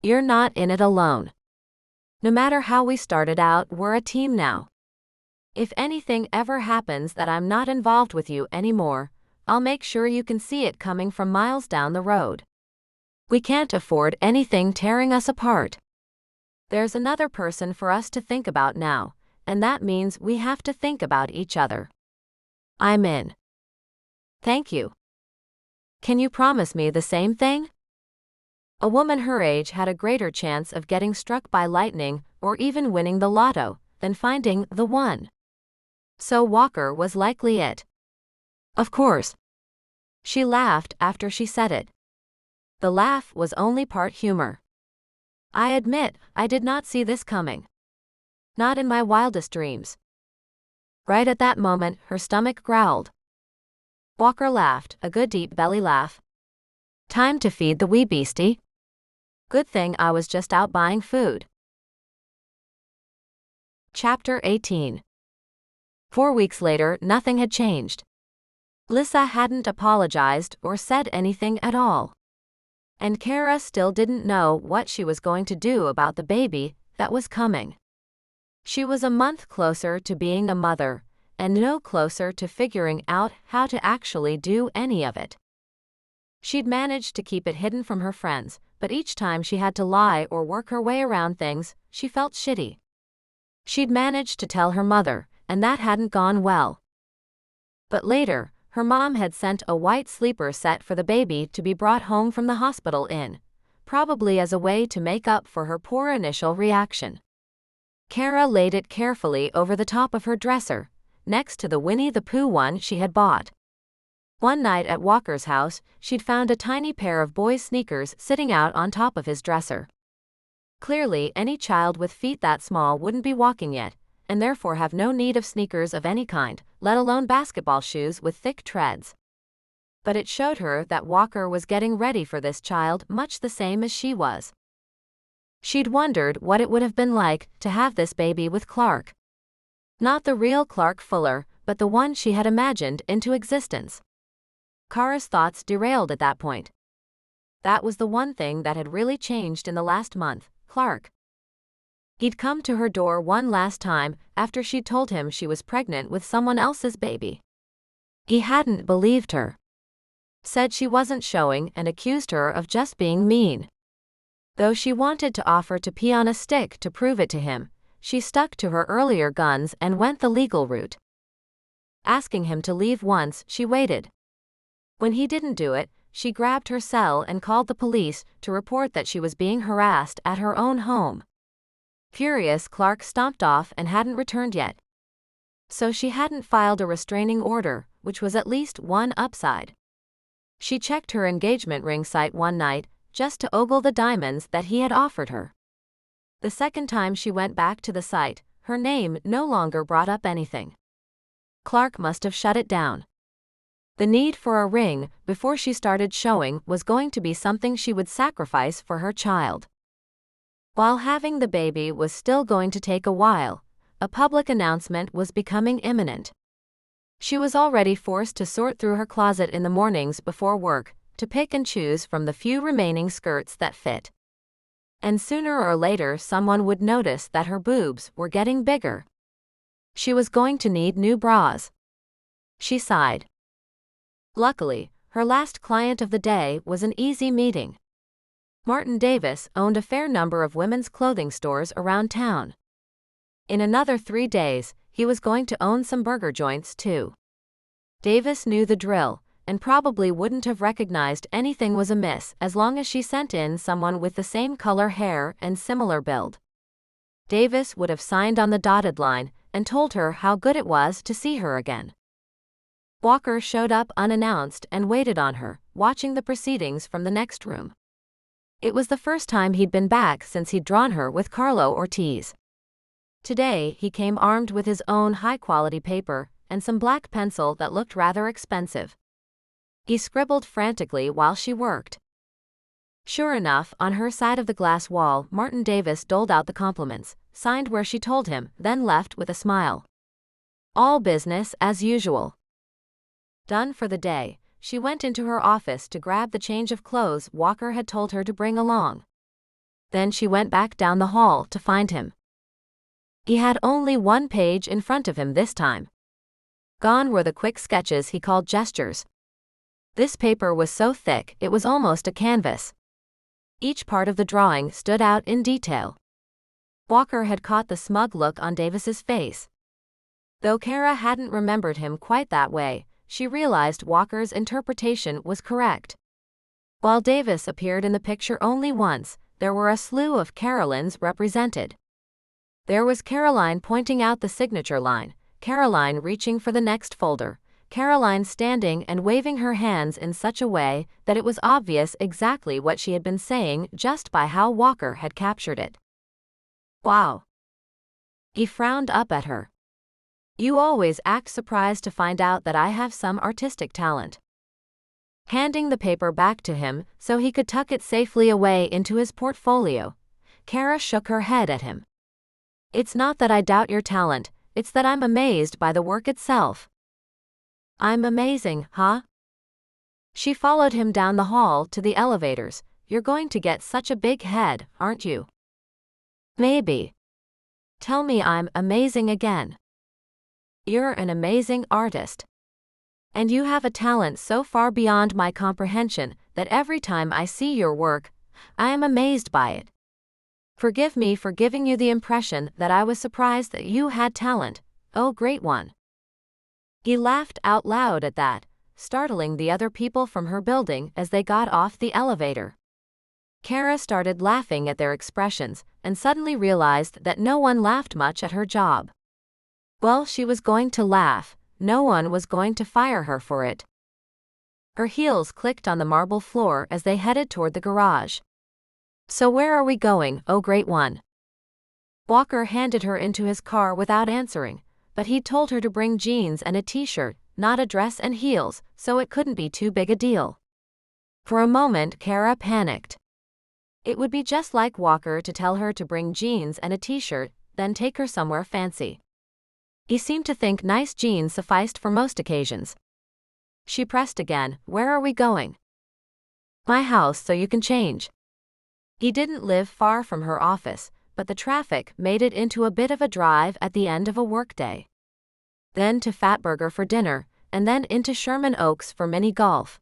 You're not in it alone. No matter how we started out, we're a team now. If anything ever happens that I'm not involved with you anymore, I'll make sure you can see it coming from miles down the road. We can't afford anything tearing us apart. There's another person for us to think about now, and that means we have to think about each other. I'm in. Thank you. Can you promise me the same thing? A woman her age had a greater chance of getting struck by lightning or even winning the lotto than finding the one. So Walker was likely it. Of course. She laughed after she said it. The laugh was only part humor. I admit, I did not see this coming. Not in my wildest dreams. Right at that moment, her stomach growled. Walker laughed, a good deep belly laugh. Time to feed the wee beastie. Good thing I was just out buying food. Chapter 18. 4 weeks later, nothing had changed. Lissa hadn't apologized or said anything at all. And Cara still didn't know what she was going to do about the baby that was coming. She was a month closer to being a mother, and no closer to figuring out how to actually do any of it. She'd managed to keep it hidden from her friends, but each time she had to lie or work her way around things, she felt shitty. She'd managed to tell her mother, and that hadn't gone well. But later, her mom had sent a white sleeper set for the baby to be brought home from the hospital in, probably as a way to make up for her poor initial reaction. Cara laid it carefully over the top of her dresser, next to the Winnie the Pooh one she had bought. One night at Walker's house, she'd found a tiny pair of boys' sneakers sitting out on top of his dresser. Clearly, any child with feet that small wouldn't be walking yet, and therefore have no need of sneakers of any kind, let alone basketball shoes with thick treads. But it showed her that Walker was getting ready for this child much the same as she was. She'd wondered what it would have been like to have this baby with Clark. Not the real Clark Fuller, but the one she had imagined into existence. Cara's thoughts derailed at that point. That was the one thing that had really changed in the last month, Clark. He'd come to her door one last time after she'd told him she was pregnant with someone else's baby. He hadn't believed her. Said she wasn't showing and accused her of just being mean. Though she wanted to offer to pee on a stick to prove it to him, she stuck to her earlier guns and went the legal route. asking him to leave once she waited. When he didn't do it, she grabbed her cell and called the police to report that she was being harassed at her own home. Furious, Clark stomped off and hadn't returned yet. So she hadn't filed a restraining order, which was at least one upside. She checked her engagement ring site one night, just to ogle the diamonds that he had offered her. The second time she went back to the site, her name no longer brought up anything. Clark must have shut it down. The need for a ring, before she started showing, was going to be something she would sacrifice for her child. While having the baby was still going to take a while, a public announcement was becoming imminent. She was already forced to sort through her closet in the mornings before work, to pick and choose from the few remaining skirts that fit. And sooner or later someone would notice that her boobs were getting bigger. She was going to need new bras. She sighed. Luckily, her last client of the day was an easy meeting. Martin Davis owned a fair number of women's clothing stores around town. In another 3 days, he was going to own some burger joints too. Davis knew the drill, and probably wouldn't have recognized anything was amiss as long as she sent in someone with the same color hair and similar build. Davis would have signed on the dotted line and told her how good it was to see her again. Walker showed up unannounced and waited on her, watching the proceedings from the next room. It was the first time he'd been back since he'd drawn her with Carlo Ortiz. Today, he came armed with his own high-quality paper and some black pencil that looked rather expensive. He scribbled frantically while she worked. Sure enough, on her side of the glass wall, Martin Davis doled out the compliments, signed where she told him, then left with a smile. All business as usual. Done for the day, she went into her office to grab the change of clothes Walker had told her to bring along. Then she went back down the hall to find him. He had only one page in front of him this time. Gone were the quick sketches he called gestures. This paper was so thick it was almost a canvas. Each part of the drawing stood out in detail. Walker had caught the smug look on Davis's face. Though Cara hadn't remembered him quite that way, she realized Walker's interpretation was correct. While Davis appeared in the picture only once, there were a slew of Carolyns represented. There was Caroline pointing out the signature line, Caroline reaching for the next folder, Caroline standing and waving her hands in such a way that it was obvious exactly what she had been saying just by how Walker had captured it. Wow. He frowned up at her. You always act surprised to find out that I have some artistic talent. Handing the paper back to him so he could tuck it safely away into his portfolio, Cara shook her head at him. It's not that I doubt your talent, it's that I'm amazed by the work itself. I'm amazing, huh? She followed him down the hall to the elevators. You're going to get such a big head, aren't you? Maybe. Tell me I'm amazing again. You're an amazing artist. And you have a talent so far beyond my comprehension that every time I see your work, I am amazed by it. Forgive me for giving you the impression that I was surprised that you had talent, oh great one. He laughed out loud at that, startling the other people from her building as they got off the elevator. Cara started laughing at their expressions and suddenly realized that no one laughed much at her job. Well, she was going to laugh, no one was going to fire her for it. Her heels clicked on the marble floor as they headed toward the garage. So where are we going, oh great one? Walker handed her into his car without answering, but he'd told her to bring jeans and a t-shirt, not a dress and heels, so it couldn't be too big a deal. For a moment Cara panicked. It would be just like Walker to tell her to bring jeans and a t-shirt, then take her somewhere fancy. He seemed to think nice jeans sufficed for most occasions. She pressed again, where are we going? My house so you can change. He didn't live far from her office, but the traffic made it into a bit of a drive at the end of a workday. Then to Fatburger for dinner, and then into Sherman Oaks for mini golf.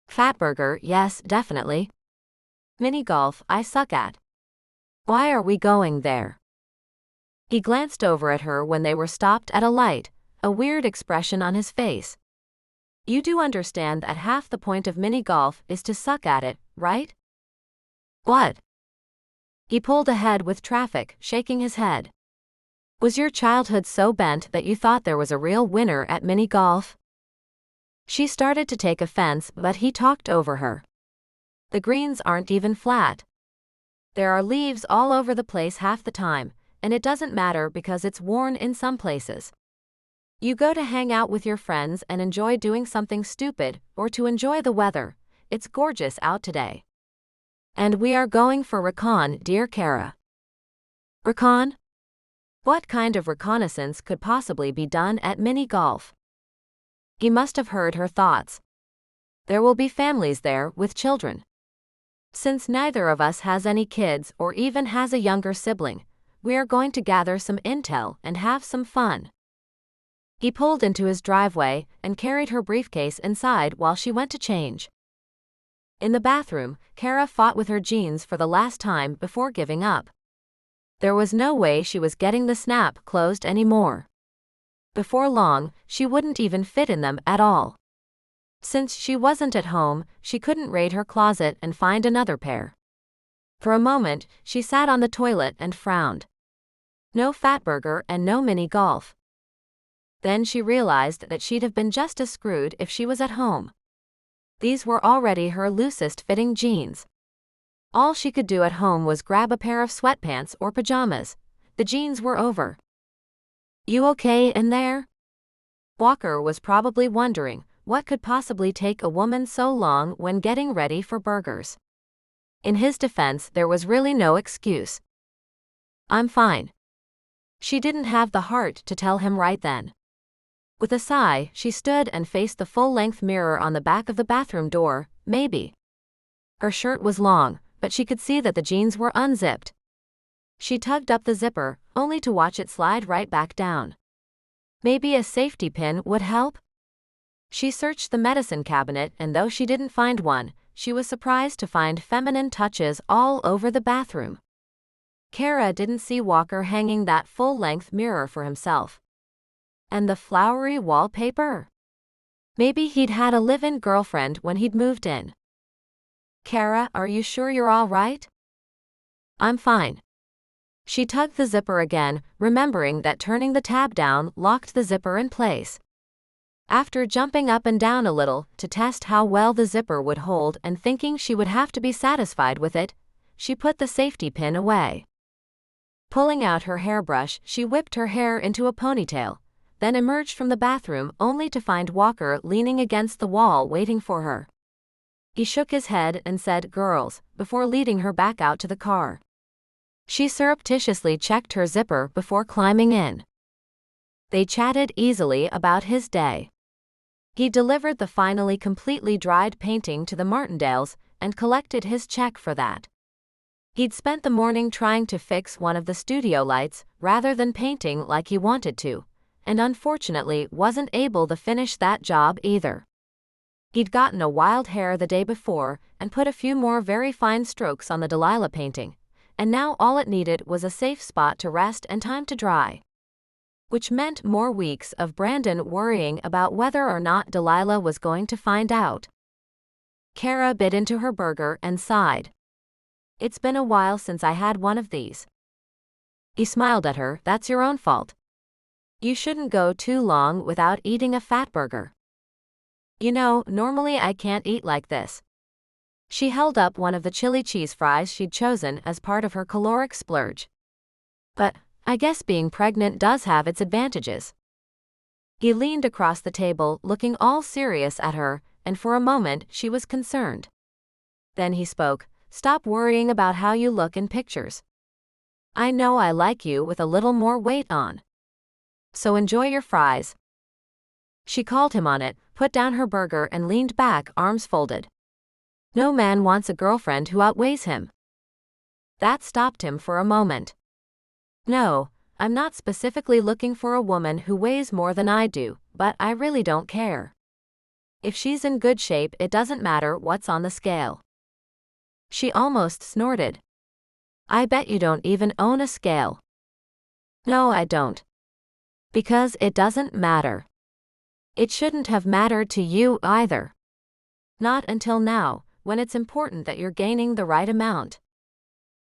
Fatburger, yes, definitely. Mini golf, I suck at. Why are we going there? He glanced over at her when they were stopped at a light. a weird expression on his face. You do understand that half the point of mini golf is to suck at it, right? What? He pulled ahead with traffic, shaking his head. Was your childhood so bent that you thought there was a real winner at mini golf? She started to take offense, but he talked over her. The greens aren't even flat. There are leaves all over the place half the time, and it doesn't matter because it's worn in some places. You go to hang out with your friends and enjoy doing something stupid, or to enjoy the weather. It's gorgeous out today. And we are going for recon, dear Cara. Recon? What kind of reconnaissance could possibly be done at mini golf? He must have heard her thoughts. There will be families there with children. Since neither of us has any kids or even has a younger sibling, we are going to gather some intel and have some fun. He pulled into his driveway and carried her briefcase inside while she went to change. In the bathroom, Cara fought with her jeans for the last time before giving up. There was no way she was getting the snap closed anymore. Before long, she wouldn't even fit in them at all. Since she wasn't at home, she couldn't raid her closet and find another pair. For a moment, she sat on the toilet and frowned. No fatburger and no mini golf. Then she realized that she'd have been just as screwed if she was at home. These were already her loosest-fitting jeans. All she could do at home was grab a pair of sweatpants or pajamas. The jeans were over. You okay in there? Walker was probably wondering what could possibly take a woman so long when getting ready for burgers. In his defense, there was really no excuse. I'm fine. She didn't have the heart to tell him right then. With a sigh, she stood and faced the full-length mirror on the back of the bathroom door. Maybe. Her shirt was long, but she could see that the jeans were unzipped. She tugged up the zipper, only to watch it slide right back down. Maybe a safety pin would help? She searched the medicine cabinet, and though she didn't find one, she was surprised to find feminine touches all over the bathroom. Cara didn't see Walker hanging that full-length mirror for himself. And the flowery wallpaper? Maybe he'd had a live-in girlfriend when he'd moved in. Cara, are you sure you're all right? I'm fine. She tugged the zipper again, remembering that turning the tab down locked the zipper in place. After jumping up and down a little to test how well the zipper would hold and thinking she would have to be satisfied with it, she put the safety pin away. Pulling out her hairbrush, she whipped her hair into a ponytail, then emerged from the bathroom only to find Walker leaning against the wall waiting for her. He shook his head and said, "Girls," before leading her back out to the car. She surreptitiously checked her zipper before climbing in. They chatted easily about his day. He delivered the finally completely dried painting to the Martindales and collected his check for that. He'd spent the morning trying to fix one of the studio lights rather than painting like he wanted to, and unfortunately wasn't able to finish that job either. He'd gotten a wild hair the day before and put a few more very fine strokes on the Delilah painting, and now all it needed was a safe spot to rest and time to dry. Which meant more weeks of Brandon worrying about whether or not Delilah was going to find out. Cara bit into her burger and sighed. It's been a while since I had one of these. He smiled at her. That's your own fault. You shouldn't go too long without eating a fat burger. You know, normally I can't eat like this. She held up one of the chili cheese fries she'd chosen as part of her caloric splurge. But I guess being pregnant does have its advantages. He leaned across the table, looking all serious at her, and for a moment she was concerned. Then he spoke, "Stop worrying about how you look in pictures. I know I like you with a little more weight on. So enjoy your fries." She called him on it, put down her burger and leaned back, arms folded. No man wants a girlfriend who outweighs him. That stopped him for a moment. No, I'm not specifically looking for a woman who weighs more than I do, but I really don't care. If she's in good shape, it doesn't matter what's on the scale. She almost snorted. I bet you don't even own a scale. No, I don't. Because it doesn't matter. It shouldn't have mattered to you either. Not until now, when it's important that you're gaining the right amount.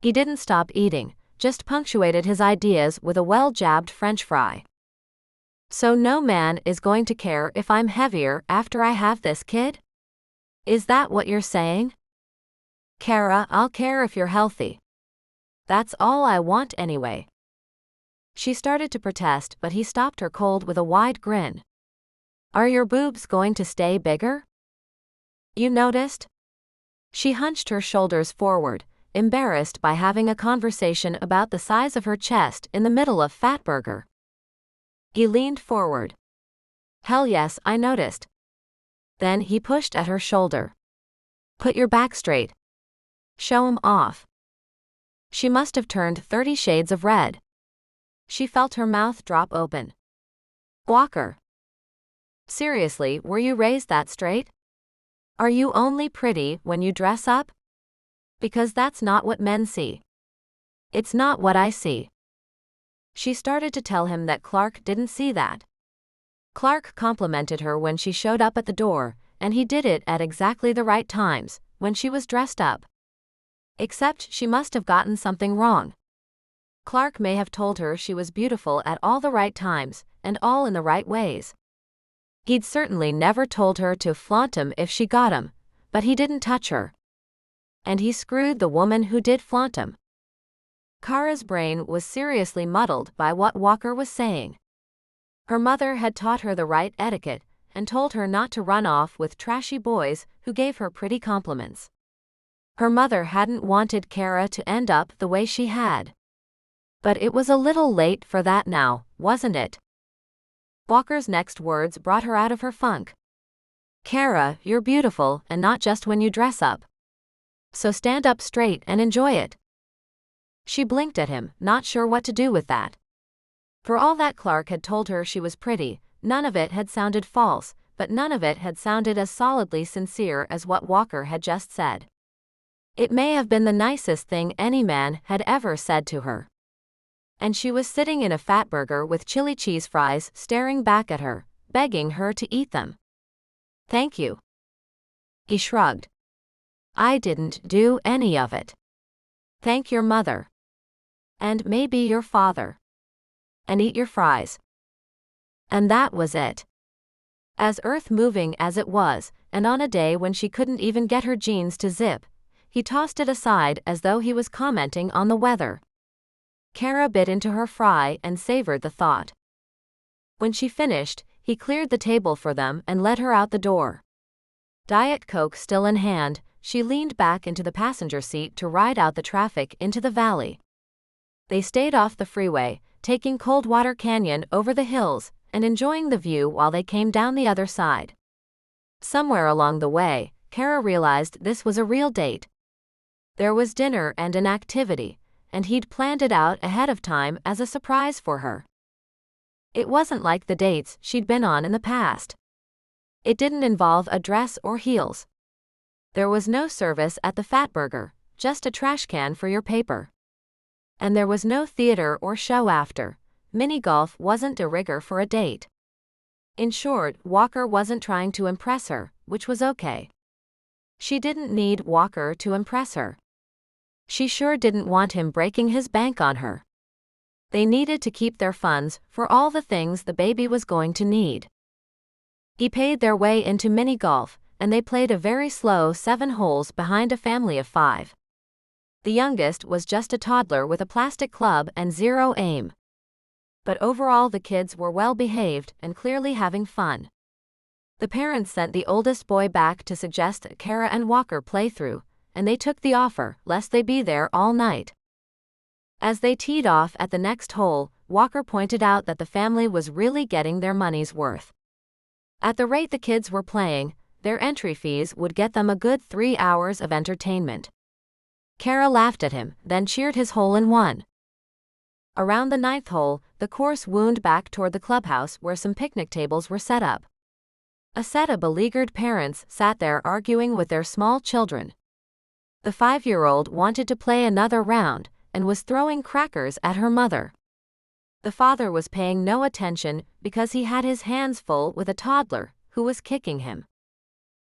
He didn't stop eating, just punctuated his ideas with a well-jabbed French fry. So no man is going to care if I'm heavier after I have this kid? Is that what you're saying? Cara, I'll care if you're healthy. That's all I want anyway. She started to protest, but he stopped her cold with a wide grin. Are your boobs going to stay bigger? You noticed? She hunched her shoulders forward, embarrassed by having a conversation about the size of her chest in the middle of Fatburger. He leaned forward. Hell yes, I noticed. Then he pushed at her shoulder. Put your back straight. Show 'em off. She must have turned 30 shades of red. She felt her mouth drop open. Walker. Seriously, were you raised that straight? Are you only pretty when you dress up? Because that's not what men see. It's not what I see. She started to tell him that Clark didn't see that. Clark complimented her when she showed up at the door, and he did it at exactly the right times, when she was dressed up. Except she must have gotten something wrong. Clark may have told her she was beautiful at all the right times, and all in the right ways. He'd certainly never told her to flaunt him if she got him, but he didn't touch her. And he screwed the woman who did flaunt him. Cara's brain was seriously muddled by what Walker was saying. Her mother had taught her the right etiquette and told her not to run off with trashy boys who gave her pretty compliments. Her mother hadn't wanted Cara to end up the way she had. But it was a little late for that now, wasn't it? Walker's next words brought her out of her funk. Cara, you're beautiful, and not just when you dress up. So stand up straight and enjoy it. She blinked at him, not sure what to do with that. For all that Clark had told her she was pretty, none of it had sounded false, but none of it had sounded as solidly sincere as what Walker had just said. It may have been the nicest thing any man had ever said to her. And she was sitting in a Fatburger with chili cheese fries staring back at her, begging her to eat them. Thank you. He shrugged. I didn't do any of it. Thank your mother. And maybe your father. And eat your fries. And that was it. As earth-moving as it was, and on a day when she couldn't even get her jeans to zip, he tossed it aside as though he was commenting on the weather. Cara bit into her fry and savored the thought. When she finished, he cleared the table for them and led her out the door. Diet Coke still in hand, she leaned back into the passenger seat to ride out the traffic into the valley. They stayed off the freeway, taking Coldwater Canyon over the hills and enjoying the view while they came down the other side. Somewhere along the way, Cara realized this was a real date. There was dinner and an activity, and he'd planned it out ahead of time as a surprise for her. It wasn't like the dates she'd been on in the past. It didn't involve a dress or heels. There was no service at the Fatburger, just a trash can for your paper. And there was no theater or show after. Mini golf wasn't de rigueur for a date. In short, Walker wasn't trying to impress her, which was okay. She didn't need Walker to impress her. She sure didn't want him breaking his bank on her. They needed to keep their funds for all the things the baby was going to need. He paid their way into mini golf, and they played a very slow 7 holes behind a family of 5. The youngest was just a toddler with a plastic club and zero aim. But overall the kids were well behaved and clearly having fun. The parents sent the oldest boy back to suggest that Cara and Walker play through, and they took the offer, lest they be there all night. As they teed off at the next hole, Walker pointed out that the family was really getting their money's worth. At the rate the kids were playing, their entry fees would get them a good 3 hours of entertainment. Cara laughed at him, then cheered his hole in one. Around the 9th hole, the course wound back toward the clubhouse where some picnic tables were set up. A set of beleaguered parents sat there arguing with their small children. The 5-year-old wanted to play another round, and was throwing crackers at her mother. The father was paying no attention because he had his hands full with a toddler who was kicking him.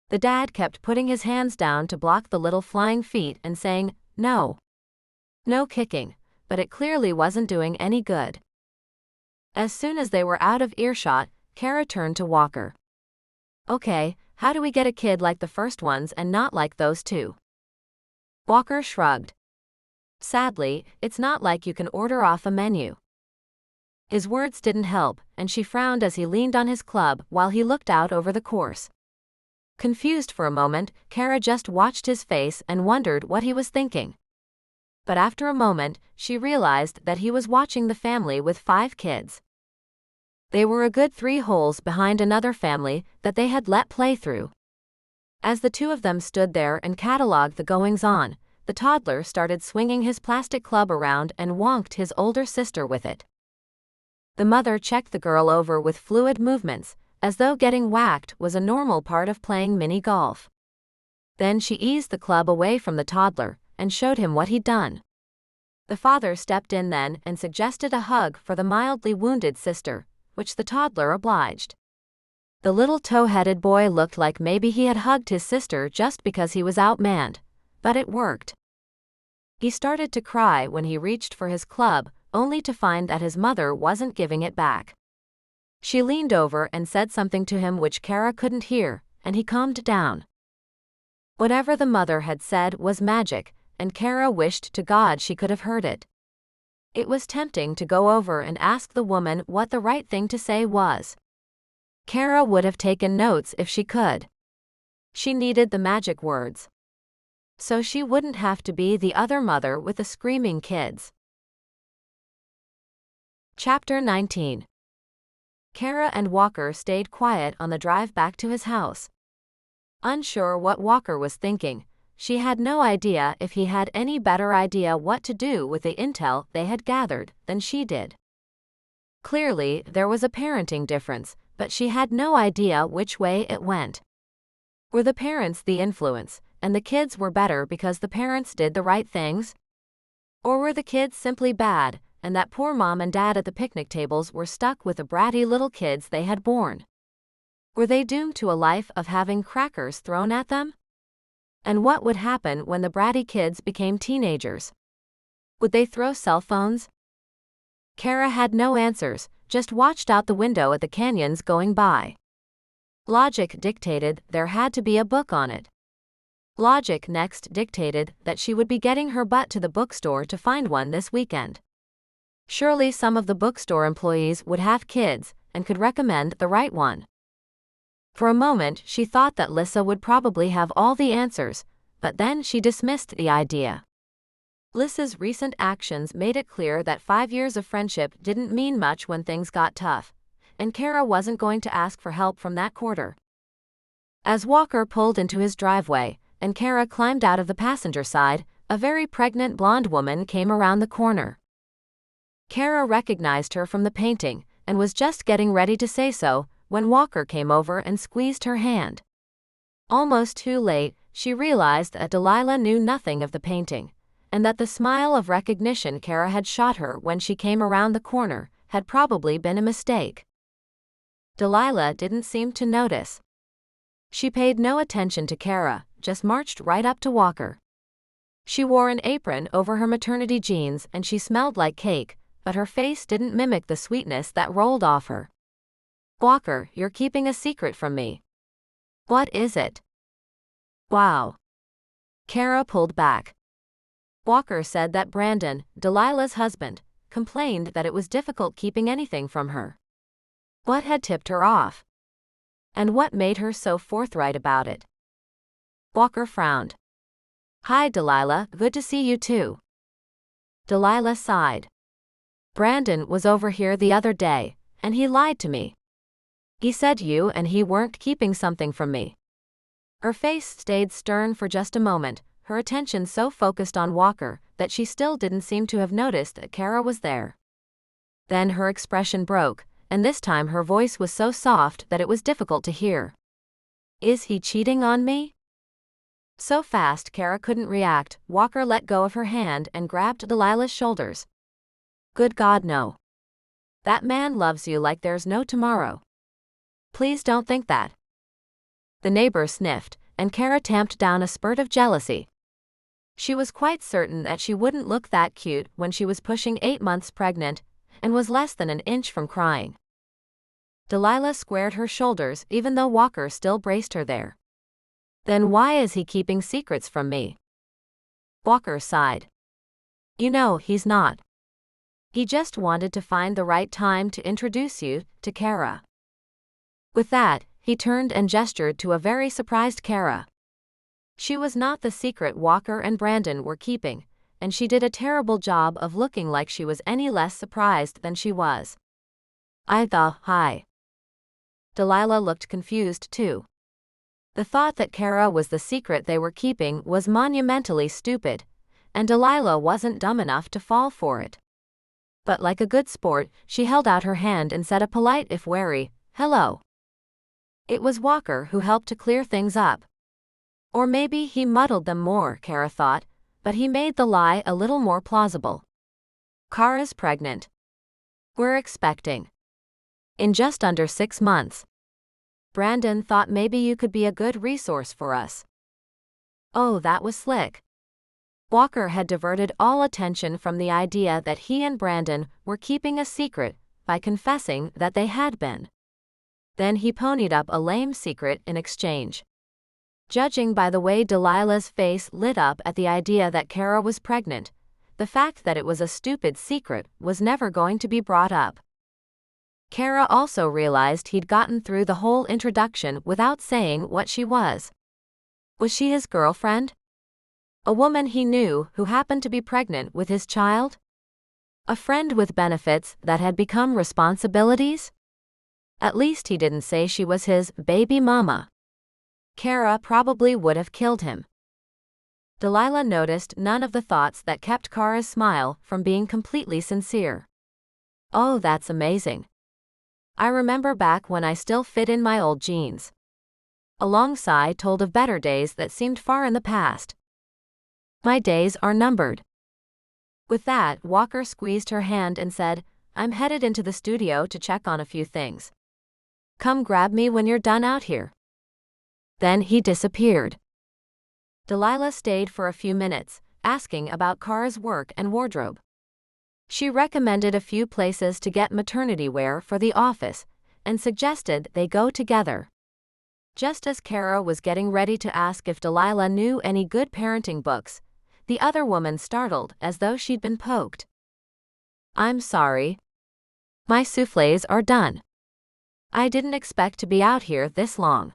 The dad kept putting his hands down to block the little flying feet and saying, "No. No kicking," but it clearly wasn't doing any good. As soon as they were out of earshot, Cara turned to Walker. "Okay, how do we get a kid like the first ones and not like those two?" Walker shrugged. "Sadly, it's not like you can order off a menu." His words didn't help, and she frowned as he leaned on his club while he looked out over the course. Confused for a moment, Cara just watched his face and wondered what he was thinking. But after a moment, she realized that he was watching the family with 5 kids. They were a good 3 holes behind another family that they had let play through. As the two of them stood there and catalogued the goings-on, the toddler started swinging his plastic club around and wonked his older sister with it. The mother checked the girl over with fluid movements, as though getting whacked was a normal part of playing mini golf. Then she eased the club away from the toddler and showed him what he'd done. The father stepped in then and suggested a hug for the mildly wounded sister, which the toddler obliged. The little tow-headed boy looked like maybe he had hugged his sister just because he was outmanned, but it worked. He started to cry when he reached for his club, only to find that his mother wasn't giving it back. She leaned over and said something to him which Cara couldn't hear, and he calmed down. Whatever the mother had said was magic, and Cara wished to God she could have heard it. It was tempting to go over and ask the woman what the right thing to say was. Cara would have taken notes if she could. She needed the magic words. So she wouldn't have to be the other mother with the screaming kids. Chapter 19. Cara and Walker stayed quiet on the drive back to his house. Unsure what Walker was thinking, she had no idea if he had any better idea what to do with the intel they had gathered than she did. Clearly, there was a parenting difference, but she had no idea which way it went. Were the parents the influence, and the kids were better because the parents did the right things? Or were the kids simply bad, and that poor mom and dad at the picnic tables were stuck with the bratty little kids they had born? Were they doomed to a life of having crackers thrown at them? And what would happen when the bratty kids became teenagers? Would they throw cell phones? Cara had no answers, just watched out the window at the canyons going by. Logic dictated there had to be a book on it. Logic next dictated that she would be getting her butt to the bookstore to find one this weekend. Surely some of the bookstore employees would have kids and could recommend the right one. For a moment she thought that Lissa would probably have all the answers, but then she dismissed the idea. Lissa's recent actions made it clear that 5 years of friendship didn't mean much when things got tough, and Cara wasn't going to ask for help from that quarter. As Walker pulled into his driveway, and Cara climbed out of the passenger side, a very pregnant blonde woman came around the corner. Cara recognized her from the painting, and was just getting ready to say so, when Walker came over and squeezed her hand. Almost too late, she realized that Delilah knew nothing of the painting, and that the smile of recognition Cara had shot her when she came around the corner had probably been a mistake. Delilah didn't seem to notice. She paid no attention to Cara, just marched right up to Walker. She wore an apron over her maternity jeans and she smelled like cake, but her face didn't mimic the sweetness that rolled off her. "Walker, you're keeping a secret from me." "What is it?" "Wow." Cara pulled back. Walker said that Brandon, Delilah's husband, complained that it was difficult keeping anything from her. What had tipped her off? And what made her so forthright about it? Walker frowned. "Hi Delilah, good to see you too." Delilah sighed. "Brandon was over here the other day, and he lied to me. He said you and he weren't keeping something from me." Her face stayed stern for just a moment, her attention so focused on Walker that she still didn't seem to have noticed that Cara was there. Then her expression broke, and this time her voice was so soft that it was difficult to hear. "Is he cheating on me?" So fast Cara couldn't react, Walker let go of her hand and grabbed Delilah's shoulders. "Good God no. That man loves you like there's no tomorrow. Please don't think that. The neighbor sniffed, and Cara tamped down a spurt of jealousy. She was quite certain that she wouldn't look that cute when she was pushing 8 months pregnant, and was less than an inch from crying. Delilah squared her shoulders even though Walker still braced her there. Then why is he keeping secrets from me? Walker sighed. You know, he's not. He just wanted to find the right time to introduce you to Cara. With that, he turned and gestured to a very surprised Cara. She was not the secret Walker and Brandon were keeping, and she did a terrible job of looking like she was any less surprised than she was. Hi. Delilah looked confused too. The thought that Cara was the secret they were keeping was monumentally stupid, and Delilah wasn't dumb enough to fall for it. But like a good sport, she held out her hand and said a polite if wary, hello. It was Walker who helped to clear things up. Or maybe he muddled them more, Cara thought, but he made the lie a little more plausible. Cara's pregnant. We're expecting. In just under 6 months. Brandon thought maybe you could be a good resource for us. Oh, that was slick. Walker had diverted all attention from the idea that he and Brandon were keeping a secret by confessing that they had been. Then he ponied up a lame secret in exchange. Judging by the way Delilah's face lit up at the idea that Cara was pregnant, the fact that it was a stupid secret was never going to be brought up. Cara also realized he'd gotten through the whole introduction without saying what she was. Was she his girlfriend? A woman he knew who happened to be pregnant with his child? A friend with benefits that had become responsibilities? At least he didn't say she was his baby mama. Cara probably would have killed him. Delilah noticed none of the thoughts that kept Cara's smile from being completely sincere. Oh, that's amazing. I remember back when I still fit in my old jeans. A long sigh told of better days that seemed far in the past. My days are numbered. With that, Walker squeezed her hand and said, I'm headed into the studio to check on a few things. Come grab me when you're done out here. Then he disappeared. Delilah stayed for a few minutes, asking about Cara's work and wardrobe. She recommended a few places to get maternity wear for the office, and suggested they go together. Just as Cara was getting ready to ask if Delilah knew any good parenting books, the other woman startled as though she'd been poked. I'm sorry. My soufflés are done. I didn't expect to be out here this long.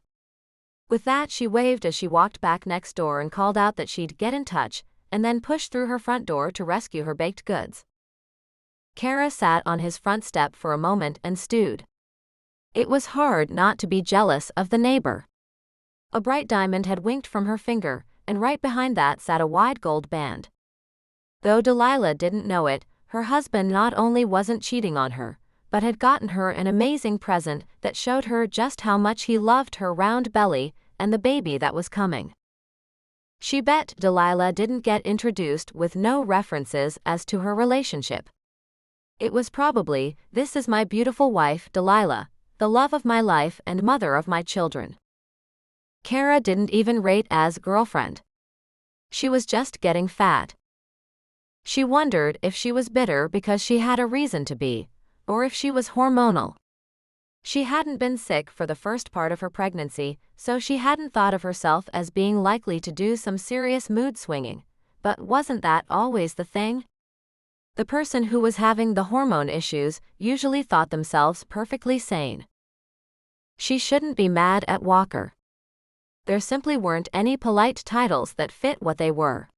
With that, she waved as she walked back next door and called out that she'd get in touch, and then pushed through her front door to rescue her baked goods. Cara sat on his front step for a moment and stewed. It was hard not to be jealous of the neighbor. A bright diamond had winked from her finger, and right behind that sat a wide gold band. Though Delilah didn't know it, her husband not only wasn't cheating on her, but had gotten her an amazing present that showed her just how much he loved her round belly and the baby that was coming. She bet Delilah didn't get introduced with no references as to her relationship. It was probably, this is my beautiful wife, Delilah, the love of my life and mother of my children. Cara didn't even rate as girlfriend. She was just getting fat. She wondered if she was bitter because she had a reason to be, or if she was hormonal. She hadn't been sick for the first part of her pregnancy, so she hadn't thought of herself as being likely to do some serious mood swinging, but wasn't that always the thing? The person who was having the hormone issues usually thought themselves perfectly sane. She shouldn't be mad at Walker. There simply weren't any polite titles that fit what they were.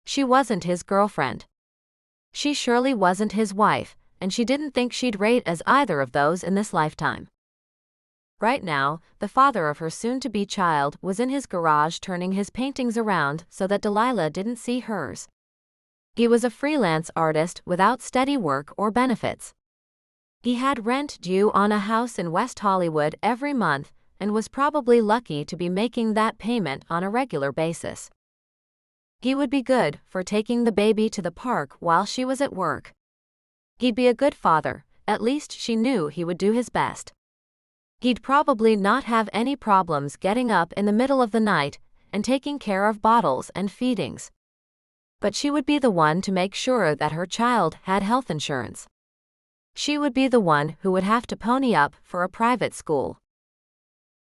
She wasn't his girlfriend. She surely wasn't his wife, and she didn't think she'd rate as either of those in this lifetime. Right now, the father of her soon-to-be child was in his garage turning his paintings around so that Delilah didn't see hers. He was a freelance artist without steady work or benefits. He had rent due on a house in West Hollywood every month and was probably lucky to be making that payment on a regular basis. He would be good for taking the baby to the park while she was at work. He'd be a good father, At least she knew he would do his best. He'd probably not have any problems getting up in the middle of the night and taking care of bottles and feedings. But she would be the one to make sure that her child had health insurance. She would be the one who would have to pony up for a private school.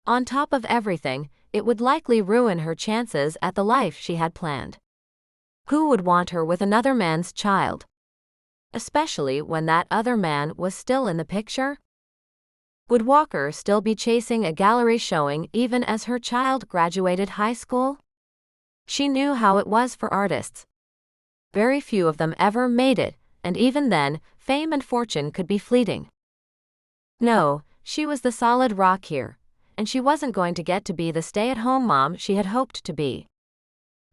On top of everything, it would likely ruin her chances at the life she had planned. Who would want her with another man's child? Especially when that other man was still in the picture? Would Walker still be chasing a gallery showing even as her child graduated high school? She knew how it was for artists. Very few of them ever made it, and even then, fame and fortune could be fleeting. No, she was the solid rock here, and she wasn't going to get to be the stay-at-home mom she had hoped to be.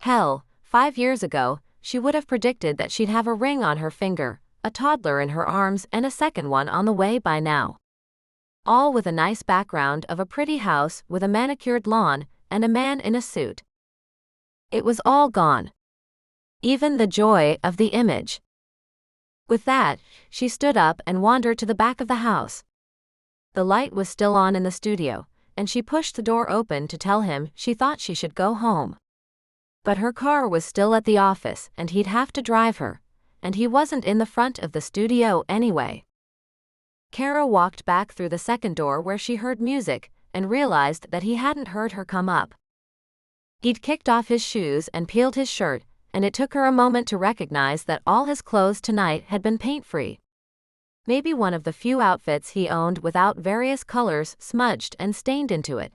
Hell, 5 years ago, she would have predicted that she'd have a ring on her finger, a toddler in her arms, and a second one on the way by now. All with a nice background of a pretty house with a manicured lawn and a man in a suit. It was all gone. Even the joy of the image. With that, she stood up and wandered to the back of the house. The light was still on in the studio, and she pushed the door open to tell him she thought she should go home. But her car was still at the office and he'd have to drive her, and he wasn't in the front of the studio anyway. Cara walked back through the second door where she heard music and realized that he hadn't heard her come up. He'd kicked off his shoes and peeled his shirt, and it took her a moment to recognize that all his clothes tonight had been paint-free. Maybe one of the few outfits he owned without various colors smudged and stained into it.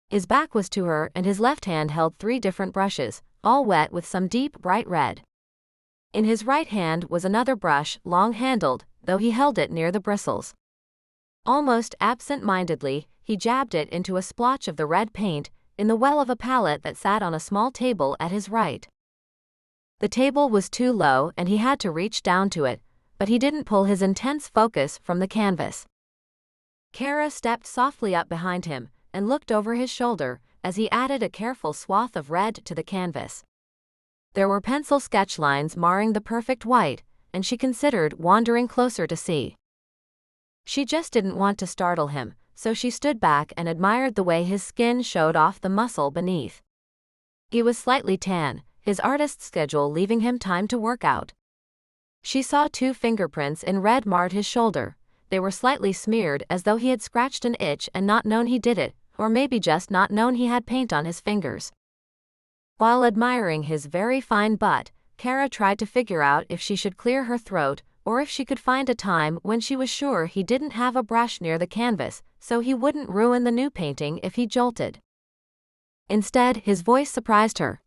His back was to her and his left hand held 3 different brushes, all wet with some deep bright red. In his right hand was another brush, long-handled, though he held it near the bristles. Almost absent-mindedly, he jabbed it into a splotch of the red paint in the well of a palette that sat on a small table at his right. The table was too low and he had to reach down to it, but he didn't pull his intense focus from the canvas. Cara stepped softly up behind him and looked over his shoulder as he added a careful swath of red to the canvas. There were pencil sketch lines marring the perfect white, and she considered wandering closer to see. She just didn't want to startle him, so she stood back and admired the way his skin showed off the muscle beneath. He was slightly tan, his artist's schedule leaving him time to work out. She saw 2 fingerprints in red marred his shoulder. They were slightly smeared as though he had scratched an itch and not known he did it, or maybe just not known he had paint on his fingers. While admiring his very fine butt, Cara tried to figure out if she should clear her throat or if she could find a time when she was sure he didn't have a brush near the canvas so he wouldn't ruin the new painting if he jolted. Instead, his voice surprised her.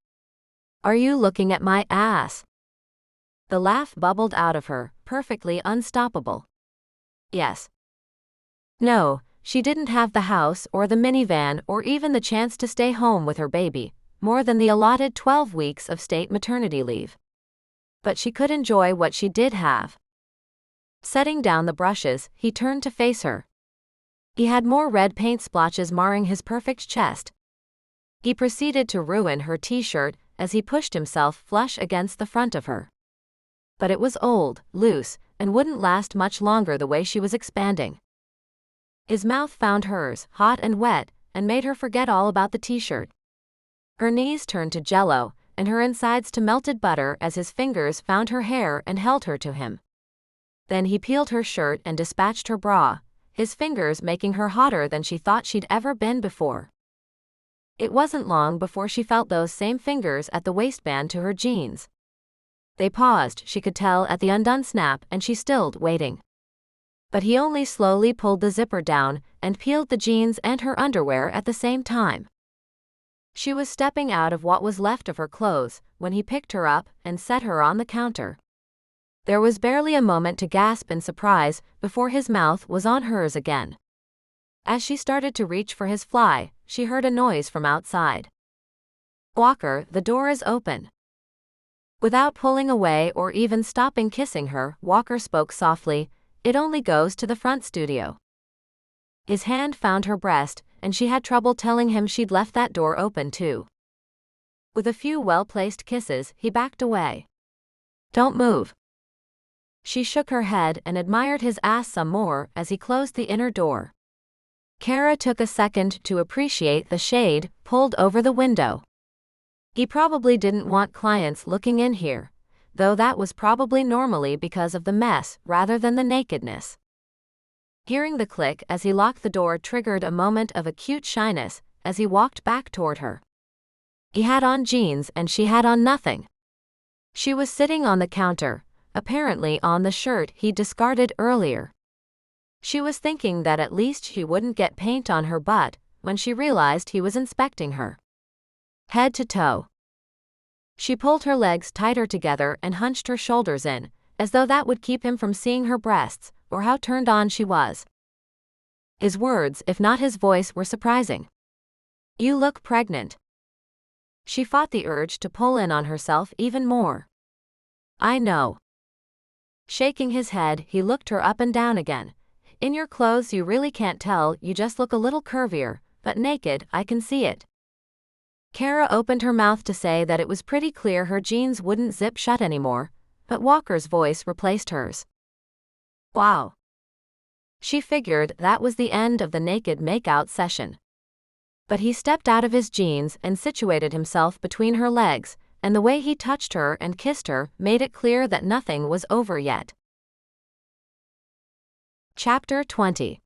"Are you looking at my ass?" The laugh bubbled out of her, perfectly unstoppable. Yes. No, she didn't have the house or the minivan or even the chance to stay home with her baby, more than the allotted 12 weeks of state maternity leave. But she could enjoy what she did have. Setting down the brushes, he turned to face her. He had more red paint splotches marring his perfect chest. He proceeded to ruin her t-shirt as he pushed himself flush against the front of her. But it was old, loose, and wouldn't last much longer the way she was expanding. His mouth found hers, hot and wet, and made her forget all about the t-shirt. Her knees turned to jello, and her insides to melted butter as his fingers found her hair and held her to him. Then he peeled her shirt and dispatched her bra, his fingers making her hotter than she thought she'd ever been before. It wasn't long before she felt those same fingers at the waistband to her jeans. They paused, she could tell at the undone snap, and she stilled, waiting. But he only slowly pulled the zipper down and peeled the jeans and her underwear at the same time. She was stepping out of what was left of her clothes when he picked her up and set her on the counter. There was barely a moment to gasp in surprise before his mouth was on hers again. As she started to reach for his fly, she heard a noise from outside. "Walker, the door is open." Without pulling away or even stopping kissing her, Walker spoke softly, "It only goes to the front studio." His hand found her breast, and she had trouble telling him she'd left that door open too. With a few well-placed kisses, he backed away. "Don't move." She shook her head and admired his ass some more as he closed the inner door. Cara took a second to appreciate the shade pulled over the window. He probably didn't want clients looking in here, though that was probably normally because of the mess rather than the nakedness. Hearing the click as he locked the door triggered a moment of acute shyness as he walked back toward her. He had on jeans and she had on nothing. She was sitting on the counter, apparently on the shirt he discarded earlier. She was thinking that at least she wouldn't get paint on her butt when she realized he was inspecting her head to toe. She pulled her legs tighter together and hunched her shoulders in, as though that would keep him from seeing her breasts or how turned on she was. His words, if not his voice, were surprising. "You look pregnant." She fought the urge to pull in on herself even more. "I know." Shaking his head, he looked her up and down again. "In your clothes you really can't tell, you just look a little curvier, but naked, I can see it." Cara opened her mouth to say that it was pretty clear her jeans wouldn't zip shut anymore, but Walker's voice replaced hers. "Wow." She figured that was the end of the naked makeout session. But he stepped out of his jeans and situated himself between her legs, and the way he touched her and kissed her made it clear that nothing was over yet. Chapter 20.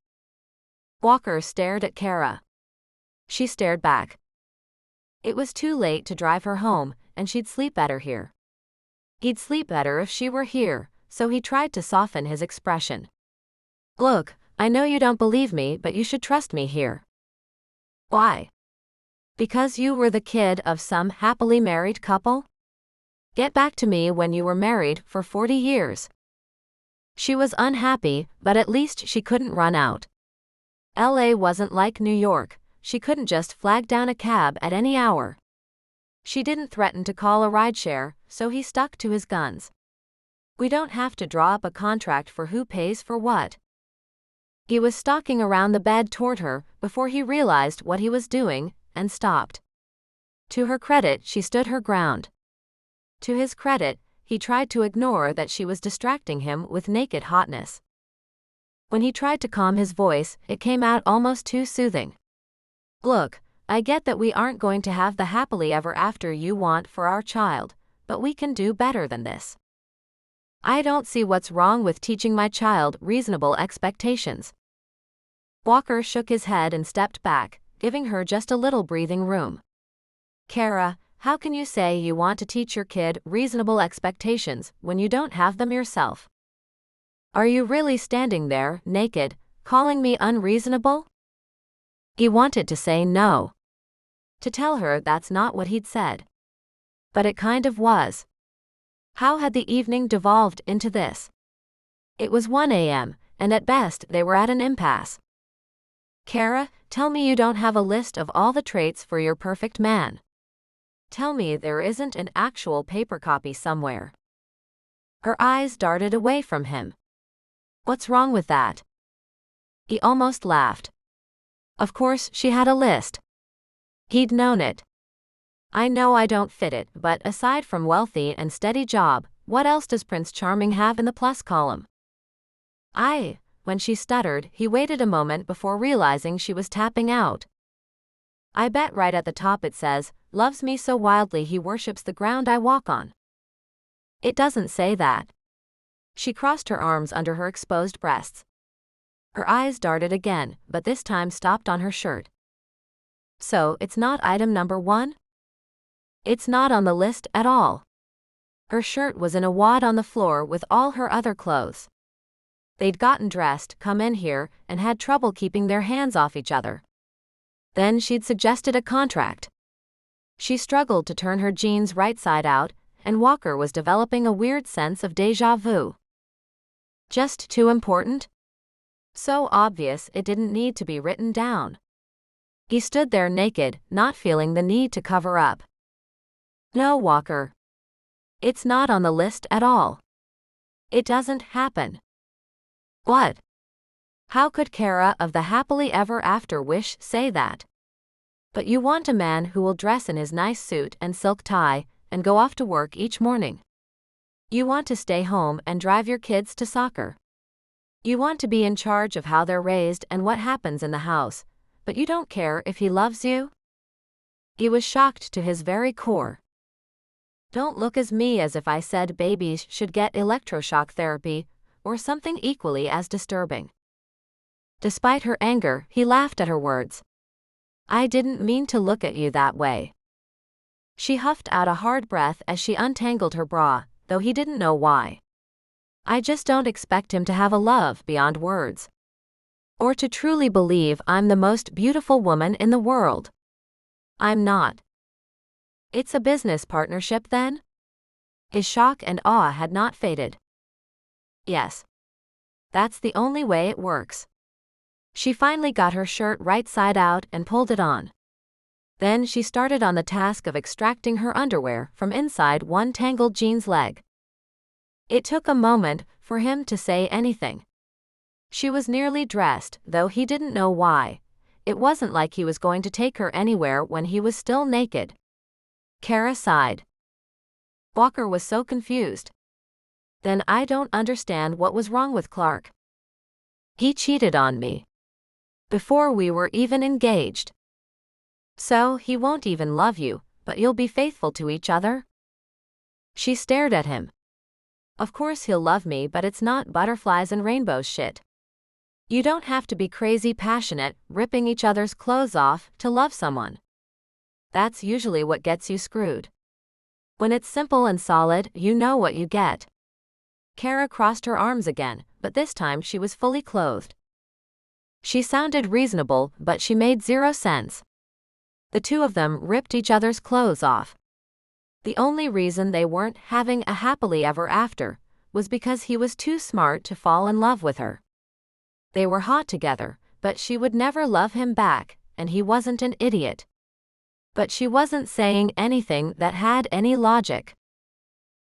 Walker stared at Cara. She stared back. It was too late to drive her home, and she'd sleep better here. He'd sleep better if she were here, so he tried to soften his expression. "Look, I know you don't believe me, but you should trust me here." "Why?" "Because you were the kid of some happily married couple? Get back to me when you were married for 40 years. She was unhappy, but at least she couldn't run out. LA wasn't like New York, she couldn't just flag down a cab at any hour. She didn't threaten to call a rideshare, so he stuck to his guns. We don't have to draw up a contract for who pays for what." He was stalking around the bed toward her before he realized what he was doing and stopped. To her credit, she stood her ground. To his credit, he tried to ignore that she was distracting him with naked hotness. When he tried to calm his voice, it came out almost too soothing. "Look, I get that we aren't going to have the happily ever after you want for our child, but we can do better than this. I don't see what's wrong with teaching my child reasonable expectations." Walker shook his head and stepped back, giving her just a little breathing room. "Cara, how can you say you want to teach your kid reasonable expectations when you don't have them yourself? Are you really standing there, naked, calling me unreasonable?" He wanted to say no. To tell her that's not what he'd said. But it kind of was. How had the evening devolved into this? It was 1 a.m., and at best they were at an impasse. "Cara, tell me you don't have a list of all the traits for your perfect man. Tell me there isn't an actual paper copy somewhere." Her eyes darted away from him. "What's wrong with that?" He almost laughed. Of course she had a list. He'd known it. "I know I don't fit it, but aside from wealthy and steady job, what else does Prince Charming have in the plus column?" When she stuttered, he waited a moment before realizing she was tapping out. "I bet right at the top it says, loves me so wildly he worships the ground I walk on." "It doesn't say that." She crossed her arms under her exposed breasts. Her eyes darted again, but this time stopped on her shirt. "So, it's not item number 1? It's not on the list at all." Her shirt was in a wad on the floor with all her other clothes. They'd gotten dressed, come in here, and had trouble keeping their hands off each other. Then she'd suggested a contract. She struggled to turn her jeans right side out, and Walker was developing a weird sense of déjà vu. Just too important? So obvious it didn't need to be written down. He stood there naked, not feeling the need to cover up. "No, Walker. It's not on the list at all. It doesn't happen." "What?" How could Cara of the happily ever after wish say that? "But you want a man who will dress in his nice suit and silk tie, and go off to work each morning. You want to stay home and drive your kids to soccer. You want to be in charge of how they're raised and what happens in the house, but you don't care if he loves you? He was shocked to his very core. Don't look at me as if I said babies should get electroshock therapy, or something equally as disturbing. Despite her anger, he laughed at her words. I didn't mean to look at you that way. She huffed out a hard breath as she untangled her bra, though he didn't know why. I just don't expect him to have a love beyond words. Or to truly believe I'm the most beautiful woman in the world. I'm not. It's a business partnership then? His shock and awe had not faded. Yes. That's the only way it works. She finally got her shirt right side out and pulled it on. Then she started on the task of extracting her underwear from inside one tangled jeans leg. It took a moment for him to say anything. She was nearly dressed, though he didn't know why. It wasn't like he was going to take her anywhere when he was still naked. Cara sighed. Walker was so confused. Then I don't understand what was wrong with Clark. He cheated on me. Before we were even engaged. So he won't even love you, but you'll be faithful to each other? She stared at him. Of course he'll love me, but it's not butterflies and rainbows shit. You don't have to be crazy passionate, ripping each other's clothes off to love someone. That's usually what gets you screwed. When it's simple and solid, you know what you get. Cara crossed her arms again, but this time she was fully clothed. She sounded reasonable, but she made zero sense. The two of them ripped each other's clothes off. The only reason they weren't having a happily ever after was because he was too smart to fall in love with her. They were hot together, but she would never love him back, and he wasn't an idiot. But she wasn't saying anything that had any logic.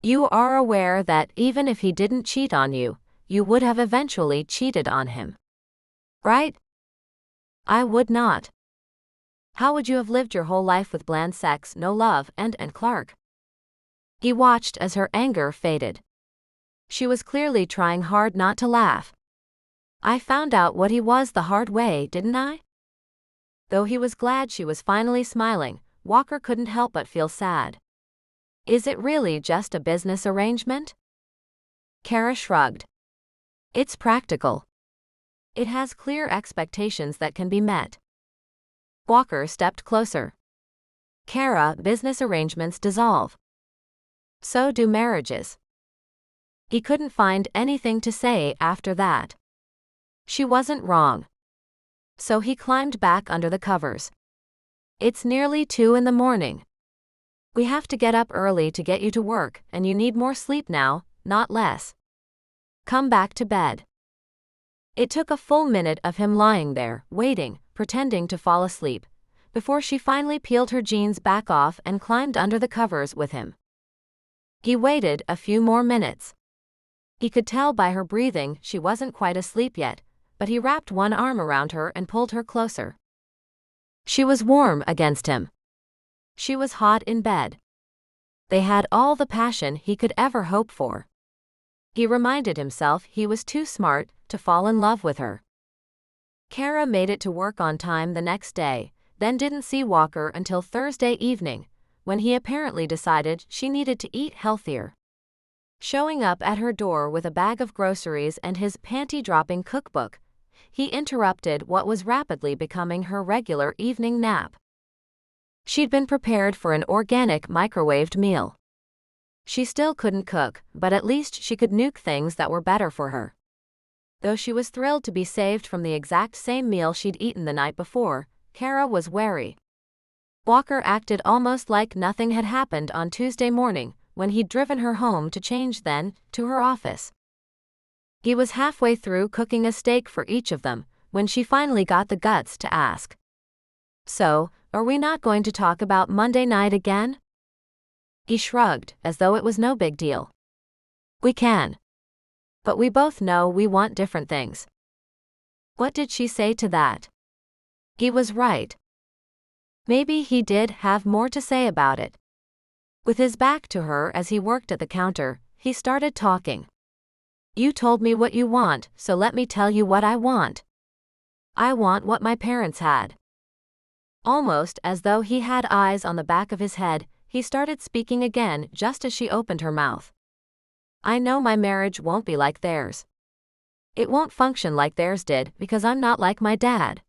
You are aware that even if he didn't cheat on you, you would have eventually cheated on him. Right? I would not. How would you have lived your whole life with bland sex, no love, and Clark? He watched as her anger faded. She was clearly trying hard not to laugh. I found out what he was the hard way, didn't I? Though he was glad she was finally smiling, Walker couldn't help but feel sad. Is it really just a business arrangement? Cara shrugged. It's practical. It has clear expectations that can be met. Walker stepped closer. Cara, business arrangements dissolve. So do marriages. He couldn't find anything to say after that. She wasn't wrong. So he climbed back under the covers. It's nearly 2 in the morning. We have to get up early to get you to work, and you need more sleep now, not less. Come back to bed. It took a full minute of him lying there, waiting, pretending to fall asleep, before she finally peeled her jeans back off and climbed under the covers with him. He waited a few more minutes. He could tell by her breathing she wasn't quite asleep yet, but he wrapped one arm around her and pulled her closer. She was warm against him. She was hot in bed. They had all the passion he could ever hope for. He reminded himself he was too smart to fall in love with her. Cara made it to work on time the next day, then didn't see Walker until Thursday evening, when he apparently decided she needed to eat healthier. Showing up at her door with a bag of groceries and his panty-dropping cookbook, he interrupted what was rapidly becoming her regular evening nap. She'd been prepared for an organic microwaved meal. She still couldn't cook, but at least she could nuke things that were better for her. Though she was thrilled to be saved from the exact same meal she'd eaten the night before, Cara was wary. Walker acted almost like nothing had happened on Tuesday morning, when he'd driven her home to change then to her office. He was halfway through cooking a steak for each of them, when she finally got the guts to ask. So, are we not going to talk about Monday night again? He shrugged, as though it was no big deal. We can. But we both know we want different things. What did she say to that? He was right. Maybe he did have more to say about it. With his back to her as he worked at the counter, he started talking. You told me what you want, so let me tell you what I want. I want what my parents had. Almost as though he had eyes on the back of his head, he started speaking again just as she opened her mouth. I know my marriage won't be like theirs. It won't function like theirs did because I'm not like my dad.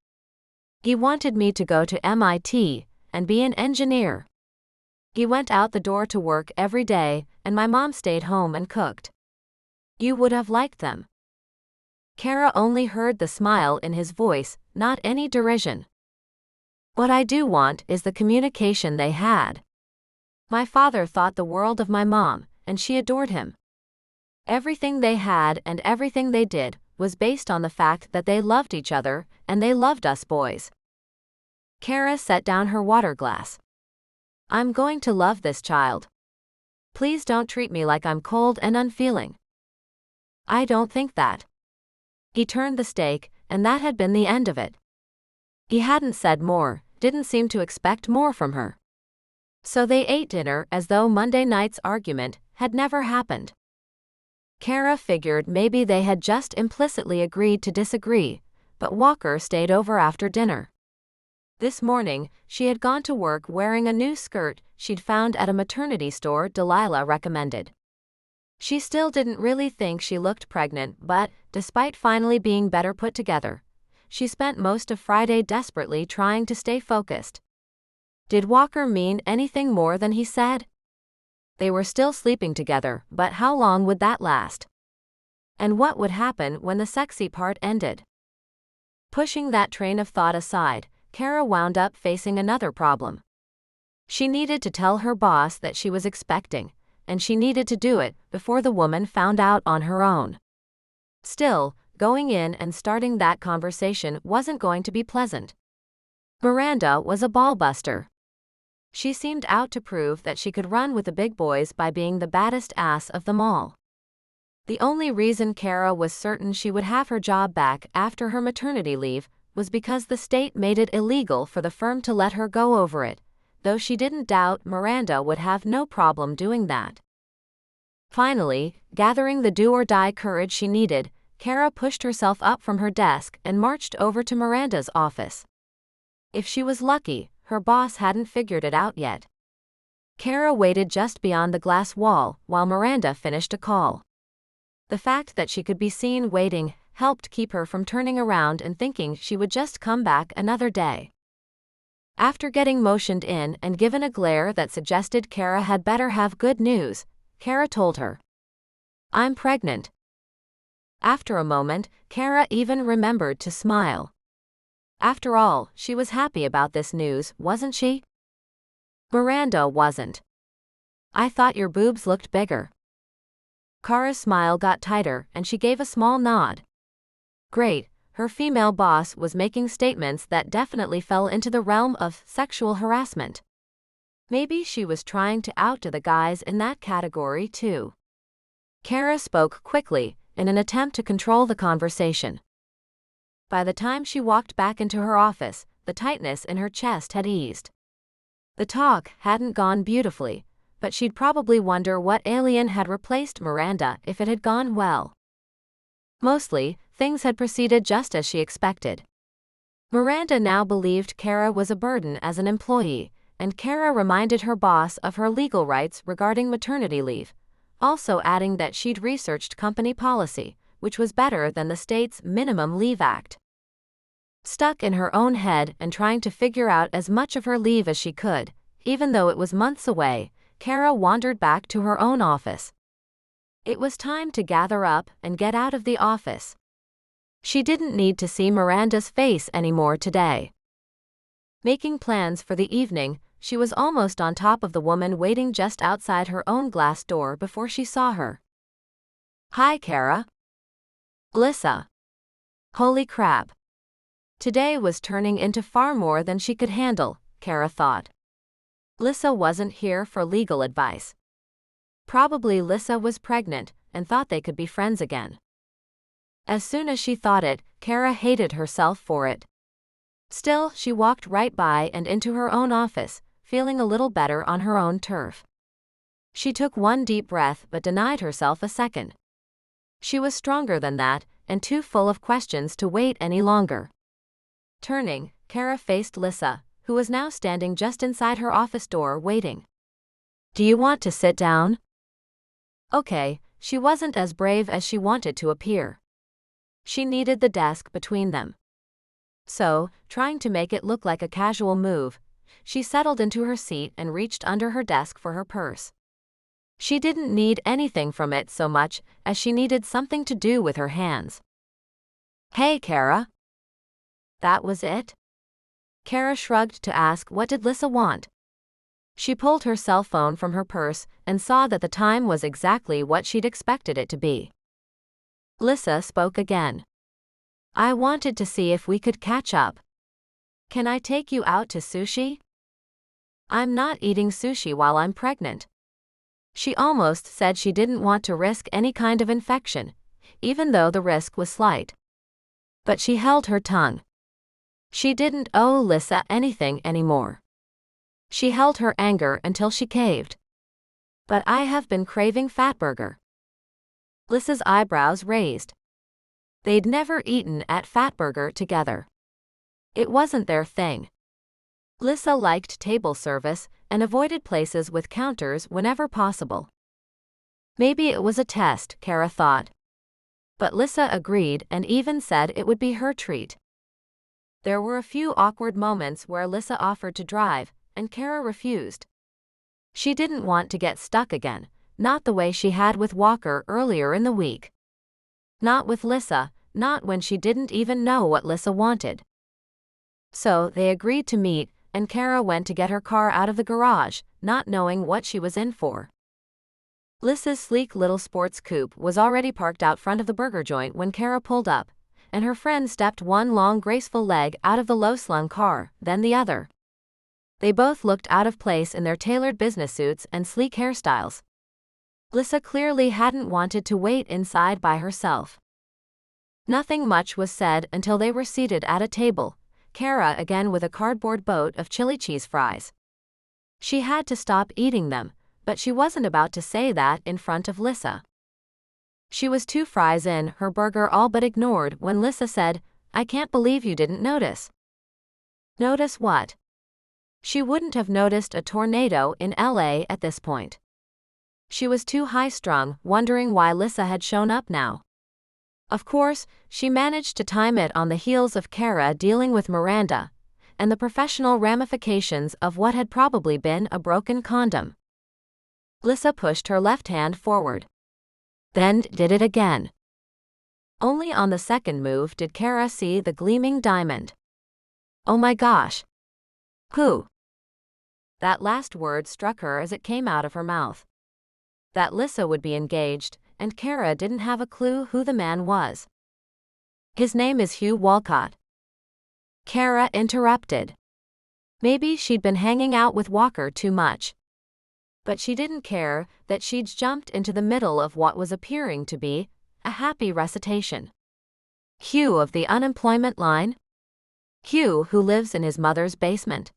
He wanted me to go to MIT and be an engineer. He went out the door to work every day, and my mom stayed home and cooked. You would have liked them. Cara only heard the smile in his voice, not any derision. What I do want is the communication they had. My father thought the world of my mom, and she adored him. Everything they had and everything they did was based on the fact that they loved each other, and they loved us boys. Cara set down her water glass. I'm going to love this child. Please don't treat me like I'm cold and unfeeling. I don't think that. He turned the steak, and that had been the end of it. He hadn't said more, didn't seem to expect more from her. So they ate dinner as though Monday night's argument had never happened. Cara figured maybe they had just implicitly agreed to disagree, but Walker stayed over after dinner. This morning, she had gone to work wearing a new skirt she'd found at a maternity store Delilah recommended. She still didn't really think she looked pregnant, but, despite finally being better put together, she spent most of Friday desperately trying to stay focused. Did Walker mean anything more than he said? They were still sleeping together, but how long would that last? And what would happen when the sexy part ended? Pushing that train of thought aside, Cara wound up facing another problem. She needed to tell her boss that she was expecting, and she needed to do it before the woman found out on her own. Still, going in and starting that conversation wasn't going to be pleasant. Miranda was a ballbuster. She seemed out to prove that she could run with the big boys by being the baddest ass of them all. The only reason Cara was certain she would have her job back after her maternity leave was because the state made it illegal for the firm to let her go over it, though she didn't doubt Miranda would have no problem doing that. Finally, gathering the do-or-die courage she needed, Cara pushed herself up from her desk and marched over to Miranda's office. If she was lucky, her boss hadn't figured it out yet. Cara waited just beyond the glass wall while Miranda finished a call. The fact that she could be seen waiting helped keep her from turning around and thinking she would just come back another day. After getting motioned in and given a glare that suggested Cara had better have good news, Cara told her, "I'm pregnant." After a moment, Cara even remembered to smile. After all, she was happy about this news, wasn't she? Miranda wasn't. I thought your boobs looked bigger. Cara's smile got tighter and she gave a small nod. Great, her female boss was making statements that definitely fell into the realm of sexual harassment. Maybe she was trying to outdo the guys in that category too. Cara spoke quickly, in an attempt to control the conversation. By the time she walked back into her office, the tightness in her chest had eased. The talk hadn't gone beautifully, but she'd probably wonder what alien had replaced Miranda if it had gone well. Mostly, things had proceeded just as she expected. Miranda now believed Cara was a burden as an employee, and Cara reminded her boss of her legal rights regarding maternity leave, also adding that she'd researched company policy, which was better than the state's Minimum Leave Act. Stuck in her own head and trying to figure out as much of her leave as she could, even though it was months away, Cara wandered back to her own office. It was time to gather up and get out of the office. She didn't need to see Miranda's face anymore today. Making plans for the evening, she was almost on top of the woman waiting just outside her own glass door before she saw her. Hi, Cara. Lissa. Holy crap. Today was turning into far more than she could handle, Cara thought. Lissa wasn't here for legal advice. Probably Lissa was pregnant and thought they could be friends again. As soon as she thought it, Cara hated herself for it. Still, she walked right by and into her own office, feeling a little better on her own turf. She took one deep breath but denied herself a second. She was stronger than that, and too full of questions to wait any longer. Turning, Cara faced Lissa, who was now standing just inside her office door waiting. "Do you want to sit down?" Okay, she wasn't as brave as she wanted to appear. She needed the desk between them. So, trying to make it look like a casual move, she settled into her seat and reached under her desk for her purse. She didn't need anything from it so much as she needed something to do with her hands. "Hey, Cara." That was it? Cara shrugged to ask what did Lissa want. She pulled her cell phone from her purse and saw that the time was exactly what she'd expected it to be. Lissa spoke again. "I wanted to see if we could catch up. Can I take you out to sushi?" "I'm not eating sushi while I'm pregnant." She almost said she didn't want to risk any kind of infection, even though the risk was slight. But she held her tongue. She didn't owe Lissa anything anymore. She held her anger until she caved. "But I have been craving Fatburger." Lissa's eyebrows raised. They'd never eaten at Fatburger together. It wasn't their thing. Lissa liked table service and avoided places with counters whenever possible. Maybe it was a test, Cara thought. But Lissa agreed and even said it would be her treat. There were a few awkward moments where Lissa offered to drive, and Cara refused. She didn't want to get stuck again, not the way she had with Walker earlier in the week. Not with Lissa, not when she didn't even know what Lissa wanted. So they agreed to meet, and Cara went to get her car out of the garage, not knowing what she was in for. Lissa's sleek little sports coupe was already parked out front of the burger joint when Cara pulled up, and her friend stepped one long graceful leg out of the low-slung car, then the other. They both looked out of place in their tailored business suits and sleek hairstyles. Lissa clearly hadn't wanted to wait inside by herself. Nothing much was said until they were seated at a table, Cara again with a cardboard boat of chili cheese fries. She had to stop eating them, but she wasn't about to say that in front of Lissa. She was 2 fries in, her burger all but ignored when Lissa said, "I can't believe you didn't notice." Notice what? She wouldn't have noticed a tornado in LA at this point. She was too high-strung, wondering why Lissa had shown up now. Of course, she managed to time it on the heels of Cara dealing with Miranda, and the professional ramifications of what had probably been a broken condom. Lissa pushed her left hand forward. Then did it again. Only on the second move did Cara see the gleaming diamond. "Oh my gosh." "Who?" That last word struck her as it came out of her mouth. That Lissa would be engaged, and Cara didn't have a clue who the man was. "His name is Hugh Walcott." Cara interrupted. Maybe she'd been hanging out with Walker too much. But she didn't care that she'd jumped into the middle of what was appearing to be a happy recitation. Hugh of the unemployment line? Hugh who lives in his mother's basement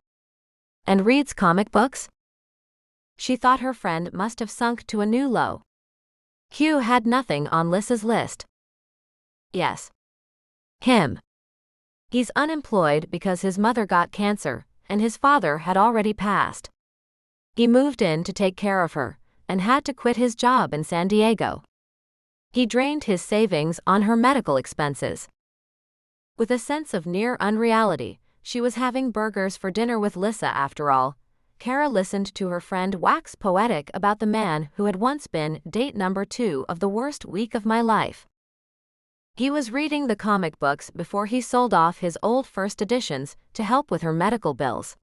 and reads comic books? She thought her friend must have sunk to a new low. Hugh had nothing on Lissa's list. Yes. Him. He's unemployed because his mother got cancer, and his father had already passed. He moved in to take care of her, and had to quit his job in San Diego. He drained his savings on her medical expenses. With a sense of near unreality, she was having burgers for dinner with Lissa after all. Cara listened to her friend wax poetic about the man who had once been date number 2 of the worst week of my life. He was reading the comic books before he sold off his old first editions to help with her medical bills.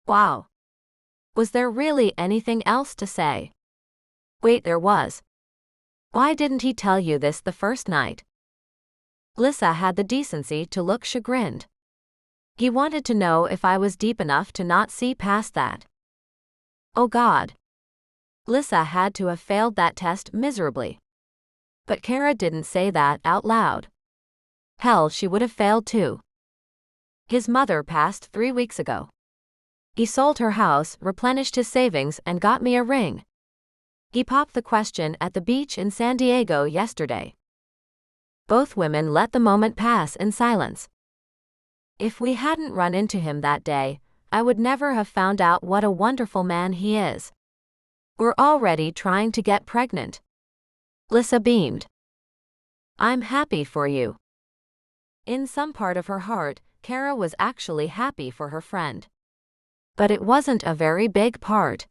Wow. Was there really anything else to say? Wait, there was. Why didn't he tell you this the first night? Lissa had the decency to look chagrined. He wanted to know if I was deep enough to not see past that. Oh God. Lissa had to have failed that test miserably. But Cara didn't say that out loud. Hell, she would have failed too. His mother passed 3 weeks ago. He sold her house, replenished his savings, and got me a ring. He popped the question at the beach in San Diego yesterday. Both women let the moment pass in silence. If we hadn't run into him that day, I would never have found out what a wonderful man he is. We're already trying to get pregnant. Lissa beamed. I'm happy for you. In some part of her heart, Cara was actually happy for her friend. But it wasn't a very big part.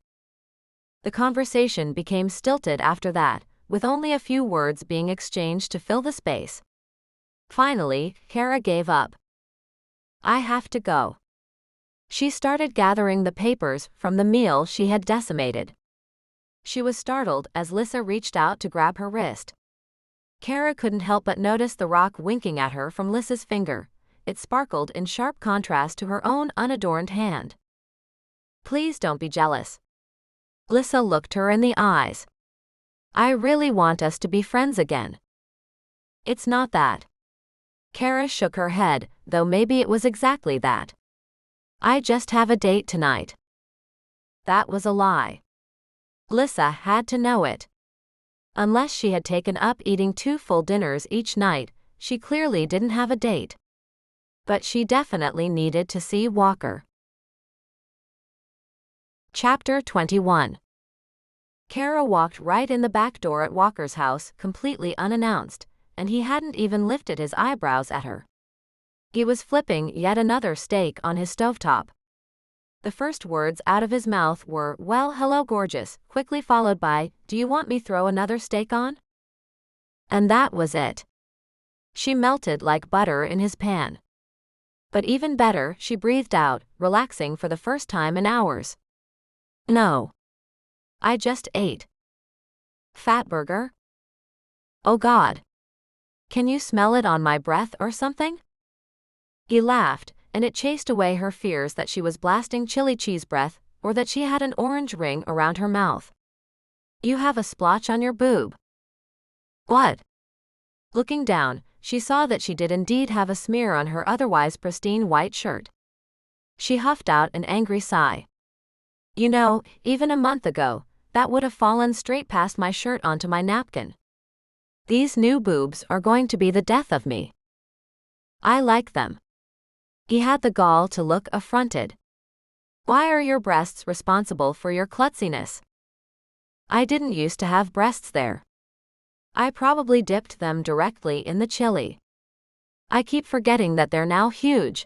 The conversation became stilted after that, with only a few words being exchanged to fill the space. Finally, Cara gave up. I have to go. She started gathering the papers from the meal she had decimated. She was startled as Lissa reached out to grab her wrist. Cara couldn't help but notice the rock winking at her from Lissa's finger. It sparkled in sharp contrast to her own unadorned hand. Please don't be jealous. Lissa looked her in the eyes. I really want us to be friends again. It's not that. Cara shook her head, though maybe it was exactly that. I just have a date tonight. That was a lie. Lissa had to know it. Unless she had taken up eating 2 full dinners each night, she clearly didn't have a date. But she definitely needed to see Walker. Chapter 21. Cara walked right in the back door at Walker's house, completely unannounced, and he hadn't even lifted his eyebrows at her. He was flipping yet another steak on his stovetop. The first words out of his mouth were, "Well, hello gorgeous," quickly followed by, "Do you want me throw another steak on?" And that was it. She melted like butter in his pan. But even better, she breathed out, relaxing for the first time in hours. No. I just ate. Fatburger? Oh God. Can you smell it on my breath or something? He laughed, and it chased away her fears that she was blasting chili cheese breath, or that she had an orange ring around her mouth. You have a splotch on your boob. What? Looking down, she saw that she did indeed have a smear on her otherwise pristine white shirt. She huffed out an angry sigh. You know, even a month ago, that would have fallen straight past my shirt onto my napkin. These new boobs are going to be the death of me. I like them. He had the gall to look affronted. Why are your breasts responsible for your klutziness? I didn't used to have breasts there. I probably dipped them directly in the chili. I keep forgetting that they're now huge.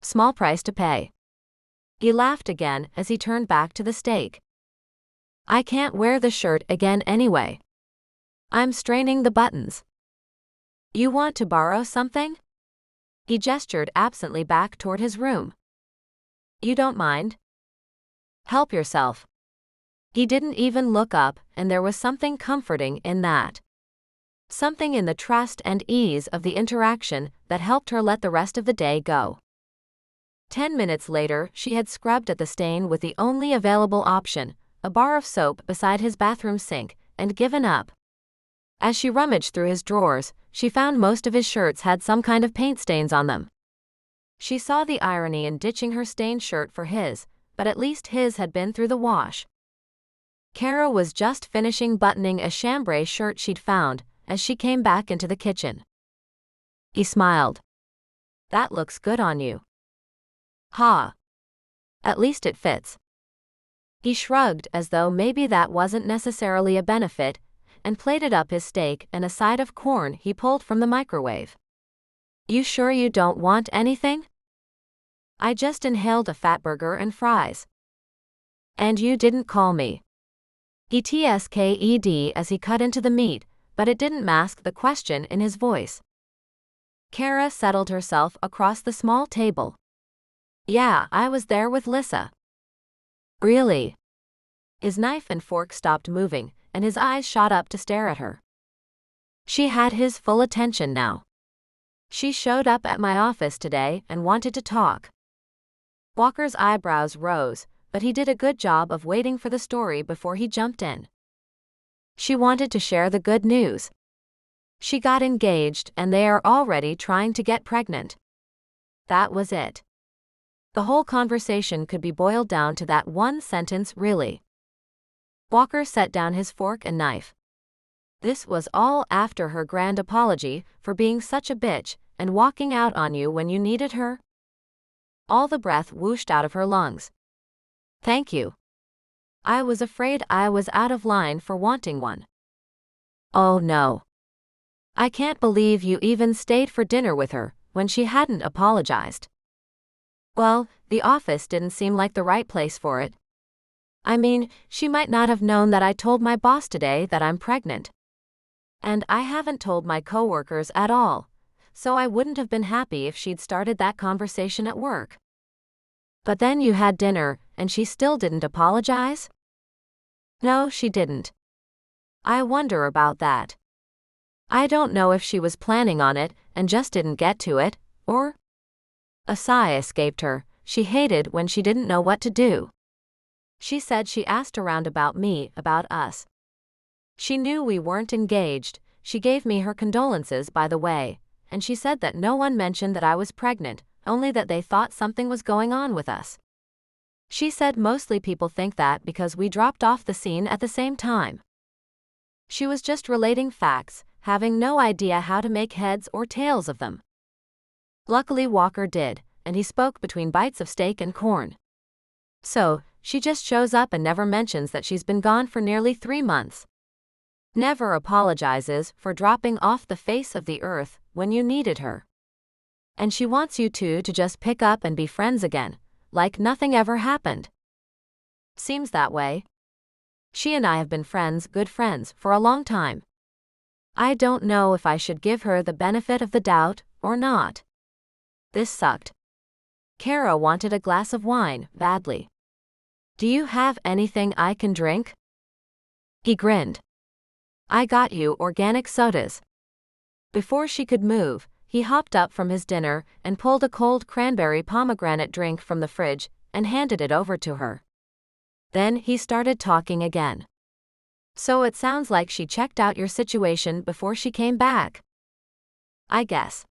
Small price to pay. He laughed again as he turned back to the steak. I can't wear the shirt again anyway. I'm straining the buttons. You want to borrow something? He gestured absently back toward his room. You don't mind? Help yourself. He didn't even look up, and there was something comforting in that. Something in the trust and ease of the interaction that helped her let the rest of the day go. 10 minutes later, she had scrubbed at the stain with the only available option, a bar of soap beside his bathroom sink, and given up. As she rummaged through his drawers, she found most of his shirts had some kind of paint stains on them. She saw the irony in ditching her stained shirt for his, but at least his had been through the wash. Cara was just finishing buttoning a chambray shirt she'd found, as she came back into the kitchen. He smiled. That looks good on you. Ha. At least it fits. He shrugged as though maybe that wasn't necessarily a benefit, and plated up his steak and a side of corn he pulled from the microwave. You sure you don't want anything? I just inhaled a fatburger and fries. And you didn't call me. He tsked as he cut into the meat, but it didn't mask the question in his voice. Cara settled herself across the small table. Yeah, I was there with Lissa. Really? His knife and fork stopped moving, and his eyes shot up to stare at her. She had his full attention now. She showed up at my office today and wanted to talk. Walker's eyebrows rose, but he did a good job of waiting for the story before he jumped in. She wanted to share the good news. She got engaged and they are already trying to get pregnant. That was it. The whole conversation could be boiled down to that one sentence, really. Walker set down his fork and knife. This was all after her grand apology for being such a bitch and walking out on you when you needed her. All the breath whooshed out of her lungs. Thank you. I was afraid I was out of line for wanting one. Oh no. I can't believe you even stayed for dinner with her when she hadn't apologized. Well, the office didn't seem like the right place for it. I mean, she might not have known that I told my boss today that I'm pregnant. And I haven't told my coworkers at all, so I wouldn't have been happy if she'd started that conversation at work. But then you had dinner, and she still didn't apologize? No, she didn't. I wonder about that. I don't know if she was planning on it and just didn't get to it, or... A sigh escaped her. She hated when she didn't know what to do. She said she asked around about me, about us. She knew we weren't engaged. She gave me her condolences, by the way, and she said that no one mentioned that I was pregnant, only that they thought something was going on with us. She said mostly people think that because we dropped off the scene at the same time. She was just relating facts, having no idea how to make heads or tails of them. Luckily Walker did, and he spoke between bites of steak and corn. So, she just shows up and never mentions that she's been gone for nearly 3 months. Never apologizes for dropping off the face of the earth when you needed her. And she wants you two to just pick up and be friends again, like nothing ever happened. Seems that way. She and I have been friends, good friends, for a long time. I don't know if I should give her the benefit of the doubt or not. This sucked. Cara wanted a glass of wine, badly. Do you have anything I can drink? He grinned. I got you organic sodas. Before she could move, he hopped up from his dinner and pulled a cold cranberry pomegranate drink from the fridge and handed it over to her. Then he started talking again. So it sounds like she checked out your situation before she came back. I guess.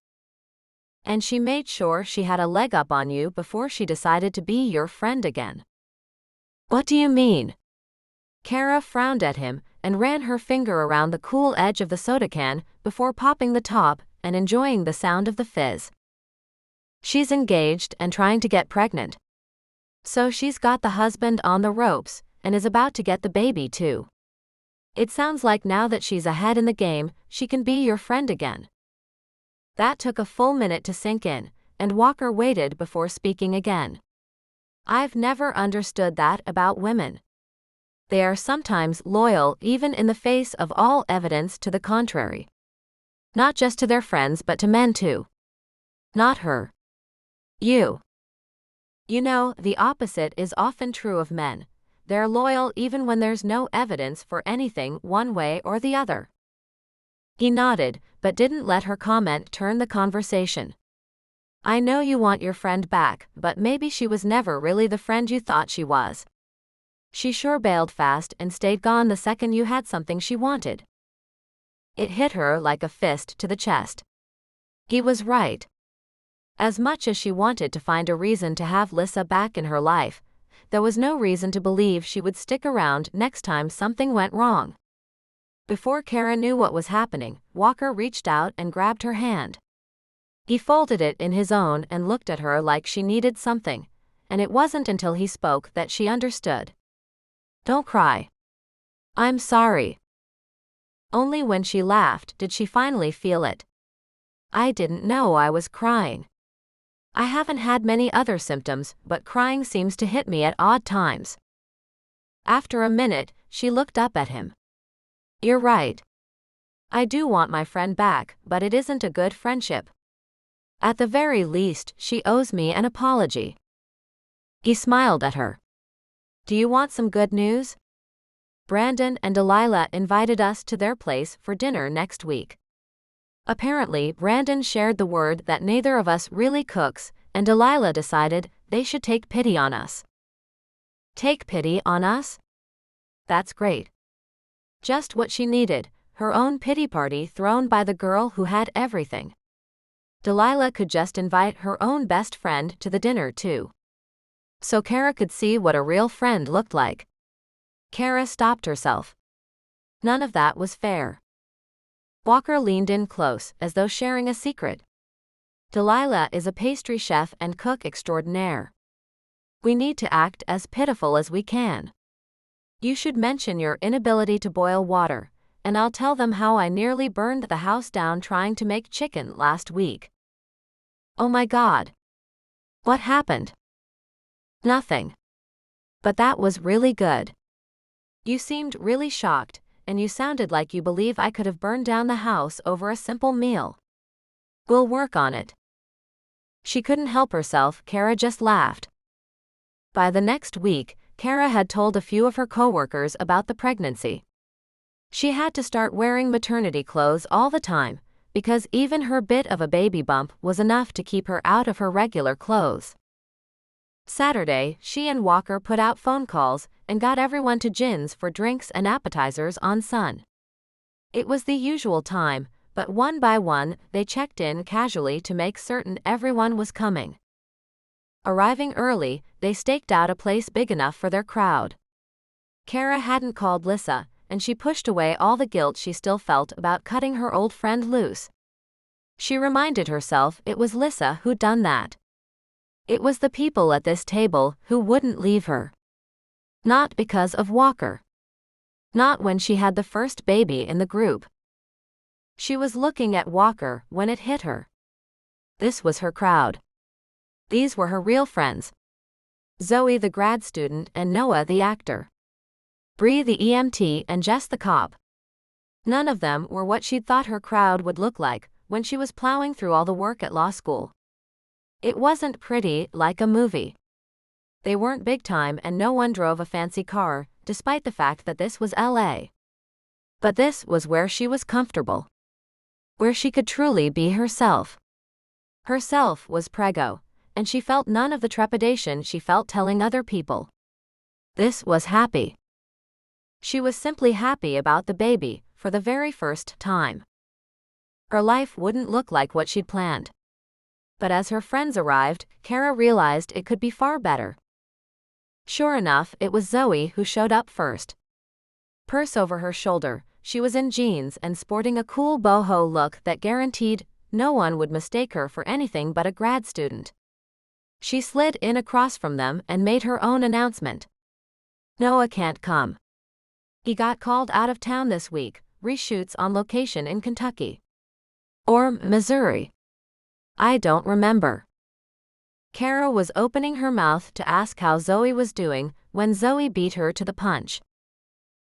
And she made sure she had a leg up on you before she decided to be your friend again. What do you mean? Cara frowned at him and ran her finger around the cool edge of the soda can before popping the top and enjoying the sound of the fizz. She's engaged and trying to get pregnant. So she's got the husband on the ropes and is about to get the baby too. It sounds like now that she's ahead in the game, she can be your friend again. That took a full minute to sink in, and Walker waited before speaking again. I've never understood that about women. They are sometimes loyal even in the face of all evidence to the contrary. Not just to their friends but to men too. Not her. You. You know, the opposite is often true of men. They're loyal even when there's no evidence for anything one way or the other. He nodded, but didn't let her comment turn the conversation. I know you want your friend back, but maybe she was never really the friend you thought she was. She sure bailed fast and stayed gone the second you had something she wanted. It hit her like a fist to the chest. He was right. As much as she wanted to find a reason to have Lissa back in her life, there was no reason to believe she would stick around next time something went wrong. Before Cara knew what was happening, Walker reached out and grabbed her hand. He folded it in his own and looked at her like she needed something, and it wasn't until he spoke that she understood. Don't cry. I'm sorry. Only when she laughed did she finally feel it. I didn't know I was crying. I haven't had many other symptoms, but crying seems to hit me at odd times. After a minute, she looked up at him. You're right. I do want my friend back, but it isn't a good friendship. At the very least, she owes me an apology. He smiled at her. Do you want some good news? Brandon and Delilah invited us to their place for dinner next week. Apparently, Brandon shared the word that neither of us really cooks, and Delilah decided they should take pity on us. Take pity on us? That's great. Just what she needed, her own pity party thrown by the girl who had everything. Delilah could just invite her own best friend to the dinner too. So Cara could see what a real friend looked like. Cara stopped herself. None of that was fair. Walker leaned in close, as though sharing a secret. Delilah is a pastry chef and cook extraordinaire. We need to act as pitiful as we can. You should mention your inability to boil water, and I'll tell them how I nearly burned the house down trying to make chicken last week. Oh my God. What happened? Nothing. But that was really good. You seemed really shocked, and you sounded like you believe I could have burned down the house over a simple meal. We'll work on it. She couldn't help herself, Cara just laughed. By the next week, Cara had told a few of her coworkers about the pregnancy. She had to start wearing maternity clothes all the time, because even her bit of a baby bump was enough to keep her out of her regular clothes. Saturday, she and Walker put out phone calls and got everyone to Gin's for drinks and appetizers on Sun. It was the usual time, but one by one, they checked in casually to make certain everyone was coming. Arriving early, they staked out a place big enough for their crowd. Cara hadn't called Lissa, and she pushed away all the guilt she still felt about cutting her old friend loose. She reminded herself it was Lissa who'd done that. It was the people at this table who wouldn't leave her. Not because of Walker. Not when she had the first baby in the group. She was looking at Walker when it hit her. This was her crowd. These were her real friends. Zoe the grad student and Noah the actor. Bree the EMT and Jess the cop. None of them were what she'd thought her crowd would look like when she was plowing through all the work at law school. It wasn't pretty like a movie. They weren't big time and no one drove a fancy car, despite the fact that this was LA. But this was where she was comfortable. Where she could truly be herself. Herself was prego, and she felt none of the trepidation she felt telling other people. This was happy. She was simply happy about the baby, for the very first time. Her life wouldn't look like what she'd planned. But as her friends arrived, Cara realized it could be far better. Sure enough, it was Zoe who showed up first. Purse over her shoulder, she was in jeans and sporting a cool boho look that guaranteed no one would mistake her for anything but a grad student. She slid in across from them and made her own announcement. Noah can't come. He got called out of town this week, reshoots on location in Kentucky. Or Missouri. I don't remember. Cara was opening her mouth to ask how Zoe was doing when Zoe beat her to the punch.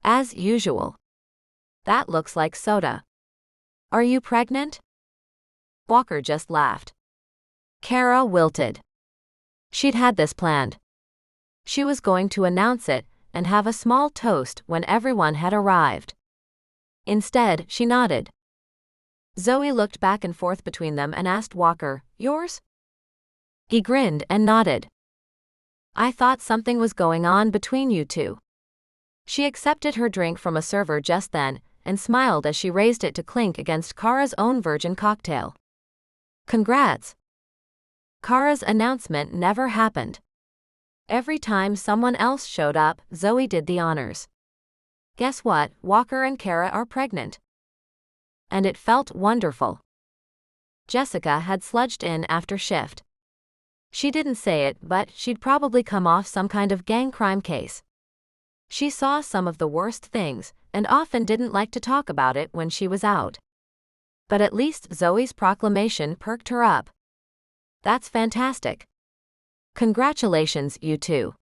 As usual. That looks like soda. Are you pregnant? Walker just laughed. Cara wilted. She'd had this planned. She was going to announce it and have a small toast when everyone had arrived. Instead, she nodded. Zoe looked back and forth between them and asked Walker, "Yours?" He grinned and nodded. I thought something was going on between you two. She accepted her drink from a server just then and smiled as she raised it to clink against Cara's own virgin cocktail. Congrats. Cara's announcement never happened. Every time someone else showed up, Zoe did the honors. Guess what? Walker and Cara are pregnant. And it felt wonderful. Jessica had sludged in after shift. She didn't say it, but she'd probably come off some kind of gang crime case. She saw some of the worst things, and often didn't like to talk about it when she was out. But at least Zoe's proclamation perked her up. That's fantastic. Congratulations, you two.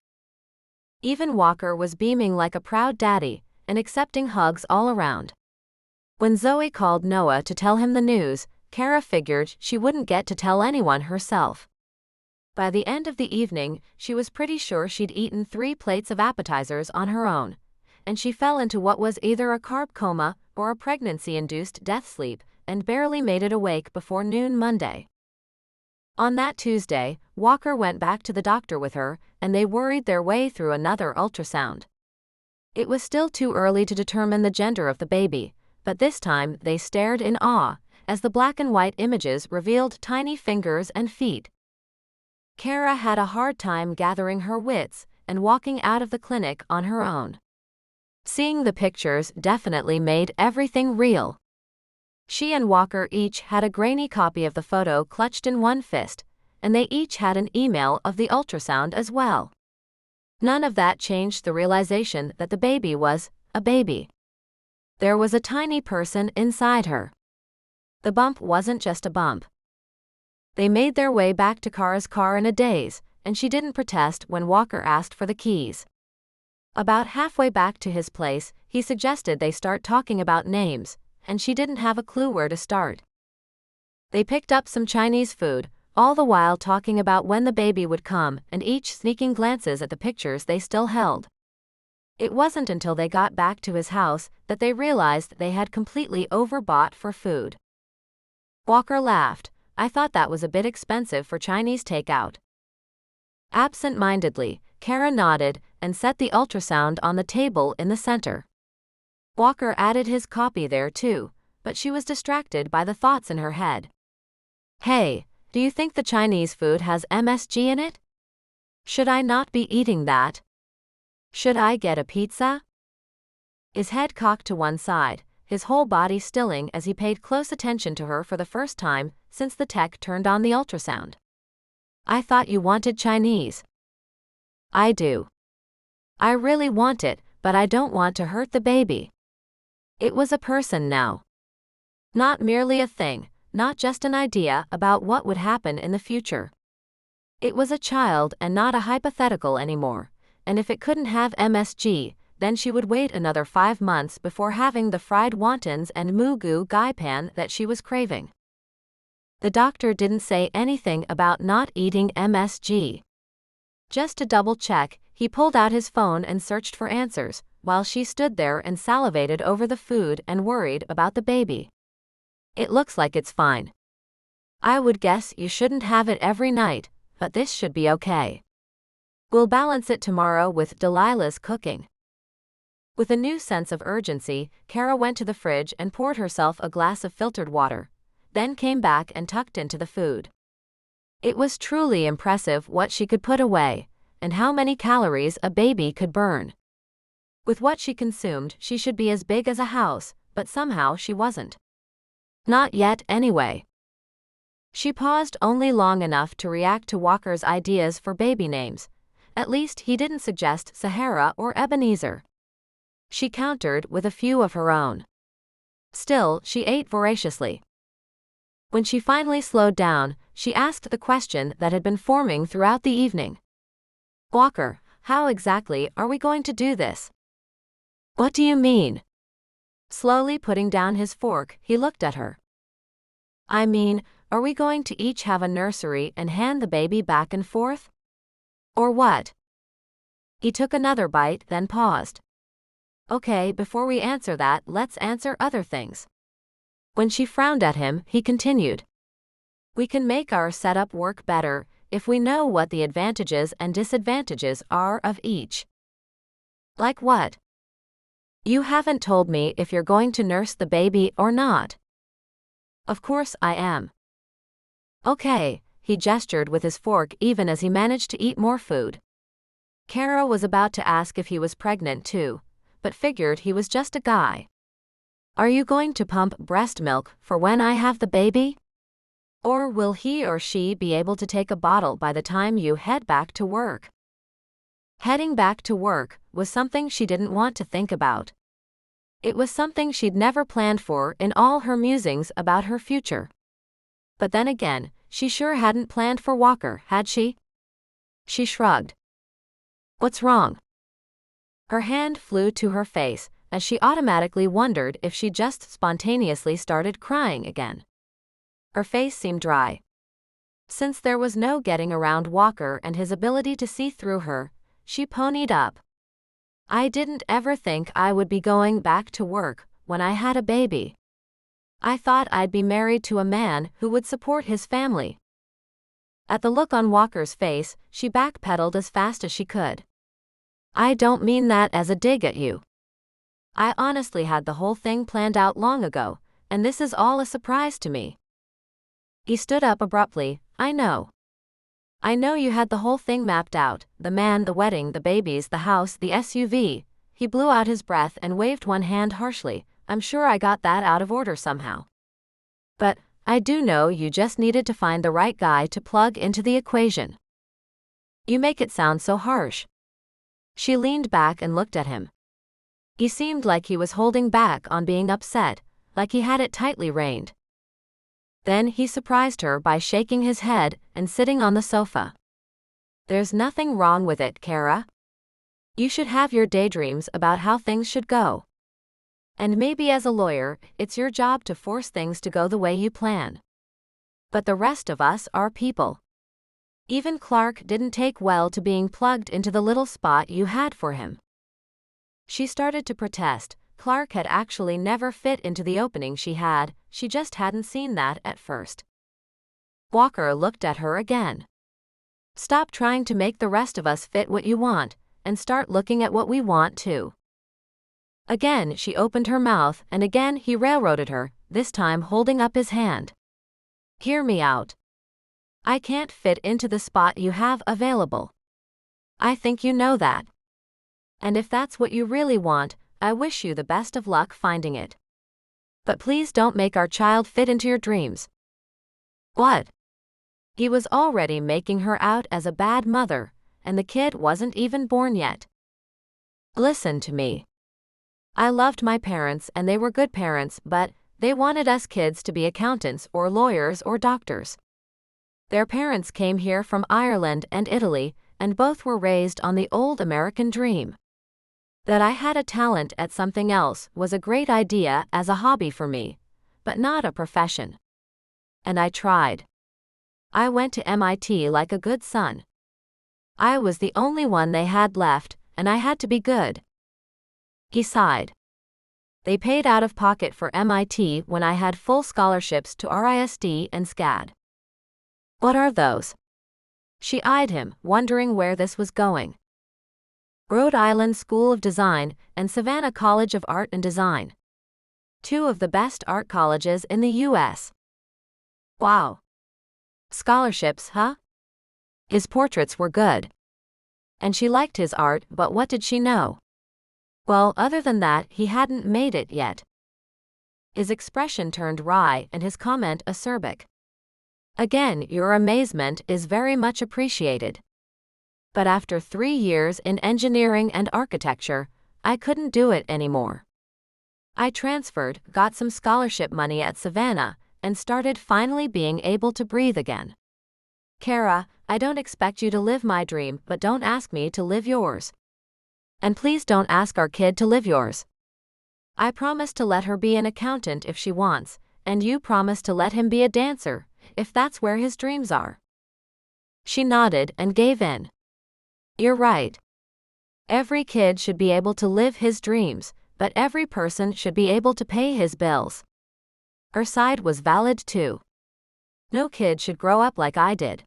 Even Walker was beaming like a proud daddy, and accepting hugs all around. When Zoe called Noah to tell him the news, Cara figured she wouldn't get to tell anyone herself. By the end of the evening, she was pretty sure she'd eaten 3 plates of appetizers on her own, and she fell into what was either a carb coma or a pregnancy-induced death sleep, and barely made it awake before noon Monday. On that Tuesday, Walker went back to the doctor with her, and they worried their way through another ultrasound. It was still too early to determine the gender of the baby, but this time they stared in awe, as the black and white images revealed tiny fingers and feet. Cara had a hard time gathering her wits and walking out of the clinic on her own. Seeing the pictures definitely made everything real. She and Walker each had a grainy copy of the photo clutched in one fist, and they each had an email of the ultrasound as well. None of that changed the realization that the baby was a baby. There was a tiny person inside her. The bump wasn't just a bump. They made their way back to Cara's car in a daze, and she didn't protest when Walker asked for the keys. About halfway back to his place, he suggested they start talking about names, and she didn't have a clue where to start. They picked up some Chinese food, all the while talking about when the baby would come and each sneaking glances at the pictures they still held. It wasn't until they got back to his house that they realized they had completely overbought for food. Walker laughed. I thought that was a bit expensive for Chinese takeout. Absent-mindedly, Cara nodded and set the ultrasound on the table in the center. Walker added his copy there too, but she was distracted by the thoughts in her head. Hey, do you think the Chinese food has MSG in it? Should I not be eating that? Should I get a pizza? His head cocked to one side, his whole body stilling as he paid close attention to her for the first time since the tech turned on the ultrasound. I thought you wanted Chinese. I do. I really want it, but I don't want to hurt the baby. It was a person now. Not merely a thing, not just an idea about what would happen in the future. It was a child and not a hypothetical anymore, and if it couldn't have MSG, then she would wait another 5 months before having the fried wontons and mugu gai pan that she was craving. The doctor didn't say anything about not eating MSG. Just to double check, he pulled out his phone and searched for answers, while she stood there and salivated over the food and worried about the baby. It looks like it's fine. I would guess you shouldn't have it every night, but this should be okay. We'll balance it tomorrow with Delilah's cooking. With a new sense of urgency, Cara went to the fridge and poured herself a glass of filtered water, then came back and tucked into the food. It was truly impressive what she could put away, and how many calories a baby could burn. With what she consumed, she should be as big as a house, but somehow she wasn't. Not yet, anyway. She paused only long enough to react to Walker's ideas for baby names. At least he didn't suggest Sahara or Ebenezer. She countered with a few of her own. Still, she ate voraciously. When she finally slowed down, she asked the question that had been forming throughout the evening. Walker, how exactly are we going to do this? What do you mean? Slowly putting down his fork, he looked at her. I mean, are we going to each have a nursery and hand the baby back and forth? Or what? He took another bite, then paused. Okay, before we answer that, let's answer other things. When she frowned at him, he continued. We can make our setup work better if we know what the advantages and disadvantages are of each. Like what? You haven't told me if you're going to nurse the baby or not. Of course I am. Okay, he gestured with his fork even as he managed to eat more food. Cara was about to ask if he was pregnant too, but figured he was just a guy. Are you going to pump breast milk for when I have the baby? Or will he or she be able to take a bottle by the time you head back to work? Heading back to work was something she didn't want to think about. It was something she'd never planned for in all her musings about her future. But then again, she sure hadn't planned for Walker, had she? She shrugged. What's wrong? Her hand flew to her face, as she automatically wondered if she just spontaneously started crying again. Her face seemed dry. Since there was no getting around Walker and his ability to see through her, she ponied up. I didn't ever think I would be going back to work when I had a baby. I thought I'd be married to a man who would support his family. At the look on Walker's face, she backpedaled as fast as she could. I don't mean that as a dig at you. I honestly had the whole thing planned out long ago, and this is all a surprise to me. He stood up abruptly. I know. I know you had the whole thing mapped out, the man, the wedding, the babies, the house, the SUV. He blew out his breath and waved one hand harshly. I'm sure I got that out of order somehow. But I do know you just needed to find the right guy to plug into the equation. You make it sound so harsh. She leaned back and looked at him. He seemed like he was holding back on being upset, like he had it tightly reined. Then he surprised her by shaking his head and sitting on the sofa. There's nothing wrong with it, Cara. You should have your daydreams about how things should go. And maybe as a lawyer, it's your job to force things to go the way you plan. But the rest of us are people. Even Clark didn't take well to being plugged into the little spot you had for him. She started to protest. Clark had actually never fit into the opening she had, she just hadn't seen that at first. Walker looked at her again. Stop trying to make the rest of us fit what you want, and start looking at what we want too. Again she opened her mouth, and again he railroaded her, this time holding up his hand. Hear me out. I can't fit into the spot you have available. I think you know that. And if that's what you really want, I wish you the best of luck finding it. But please don't make our child fit into your dreams. What? He was already making her out as a bad mother, and the kid wasn't even born yet. Listen to me. I loved my parents and they were good parents, but they wanted us kids to be accountants or lawyers or doctors. Their parents came here from Ireland and Italy, and both were raised on the old American dream. That I had a talent at something else was a great idea as a hobby for me, but not a profession. And I tried. I went to MIT like a good son. I was the only one they had left, and I had to be good. He sighed. They paid out of pocket for MIT when I had full scholarships to RISD and SCAD. What are those? She eyed him, wondering where this was going. Rhode Island School of Design and Savannah College of Art and Design. Two of the best art colleges in the U.S. Wow. Scholarships, huh? His portraits were good. And she liked his art, but what did she know? Well, other than that, he hadn't made it yet. His expression turned wry and his comment acerbic. Again, your amazement is very much appreciated. But after 3 years in engineering and architecture, I couldn't do it anymore. I transferred, got some scholarship money at Savannah, and started finally being able to breathe again. Cara, I don't expect you to live my dream, but don't ask me to live yours. And please don't ask our kid to live yours. I promise to let her be an accountant if she wants, and you promise to let him be a dancer, if that's where his dreams are. She nodded and gave in. You're right. Every kid should be able to live his dreams, but every person should be able to pay his bills. Her side was valid too. No kid should grow up like I did.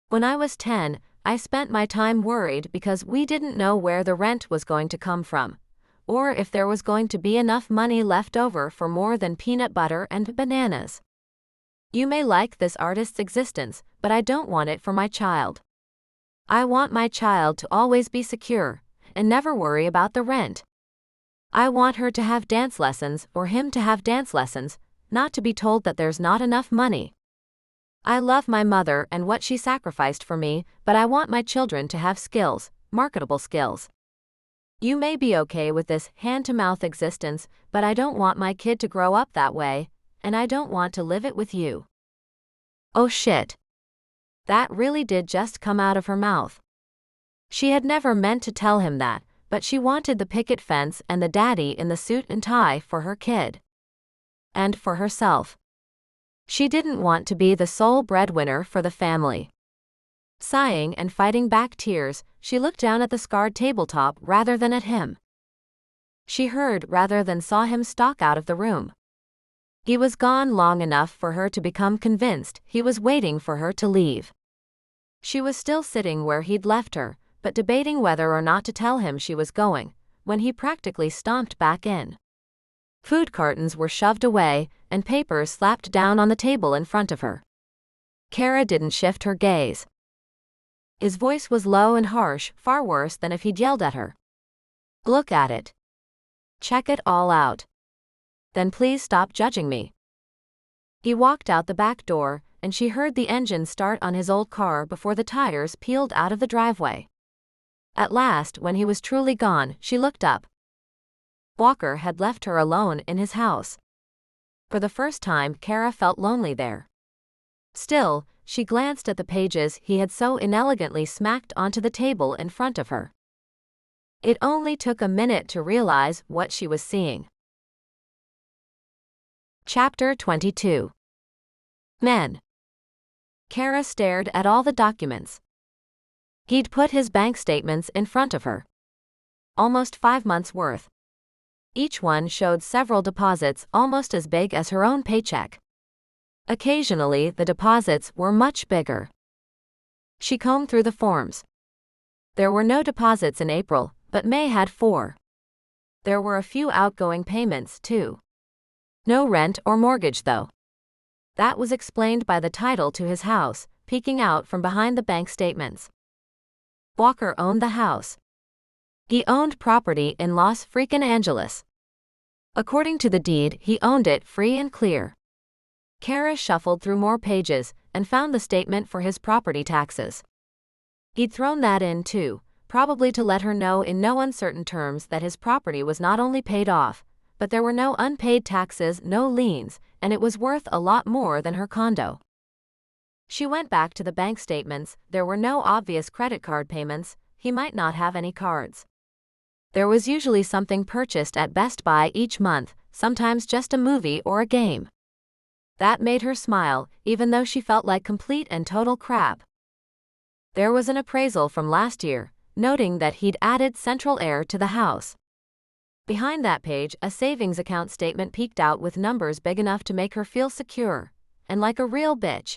When I was 10, I spent my time worried because we didn't know where the rent was going to come from, or if there was going to be enough money left over for more than peanut butter and bananas. You may like this artist's existence, but I don't want it for my child. I want my child to always be secure, and never worry about the rent. I want her to have dance lessons or him to have dance lessons, not to be told that there's not enough money. I love my mother and what she sacrificed for me, but I want my children to have skills, marketable skills. You may be okay with this hand-to-mouth existence, but I don't want my kid to grow up that way, and I don't want to live it with you. Oh shit. That really did just come out of her mouth. She had never meant to tell him that, but she wanted the picket fence and the daddy in the suit and tie for her kid. And for herself. She didn't want to be the sole breadwinner for the family. Sighing and fighting back tears, she looked down at the scarred tabletop rather than at him. She heard rather than saw him stalk out of the room. He was gone long enough for her to become convinced he was waiting for her to leave. She was still sitting where he'd left her, but debating whether or not to tell him she was going, when he practically stomped back in. Food cartons were shoved away, and papers slapped down on the table in front of her. Cara didn't shift her gaze. His voice was low and harsh, far worse than if he'd yelled at her. Look at it. Check it all out. Then please stop judging me. He walked out the back door, and she heard the engine start on his old car before the tires peeled out of the driveway. At last, when he was truly gone, she looked up. Walker had left her alone in his house. For the first time, Cara felt lonely there. Still, she glanced at the pages he had so inelegantly smacked onto the table in front of her. It only took a minute to realize what she was seeing. Chapter 22. Men. Cara stared at all the documents. He'd put his bank statements in front of her. Almost 5 months' worth. Each one showed several deposits almost as big as her own paycheck. Occasionally, the deposits were much bigger. She combed through the forms. There were no deposits in April, but May had 4. There were a few outgoing payments, too. No rent or mortgage, though. That was explained by the title to his house, peeking out from behind the bank statements. Walker owned the house. He owned property in Los Freakin' Angeles. According to the deed, he owned it free and clear. Cara shuffled through more pages and found the statement for his property taxes. He'd thrown that in too, probably to let her know in no uncertain terms that his property was not only paid off, but there were no unpaid taxes, no liens, and it was worth a lot more than her condo. She went back to the bank statements. There were no obvious credit card payments. He might not have any cards. There was usually something purchased at Best Buy each month, sometimes just a movie or a game. That made her smile, even though she felt like complete and total crap. There was an appraisal from last year, noting that he'd added central air to the house. Behind that page, a savings account statement peeked out with numbers big enough to make her feel secure, and like a real bitch.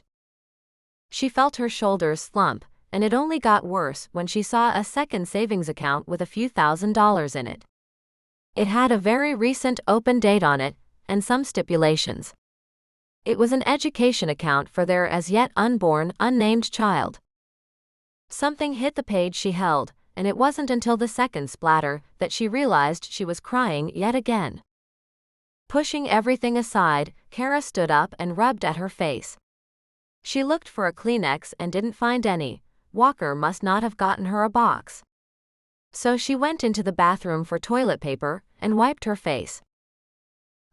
She felt her shoulders slump, and it only got worse when she saw a second savings account with a few $1,000s in it. It had a very recent open date on it, and some stipulations. It was an education account for their as yet unborn, unnamed child. Something hit the page she held, and it wasn't until the second splatter that she realized she was crying yet again. Pushing everything aside, Cara stood up and rubbed at her face. She looked for a Kleenex and didn't find any. Walker must not have gotten her a box. So she went into the bathroom for toilet paper and wiped her face.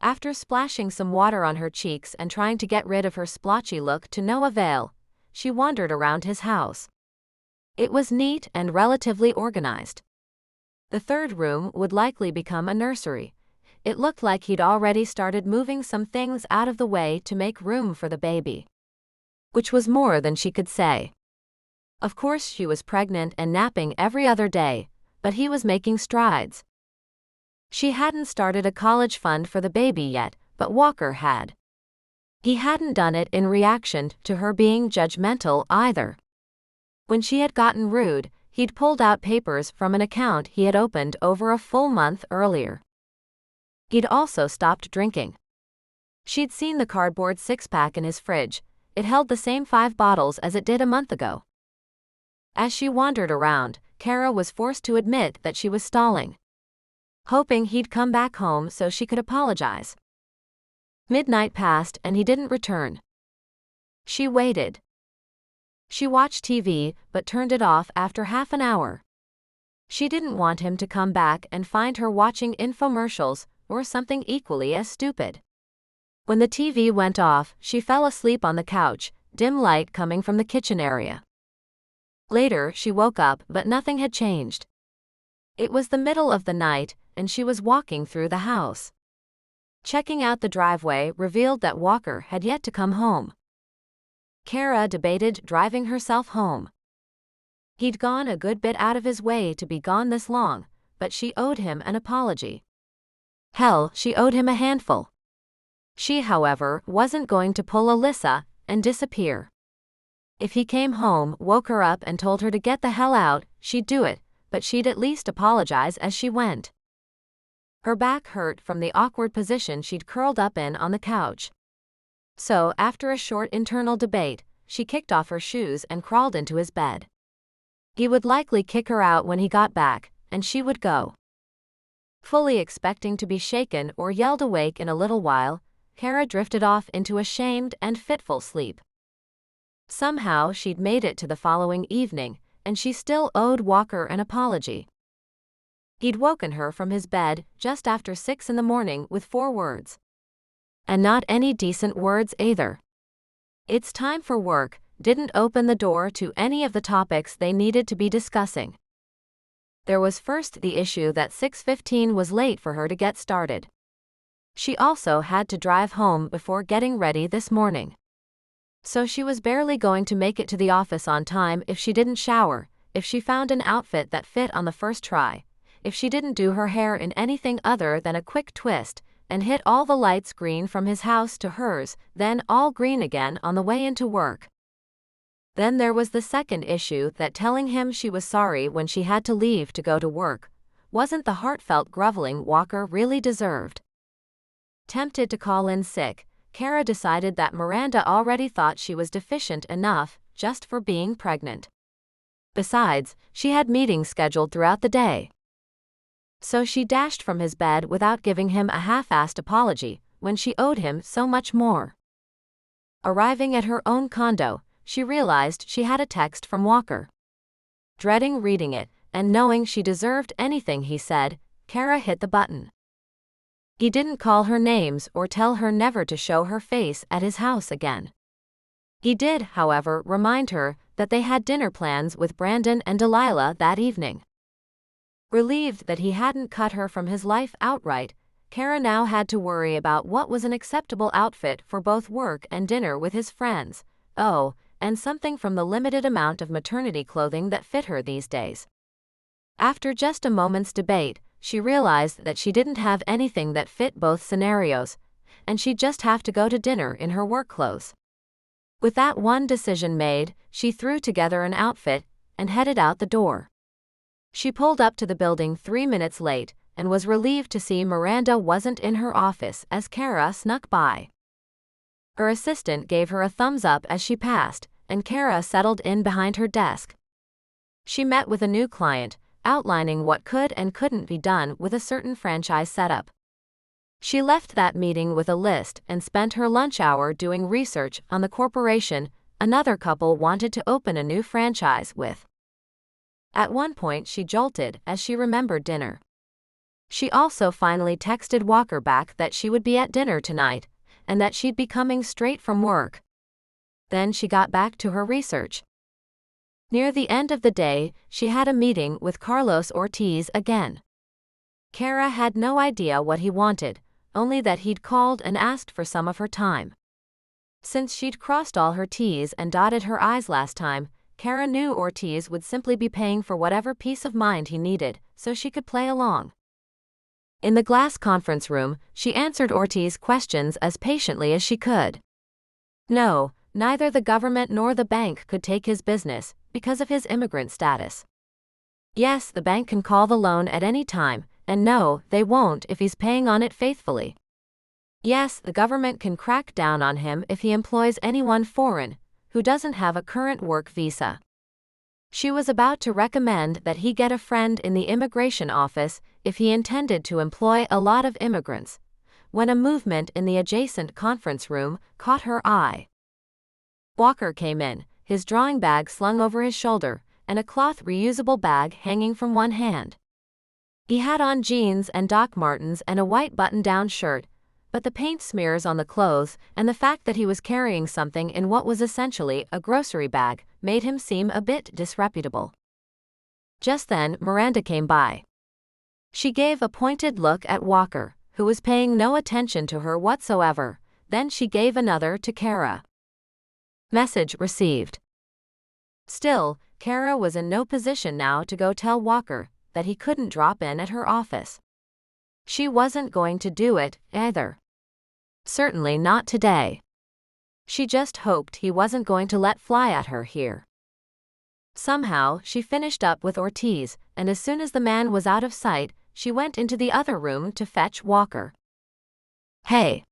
After splashing some water on her cheeks and trying to get rid of her splotchy look to no avail, she wandered around his house. It was neat and relatively organized. The third room would likely become a nursery. It looked like he'd already started moving some things out of the way to make room for the baby. Which was more than she could say. Of course, she was pregnant and napping every other day, but he was making strides. She hadn't started a college fund for the baby yet, but Walker had. He hadn't done it in reaction to her being judgmental either. When she had gotten rude, he'd pulled out papers from an account he had opened over a full month earlier. He'd also stopped drinking. She'd seen the cardboard six-pack in his fridge. It held the same 5 bottles as it did a month ago. As she wandered around, Cara was forced to admit that she was stalling, hoping he'd come back home so she could apologize. Midnight passed and he didn't return. She waited. She watched TV but turned it off after half an hour. She didn't want him to come back and find her watching infomercials or something equally as stupid. When the TV went off, she fell asleep on the couch, dim light coming from the kitchen area. Later, she woke up, but nothing had changed. It was the middle of the night, and she was walking through the house. Checking out the driveway revealed that Walker had yet to come home. Cara debated driving herself home. He'd gone a good bit out of his way to be gone this long, but she owed him an apology. Hell, she owed him a handful. She, however, wasn't going to pull Alyssa and disappear. If he came home, woke her up and told her to get the hell out, she'd do it, but she'd at least apologize as she went. Her back hurt from the awkward position she'd curled up in on the couch. So, after a short internal debate, she kicked off her shoes and crawled into his bed. He would likely kick her out when he got back, and she would go. Fully expecting to be shaken or yelled awake in a little while, Cara drifted off into a shamed and fitful sleep. Somehow she'd made it to the following evening, and she still owed Walker an apology. He'd woken her from his bed just after 6 in the morning with 4 words. And not any decent words either. "It's time for work," didn't open the door to any of the topics they needed to be discussing. There was first the issue that 6:15 was late for her to get started. She also had to drive home before getting ready this morning. So she was barely going to make it to the office on time if she didn't shower, if she found an outfit that fit on the first try, if she didn't do her hair in anything other than a quick twist, and hit all the lights green from his house to hers, then all green again on the way into work. Then there was the second issue that telling him she was sorry when she had to leave to go to work wasn't the heartfelt groveling Walker really deserved. Tempted to call in sick, Cara decided that Miranda already thought she was deficient enough just for being pregnant. Besides, she had meetings scheduled throughout the day. So she dashed from his bed without giving him a half-assed apology when she owed him so much more. Arriving at her own condo, she realized she had a text from Walker. Dreading reading it, and knowing she deserved anything he said, Cara hit the button. He didn't call her names or tell her never to show her face at his house again. He did, however, remind her that they had dinner plans with Brandon and Delilah that evening. Relieved that he hadn't cut her from his life outright, Cara now had to worry about what was an acceptable outfit for both work and dinner with his friends. Oh, and something from the limited amount of maternity clothing that fit her these days. After just a moment's debate, she realized that she didn't have anything that fit both scenarios, and she'd just have to go to dinner in her work clothes. With that one decision made, she threw together an outfit and headed out the door. She pulled up to the building 3 minutes late and was relieved to see Miranda wasn't in her office as Cara snuck by. Her assistant gave her a thumbs up as she passed, and Cara settled in behind her desk. She met with a new client, outlining what could and couldn't be done with a certain franchise setup. She left that meeting with a list and spent her lunch hour doing research on the corporation another couple wanted to open a new franchise with. At one point she jolted as she remembered dinner. She also finally texted Walker back that she would be at dinner tonight, and that she'd be coming straight from work. Then she got back to her research. Near the end of the day, she had a meeting with Carlos Ortiz again. Cara had no idea what he wanted, only that he'd called and asked for some of her time. Since she'd crossed all her T's and dotted her I's last time, Cara knew Ortiz would simply be paying for whatever peace of mind he needed, so she could play along. In the glass conference room, she answered Ortiz's questions as patiently as she could. No, neither the government nor the bank could take his business because of his immigrant status. Yes, the bank can call the loan at any time, and no, they won't if he's paying on it faithfully. Yes, the government can crack down on him if he employs anyone foreign who doesn't have a current work visa. She was about to recommend that he get a friend in the immigration office if he intended to employ a lot of immigrants, when a movement in the adjacent conference room caught her eye. Walker came in, his drawing bag slung over his shoulder, and a cloth reusable bag hanging from one hand. He had on jeans and Doc Martens and a white button-down shirt, but the paint smears on the clothes and the fact that he was carrying something in what was essentially a grocery bag made him seem a bit disreputable. Just then, Miranda came by. She gave a pointed look at Walker, who was paying no attention to her whatsoever, then she gave another to Cara. Message received. Still, Cara was in no position now to go tell Walker that he couldn't drop in at her office. She wasn't going to do it, either. Certainly not today. She just hoped he wasn't going to let fly at her here. Somehow, she finished up with Ortiz, and as soon as the man was out of sight, she went into the other room to fetch Walker. Hey.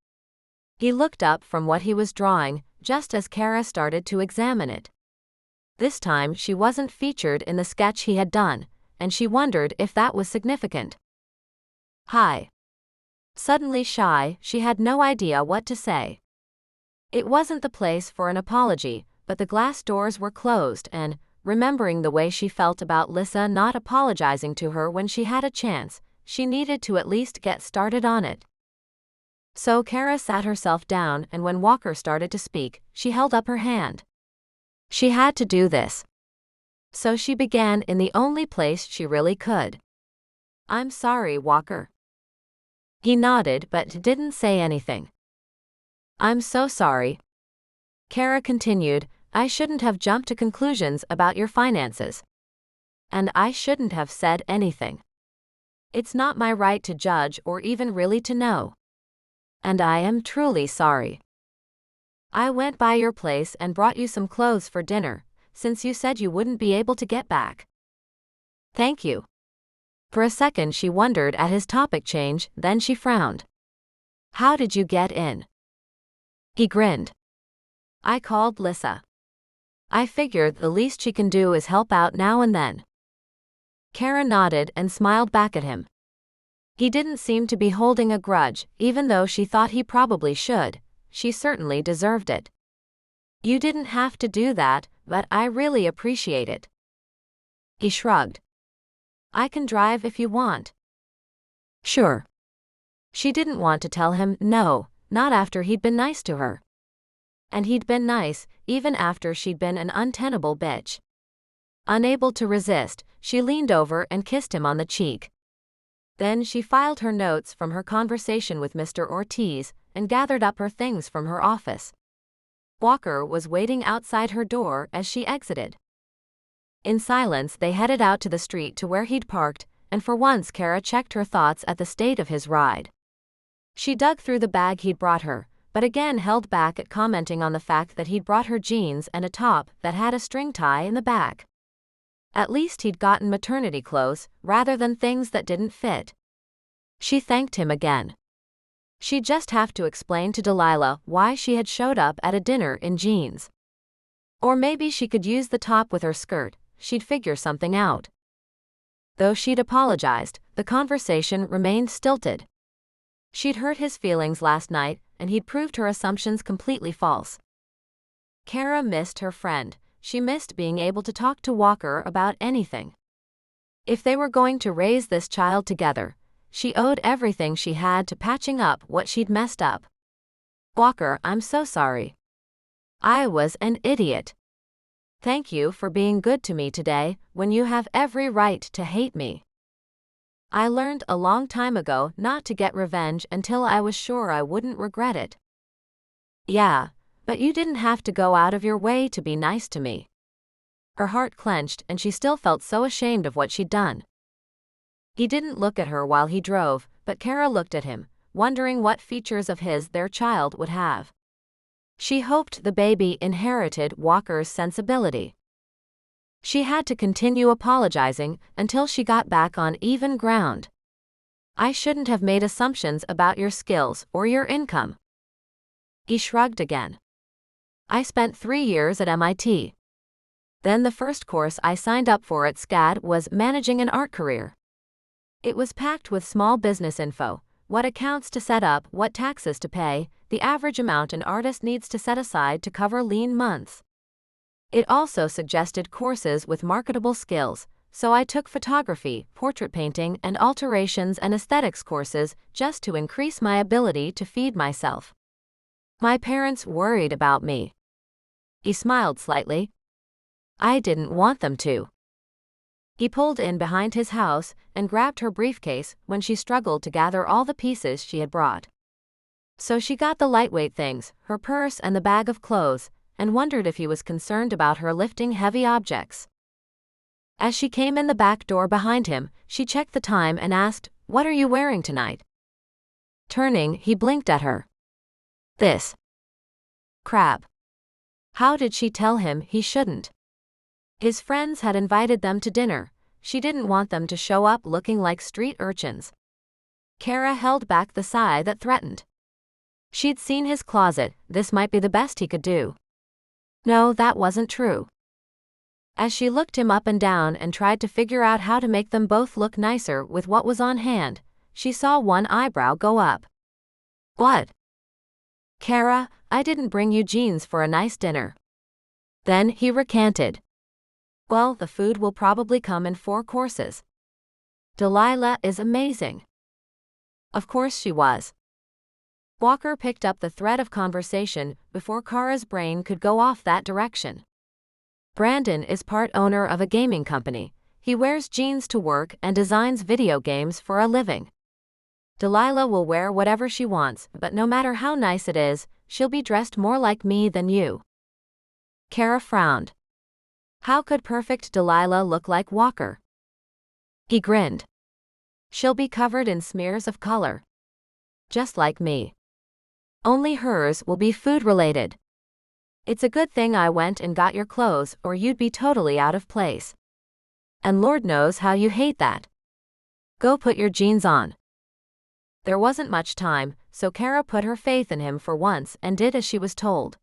He looked up from what he was drawing, just as Cara started to examine it. This time she wasn't featured in the sketch he had done, and she wondered if that was significant. Hi. Suddenly shy, she had no idea what to say. It wasn't the place for an apology, but the glass doors were closed and, remembering the way she felt about Lissa not apologizing to her when she had a chance, she needed to at least get started on it. So Cara sat herself down, and when Walker started to speak, she held up her hand. She had to do this. So she began in the only place she really could. "I'm sorry, Walker." He nodded but didn't say anything. "I'm so sorry." Cara continued, "I shouldn't have jumped to conclusions about your finances. And I shouldn't have said anything. It's not my right to judge or even really to know. And I am truly sorry. I went by your place and brought you some clothes for dinner, since you said you wouldn't be able to get back." "Thank you." For a second she wondered at his topic change, then she frowned. "How did you get in?" He grinned. "I called Lissa. I figured the least she can do is help out now and then." Cara nodded and smiled back at him. He didn't seem to be holding a grudge, even though she thought he probably should. She certainly deserved it. "You didn't have to do that, but I really appreciate it." He shrugged. "I can drive if you want." "Sure." She didn't want to tell him no, not after he'd been nice to her. And he'd been nice, even after she'd been an untenable bitch. Unable to resist, she leaned over and kissed him on the cheek. Then she filed her notes from her conversation with Mr. Ortiz and gathered up her things from her office. Walker was waiting outside her door as she exited. In silence they headed out to the street to where he'd parked, and for once Cara checked her thoughts at the state of his ride. She dug through the bag he'd brought her, but again held back at commenting on the fact that he'd brought her jeans and a top that had a string tie in the back. At least he'd gotten maternity clothes, rather than things that didn't fit. She thanked him again. She'd just have to explain to Delilah why she had showed up at a dinner in jeans. Or maybe she could use the top with her skirt. She'd figure something out. Though she'd apologized, the conversation remained stilted. She'd hurt his feelings last night, and he'd proved her assumptions completely false. Cara missed her friend. She missed being able to talk to Walker about anything. If they were going to raise this child together, she owed everything she had to patching up what she'd messed up. "Walker, I'm so sorry. I was an idiot. Thank you for being good to me today, when you have every right to hate me. I learned a long time ago not to get revenge until I was sure I wouldn't regret it." "Yeah, but you didn't have to go out of your way to be nice to me." Her heart clenched and she still felt so ashamed of what she'd done. He didn't look at her while he drove, but Cara looked at him, wondering what features of his their child would have. She hoped the baby inherited Walker's sensibility. She had to continue apologizing until she got back on even ground. "I shouldn't have made assumptions about your skills or your income." He shrugged again. "I spent 3 years at MIT. Then the first course I signed up for at SCAD was managing an art career. It was packed with small business info, what accounts to set up, what taxes to pay, the average amount an artist needs to set aside to cover lean months. It also suggested courses with marketable skills, so I took photography, portrait painting, and alterations and aesthetics courses just to increase my ability to feed myself. My parents worried about me." He smiled slightly. "I didn't want them to." He pulled in behind his house and grabbed her briefcase when she struggled to gather all the pieces she had brought. So she got the lightweight things, her purse and the bag of clothes, and wondered if he was concerned about her lifting heavy objects. As she came in the back door behind him, she checked the time and asked, "What are you wearing tonight?" Turning, he blinked at her. This. Crap. How did she tell him he shouldn't? His friends had invited them to dinner. She didn't want them to show up looking like street urchins. Cara held back the sigh that threatened. She'd seen his closet, this might be the best he could do. No, that wasn't true. As she looked him up and down and tried to figure out how to make them both look nicer with what was on hand, she saw one eyebrow go up. What? Cara, I didn't bring you jeans for a nice dinner. Then he recanted. Well, the food will probably come in 4 courses. Delilah is amazing. Of course she was. Walker picked up the thread of conversation before Cara's brain could go off that direction. Brandon is part owner of a gaming company. He wears jeans to work and designs video games for a living. Delilah will wear whatever she wants, but no matter how nice it is, she'll be dressed more like me than you. Cara frowned. How could perfect Delilah look like Walker? He grinned. She'll be covered in smears of color. Just like me. Only hers will be food-related. It's a good thing I went and got your clothes, or you'd be totally out of place. And Lord knows how you hate that. Go put your jeans on. There wasn't much time, so Cara put her faith in him for once and did as she was told.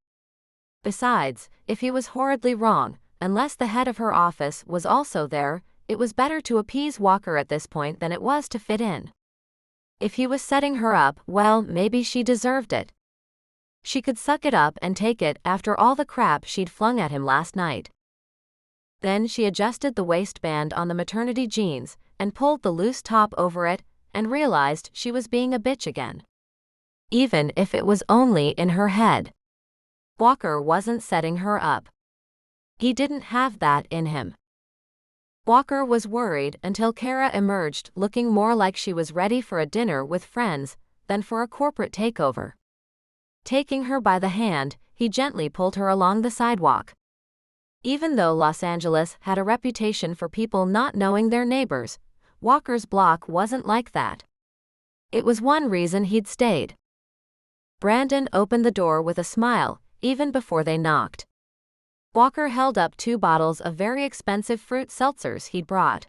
Besides, if he was horridly wrong, unless the head of her office was also there, it was better to appease Walker at this point than it was to fit in. If he was setting her up, well, maybe she deserved it. She could suck it up and take it after all the crap she'd flung at him last night. Then she adjusted the waistband on the maternity jeans and pulled the loose top over it and realized she was being a bitch again. Even if it was only in her head. Walker wasn't setting her up. He didn't have that in him. Walker was worried until Cara emerged looking more like she was ready for a dinner with friends than for a corporate takeover. Taking her by the hand, he gently pulled her along the sidewalk. Even though Los Angeles had a reputation for people not knowing their neighbors, Walker's block wasn't like that. It was one reason he'd stayed. Brandon opened the door with a smile, even before they knocked. Walker held up 2 bottles of very expensive fruit seltzers he'd brought.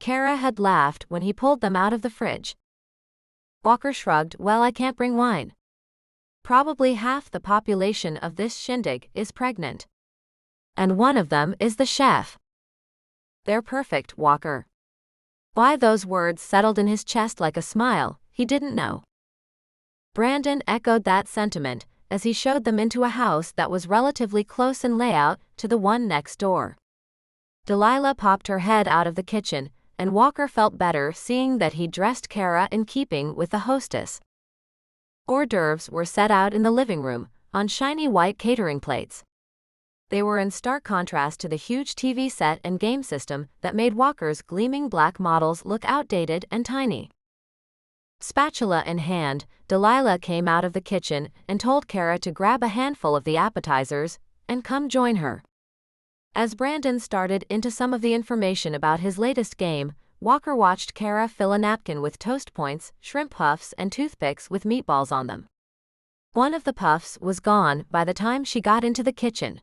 Cara had laughed when he pulled them out of the fridge. Walker shrugged. Well, I can't bring wine. Probably half the population of this shindig is pregnant. And one of them is the chef. They're perfect, Walker. Why those words settled in his chest like a smile, he didn't know. Brandon echoed that sentiment as he showed them into a house that was relatively close in layout to the one next door. Delilah popped her head out of the kitchen, and Walker felt better seeing that he'd dressed Cara in keeping with the hostess. Hors d'oeuvres were set out in the living room, on shiny white catering plates. They were in stark contrast to the huge TV set and game system that made Walker's gleaming black models look outdated and tiny. Spatula in hand, Delilah came out of the kitchen and told Cara to grab a handful of the appetizers and come join her. As Brandon started into some of the information about his latest game, Walker watched Cara fill a napkin with toast points, shrimp puffs, and toothpicks with meatballs on them. One of the puffs was gone by the time she got into the kitchen.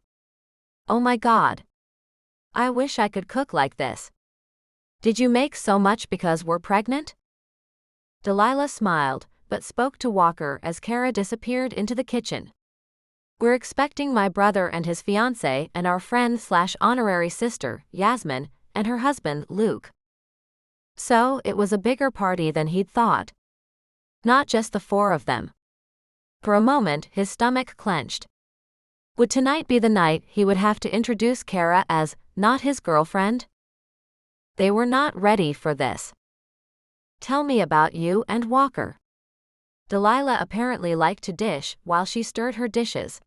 Oh my God. I wish I could cook like this. Did you make so much because we're pregnant? Delilah smiled, but spoke to Walker as Cara disappeared into the kitchen. We're expecting my brother and his fiancée and our friend/honorary sister, Yasmin, and her husband, Luke. So, it was a bigger party than he'd thought. Not just the 4 of them. For a moment, his stomach clenched. Would tonight be the night he would have to introduce Cara as not his girlfriend? They were not ready for this. Tell me about you and Walker. Delilah apparently liked to dish while she stirred her dishes.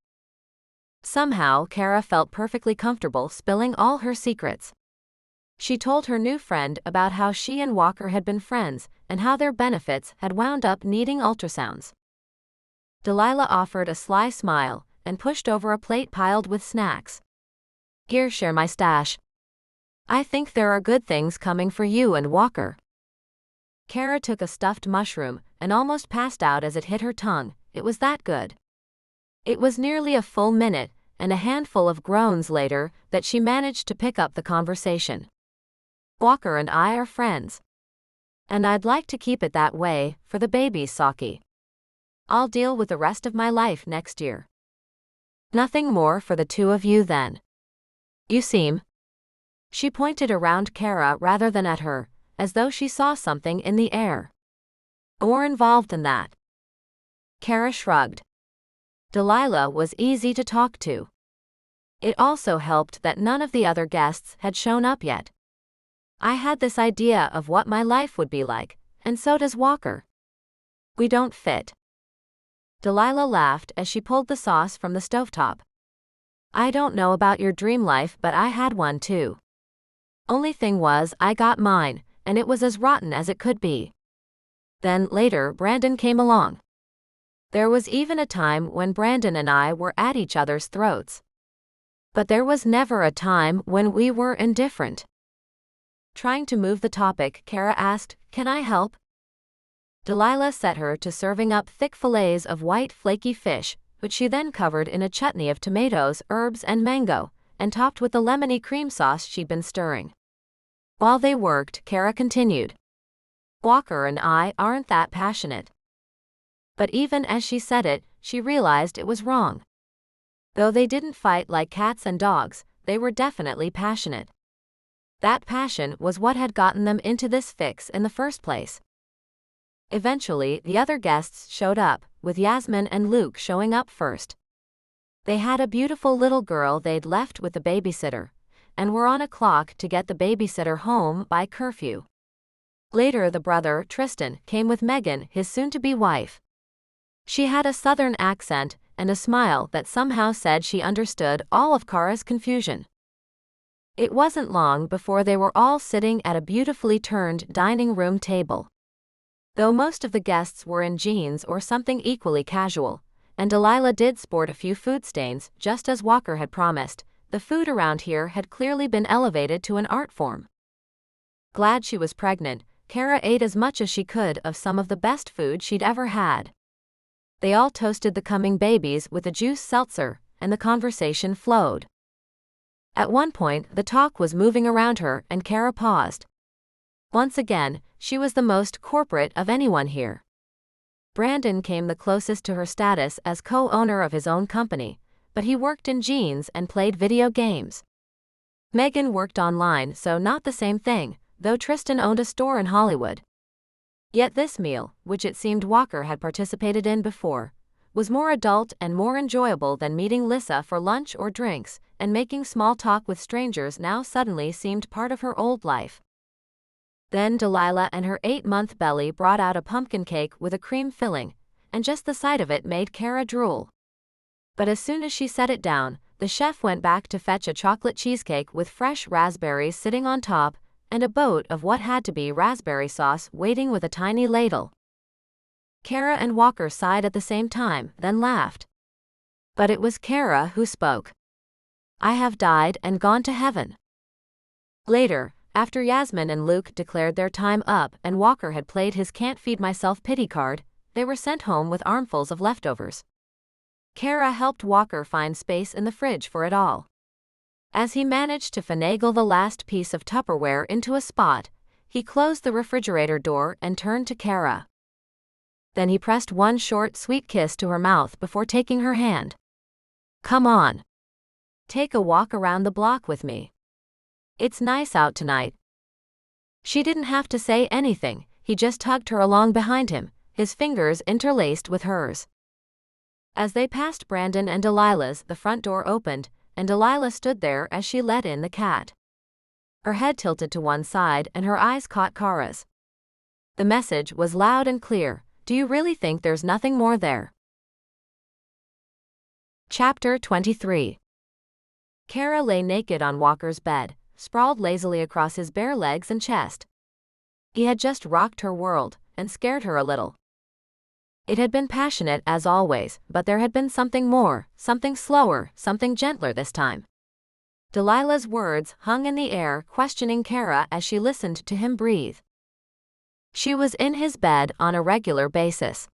Somehow, Cara felt perfectly comfortable spilling all her secrets. She told her new friend about how she and Walker had been friends and how their benefits had wound up needing ultrasounds. Delilah offered a sly smile and pushed over a plate piled with snacks. Here, share my stash. I think there are good things coming for you and Walker. Cara took a stuffed mushroom and almost passed out as it hit her tongue. It was that good. It was nearly a full minute and a handful of groans later that she managed to pick up the conversation. Walker and I are friends. And I'd like to keep it that way for the baby's Saki. I'll deal with the rest of my life next year. Nothing more for the 2 of you then. You seem. She pointed around Cara rather than at her, as though she saw something in the air. More involved than that. Cara shrugged. Delilah was easy to talk to. It also helped that none of the other guests had shown up yet. I had this idea of what my life would be like, and so does Walker. We don't fit. Delilah laughed as she pulled the sauce from the stovetop. I don't know about your dream life, but I had one too. Only thing was, I got mine, and it was as rotten as it could be. Then, later, Brandon came along. There was even a time when Brandon and I were at each other's throats. But there was never a time when we were indifferent. Trying to move the topic, Cara asked, "Can I help?" Delilah set her to serving up thick fillets of white flaky fish, which she then covered in a chutney of tomatoes, herbs, and mango, and topped with the lemony cream sauce she'd been stirring. While they worked, Cara continued. Walker and I aren't that passionate. But even as she said it, she realized it was wrong. Though they didn't fight like cats and dogs, they were definitely passionate. That passion was what had gotten them into this fix in the first place. Eventually, the other guests showed up, with Yasmin and Luke showing up first. They had a beautiful little girl they'd left with the babysitter, and were on a clock to get the babysitter home by curfew. Later, the brother, Tristan, came with Megan, his soon-to-be wife. She had a southern accent and a smile that somehow said she understood all of Cara's confusion. It wasn't long before they were all sitting at a beautifully turned dining room table. Though most of the guests were in jeans or something equally casual, and Delilah did sport a few food stains, just as Walker had promised, the food around here had clearly been elevated to an art form. Glad she was pregnant, Cara ate as much as she could of some of the best food she'd ever had. They all toasted the coming babies with a juice seltzer, and the conversation flowed. At one point, the talk was moving around her, and Cara paused. Once again, she was the most corporate of anyone here. Brandon came the closest to her status as co-owner of his own company, but he worked in jeans and played video games. Megan worked online, so not the same thing, though Tristan owned a store in Hollywood. Yet this meal, which it seemed Walker had participated in before, was more adult and more enjoyable than meeting Lissa for lunch or drinks, and making small talk with strangers now suddenly seemed part of her old life. Then Delilah and her 8-month belly brought out a pumpkin cake with a cream filling, and just the sight of it made Cara drool. But as soon as she set it down, the chef went back to fetch a chocolate cheesecake with fresh raspberries sitting on top, and a boat of what had to be raspberry sauce waiting with a tiny ladle. Cara and Walker sighed at the same time, then laughed. But it was Cara who spoke. I have died and gone to heaven. Later, after Yasmin and Luke declared their time up and Walker had played his can't feed myself pity card, they were sent home with armfuls of leftovers. Cara helped Walker find space in the fridge for it all. As he managed to finagle the last piece of Tupperware into a spot, he closed the refrigerator door and turned to Cara. Then he pressed one short, sweet kiss to her mouth before taking her hand. Come on. Take a walk around the block with me. It's nice out tonight. She didn't have to say anything, he just hugged her along behind him, his fingers interlaced with hers. As they passed Brandon and Delilah's, the front door opened, and Delilah stood there as she let in the cat. Her head tilted to one side and her eyes caught Cara's. The message was loud and clear. Do you really think there's nothing more there? Chapter 23. Cara lay naked on Walker's bed, sprawled lazily across his bare legs and chest. He had just rocked her world, and scared her a little. It had been passionate as always, but there had been something more, something slower, something gentler this time. Delilah's words hung in the air, questioning Cara as she listened to him breathe. She was in his bed on a regular basis.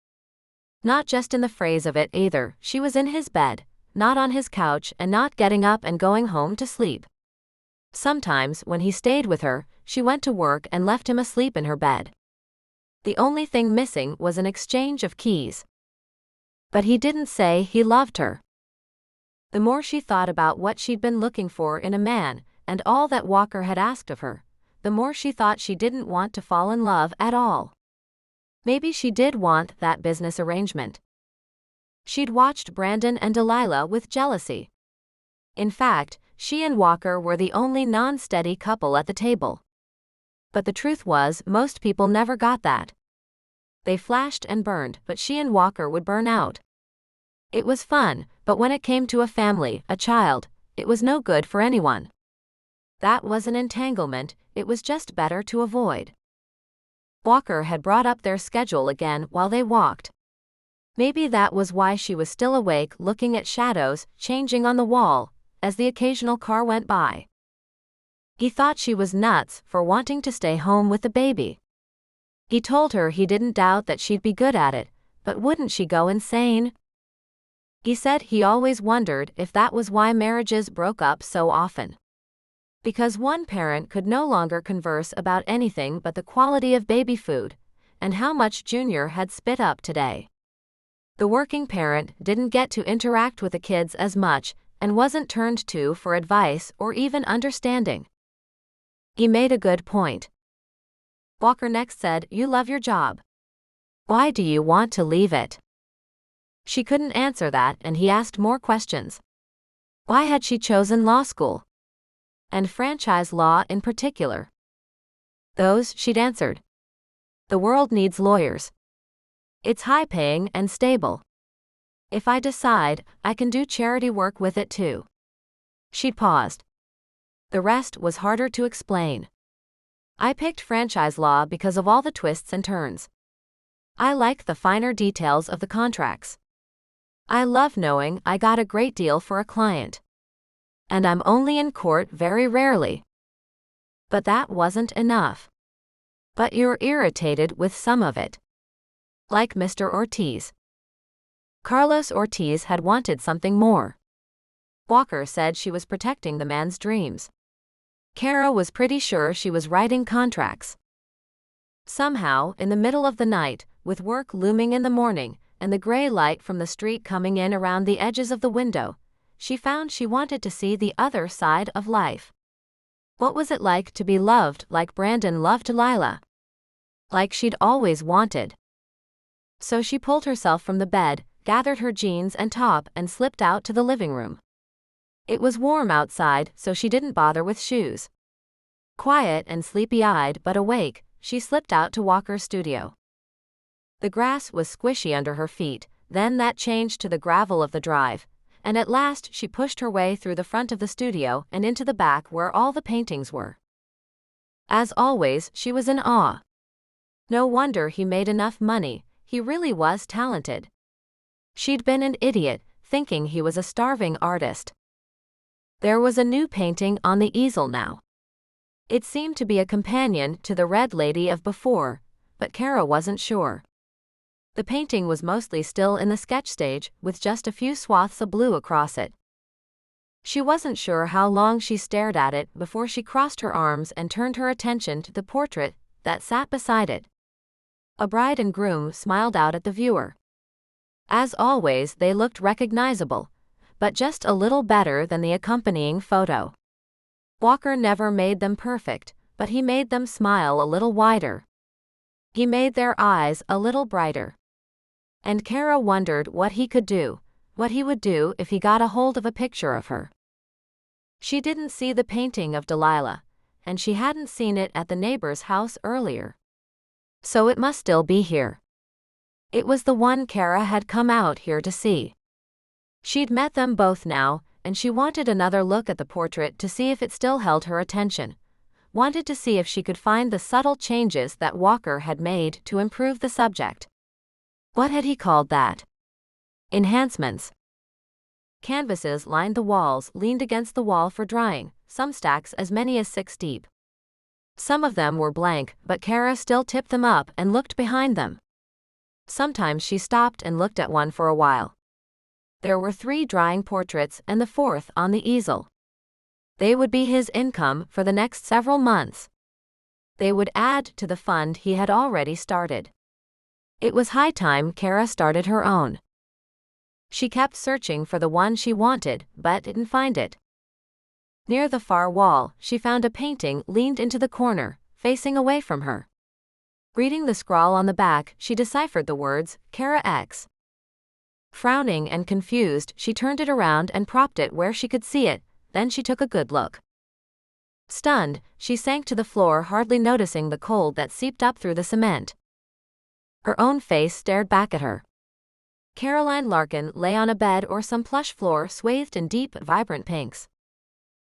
Not just in the phrase of it either, she was in his bed, not on his couch and not getting up and going home to sleep. Sometimes, when he stayed with her, she went to work and left him asleep in her bed. The only thing missing was an exchange of keys. But he didn't say he loved her. The more she thought about what she'd been looking for in a man, and all that Walker had asked of her, the more she thought she didn't want to fall in love at all. Maybe she did want that business arrangement. She'd watched Brandon and Delilah with jealousy. In fact, she and Walker were the only non-steady couple at the table. But the truth was, most people never got that. They flashed and burned, but she and Walker would burn out. It was fun, but when it came to a family, a child, it was no good for anyone. That was an entanglement it was just better to avoid. Walker had brought up their schedule again while they walked. Maybe that was why she was still awake, looking at shadows changing on the wall as the occasional car went by. He thought she was nuts for wanting to stay home with the baby. He told her he didn't doubt that she'd be good at it, but wouldn't she go insane? He said he always wondered if that was why marriages broke up so often. Because one parent could no longer converse about anything but the quality of baby food and how much Junior had spit up today. The working parent didn't get to interact with the kids as much and wasn't turned to for advice or even understanding. He made a good point. Walker next said, "You love your job. Why do you want to leave it?" She couldn't answer that, and he asked more questions. Why had she chosen law school? And franchise law in particular? Those, she'd answered. The world needs lawyers. It's high-paying and stable. If I decide, I can do charity work with it too. She'd paused. The rest was harder to explain. I picked franchise law because of all the twists and turns. I like the finer details of the contracts. I love knowing I got a great deal for a client. And I'm only in court very rarely. But that wasn't enough. But you're irritated with some of it. Like Mr. Ortiz. Carlos Ortiz had wanted something more. Walker said she was protecting the man's dreams. Cara was pretty sure she was writing contracts. Somehow, in the middle of the night, with work looming in the morning, and the gray light from the street coming in around the edges of the window, she found she wanted to see the other side of life. What was it like to be loved like Brandon loved Delilah? Like she'd always wanted. So she pulled herself from the bed, gathered her jeans and top, and slipped out to the living room. It was warm outside, so she didn't bother with shoes. Quiet and sleepy-eyed but awake, she slipped out to Walker's studio. The grass was squishy under her feet, then that changed to the gravel of the drive, and at last she pushed her way through the front of the studio and into the back where all the paintings were. As always, she was in awe. No wonder he made enough money, he really was talented. She'd been an idiot, thinking he was a starving artist. There was a new painting on the easel now. It seemed to be a companion to the Red Lady of before, but Cara wasn't sure. The painting was mostly still in the sketch stage, with just a few swaths of blue across it. She wasn't sure how long she stared at it before she crossed her arms and turned her attention to the portrait that sat beside it. A bride and groom smiled out at the viewer. As always, they looked recognizable, but just a little better than the accompanying photo. Walker never made them perfect, but he made them smile a little wider. He made their eyes a little brighter. And Cara wondered what he could do, what he would do if he got a hold of a picture of her. She didn't see the painting of Delilah, and she hadn't seen it at the neighbor's house earlier. So it must still be here. It was the one Cara had come out here to see. She'd met them both now, and she wanted another look at the portrait to see if it still held her attention. Wanted to see if she could find the subtle changes that Walker had made to improve the subject. What had he called that? Enhancements. Canvases lined the walls, leaned against the wall for drying, some stacks as many as 6 deep. Some of them were blank, but Cara still tipped them up and looked behind them. Sometimes she stopped and looked at one for a while. There were 3 drying portraits and the 4th on the easel. They would be his income for the next several months. They would add to the fund he had already started. It was high time Cara started her own. She kept searching for the one she wanted, but didn't find it. Near the far wall, she found a painting leaned into the corner, facing away from her. Reading the scrawl on the back, she deciphered the words, Cara X. Frowning and confused, she turned it around and propped it where she could see it, then she took a good look. Stunned, she sank to the floor, hardly noticing the cold that seeped up through the cement. Her own face stared back at her. Cara Larkin lay on a bed or some plush floor swathed in deep, vibrant pinks.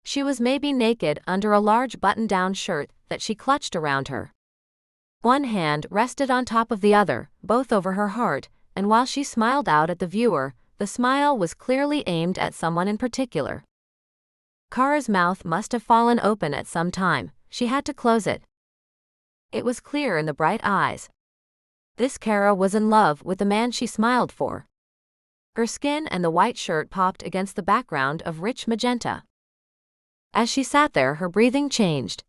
She was maybe naked under a large button-down shirt that she clutched around her. One hand rested on top of the other, both over her heart, and while she smiled out at the viewer, the smile was clearly aimed at someone in particular. Cara's mouth must have fallen open at some time. She had to close it. It was clear in the bright eyes. This Cara was in love with the man she smiled for. Her skin and the white shirt popped against the background of rich magenta. As she sat there, her breathing changed.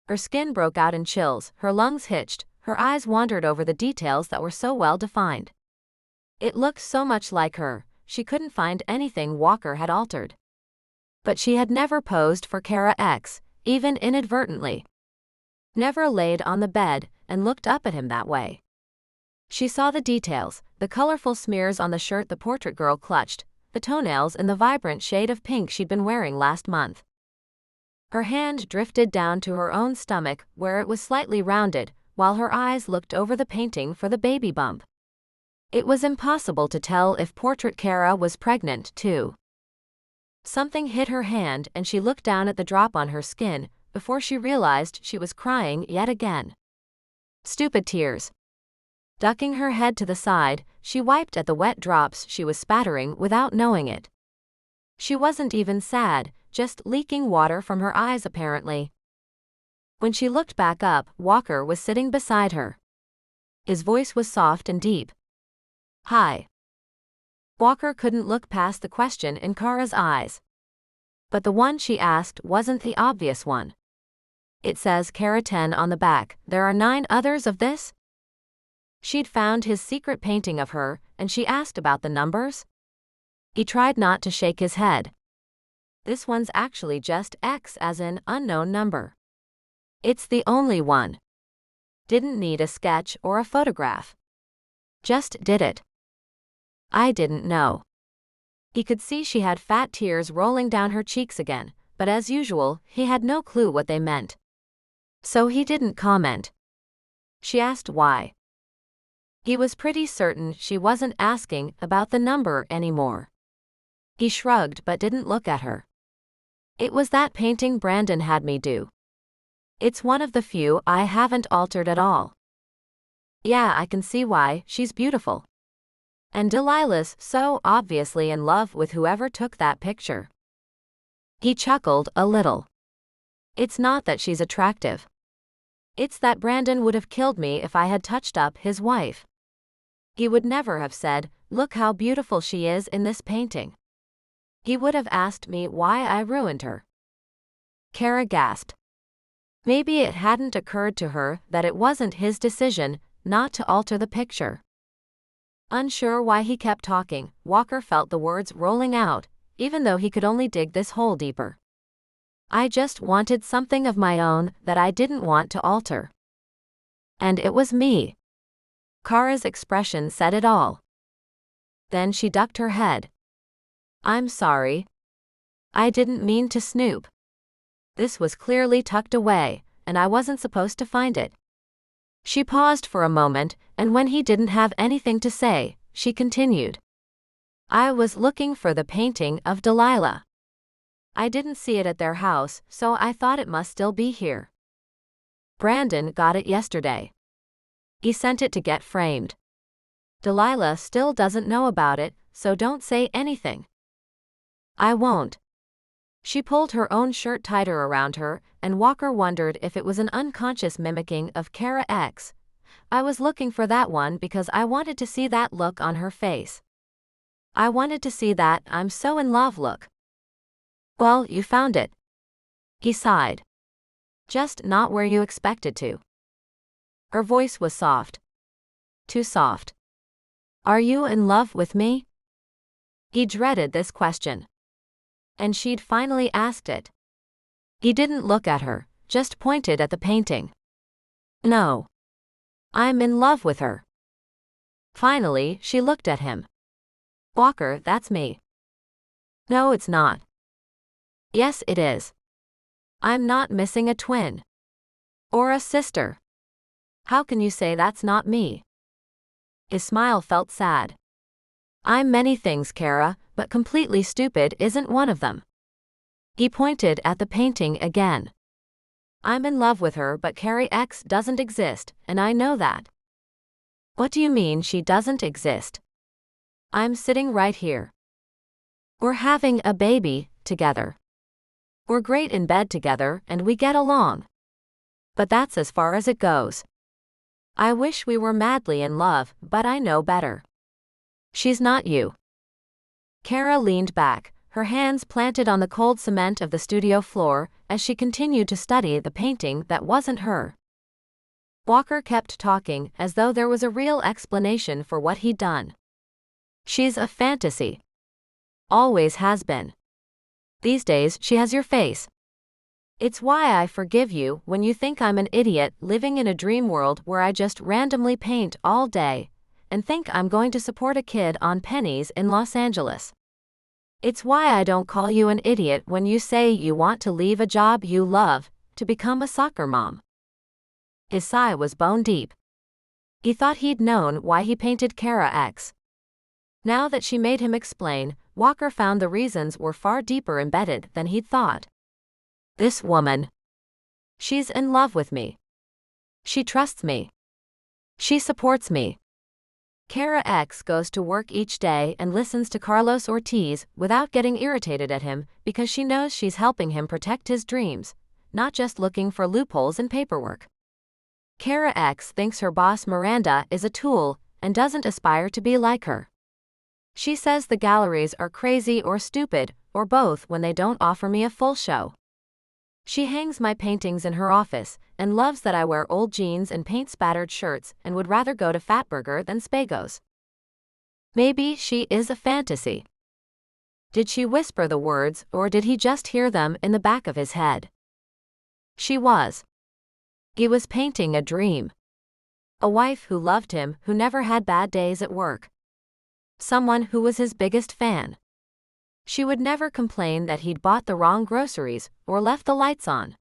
Her skin broke out in chills, her lungs hitched, her eyes wandered over the details that were so well defined. It looked so much like her, she couldn't find anything Walker had altered. But she had never posed for Cara X, even inadvertently. Never laid on the bed and looked up at him that way. She saw the details, the colorful smears on the shirt the portrait girl clutched, the toenails in the vibrant shade of pink she'd been wearing last month. Her hand drifted down to her own stomach, where it was slightly rounded, while her eyes looked over the painting for the baby bump. It was impossible to tell if portrait Cara was pregnant, too. Something hit her hand and she looked down at the drop on her skin, before she realized she was crying yet again. Stupid tears. Ducking her head to the side, she wiped at the wet drops she was spattering without knowing it. She wasn't even sad, just leaking water from her eyes apparently. When she looked back up, Walker was sitting beside her. His voice was soft and deep. Hi. Walker couldn't look past the question in Cara's eyes. But the one she asked wasn't the obvious one. It says Cara 10 on the back. There are 9 others of this? She'd found his secret painting of her, and she asked about the numbers? He tried not to shake his head. This one's actually just X as in unknown number. It's the only one. Didn't need a sketch or a photograph. Just did it. I didn't know. He could see she had fat tears rolling down her cheeks again, but as usual, he had no clue what they meant. So he didn't comment. She asked why. He was pretty certain she wasn't asking about the number anymore. He shrugged but didn't look at her. It was that painting Brandon had me do. It's one of the few I haven't altered at all. Yeah, I can see why, she's beautiful. And Delilah's so obviously in love with whoever took that picture. He chuckled a little. It's not that she's attractive. It's that Brandon would have killed me if I had touched up his wife. He would never have said, look how beautiful she is in this painting. He would have asked me why I ruined her. Cara gasped. Maybe it hadn't occurred to her that it wasn't his decision not to alter the picture. Unsure why he kept talking, Walker felt the words rolling out, even though he could only dig this hole deeper. I just wanted something of my own that I didn't want to alter. And it was me. Cara's expression said it all. Then she ducked her head. I'm sorry. I didn't mean to snoop. This was clearly tucked away, and I wasn't supposed to find it. She paused for a moment, and when he didn't have anything to say, she continued. I was looking for the painting of Delilah. I didn't see it at their house, so I thought it must still be here. Brandon got it yesterday. He sent it to get framed. Delilah still doesn't know about it, so don't say anything. I won't. She pulled her own shirt tighter around her, and Walker wondered if it was an unconscious mimicking of Cara X. I was looking for that one because I wanted to see that look on her face. I wanted to see that I'm so in love look. Well, you found it. He sighed. Just not where you expected to. Her voice was soft. Too soft. Are you in love with me? He dreaded this question. And she'd finally asked it. He didn't look at her, just pointed at the painting. No. I'm in love with her. Finally, she looked at him. Walker, that's me. No, it's not. Yes, it is. I'm not missing a twin. Or a sister. How can you say that's not me? His smile felt sad. I'm many things, Cara, but completely stupid isn't one of them. He pointed at the painting again. I'm in love with her, but Carrie X doesn't exist, and I know that. What do you mean she doesn't exist? I'm sitting right here. We're having a baby together. We're great in bed together and we get along. But that's as far as it goes. I wish we were madly in love, but I know better. She's not you. Cara leaned back, her hands planted on the cold cement of the studio floor as she continued to study the painting that wasn't her. Walker kept talking as though there was a real explanation for what he'd done. She's a fantasy. Always has been. These days she has your face. It's why I forgive you when you think I'm an idiot living in a dream world where I just randomly paint all day and think I'm going to support a kid on pennies in Los Angeles. It's why I don't call you an idiot when you say you want to leave a job you love to become a soccer mom. His sigh was bone deep. He thought he'd known why he painted Cara X. Now that she made him explain, Walker found the reasons were far deeper embedded than he'd thought. This woman. She's in love with me. She trusts me. She supports me. Cara X goes to work each day and listens to Carlos Ortiz without getting irritated at him because she knows she's helping him protect his dreams, not just looking for loopholes in paperwork. Cara X thinks her boss Miranda is a tool and doesn't aspire to be like her. She says the galleries are crazy or stupid, or both, when they don't offer me a full show. She hangs my paintings in her office and loves that I wear old jeans and paint-spattered shirts and would rather go to Fatburger than Spago's. Maybe she is a fantasy. Did she whisper the words, or did he just hear them in the back of his head? She was. He was painting a dream. A wife who loved him, who never had bad days at work. Someone who was his biggest fan. She would never complain that he'd bought the wrong groceries or left the lights on.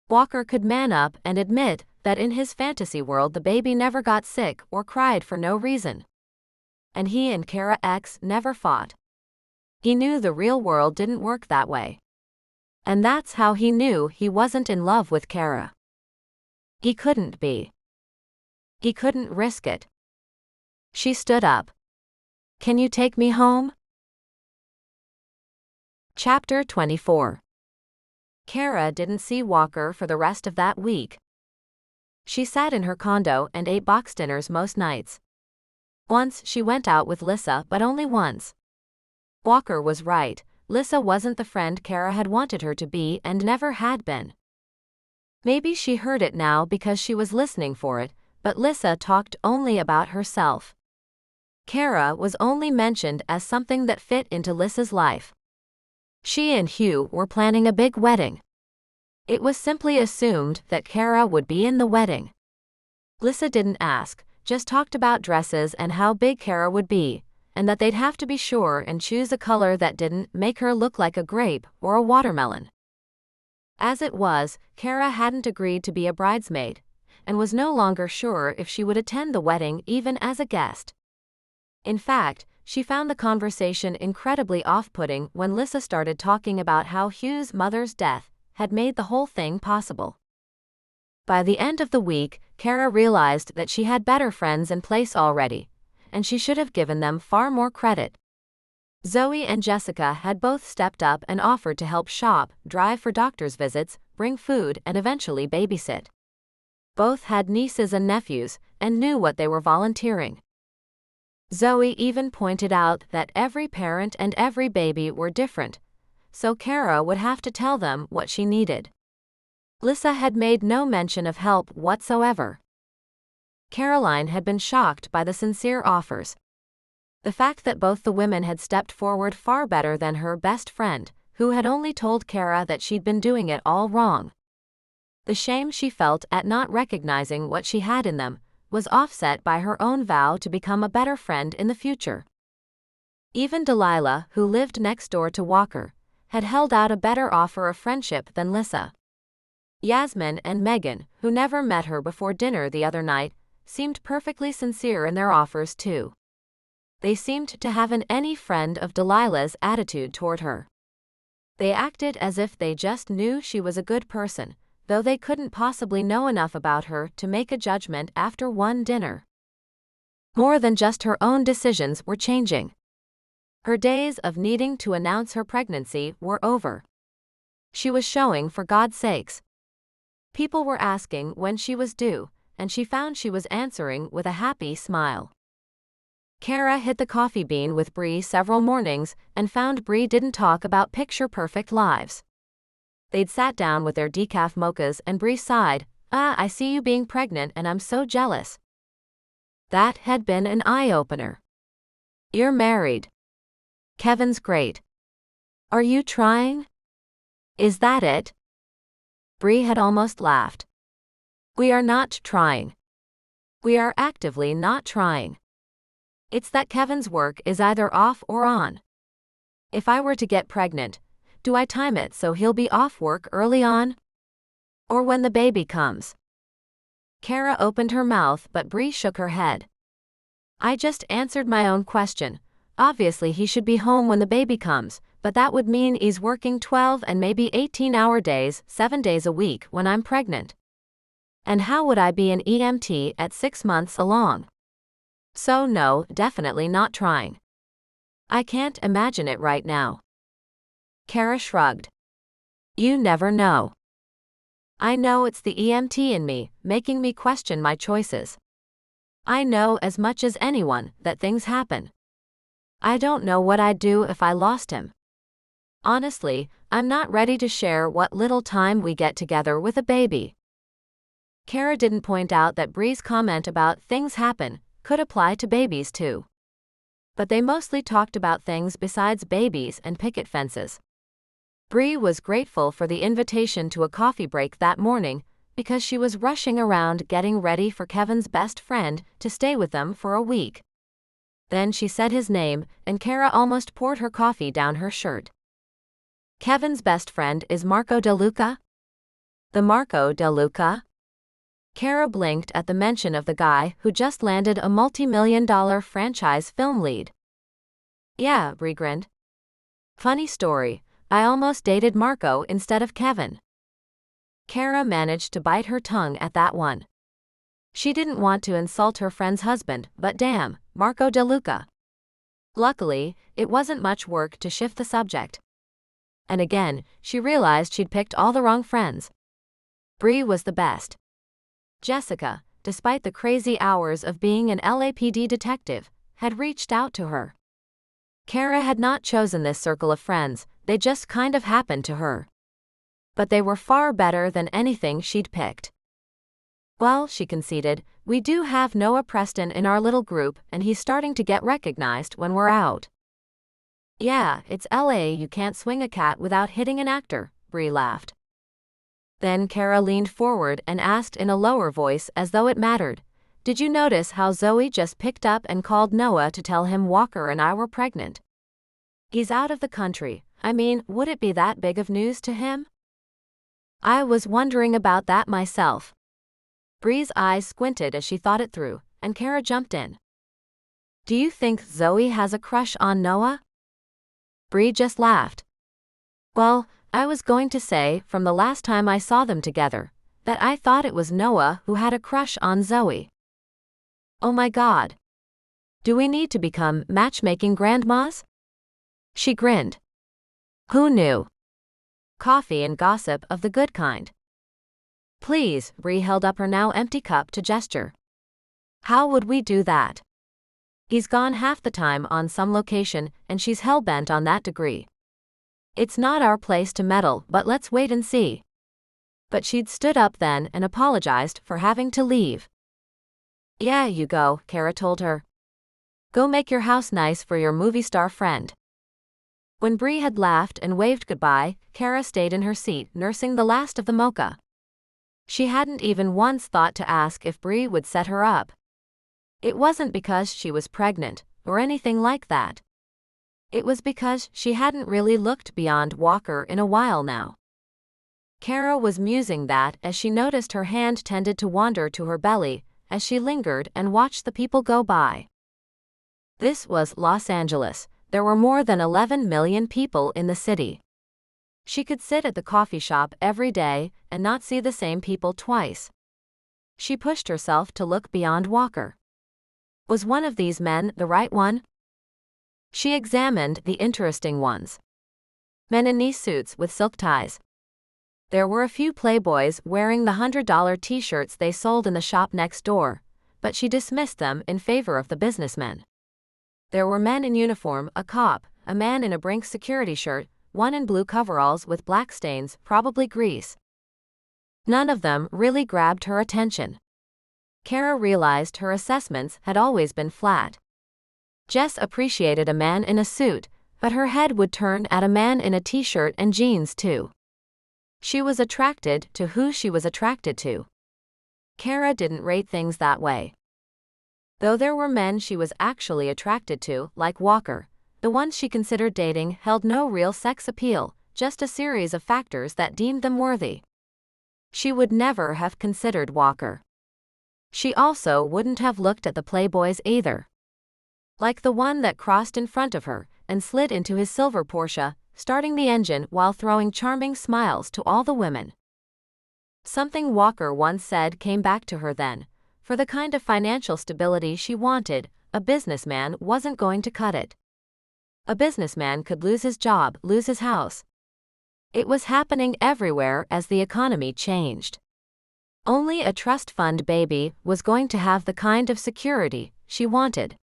Walker could man up and admit that in his fantasy world the baby never got sick or cried for no reason. And he and Cara X never fought. He knew the real world didn't work that way. And that's how he knew he wasn't in love with Cara. He couldn't be. He couldn't risk it. She stood up. Can you take me home? Chapter 24. Cara didn't see Walker for the rest of that week. She sat in her condo and ate box dinners most nights. Once she went out with Lissa, but only once. Walker was right, Lissa wasn't the friend Cara had wanted her to be and never had been. Maybe she heard it now because she was listening for it, but Lissa talked only about herself. Cara was only mentioned as something that fit into Lissa's life. She and Hugh were planning a big wedding. It was simply assumed that Cara would be in the wedding. Lissa didn't ask, just talked about dresses and how big Cara would be, and that they'd have to be sure and choose a color that didn't make her look like a grape or a watermelon. As it was, Cara hadn't agreed to be a bridesmaid, and was no longer sure if she would attend the wedding even as a guest. In fact, she found the conversation incredibly off-putting when Lissa started talking about how Hugh's mother's death had made the whole thing possible. By the end of the week, Cara realized that she had better friends in place already, and she should have given them far more credit. Zoe and Jessica had both stepped up and offered to help shop, drive for doctor's visits, bring food, and eventually babysit. Both had nieces and nephews, and knew what they were volunteering. Zoe even pointed out that every parent and every baby were different, so Cara would have to tell them what she needed. Lissa had made no mention of help whatsoever. Caroline had been shocked by the sincere offers. The fact that both the women had stepped forward far better than her best friend, who had only told Cara that she'd been doing it all wrong. The shame she felt at not recognizing what she had in them, was offset by her own vow to become a better friend in the future. Even Delilah, who lived next door to Walker, had held out a better offer of friendship than Lissa. Yasmin and Megan, who never met her before dinner the other night, seemed perfectly sincere in their offers too. They seemed to have any friend of Delilah's attitude toward her. They acted as if they just knew she was a good person, though they couldn't possibly know enough about her to make a judgment after one dinner. More than just her own decisions were changing. Her days of needing to announce her pregnancy were over. She was showing for God's sakes. People were asking when she was due, and she found she was answering with a happy smile. Cara hit the coffee bean with Bree several mornings and found Bree didn't talk about picture-perfect lives. They'd sat down with their decaf mochas and Bree sighed, I see you being pregnant and I'm so jealous. That had been an eye-opener. You're married. Kevin's great. Are you trying? Is that it? Bree had almost laughed. We are not trying. We are actively not trying. It's that Kevin's work is either off or on. If I were to get pregnant, do I time it so he'll be off work early on? Or when the baby comes? Cara opened her mouth but Bree shook her head. I just answered my own question. Obviously he should be home when the baby comes, but that would mean he's working 12 and maybe 18-hour days, 7 days a week when I'm pregnant. And how would I be an EMT at 6 months along? So no, definitely not trying. I can't imagine it right now. Cara shrugged. You never know. I know it's the EMT in me, making me question my choices. I know as much as anyone that things happen. I don't know what I'd do if I lost him. Honestly, I'm not ready to share what little time we get together with a baby. Cara didn't point out that Bree's comment about things happen could apply to babies too. But they mostly talked about things besides babies and picket fences. Bree was grateful for the invitation to a coffee break that morning because she was rushing around getting ready for Kevin's best friend to stay with them for a week. Then she said his name, and Cara almost poured her coffee down her shirt. Kevin's best friend is Marco De Luca? The Marco De Luca? Cara blinked at the mention of the guy who just landed a multi-million-dollar franchise film lead. Yeah, Bree grinned. Funny story, I almost dated Marco instead of Kevin. Cara managed to bite her tongue at that one. She didn't want to insult her friend's husband, but damn, Marco De Luca. Luckily, it wasn't much work to shift the subject. And again, she realized she'd picked all the wrong friends. Bree was the best. Jessica, despite the crazy hours of being an LAPD detective, had reached out to her. Cara had not chosen this circle of friends, they just kind of happened to her. But they were far better than anything she'd picked. Well, she conceded, we do have Noah Preston in our little group and he's starting to get recognized when we're out. Yeah, it's LA, you can't swing a cat without hitting an actor, Bree laughed. Then Cara leaned forward and asked in a lower voice as though it mattered, did you notice how Zoe just picked up and called Noah to tell him Walker and I were pregnant? He's out of the country, I mean, would it be that big of news to him? I was wondering about that myself. Bree's eyes squinted as she thought it through, and Cara jumped in. Do you think Zoe has a crush on Noah? Bree just laughed. Well, I was going to say, from the last time I saw them together, that I thought it was Noah who had a crush on Zoe. Oh my God. Do we need to become matchmaking grandmas? She grinned. Who knew? Coffee and gossip of the good kind. Please, Bree held up her now empty cup to gesture. How would we do that? He's gone half the time on some location and she's hell-bent on that degree. It's not our place to meddle, but let's wait and see. But she'd stood up then and apologized for having to leave. Yeah, you go, Cara told her. Go make your house nice for your movie star friend. When Bree had laughed and waved goodbye, Cara stayed in her seat nursing the last of the mocha. She hadn't even once thought to ask if Bree would set her up, It wasn't because she was pregnant, or anything like that. It was because she hadn't really looked beyond Walker in a while now. Cara was musing that as she noticed her hand tended to wander to her belly as she lingered and watched the people go by. This was Los Angeles. There were more than 11 million people in the city. She could sit at the coffee shop every day and not see the same people twice. She pushed herself to look beyond Walker. Was one of these men the right one? She examined the interesting ones. Men in knee suits with silk ties. There were a few playboys wearing the $100 t-shirts they sold in the shop next door, but she dismissed them in favor of the businessmen. There were men in uniform, a cop, a man in a Brinks security shirt, one in blue coveralls with black stains, probably grease. None of them really grabbed her attention. Cara realized her assessments had always been flat. Jess appreciated a man in a suit, but her head would turn at a man in a t-shirt and jeans too. She was attracted to who she was attracted to. Cara didn't rate things that way. Though there were men she was actually attracted to, like Walker, the ones she considered dating held no real sex appeal, just a series of factors that deemed them worthy. She would never have considered Walker. She also wouldn't have looked at the playboys either. Like the one that crossed in front of her and slid into his silver Porsche, starting the engine while throwing charming smiles to all the women. Something Walker once said came back to her then. For the kind of financial stability she wanted, a businessman wasn't going to cut it. A businessman could lose his job, lose his house. It was happening everywhere as the economy changed. Only a trust fund baby was going to have the kind of security she wanted.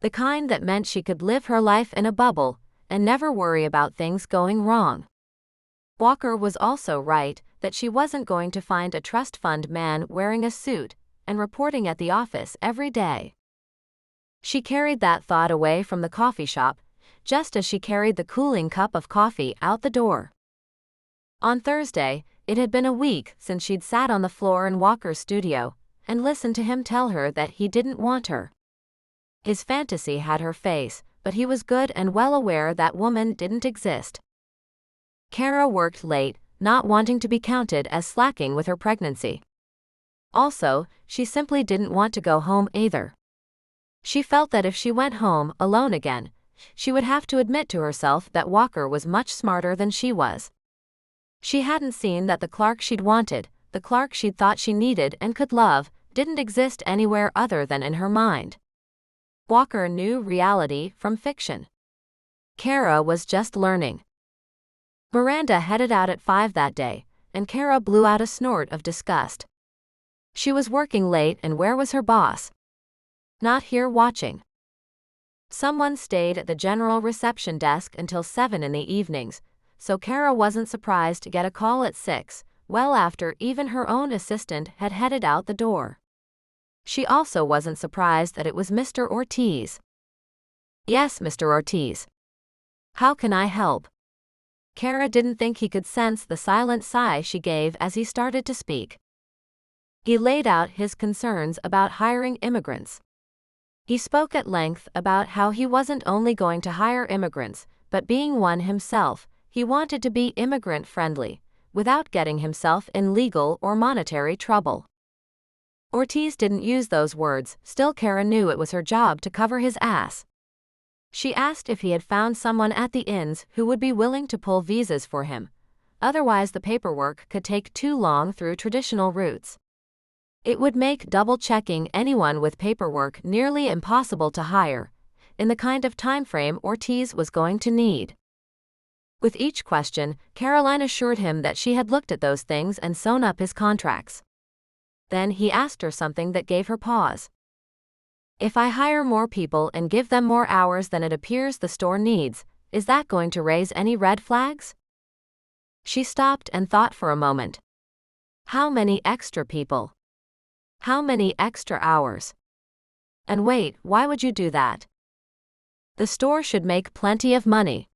The kind that meant she could live her life in a bubble and never worry about things going wrong. Walker was also right that she wasn't going to find a trust fund man wearing a suit and reporting at the office every day. She carried that thought away from the coffee shop, just as she carried the cooling cup of coffee out the door. On Thursday, it had been a week since she'd sat on the floor in Walker's studio and listened to him tell her that he didn't want her. His fantasy had her face, but he was good and well aware that woman didn't exist. Cara worked late, not wanting to be counted as slacking with her pregnancy. Also, she simply didn't want to go home either. She felt that if she went home alone again, she would have to admit to herself that Walker was much smarter than she was. She hadn't seen that the Clark she'd wanted, the Clark she'd thought she needed and could love, didn't exist anywhere other than in her mind. Walker knew reality from fiction. Cara was just learning. Miranda headed out at 5 that day, and Cara blew out a snort of disgust. She was working late, and where was her boss? Not here watching. Someone stayed at the general reception desk until 7 in the evenings, so Cara wasn't surprised to get a call at 6, well after even her own assistant had headed out the door. She also wasn't surprised that it was Mr. Ortiz. "Yes, Mr. Ortiz. How can I help?" Cara didn't think he could sense the silent sigh she gave as he started to speak. He laid out his concerns about hiring immigrants. He spoke at length about how he wasn't only going to hire immigrants, but being one himself, he wanted to be immigrant-friendly, without getting himself in legal or monetary trouble. Ortiz didn't use those words, still Cara knew it was her job to cover his ass. She asked if he had found someone at the inns who would be willing to pull visas for him. Otherwise the paperwork could take too long through traditional routes. It would make double-checking anyone with paperwork nearly impossible to hire, in the kind of time frame Ortiz was going to need. With each question, Caroline assured him that she had looked at those things and sewn up his contracts. Then he asked her something that gave her pause. "If I hire more people and give them more hours than it appears the store needs, is that going to raise any red flags?" She stopped and thought for a moment. How many extra people? How many extra hours? And wait, why would you do that? The store should make plenty of money.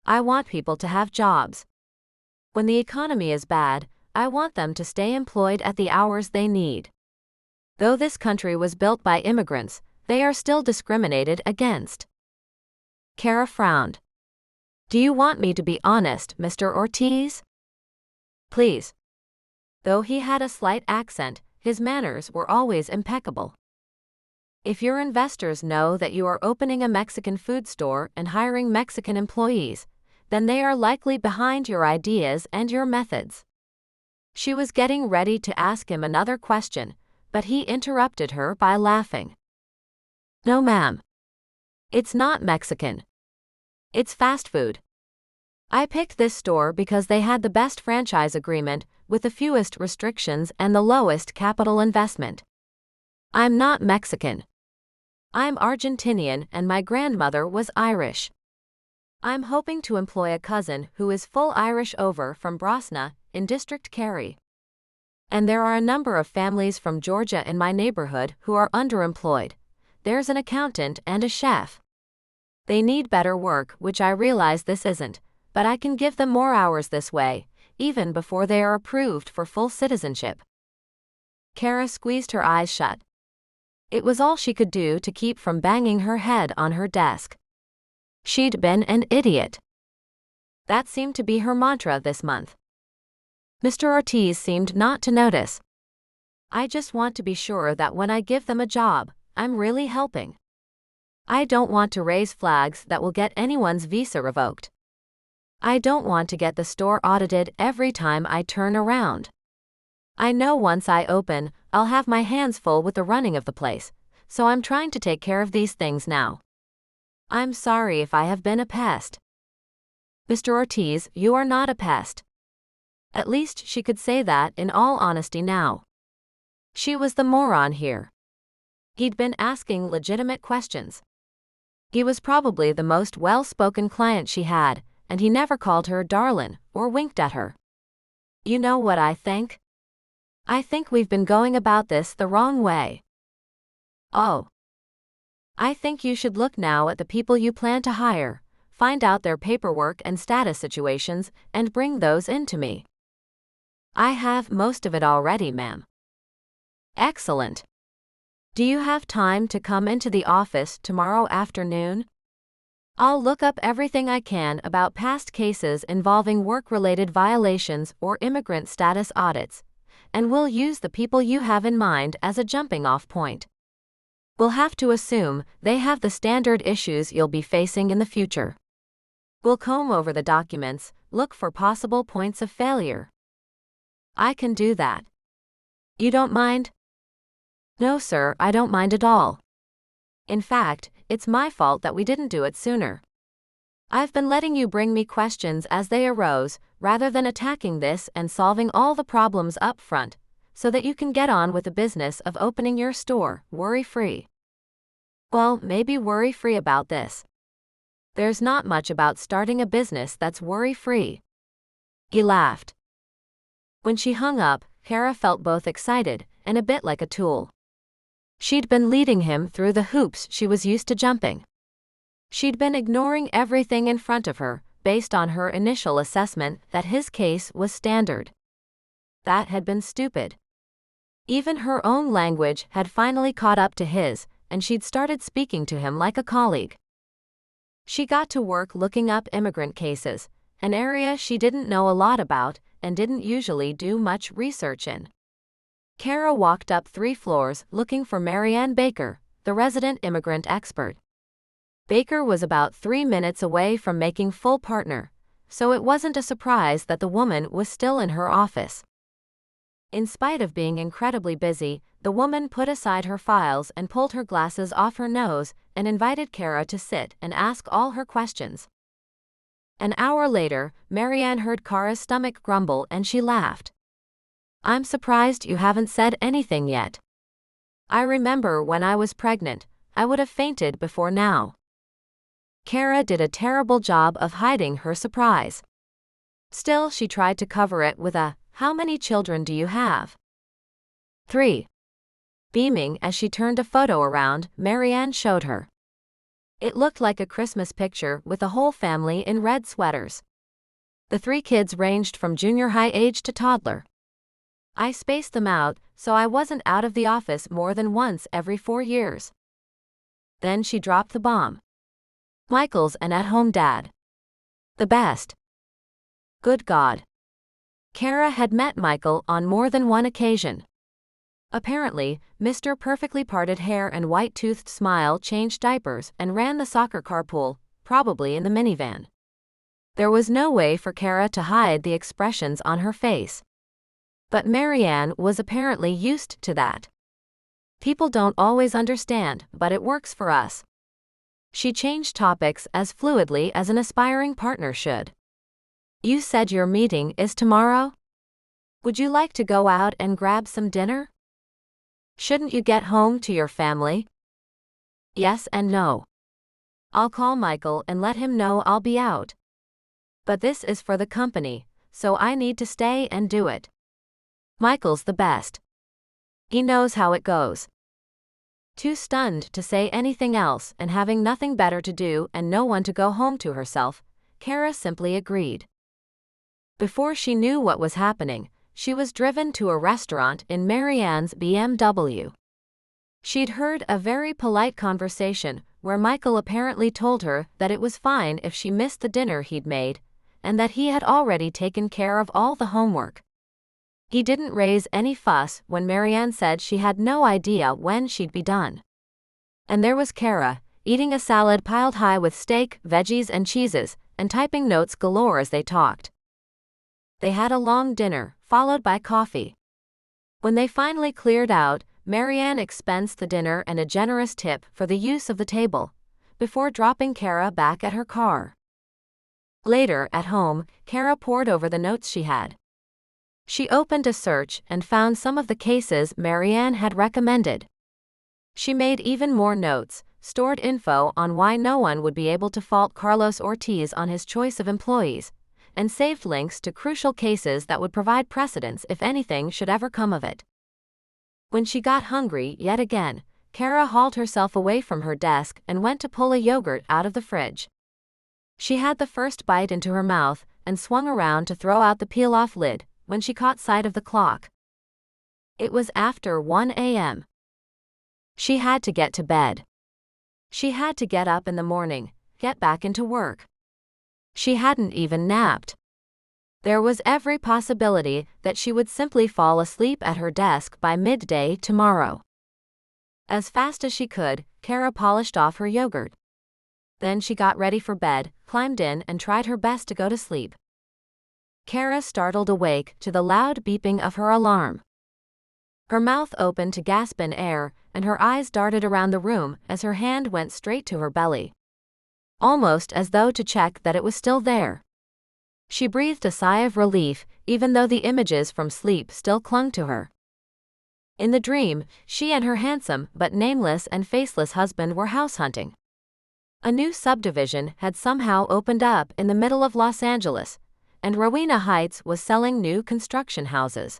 I want people to have jobs. When the economy is bad, I want them to stay employed at the hours they need. Though this country was built by immigrants, they are still discriminated against. Cara frowned. Do you want me to be honest, Mr. Ortiz? Please. Though he had a slight accent, his manners were always impeccable. If your investors know that you are opening a Mexican food store and hiring Mexican employees, then they are likely behind your ideas and your methods. She was getting ready to ask him another question, but he interrupted her by laughing. No, ma'am. It's not Mexican. It's fast food. I picked this store because they had the best franchise agreement, with the fewest restrictions and the lowest capital investment. I'm not Mexican. I'm Argentinian and my grandmother was Irish. I'm hoping to employ a cousin who is full Irish over from Brosna, in District Kerry. And there are a number of families from Georgia in my neighborhood who are underemployed. There's an accountant and a chef. They need better work, which I realize this isn't, but I can give them more hours this way, even before they are approved for full citizenship. Cara squeezed her eyes shut. It was all she could do to keep from banging her head on her desk. She'd been an idiot. That seemed to be her mantra this month. Mr. Ortiz seemed not to notice. I just want to be sure that when I give them a job, I'm really helping. I don't want to raise flags that will get anyone's visa revoked. I don't want to get the store audited every time I turn around. I know once I open, I'll have my hands full with the running of the place, so I'm trying to take care of these things now. I'm sorry if I have been a pest. Mr. Ortiz, you are not a pest. At least she could say that in all honesty now. She was the moron here. He'd been asking legitimate questions. He was probably the most well-spoken client she had, and he never called her darlin' or winked at her. You know what I think? I think we've been going about this the wrong way. Oh. I think you should look now at the people you plan to hire, find out their paperwork and status situations, and bring those in to me. I have most of it already, ma'am. Excellent. Do you have time to come into the office tomorrow afternoon? I'll look up everything I can about past cases involving work-related violations or immigrant status audits, and we'll use the people you have in mind as a jumping-off point. We'll have to assume they have the standard issues you'll be facing in the future. We'll comb over the documents, look for possible points of failure. I can do that. You don't mind? No, sir, I don't mind at all. In fact, it's my fault that we didn't do it sooner. I've been letting you bring me questions as they arose, rather than attacking this and solving all the problems up front, so that you can get on with the business of opening your store, worry-free. Well, maybe worry-free about this. There's not much about starting a business that's worry-free. He laughed. When she hung up, Cara felt both excited and a bit like a tool. She'd been leading him through the hoops she was used to jumping. She'd been ignoring everything in front of her, based on her initial assessment that his case was standard. That had been stupid. Even her own language had finally caught up to his, and she'd started speaking to him like a colleague. She got to work looking up immigrant cases, an area she didn't know a lot about and didn't usually do much research in. Cara walked up 3 floors looking for Marianne Baker, the resident immigrant expert. Baker was about 3 minutes away from making full partner, so it wasn't a surprise that the woman was still in her office. In spite of being incredibly busy, the woman put aside her files and pulled her glasses off her nose and invited Cara to sit and ask all her questions. An hour later, Marianne heard Cara's stomach grumble and she laughed. I'm surprised you haven't said anything yet. I remember when I was pregnant, I would have fainted before now. Cara did a terrible job of hiding her surprise. Still, she tried to cover it with a, "How many children do you have?" 3. Beaming as she turned a photo around, Marianne showed her. It looked like a Christmas picture with a whole family in red sweaters. The 3 kids ranged from junior high age to toddler. I spaced them out, so I wasn't out of the office more than once every 4 years. Then she dropped the bomb. Michael's an at-home dad. The best. Good God. Cara had met Michael on more than one occasion. Apparently, Mr. Perfectly Parted Hair and White-Toothed Smile changed diapers and ran the soccer carpool, probably in the minivan. There was no way for Cara to hide the expressions on her face. But Marianne was apparently used to that. People don't always understand, but it works for us. She changed topics as fluidly as an aspiring partner should. You said your meeting is tomorrow? Would you like to go out and grab some dinner? Shouldn't you get home to your family? Yes and no. I'll call Michael and let him know I'll be out. But this is for the company, so I need to stay and do it. Michael's the best. He knows how it goes. Too stunned to say anything else and having nothing better to do and no one to go home to herself, Cara simply agreed. Before she knew what was happening, she was driven to a restaurant in Marianne's BMW. She'd heard a very polite conversation where Michael apparently told her that it was fine if she missed the dinner he'd made, and that he had already taken care of all the homework. He didn't raise any fuss when Marianne said she had no idea when she'd be done. And there was Cara, eating a salad piled high with steak, veggies and cheeses, and typing notes galore as they talked. They had a long dinner, followed by coffee. When they finally cleared out, Marianne expensed the dinner and a generous tip for the use of the table, before dropping Cara back at her car. Later, at home, Cara pored over the notes she had. She opened a search and found some of the cases Marianne had recommended. She made even more notes, stored info on why no one would be able to fault Carlos Ortiz on his choice of employees, and saved links to crucial cases that would provide precedents if anything should ever come of it. When she got hungry yet again, Cara hauled herself away from her desk and went to pull a yogurt out of the fridge. She had the first bite into her mouth and swung around to throw out the peel-off lid when she caught sight of the clock. It was after 1 a.m. She had to get to bed. She had to get up in the morning, get back into work. She hadn't even napped. There was every possibility that she would simply fall asleep at her desk by midday tomorrow. As fast as she could, Cara polished off her yogurt. Then she got ready for bed, climbed in and tried her best to go to sleep. Cara startled awake to the loud beeping of her alarm. Her mouth opened to gasp in air, and her eyes darted around the room as her hand went straight to her belly. Almost as though to check that it was still there. She breathed a sigh of relief, even though the images from sleep still clung to her. In the dream, she and her handsome but nameless and faceless husband were house hunting. A new subdivision had somehow opened up in the middle of Los Angeles, and Rowena Heights was selling new construction houses.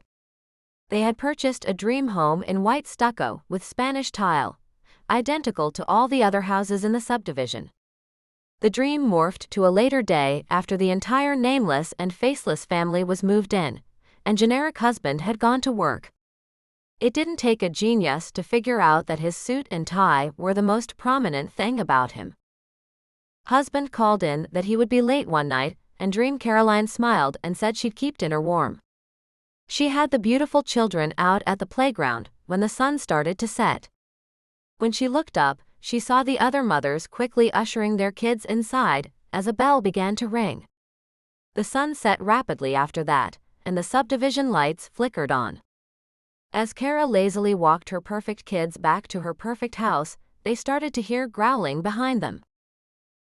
They had purchased a dream home in white stucco with Spanish tile, identical to all the other houses in the subdivision. The dream morphed to a later day after the entire nameless and faceless family was moved in, and generic husband had gone to work. It didn't take a genius to figure out that his suit and tie were the most prominent thing about him. Husband called in that he would be late one night, and Dream Caroline smiled and said she'd keep dinner warm. She had the beautiful children out at the playground when the sun started to set. When she looked up, she saw the other mothers quickly ushering their kids inside as a bell began to ring. The sun set rapidly after that, and the subdivision lights flickered on. As Cara lazily walked her perfect kids back to her perfect house, they started to hear growling behind them.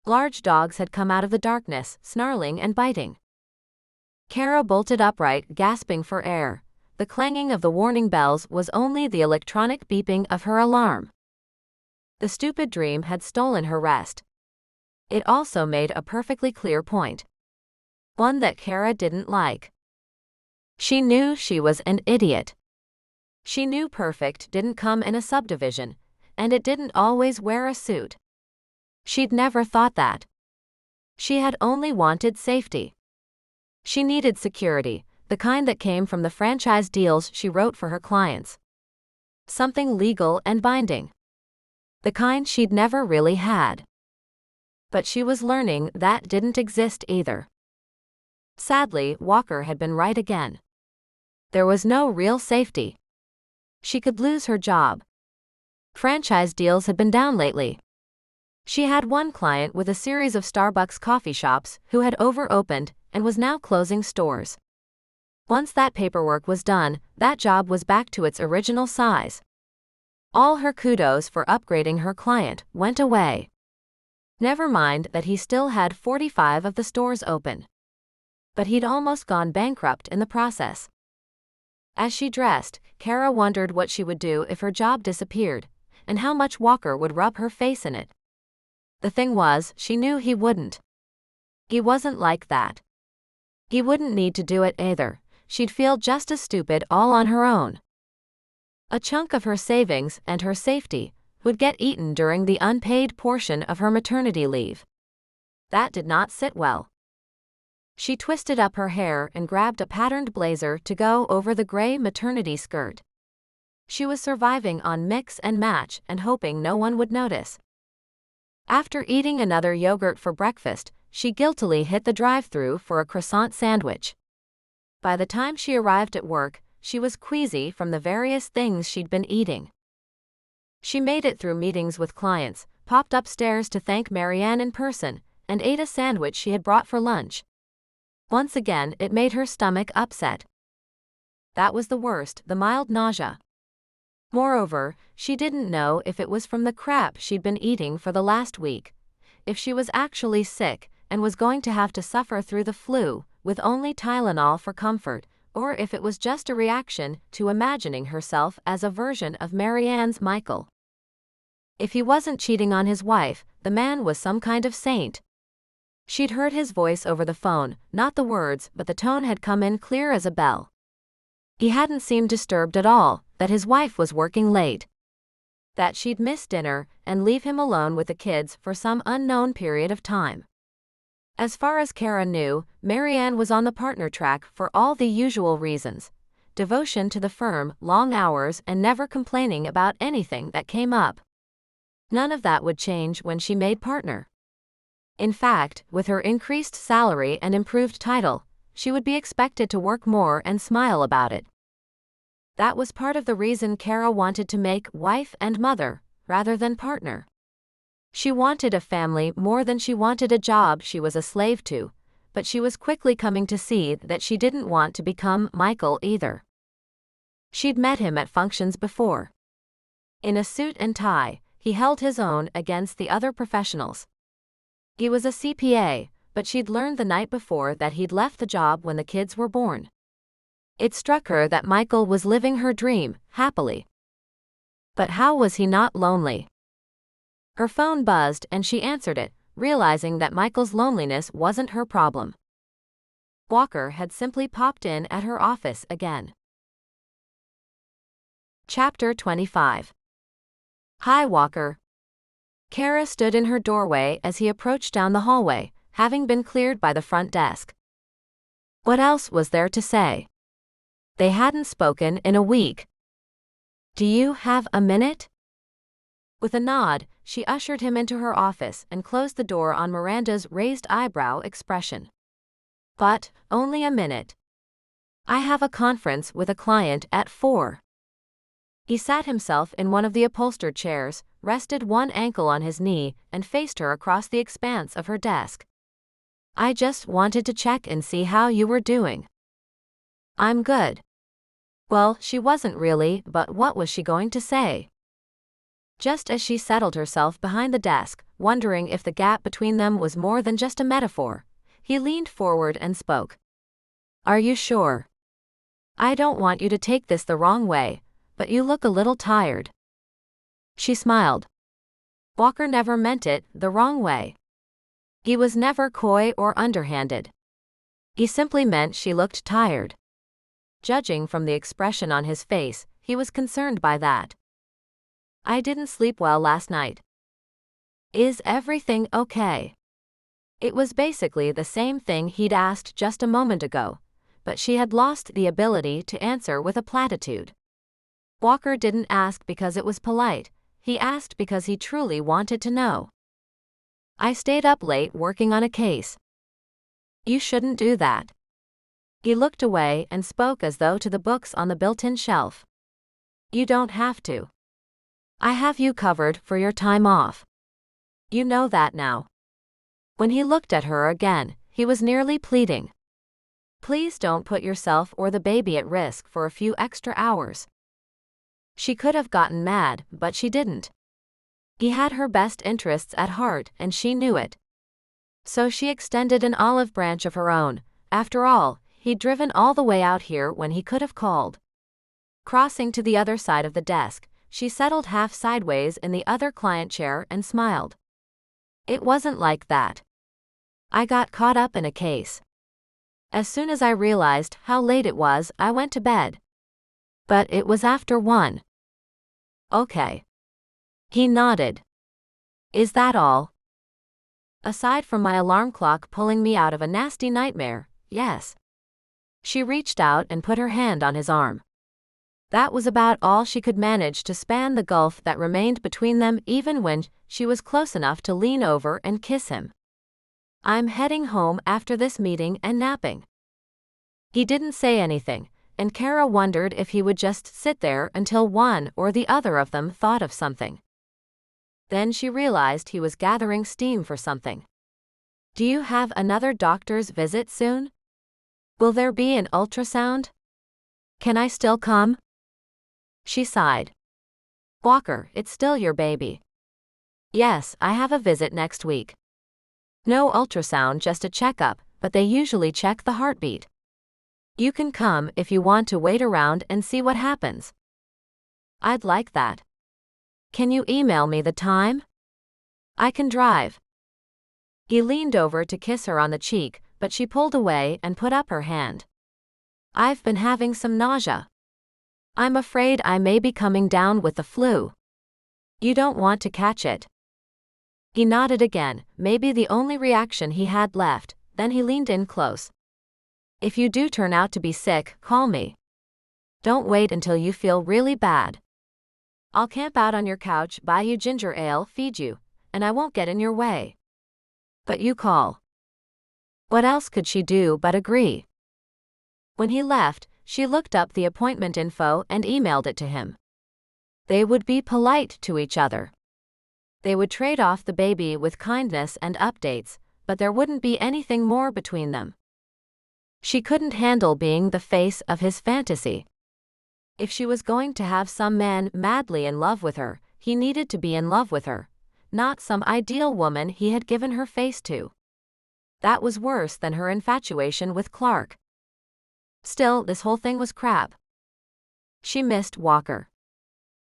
Large dogs had come out of the darkness, snarling and biting. Cara bolted upright, gasping for air. The clanging of the warning bells was only the electronic beeping of her alarm. The stupid dream had stolen her rest. It also made a perfectly clear point. One that Cara didn't like. She knew she was an idiot. She knew perfect didn't come in a subdivision, and it didn't always wear a suit. She'd never thought that. She had only wanted safety. She needed security, the kind that came from the franchise deals she wrote for her clients. Something legal and binding. The kind she'd never really had. But she was learning that didn't exist either. Sadly, Walker had been right again. There was no real safety. She could lose her job. Franchise deals had been down lately. She had one client with a series of Starbucks coffee shops who had over-opened and was now closing stores. Once that paperwork was done, that job was back to its original size. All her kudos for upgrading her client went away. Never mind that he still had 45 of the stores open. But he'd almost gone bankrupt in the process. As she dressed, Cara wondered what she would do if her job disappeared, and how much Walker would rub her face in it. The thing was, she knew he wouldn't. He wasn't like that. He wouldn't need to do it either. She'd feel just as stupid all on her own. A chunk of her savings and her safety would get eaten during the unpaid portion of her maternity leave. That did not sit well. She twisted up her hair and grabbed a patterned blazer to go over the gray maternity skirt. She was surviving on mix and match and hoping no one would notice. After eating another yogurt for breakfast, she guiltily hit the drive-thru for a croissant sandwich. By the time she arrived at work, she was queasy from the various things she'd been eating. She made it through meetings with clients, popped upstairs to thank Marianne in person, and ate a sandwich she had brought for lunch. Once again, it made her stomach upset. That was the worst, the mild nausea. Moreover, she didn't know if it was from the crap she'd been eating for the last week, if she was actually sick and was going to have to suffer through the flu with only Tylenol for comfort, or if it was just a reaction to imagining herself as a version of Marianne's Michael. If he wasn't cheating on his wife, the man was some kind of saint. She'd heard his voice over the phone, not the words, but the tone had come in clear as a bell. He hadn't seemed disturbed at all that his wife was working late, that she'd miss dinner and leave him alone with the kids for some unknown period of time. As far as Cara knew, Marianne was on the partner track for all the usual reasons: devotion to the firm, long hours, and never complaining about anything that came up. None of that would change when she made partner. In fact, with her increased salary and improved title, she would be expected to work more and smile about it. That was part of the reason Cara wanted to make wife and mother, rather than partner. She wanted a family more than she wanted a job she was a slave to, but she was quickly coming to see that she didn't want to become Michael either. She'd met him at functions before. In a suit and tie, he held his own against the other professionals. He was a CPA, but she'd learned the night before that he'd left the job when the kids were born. It struck her that Michael was living her dream, happily. But how was he not lonely? Her phone buzzed and she answered it, realizing that Michael's loneliness wasn't her problem. Walker had simply popped in at her office again. Chapter 25. Hi, Walker. Cara stood in her doorway as he approached down the hallway, having been cleared by the front desk. What else was there to say? They hadn't spoken in a week. Do you have a minute? With a nod, she ushered him into her office and closed the door on Miranda's raised eyebrow expression. But, only a minute. I have a conference with a client at 4. He sat himself in one of the upholstered chairs, rested one ankle on his knee, and faced her across the expanse of her desk. I just wanted to check and see how you were doing. I'm good. Well, she wasn't really, but what was she going to say? Just as she settled herself behind the desk, wondering if the gap between them was more than just a metaphor, he leaned forward and spoke. Are you sure? I don't want you to take this the wrong way, but you look a little tired. She smiled. Walker never meant it the wrong way. He was never coy or underhanded. He simply meant she looked tired. Judging from the expression on his face, he was concerned by that. I didn't sleep well last night. Is everything okay? It was basically the same thing he'd asked just a moment ago, but she had lost the ability to answer with a platitude. Walker didn't ask because it was polite, he asked because he truly wanted to know. I stayed up late working on a case. You shouldn't do that. He looked away and spoke as though to the books on the built-in shelf. You don't have to. I have you covered for your time off. You know that now. When he looked at her again, he was nearly pleading. Please don't put yourself or the baby at risk for a few extra hours. She could have gotten mad, but she didn't. He had her best interests at heart, and she knew it. So she extended an olive branch of her own. After all, he'd driven all the way out here when he could have called. Crossing to the other side of the desk, she settled half sideways in the other client chair and smiled. It wasn't like that. I got caught up in a case. As soon as I realized how late it was, I went to bed. But it was after 1. Okay. He nodded. Is that all? Aside from my alarm clock pulling me out of a nasty nightmare, yes. She reached out and put her hand on his arm. That was about all she could manage to span the gulf that remained between them even when she was close enough to lean over and kiss him. I'm heading home after this meeting and napping. He didn't say anything, and Cara wondered if he would just sit there until one or the other of them thought of something. Then she realized he was gathering steam for something. Do you have another doctor's visit soon? Will there be an ultrasound? Can I still come? She sighed. Walker, it's still your baby. Yes, I have a visit next week. No ultrasound, just a checkup, but they usually check the heartbeat. You can come if you want to wait around and see what happens. I'd like that. Can you email me the time? I can drive. He leaned over to kiss her on the cheek, but she pulled away and put up her hand. I've been having some nausea. I'm afraid I may be coming down with the flu. You don't want to catch it. He nodded again, maybe the only reaction he had left, then he leaned in close. If you do turn out to be sick, call me. Don't wait until you feel really bad. I'll camp out on your couch, buy you ginger ale, feed you, and I won't get in your way. But you call. What else could she do but agree? When he left, she looked up the appointment info and emailed it to him. They would be polite to each other. They would trade off the baby with kindness and updates, but there wouldn't be anything more between them. She couldn't handle being the face of his fantasy. If she was going to have some man madly in love with her, he needed to be in love with her, not some ideal woman he had given her face to. That was worse than her infatuation with Clark. Still, this whole thing was crap. She missed Walker.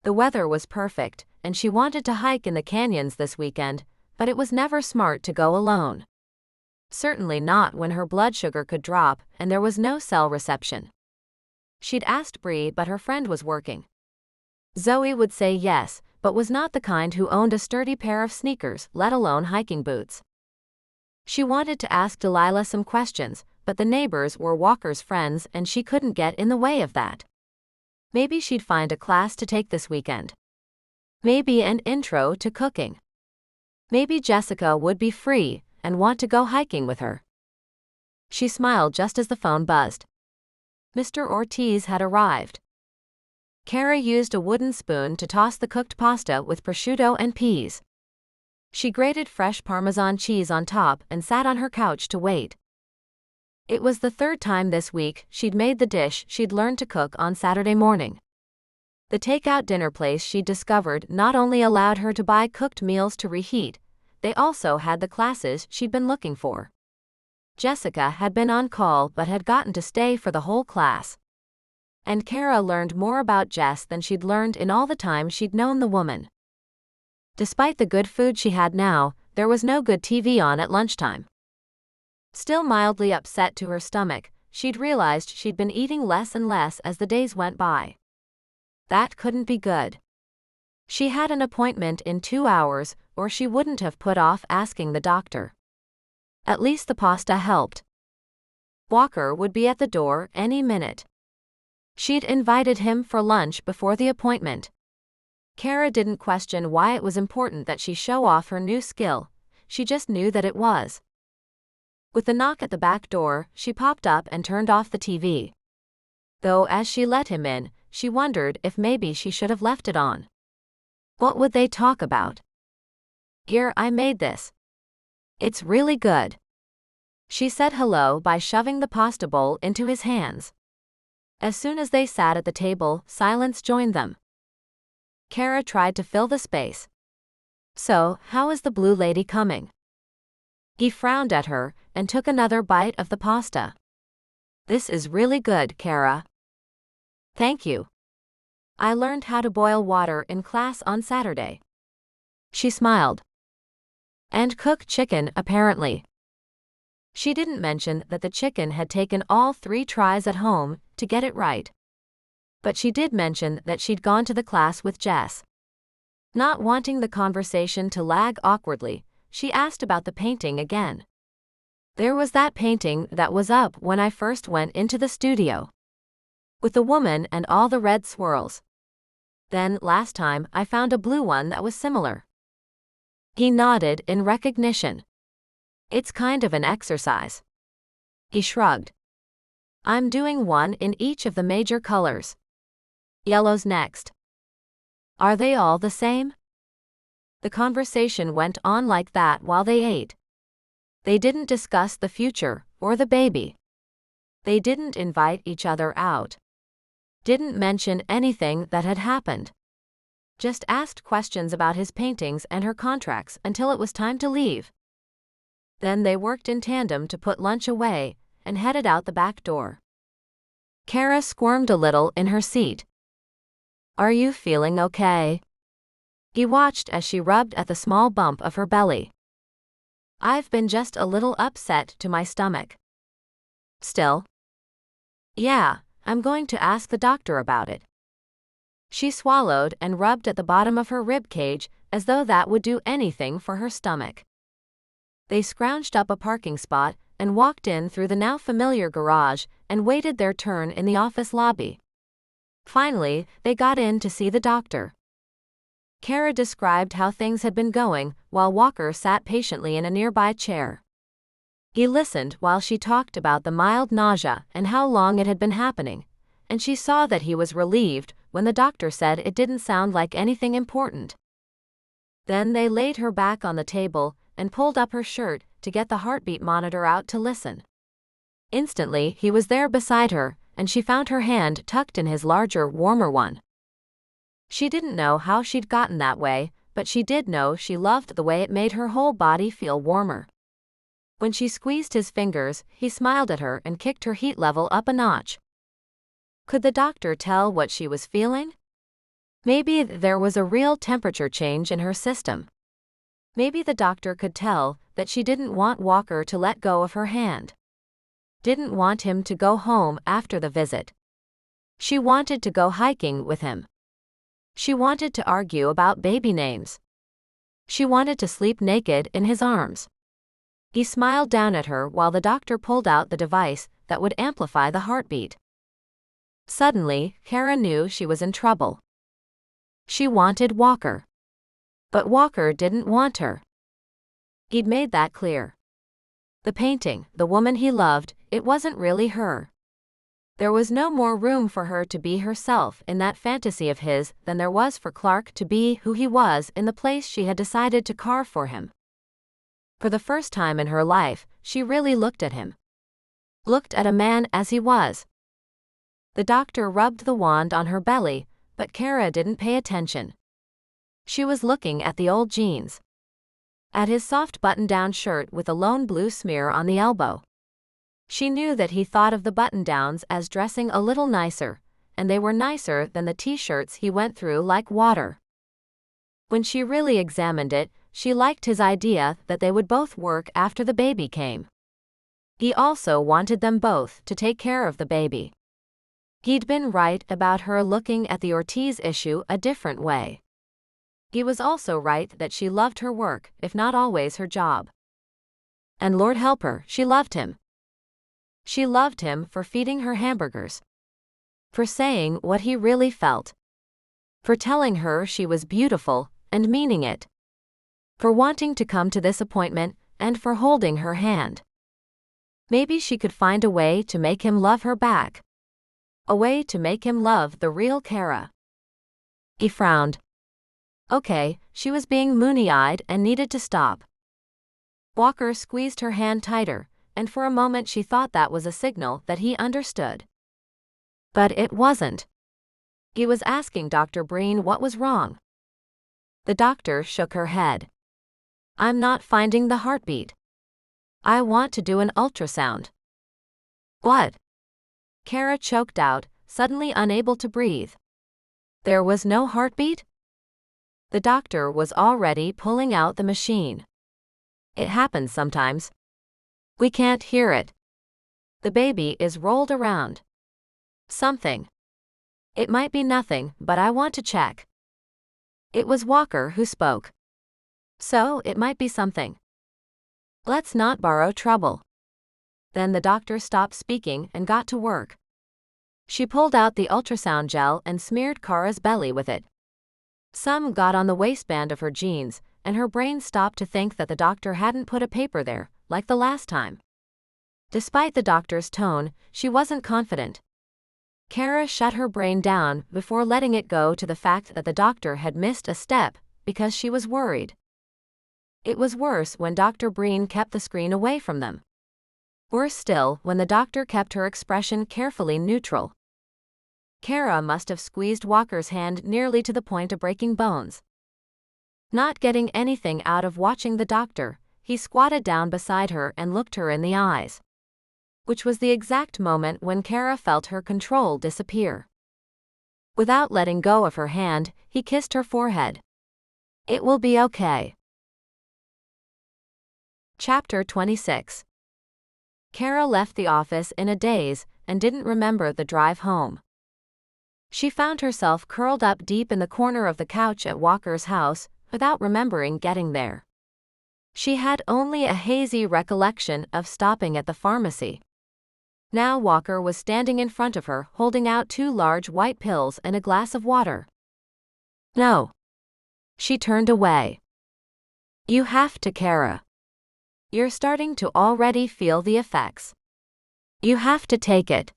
The weather was perfect, and she wanted to hike in the canyons this weekend, but it was never smart to go alone. Certainly not when her blood sugar could drop and there was no cell reception. She'd asked Bree, but her friend was working. Zoe would say yes, but was not the kind who owned a sturdy pair of sneakers, let alone hiking boots. She wanted to ask Delilah some questions, but the neighbors were Walker's friends and she couldn't get in the way of that. Maybe she'd find a class to take this weekend. Maybe an intro to cooking. Maybe Jessica would be free and want to go hiking with her. She smiled just as the phone buzzed. Mr. Ortiz had arrived. Cara used a wooden spoon to toss the cooked pasta with prosciutto and peas. She grated fresh Parmesan cheese on top and sat on her couch to wait. It was the third time this week she'd made the dish she'd learned to cook on Saturday morning. The takeout dinner place she'd discovered not only allowed her to buy cooked meals to reheat, they also had the classes she'd been looking for. Jessica had been on call but had gotten to stay for the whole class. And Cara learned more about Jess than she'd learned in all the time she'd known the woman. Despite the good food she had now, there was no good TV on at lunchtime. Still mildly upset to her stomach, she'd realized she'd been eating less and less as the days went by. That couldn't be good. She had an appointment in 2 hours, or she wouldn't have put off asking the doctor. At least the pasta helped. Walker would be at the door any minute. She'd invited him for lunch before the appointment. Cara didn't question why it was important that she show off her new skill, she just knew that it was. With the knock at the back door, she popped up and turned off the TV. Though as she let him in, she wondered if maybe she should have left it on. What would they talk about? "Here, I made this. It's really good." She said hello by shoving the pasta bowl into his hands. As soon as they sat at the table, silence joined them. Cara tried to fill the space. "So, how is the blue lady coming?" He frowned at her and took another bite of the pasta. "This is really good, Cara." "Thank you. I learned how to boil water in class on Saturday." She smiled. "And cook chicken, apparently." She didn't mention that the chicken had taken all 3 tries at home to get it right. But she did mention that she'd gone to the class with Jess. Not wanting the conversation to lag awkwardly, she asked about the painting again. "There was that painting that was up when I first went into the studio. With the woman and all the red swirls. Then, last time, I found a blue one that was similar." He nodded in recognition. "It's kind of an exercise." He shrugged. "I'm doing one in each of the major colors. Yellow's next." "Are they all the same?" The conversation went on like that while they ate. They didn't discuss the future, or the baby. They didn't invite each other out. Didn't mention anything that had happened. Just asked questions about his paintings and her contracts until it was time to leave. Then they worked in tandem to put lunch away, and headed out the back door. Cara squirmed a little in her seat. "Are you feeling okay?" He watched as she rubbed at the small bump of her belly. "I've been just a little upset to my stomach." "Still?" "Yeah, I'm going to ask the doctor about it." She swallowed and rubbed at the bottom of her rib cage as though that would do anything for her stomach. They scrounged up a parking spot and walked in through the now familiar garage and waited their turn in the office lobby. Finally, they got in to see the doctor. Cara described how things had been going while Walker sat patiently in a nearby chair. He listened while she talked about the mild nausea and how long it had been happening, and she saw that he was relieved when the doctor said it didn't sound like anything important. Then they laid her back on the table and pulled up her shirt to get the heartbeat monitor out to listen. Instantly, he was there beside her, and she found her hand tucked in his larger, warmer one. She didn't know how she'd gotten that way, but she did know she loved the way it made her whole body feel warmer. When she squeezed his fingers, he smiled at her and kicked her heat level up a notch. Could the doctor tell what she was feeling? Maybe there was a real temperature change in her system. Maybe the doctor could tell that she didn't want Walker to let go of her hand. Didn't want him to go home after the visit. She wanted to go hiking with him. She wanted to argue about baby names. She wanted to sleep naked in his arms. He smiled down at her while the doctor pulled out the device that would amplify the heartbeat. Suddenly, Cara knew she was in trouble. She wanted Walker. But Walker didn't want her. He'd made that clear. The painting, the woman he loved, it wasn't really her. There was no more room for her to be herself in that fantasy of his than there was for Clark to be who he was in the place she had decided to carve for him. For the first time in her life, she really looked at him. Looked at a man as he was. The doctor rubbed the wand on her belly, but Cara didn't pay attention. She was looking at the old jeans. At his soft button-down shirt with a lone blue smear on the elbow. She knew that he thought of the button-downs as dressing a little nicer, and they were nicer than the t-shirts he went through like water. When she really examined it, she liked his idea that they would both work after the baby came. He also wanted them both to take care of the baby. He'd been right about her looking at the Ortiz issue a different way. He was also right that she loved her work, if not always her job. And Lord help her, she loved him. She loved him for feeding her hamburgers, for saying what he really felt, for telling her she was beautiful and meaning it, for wanting to come to this appointment, and for holding her hand. Maybe she could find a way to make him love her back. A way to make him love the real Cara. He frowned. Okay, she was being moony-eyed and needed to stop. Walker squeezed her hand tighter, and for a moment she thought that was a signal that he understood. But it wasn't. He was asking Dr. Breen what was wrong. The doctor shook her head. I'm not finding the heartbeat. I want to do an ultrasound. What? Cara choked out, suddenly unable to breathe. There was no heartbeat? The doctor was already pulling out the machine. It happens sometimes. We can't hear it. The baby is rolled around. Something. It might be nothing, but I want to check. It was Walker who spoke. So, it might be something. Let's not borrow trouble. Then the doctor stopped speaking and got to work. She pulled out the ultrasound gel and smeared Cara's belly with it. Some got on the waistband of her jeans, and her brain stopped to think that the doctor hadn't put a paper there, like the last time. Despite the doctor's tone, she wasn't confident. Cara shut her brain down before letting it go to the fact that the doctor had missed a step, because she was worried. It was worse when Dr. Breen kept the screen away from them. Worse still when the doctor kept her expression carefully neutral. Cara must have squeezed Walker's hand nearly to the point of breaking bones. Not getting anything out of watching the doctor, he squatted down beside her and looked her in the eyes. Which was the exact moment when Cara felt her control disappear. Without letting go of her hand, he kissed her forehead. It will be okay. Chapter 26. Cara left the office in a daze and didn't remember the drive home. She found herself curled up deep in the corner of the couch at Walker's house, without remembering getting there. She had only a hazy recollection of stopping at the pharmacy. Now Walker was standing in front of her, holding out 2 large white pills and a glass of water. No. She turned away. You have to, Cara. You're starting to already feel the effects. You have to take it.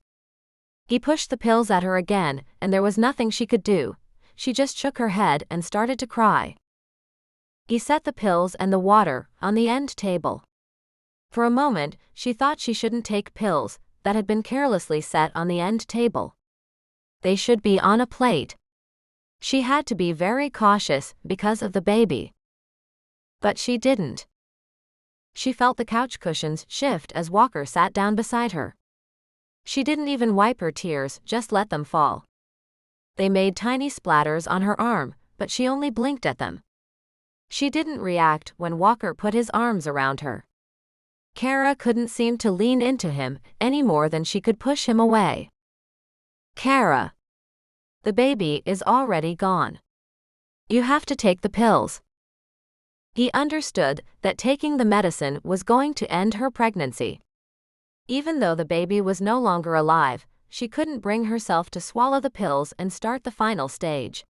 He pushed the pills at her again, and there was nothing she could do. She just shook her head and started to cry. He set the pills and the water on the end table. For a moment, she thought she shouldn't take pills that had been carelessly set on the end table. They should be on a plate. She had to be very cautious because of the baby. But she didn't. She felt the couch cushions shift as Walker sat down beside her. She didn't even wipe her tears, just let them fall. They made tiny splatters on her arm, but she only blinked at them. She didn't react when Walker put his arms around her. Cara couldn't seem to lean into him any more than she could push him away. Cara. The baby is already gone. You have to take the pills. He understood that taking the medicine was going to end her pregnancy. Even though the baby was no longer alive, she couldn't bring herself to swallow the pills and start the final stage.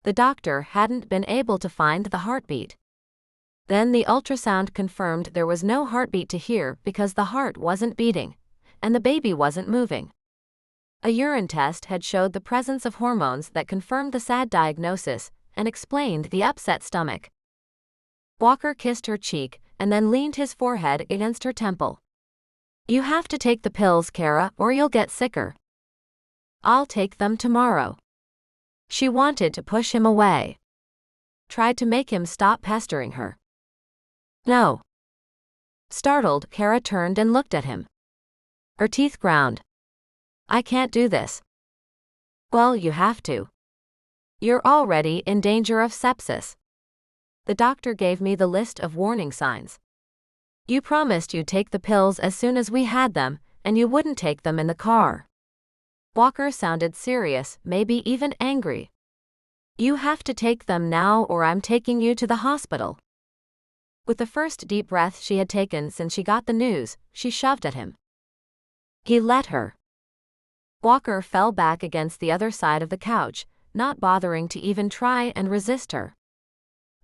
The doctor hadn't been able to find the heartbeat. Then the ultrasound confirmed there was no heartbeat to hear because the heart wasn't beating, and the baby wasn't moving. A urine test had showed the presence of hormones that confirmed the sad diagnosis and explained the upset stomach. Walker kissed her cheek and then leaned his forehead against her temple. You have to take the pills, Cara, or you'll get sicker. I'll take them tomorrow. She wanted to push him away. Tried to make him stop pestering her. No. Startled, Cara turned and looked at him. Her teeth ground. I can't do this. Well, you have to. You're already in danger of sepsis. The doctor gave me the list of warning signs. You promised you'd take the pills as soon as we had them, and you wouldn't take them in the car. Walker sounded serious, maybe even angry. You have to take them now or I'm taking you to the hospital. With the first deep breath she had taken since she got the news, she shoved at him. He let her. Walker fell back against the other side of the couch, not bothering to even try and resist her.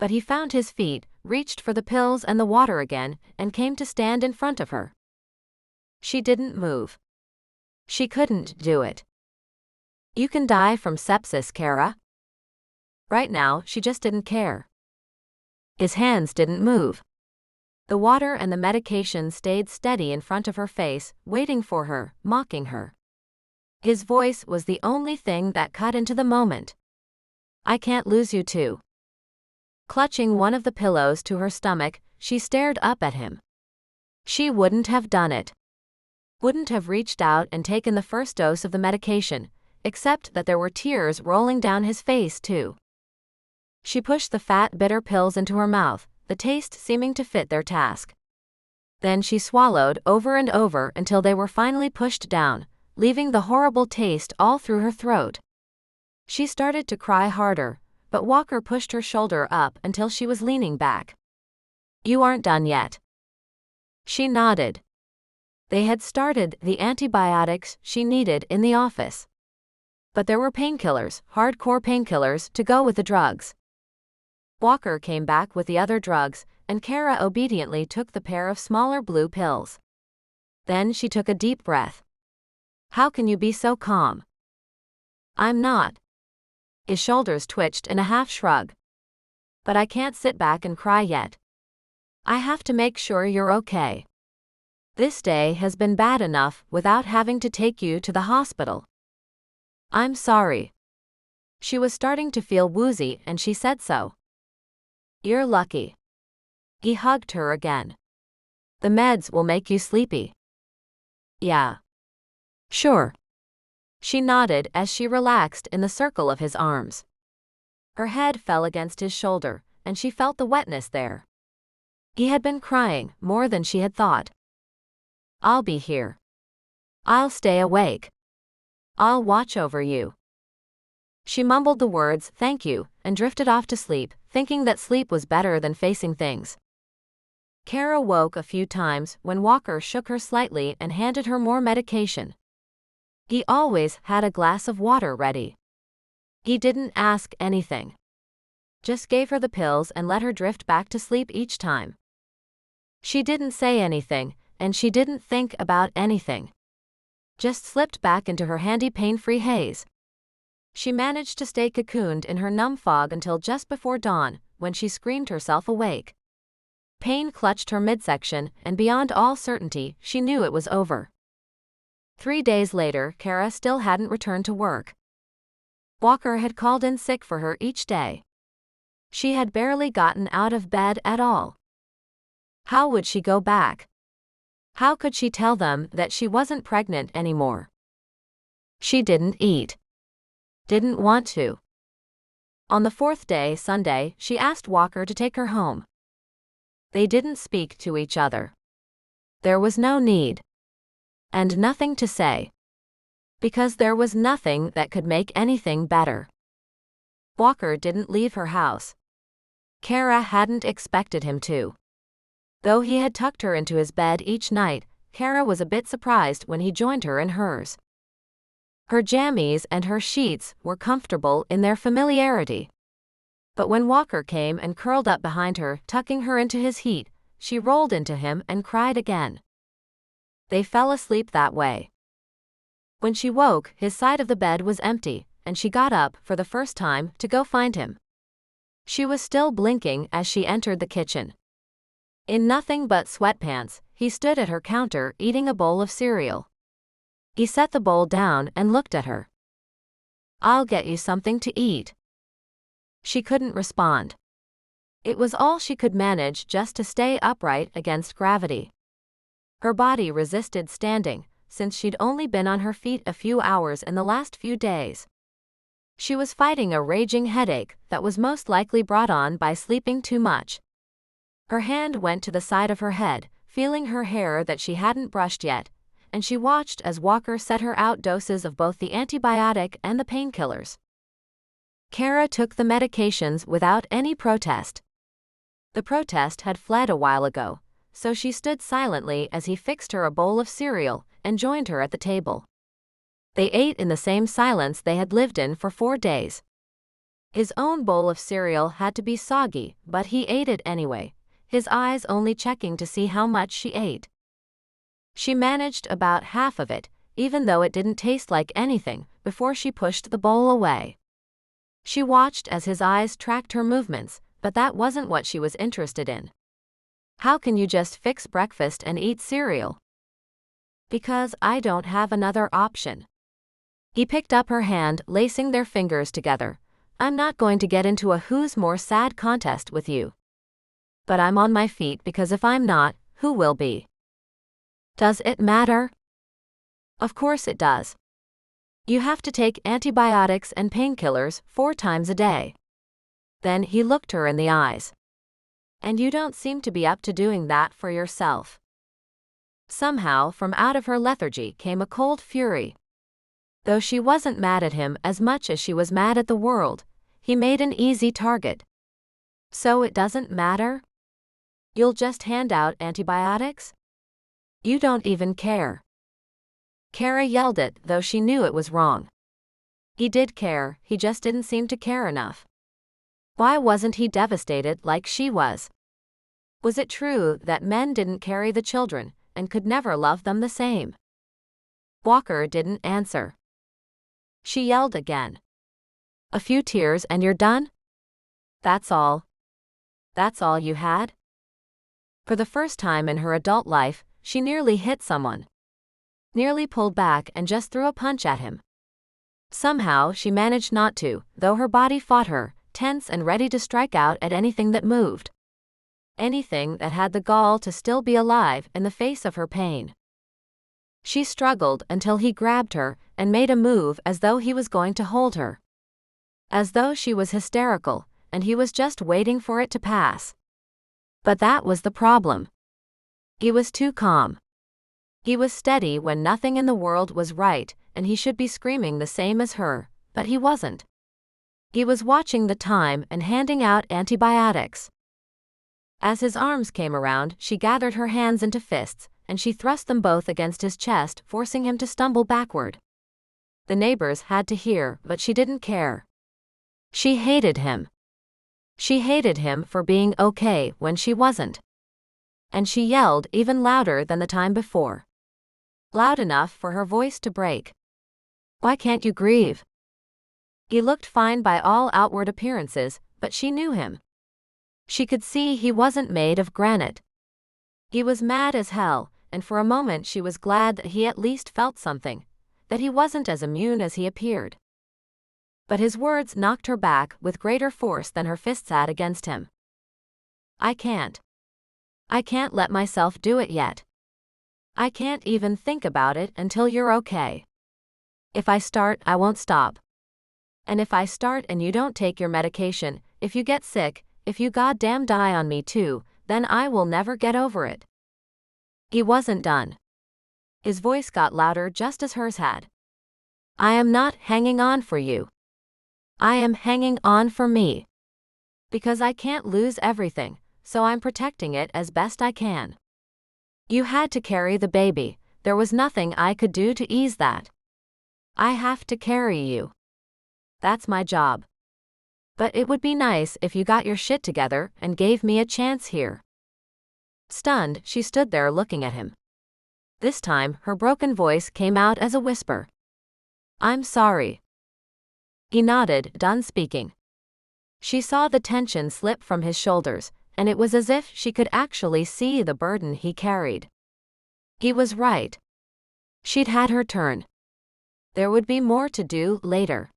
But he found his feet, reached for the pills and the water again, and came to stand in front of her. She didn't move. She couldn't do it. You can die from sepsis, Cara. Right now, she just didn't care. His hands didn't move. The water and the medication stayed steady in front of her face, waiting for her, mocking her. His voice was the only thing that cut into the moment. I can't lose you too. Clutching one of the pillows to her stomach, she stared up at him. She wouldn't have done it. Wouldn't have reached out and taken the first dose of the medication, except that there were tears rolling down his face too. She pushed the fat, bitter pills into her mouth, the taste seeming to fit their task. Then she swallowed over and over until they were finally pushed down, leaving the horrible taste all through her throat. She started to cry harder, but Walker pushed her shoulder up until she was leaning back. You aren't done yet. She nodded. They had started the antibiotics she needed in the office. But there were painkillers, hardcore painkillers, to go with the drugs. Walker came back with the other drugs, and Cara obediently took the pair of smaller blue pills. Then she took a deep breath. How can you be so calm? I'm not. His shoulders twitched in a half shrug. But I can't sit back and cry yet. I have to make sure you're okay. This day has been bad enough without having to take you to the hospital. I'm sorry. She was starting to feel woozy and she said so. You're lucky. He hugged her again. The meds will make you sleepy. Yeah. Sure. She nodded as she relaxed in the circle of his arms. Her head fell against his shoulder, and she felt the wetness there. He had been crying more than she had thought. I'll be here. I'll stay awake. I'll watch over you. She mumbled the words, thank you, and drifted off to sleep, thinking that sleep was better than facing things. Cara woke a few times when Walker shook her slightly and handed her more medication. He always had a glass of water ready. He didn't ask anything. Just gave her the pills and let her drift back to sleep each time. She didn't say anything, and she didn't think about anything. Just slipped back into her handy pain-free haze. She managed to stay cocooned in her numb fog until just before dawn, when she screamed herself awake. Pain clutched her midsection, and beyond all certainty, she knew it was over. 3 days later, Cara still hadn't returned to work. Walker had called in sick for her each day. She had barely gotten out of bed at all. How would she go back? How could she tell them that she wasn't pregnant anymore? She didn't eat. Didn't want to. On the 4th day, Sunday, she asked Walker to take her home. They didn't speak to each other. There was no need. And nothing to say. Because there was nothing that could make anything better. Walker didn't leave her house. Cara hadn't expected him to. Though he had tucked her into his bed each night, Cara was a bit surprised when he joined her in hers. Her jammies and her sheets were comfortable in their familiarity. But when Walker came and curled up behind her, tucking her into his heat, she rolled into him and cried again. They fell asleep that way. When she woke, his side of the bed was empty, and she got up for the first time to go find him. She was still blinking as she entered the kitchen. In nothing but sweatpants, he stood at her counter eating a bowl of cereal. He set the bowl down and looked at her. I'll get you something to eat. She couldn't respond. It was all she could manage just to stay upright against gravity. Her body resisted standing, since she'd only been on her feet a few hours in the last few days. She was fighting a raging headache that was most likely brought on by sleeping too much. Her hand went to the side of her head, feeling her hair that she hadn't brushed yet, and she watched as Walker set her out doses of both the antibiotic and the painkillers. Cara took the medications without any protest. The protest had fled a while ago, so she stood silently as he fixed her a bowl of cereal and joined her at the table. They ate in the same silence they had lived in for 4 days. His own bowl of cereal had to be soggy, but he ate it anyway, his eyes only checking to see how much she ate. She managed about half of it, even though it didn't taste like anything, before she pushed the bowl away. She watched as his eyes tracked her movements, but that wasn't what she was interested in. How can you just fix breakfast and eat cereal? Because I don't have another option. He picked up her hand, lacing their fingers together. I'm not going to get into a who's more sad contest with you. But I'm on my feet because if I'm not, who will be? Does it matter? Of course it does. You have to take antibiotics and painkillers 4 times a day. Then he looked her in the eyes. And you don't seem to be up to doing that for yourself. Somehow, from out of her lethargy came a cold fury. Though she wasn't mad at him as much as she was mad at the world, he made an easy target. So it doesn't matter? You'll just hand out antibiotics? You don't even care. Cara yelled it, though she knew it was wrong. He did care, he just didn't seem to care enough. Why wasn't he devastated like she was? Was it true that men didn't carry the children and could never love them the same? Walker didn't answer. She yelled again. A few tears and you're done? That's all? That's all you had? For the first time in her adult life, she nearly hit someone. Nearly pulled back and just threw a punch at him. Somehow she managed not to, though her body fought her, tense and ready to strike out at anything that moved. Anything that had the gall to still be alive in the face of her pain. She struggled until he grabbed her and made a move as though he was going to hold her. As though she was hysterical, and he was just waiting for it to pass. But that was the problem. He was too calm. He was steady when nothing in the world was right, and he should be screaming the same as her, but he wasn't. He was watching the time and handing out antibiotics. As his arms came around, she gathered her hands into fists, and she thrust them both against his chest, forcing him to stumble backward. The neighbors had to hear, but she didn't care. She hated him. She hated him for being okay when she wasn't. And she yelled even louder than the time before. Loud enough for her voice to break. Why can't you grieve? He looked fine by all outward appearances, but she knew him. She could see he wasn't made of granite. He was mad as hell, and for a moment she was glad that he at least felt something, that he wasn't as immune as he appeared. But his words knocked her back with greater force than her fists had against him. I can't let myself do it yet. I can't even think about it until you're okay. If I start, I won't stop. And if I start and you don't take your medication, if you get sick, if you goddamn die on me too, then I will never get over it. He wasn't done. His voice got louder just as hers had. I am not hanging on for you. I am hanging on for me. Because I can't lose everything, so I'm protecting it as best I can. You had to carry the baby, there was nothing I could do to ease that. I have to carry you. That's my job. But it would be nice if you got your shit together and gave me a chance here. Stunned, she stood there looking at him. This time, her broken voice came out as a whisper. I'm sorry. He nodded, done speaking. She saw the tension slip from his shoulders, and it was as if she could actually see the burden he carried. He was right. She'd had her turn. There would be more to do later.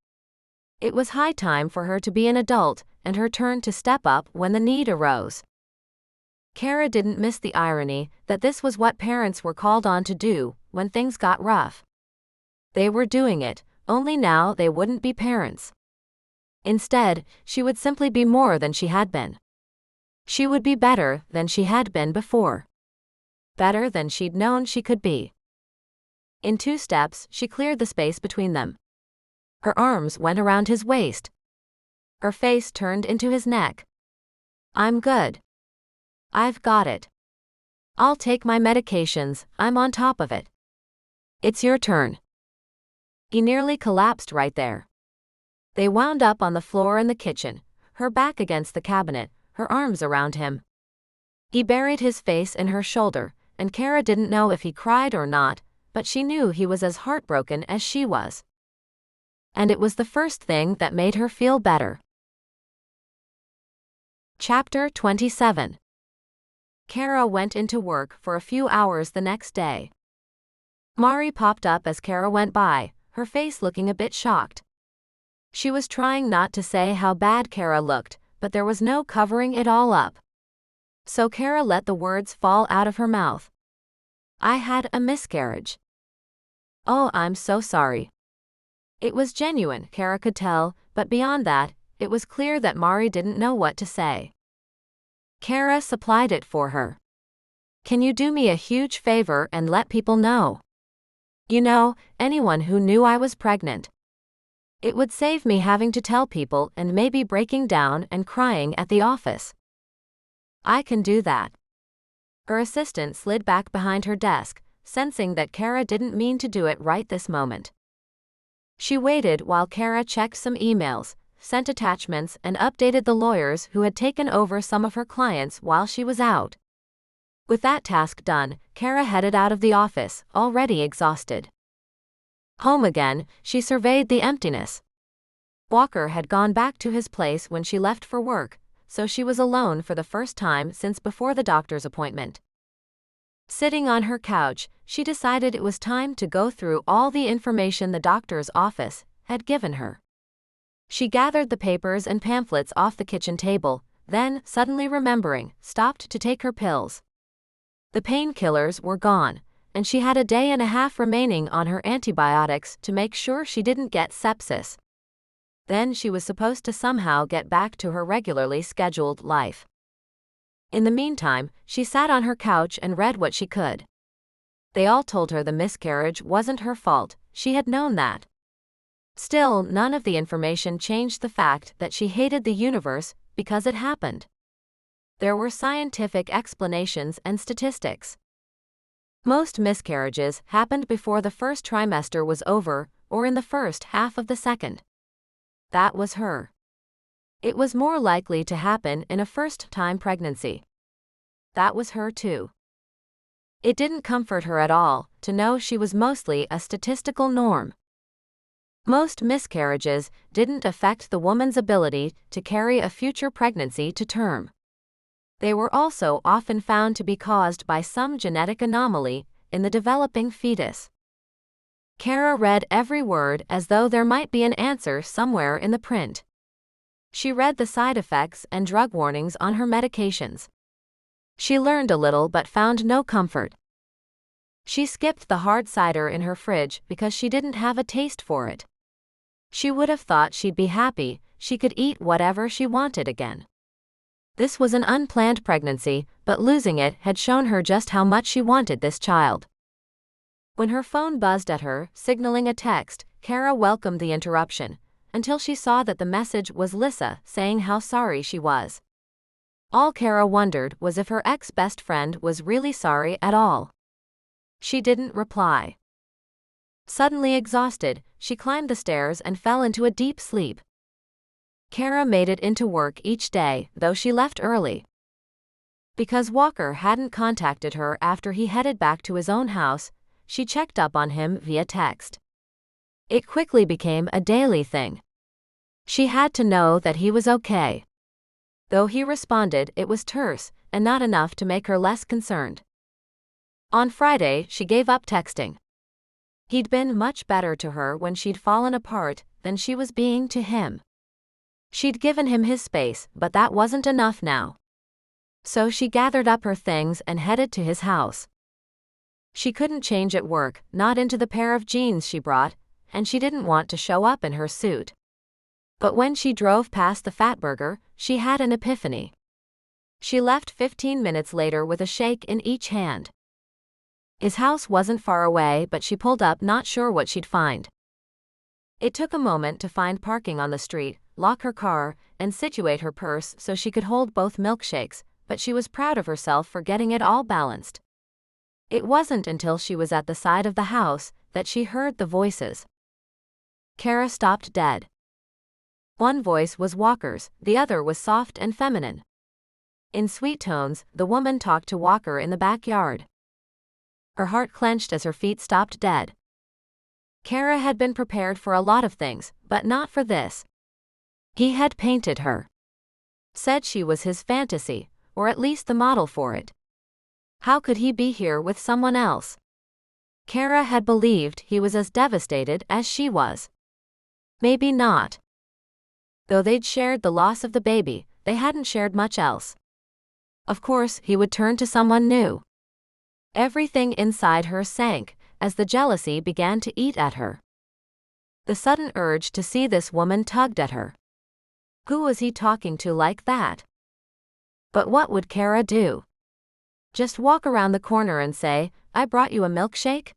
It was high time for her to be an adult, and her turn to step up when the need arose. Cara didn't miss the irony that this was what parents were called on to do when things got rough. They were doing it, only now they wouldn't be parents. Instead, she would simply be more than she had been. She would be better than she had been before. Better than she'd known she could be. In 2 steps, she cleared the space between them. Her arms went around his waist. Her face turned into his neck. I'm good. I've got it. I'll take my medications, I'm on top of it. It's your turn." He nearly collapsed right there. They wound up on the floor in the kitchen, her back against the cabinet, her arms around him. He buried his face in her shoulder, and Cara didn't know if he cried or not, but she knew he was as heartbroken as she was. And it was the first thing that made her feel better. Chapter 27. Cara went into work for a few hours the next day. Mari popped up as Cara went by, her face looking a bit shocked. She was trying not to say how bad Cara looked, but there was no covering it all up. So Cara let the words fall out of her mouth. "I had a miscarriage." "Oh, I'm so sorry." It was genuine, Cara could tell, but beyond that, it was clear that Mari didn't know what to say. Cara supplied it for her. "Can you do me a huge favor and let people know? You know, anyone who knew I was pregnant. It would save me having to tell people and maybe breaking down and crying at the office." "I can do that." Her assistant slid back behind her desk, sensing that Cara didn't mean to do it right this moment. She waited while Cara checked some emails, sent attachments, and updated the lawyers who had taken over some of her clients while she was out. With that task done, Cara headed out of the office, already exhausted. Home again, she surveyed the emptiness. Walker had gone back to his place when she left for work, so she was alone for the first time since before the doctor's appointment. Sitting on her couch, she decided it was time to go through all the information the doctor's office had given her. She gathered the papers and pamphlets off the kitchen table, then, suddenly remembering, stopped to take her pills. The painkillers were gone, and she had a day and a half remaining on her antibiotics to make sure she didn't get sepsis. Then she was supposed to somehow get back to her regularly scheduled life. In the meantime, she sat on her couch and read what she could. They all told her the miscarriage wasn't her fault, she had known that. Still, none of the information changed the fact that she hated the universe because it happened. There were scientific explanations and statistics. Most miscarriages happened before the first trimester was over, or in the first half of the second. That was her. It was more likely to happen in a first-time pregnancy. That was her too. It didn't comfort her at all to know she was mostly a statistical norm. Most miscarriages didn't affect the woman's ability to carry a future pregnancy to term. They were also often found to be caused by some genetic anomaly in the developing fetus. Cara read every word as though there might be an answer somewhere in the print. She read the side effects and drug warnings on her medications. She learned a little but found no comfort. She skipped the hard cider in her fridge because she didn't have a taste for it. She would have thought she'd be happy, she could eat whatever she wanted again. This was an unplanned pregnancy, but losing it had shown her just how much she wanted this child. When her phone buzzed at her, signaling a text, Cara welcomed the interruption, until she saw that the message was Lisa saying how sorry she was. All Cara wondered was if her ex-best friend was really sorry at all. She didn't reply. Suddenly exhausted, she climbed the stairs and fell into a deep sleep. Cara made it into work each day, though she left early. Because Walker hadn't contacted her after he headed back to his own house, she checked up on him via text. It quickly became a daily thing. She had to know that he was okay. Though he responded, it was terse, and not enough to make her less concerned. On Friday, she gave up texting. He'd been much better to her when she'd fallen apart than she was being to him. She'd given him his space, but that wasn't enough now. So she gathered up her things and headed to his house. She couldn't change at work, not into the pair of jeans she brought, and she didn't want to show up in her suit. But when she drove past the Fatburger, she had an epiphany. She left 15 minutes later with a shake in each hand. His house wasn't far away, but she pulled up not sure what she'd find. It took a moment to find parking on the street, lock her car, and situate her purse so she could hold both milkshakes, but she was proud of herself for getting it all balanced. It wasn't until she was at the side of the house that she heard the voices. Cara stopped dead. One voice was Walker's, the other was soft and feminine. In sweet tones, the woman talked to Walker in the backyard. Her heart clenched as her feet stopped dead. Cara had been prepared for a lot of things, but not for this. He had painted her. Said she was his fantasy, or at least the model for it. How could he be here with someone else? Cara had believed he was as devastated as she was. Maybe not. Though they'd shared the loss of the baby, they hadn't shared much else. Of course, he would turn to someone new. Everything inside her sank as the jealousy began to eat at her. The sudden urge to see this woman tugged at her. Who was he talking to like that? But what would Cara do? Just walk around the corner and say, "I brought you a milkshake?"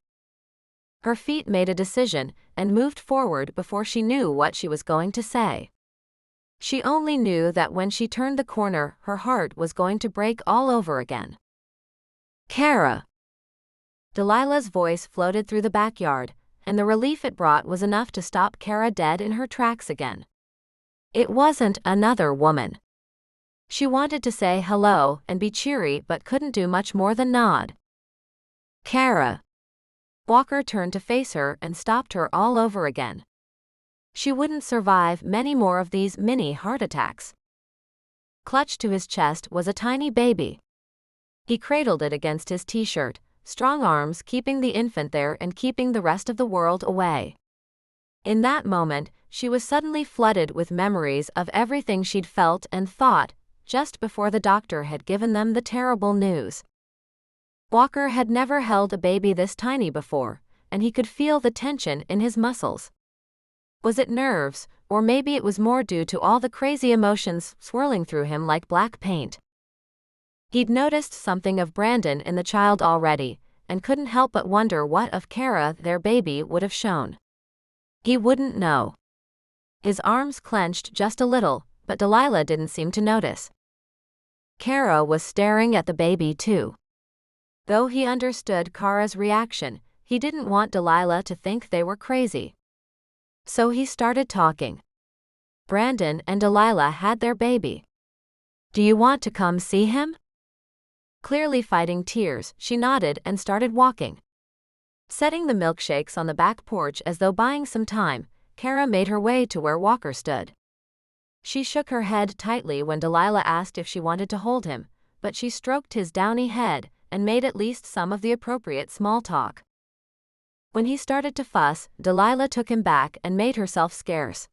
Her feet made a decision and moved forward before she knew what she was going to say. She only knew that when she turned the corner, her heart was going to break all over again. Cara! Delilah's voice floated through the backyard, and the relief it brought was enough to stop Cara dead in her tracks again. It wasn't another woman. She wanted to say hello and be cheery but couldn't do much more than nod. Cara! Walker turned to face her and stopped her all over again. She wouldn't survive many more of these mini heart attacks. Clutched to his chest was a tiny baby. He cradled it against his t-shirt, strong arms keeping the infant there and keeping the rest of the world away. In that moment, she was suddenly flooded with memories of everything she'd felt and thought just before the doctor had given them the terrible news. Walker had never held a baby this tiny before, and he could feel the tension in his muscles. Was it nerves, or maybe it was more due to all the crazy emotions swirling through him like black paint? He'd noticed something of Brandon in the child already, and couldn't help but wonder what of Cara their baby would have shown. He wouldn't know. His arms clenched just a little, but Delilah didn't seem to notice. Cara was staring at the baby too. Though he understood Cara's reaction, he didn't want Delilah to think they were crazy. So he started talking. Brandon and Delilah had their baby. "Do you want to come see him?" Clearly fighting tears, she nodded and started walking. Setting the milkshakes on the back porch as though buying some time, Cara made her way to where Walker stood. She shook her head tightly when Delilah asked if she wanted to hold him, but she stroked his downy head and made at least some of the appropriate small talk. When he started to fuss, Delilah took him back and made herself scarce.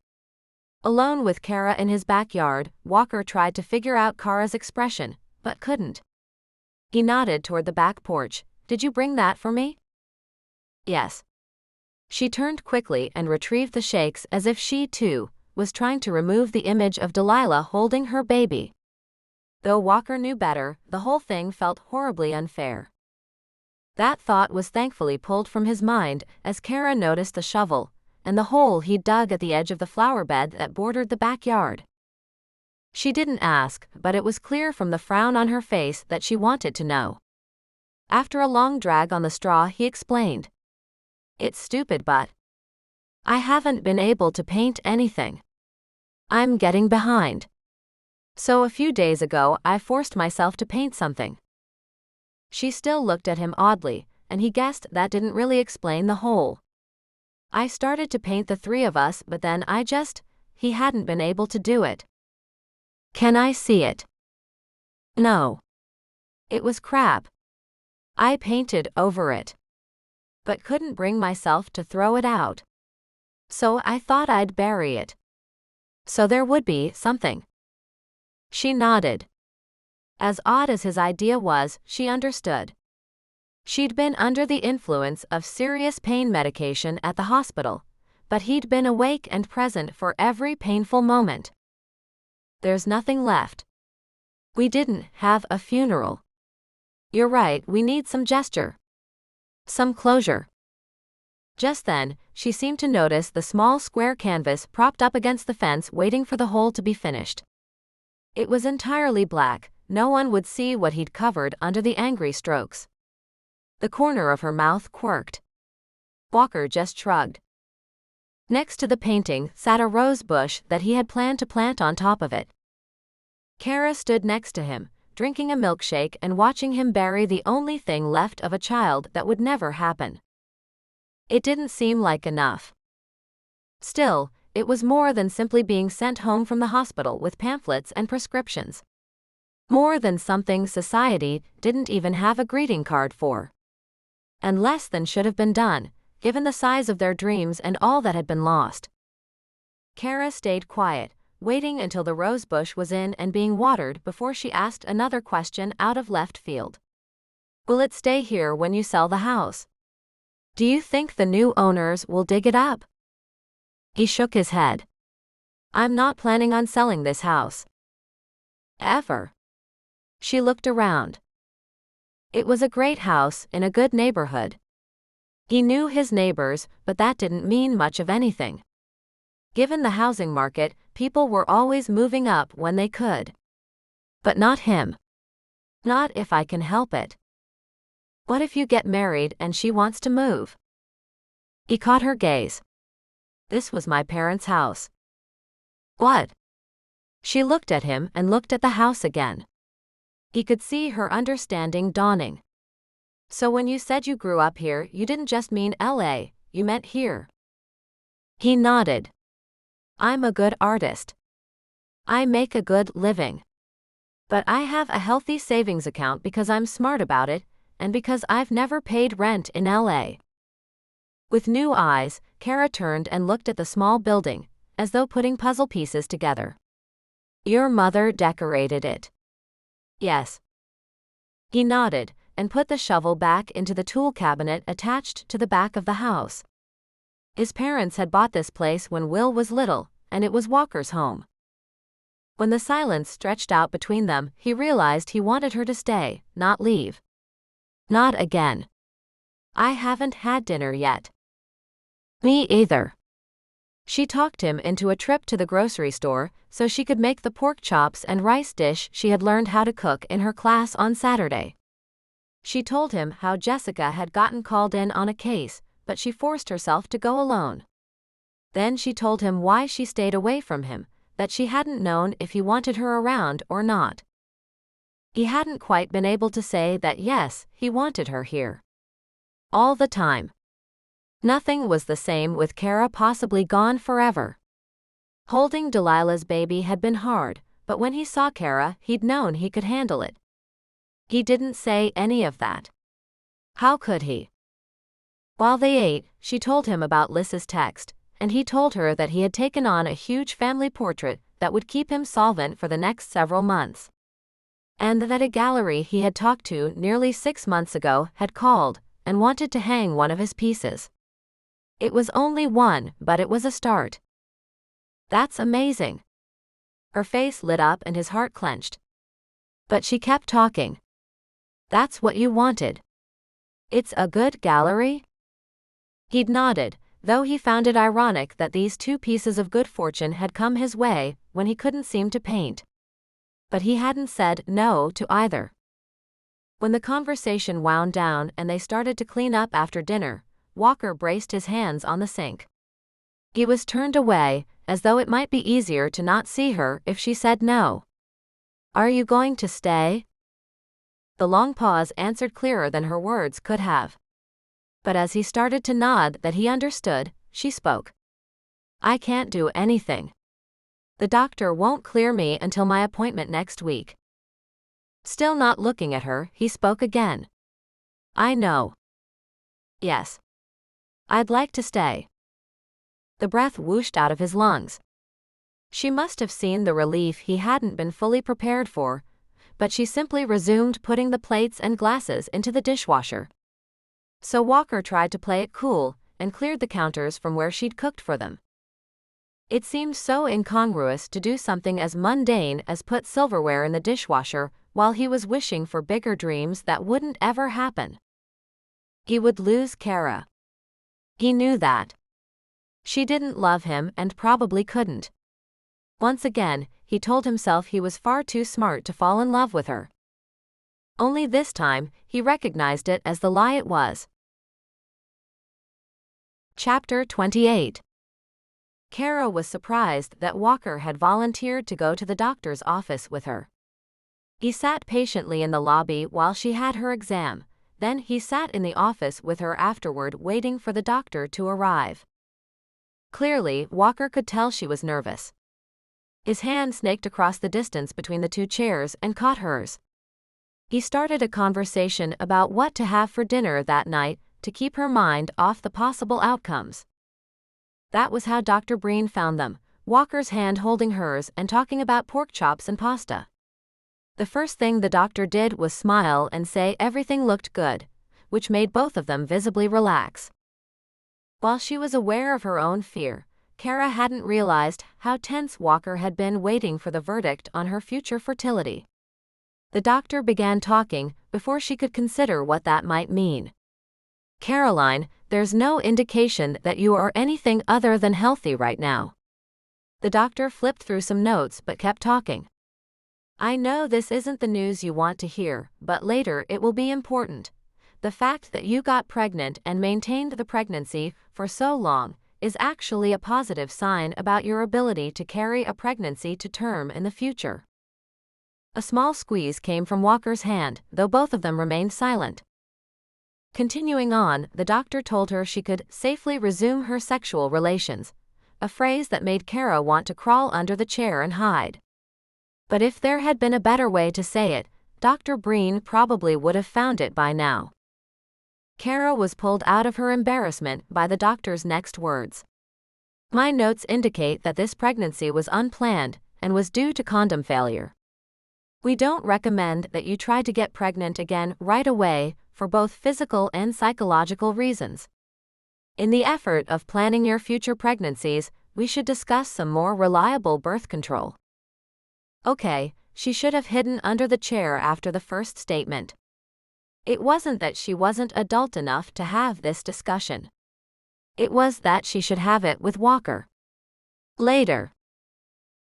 Alone with Cara in his backyard, Walker tried to figure out Cara's expression, but couldn't. He nodded toward the back porch. "Did you bring that for me?" "Yes." She turned quickly and retrieved the shakes as if she, too, was trying to remove the image of Delilah holding her baby. Though Walker knew better, the whole thing felt horribly unfair. That thought was thankfully pulled from his mind as Cara noticed the shovel and the hole he'd dug at the edge of the flower bed that bordered the backyard. She didn't ask, but it was clear from the frown on her face that she wanted to know. After a long drag on the straw, he explained. "It's stupid, but I haven't been able to paint anything. I'm getting behind. So a few days ago I forced myself to paint something." She still looked at him oddly, and he guessed that didn't really explain the whole. "I started to paint the three of us, but then he hadn't been able to do it." "Can I see it?" "No. It was crap. I painted over it, but couldn't bring myself to throw it out. So I thought I'd bury it. So there would be something." She nodded. As odd as his idea was, she understood. She'd been under the influence of serious pain medication at the hospital, but he'd been awake and present for every painful moment. "There's nothing left. We didn't have a funeral. You're right, we need some gesture. Some closure." Just then, she seemed to notice the small square canvas propped up against the fence waiting for the hole to be finished. It was entirely black, no one would see what he'd covered under the angry strokes. The corner of her mouth quirked. Walker just shrugged. Next to the painting sat a rose bush that he had planned to plant on top of it. Cara stood next to him, drinking a milkshake and watching him bury the only thing left of a child that would never happen. It didn't seem like enough. Still, it was more than simply being sent home from the hospital with pamphlets and prescriptions. More than something society didn't even have a greeting card for. And less than should have been done, given the size of their dreams and all that had been lost. Cara stayed quiet, waiting until the rose bush was in and being watered before she asked another question out of left field. Will it stay here when you sell the house? Do you think the new owners will dig it up? He shook his head. I'm not planning on selling this house. Ever. She looked around. It was a great house in a good neighborhood. He knew his neighbors, but that didn't mean much of anything. Given the housing market, people were always moving up when they could. But not him. Not if I can help it. What if you get married and she wants to move? He caught her gaze. This was my parents' house. What? She looked at him and looked at the house again. He could see her understanding dawning. So when you said you grew up here, you didn't just mean LA, you meant here. He nodded. I'm a good artist. I make a good living. But I have a healthy savings account because I'm smart about it, and because I've never paid rent in LA. With new eyes, Cara turned and looked at the small building, as though putting puzzle pieces together. Your mother decorated it. Yes. He nodded, and put the shovel back into the tool cabinet attached to the back of the house. His parents had bought this place when Will was little, and it was Walker's home. When the silence stretched out between them, he realized he wanted her to stay, not leave. Not again. I haven't had dinner yet. Me either. She talked him into a trip to the grocery store so she could make the pork chops and rice dish she had learned how to cook in her class on Saturday. She told him how Jessica had gotten called in on a case, but she forced herself to go alone. Then she told him why she stayed away from him, that she hadn't known if he wanted her around or not. He hadn't quite been able to say that yes, he wanted her here. All the time. Nothing was the same with Cara possibly gone forever. Holding Delilah's baby had been hard, but when he saw Cara, he'd known he could handle it. He didn't say any of that. How could he? While they ate, she told him about Lys's text, and he told her that he had taken on a huge family portrait that would keep him solvent for the next several months. And that a gallery he had talked to nearly 6 months ago had called and wanted to hang one of his pieces. It was only one, but it was a start. That's amazing. Her face lit up and his heart clenched. But she kept talking. That's what you wanted. It's a good gallery? He'd nodded, though he found it ironic that these two pieces of good fortune had come his way when he couldn't seem to paint. But he hadn't said no to either. When the conversation wound down and they started to clean up after dinner, Walker braced his hands on the sink. He was turned away, as though it might be easier to not see her if she said no. Are you going to stay? The long pause answered clearer than her words could have. But as he started to nod that he understood, she spoke. I can't do anything. The doctor won't clear me until my appointment next week. Still not looking at her, he spoke again. I know. Yes. I'd like to stay. The breath whooshed out of his lungs. She must have seen the relief he hadn't been fully prepared for, but she simply resumed putting the plates and glasses into the dishwasher. So Walker tried to play it cool and cleared the counters from where she'd cooked for them. It seemed so incongruous to do something as mundane as put silverware in the dishwasher while he was wishing for bigger dreams that wouldn't ever happen. He would lose Cara. He knew that. She didn't love him and probably couldn't. Once again, he told himself he was far too smart to fall in love with her. Only this time, he recognized it as the lie it was. Chapter 28. Cara was surprised that Walker had volunteered to go to the doctor's office with her. He sat patiently in the lobby while she had her exam, then he sat in the office with her afterward waiting for the doctor to arrive. Clearly, Walker could tell she was nervous. His hand snaked across the distance between the two chairs and caught hers. He started a conversation about what to have for dinner that night to keep her mind off the possible outcomes. That was how Dr. Breen found them, Walker's hand holding hers and talking about pork chops and pasta. The first thing the doctor did was smile and say everything looked good, which made both of them visibly relax. While she was aware of her own fear, Cara hadn't realized how tense Walker had been waiting for the verdict on her future fertility. The doctor began talking before she could consider what that might mean. "Caroline, there's no indication that you are anything other than healthy right now." The doctor flipped through some notes but kept talking. "I know this isn't the news you want to hear, but later it will be important. The fact that you got pregnant and maintained the pregnancy for so long is actually a positive sign about your ability to carry a pregnancy to term in the future." A small squeeze came from Walker's hand, though both of them remained silent. Continuing on, the doctor told her she could safely resume her sexual relations, a phrase that made Cara want to crawl under the chair and hide. But if there had been a better way to say it, Dr. Breen probably would have found it by now. Cara was pulled out of her embarrassment by the doctor's next words. "My notes indicate that this pregnancy was unplanned and was due to condom failure. We don't recommend that you try to get pregnant again right away for both physical and psychological reasons. In the effort of planning your future pregnancies, we should discuss some more reliable birth control." Okay, she should have hidden under the chair after the first statement. It wasn't that she wasn't adult enough to have this discussion. It was that she should have it with Walker. Later.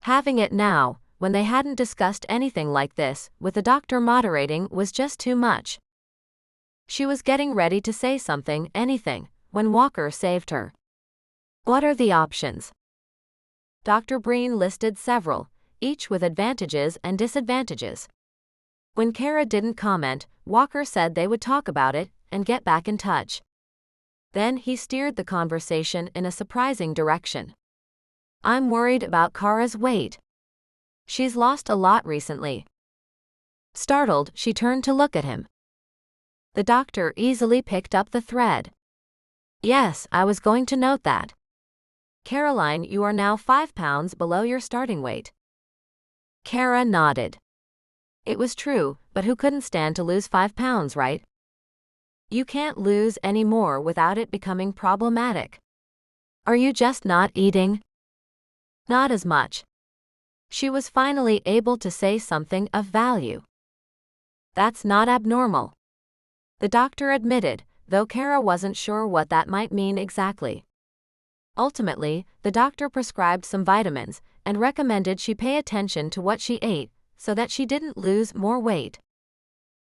Having it now, when they hadn't discussed anything like this, with the doctor moderating, was just too much. She was getting ready to say something, anything, when Walker saved her. "What are the options?" Dr. Breen listed several, each with advantages and disadvantages. When Cara didn't comment, Walker said they would talk about it and get back in touch. Then he steered the conversation in a surprising direction. "I'm worried about Cara's weight. She's lost a lot recently." Startled, she turned to look at him. The doctor easily picked up the thread. "Yes, I was going to note that. Caroline, you are now 5 pounds below your starting weight." Cara nodded. It was true, but who couldn't stand to lose 5 pounds, right? You can't lose any more without it becoming problematic. "Are you just not eating?" "Not as much." She was finally able to say something of value. "That's not abnormal," the doctor admitted, though Cara wasn't sure what that might mean exactly. Ultimately, the doctor prescribed some vitamins and recommended she pay attention to what she ate so that she didn't lose more weight.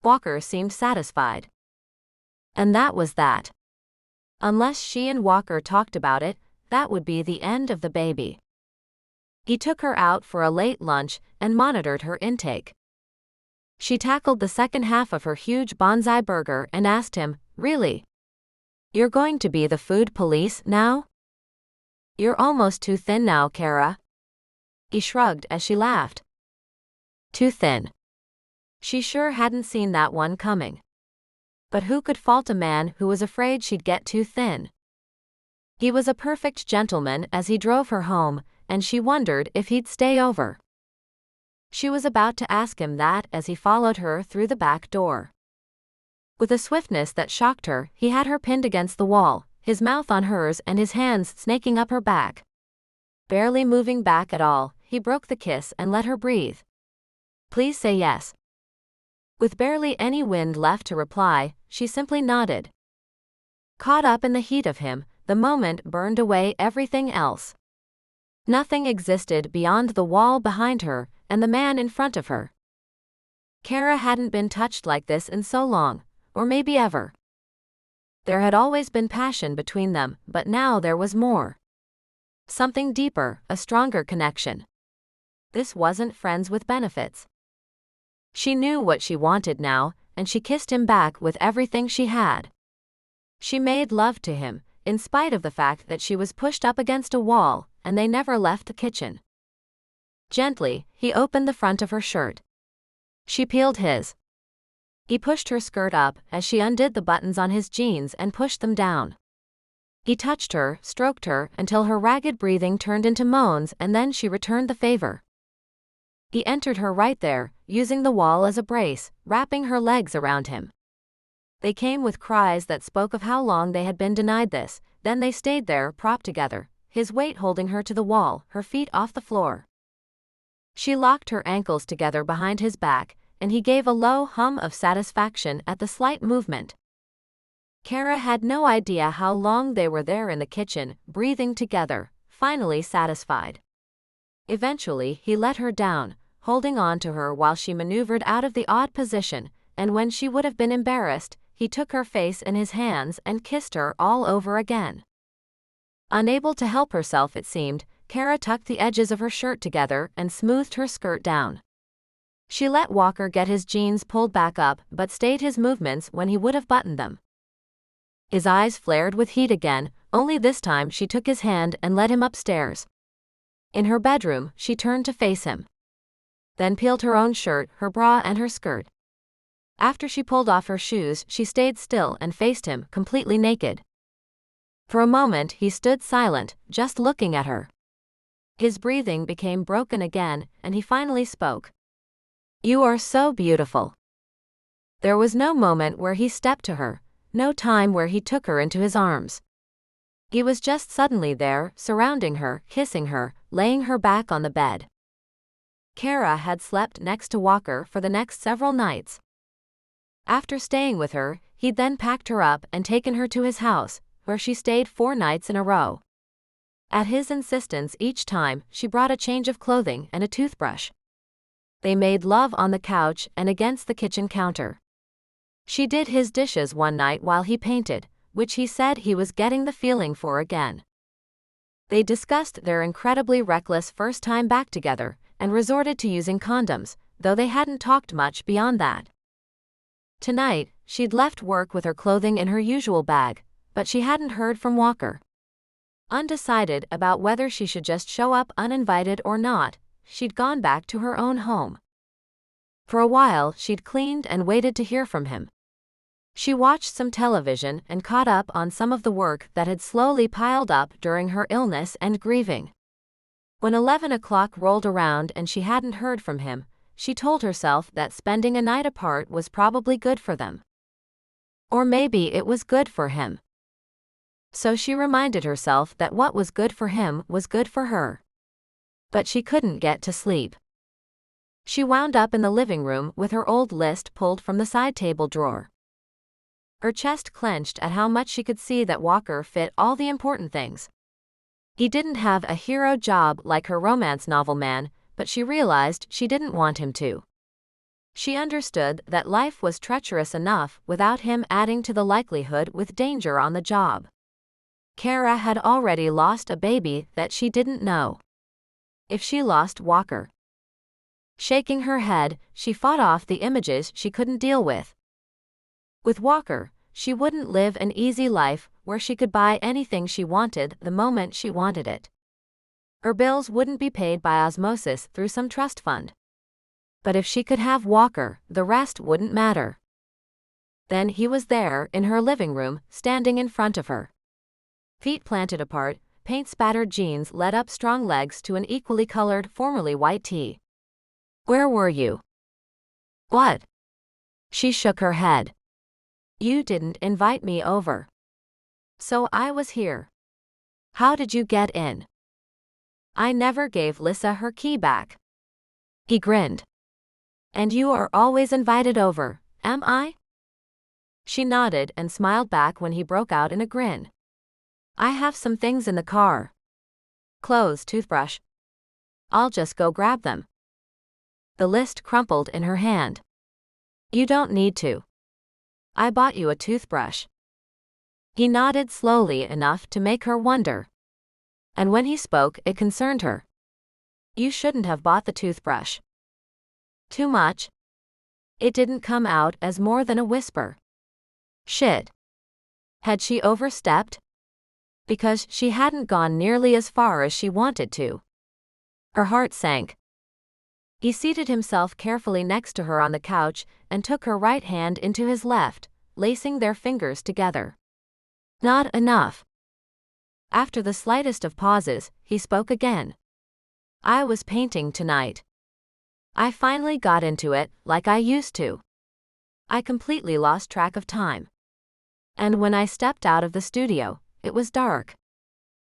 Walker seemed satisfied. And that was that. Unless she and Walker talked about it, that would be the end of the baby. He took her out for a late lunch and monitored her intake. She tackled the second half of her huge bonsai burger and asked him, "Really? You're going to be the food police now?" "You're almost too thin now, Cara." He shrugged as she laughed. Too thin. She sure hadn't seen that one coming. But who could fault a man who was afraid she'd get too thin? He was a perfect gentleman as he drove her home, and she wondered if he'd stay over. She was about to ask him that as he followed her through the back door. With a swiftness that shocked her, he had her pinned against the wall, his mouth on hers and his hands snaking up her back. Barely moving back at all, he broke the kiss and let her breathe. "Please say yes." With barely any wind left to reply, she simply nodded. Caught up in the heat of him, the moment burned away everything else. Nothing existed beyond the wall behind her and the man in front of her. Cara hadn't been touched like this in so long, or maybe ever. There had always been passion between them, but now there was more. Something deeper, a stronger connection. This wasn't friends with benefits. She knew what she wanted now, and she kissed him back with everything she had. She made love to him, in spite of the fact that she was pushed up against a wall, and they never left the kitchen. Gently, he opened the front of her shirt. She peeled his. He pushed her skirt up as she undid the buttons on his jeans and pushed them down. He touched her, stroked her, until her ragged breathing turned into moans, and then she returned the favor. He entered her right there, using the wall as a brace, wrapping her legs around him. They came with cries that spoke of how long they had been denied this, then they stayed there, propped together, his weight holding her to the wall, her feet off the floor. She locked her ankles together behind his back, and he gave a low hum of satisfaction at the slight movement. Cara had no idea how long they were there in the kitchen, breathing together, finally satisfied. Eventually, he let her down, holding on to her while she maneuvered out of the odd position, and when she would have been embarrassed, he took her face in his hands and kissed her all over again. Unable to help herself, it seemed, Cara tucked the edges of her shirt together and smoothed her skirt down. She let Walker get his jeans pulled back up but stayed his movements when he would have buttoned them. His eyes flared with heat again, only this time she took his hand and led him upstairs. In her bedroom, she turned to face him. Then peeled her own shirt, her bra and her skirt. After she pulled off her shoes, she stayed still and faced him, completely naked. For a moment he stood silent, just looking at her. His breathing became broken again, and he finally spoke. "You are so beautiful." There was no moment where he stepped to her, no time where he took her into his arms. He was just suddenly there, surrounding her, kissing her, laying her back on the bed. Cara had slept next to Walker for the next several nights. After staying with her, he'd then packed her up and taken her to his house, where she stayed 4 nights in a row. At his insistence each time, she brought a change of clothing and a toothbrush. They made love on the couch and against the kitchen counter. She did his dishes one night while he painted, which he said he was getting the feeling for again. They discussed their incredibly reckless first time back together, and resorted to using condoms, though they hadn't talked much beyond that. Tonight, she'd left work with her clothing in her usual bag, but she hadn't heard from Walker. Undecided about whether she should just show up uninvited or not, she'd gone back to her own home. For a while, she'd cleaned and waited to hear from him. She watched some television and caught up on some of the work that had slowly piled up during her illness and grieving. When 11 o'clock rolled around and she hadn't heard from him, she told herself that spending a night apart was probably good for them. Or maybe it was good for him. So she reminded herself that what was good for him was good for her. But she couldn't get to sleep. She wound up in the living room with her old list pulled from the side table drawer. Her chest clenched at how much she could see that Walker fit all the important things. He didn't have a hero job like her romance novel man, but she realized she didn't want him to. She understood that life was treacherous enough without him adding to the likelihood with danger on the job. Cara had already lost a baby that she didn't know. If she lost Walker. Shaking her head, she fought off the images she couldn't deal with. With Walker, she wouldn't live an easy life where she could buy anything she wanted the moment she wanted it. Her bills wouldn't be paid by osmosis through some trust fund. But if she could have Walker, the rest wouldn't matter. Then he was there, in her living room, standing in front of her. Feet planted apart, paint-spattered jeans led up strong legs to an equally colored, formerly white tee. "Where were you?" "What?" She shook her head. "You didn't invite me over. So I was here." "How did you get in?" "I never gave Lissa her key back." He grinned. "And you are always invited over, am I?" She nodded and smiled back when he broke out in a grin. "I have some things in the car. Clothes, toothbrush. I'll just go grab them." The list crumpled in her hand. "You don't need to. I bought you a toothbrush." He nodded slowly enough to make her wonder. And when he spoke, it concerned her. You shouldn't have bought the toothbrush. Too much? It didn't come out as more than a whisper. Shit. Had she overstepped? Because she hadn't gone nearly as far as she wanted to. Her heart sank. He seated himself carefully next to her on the couch and took her right hand into his left, lacing their fingers together. Not enough. After the slightest of pauses, he spoke again. I was painting tonight. I finally got into it, like I used to. I completely lost track of time. And when I stepped out of the studio, it was dark.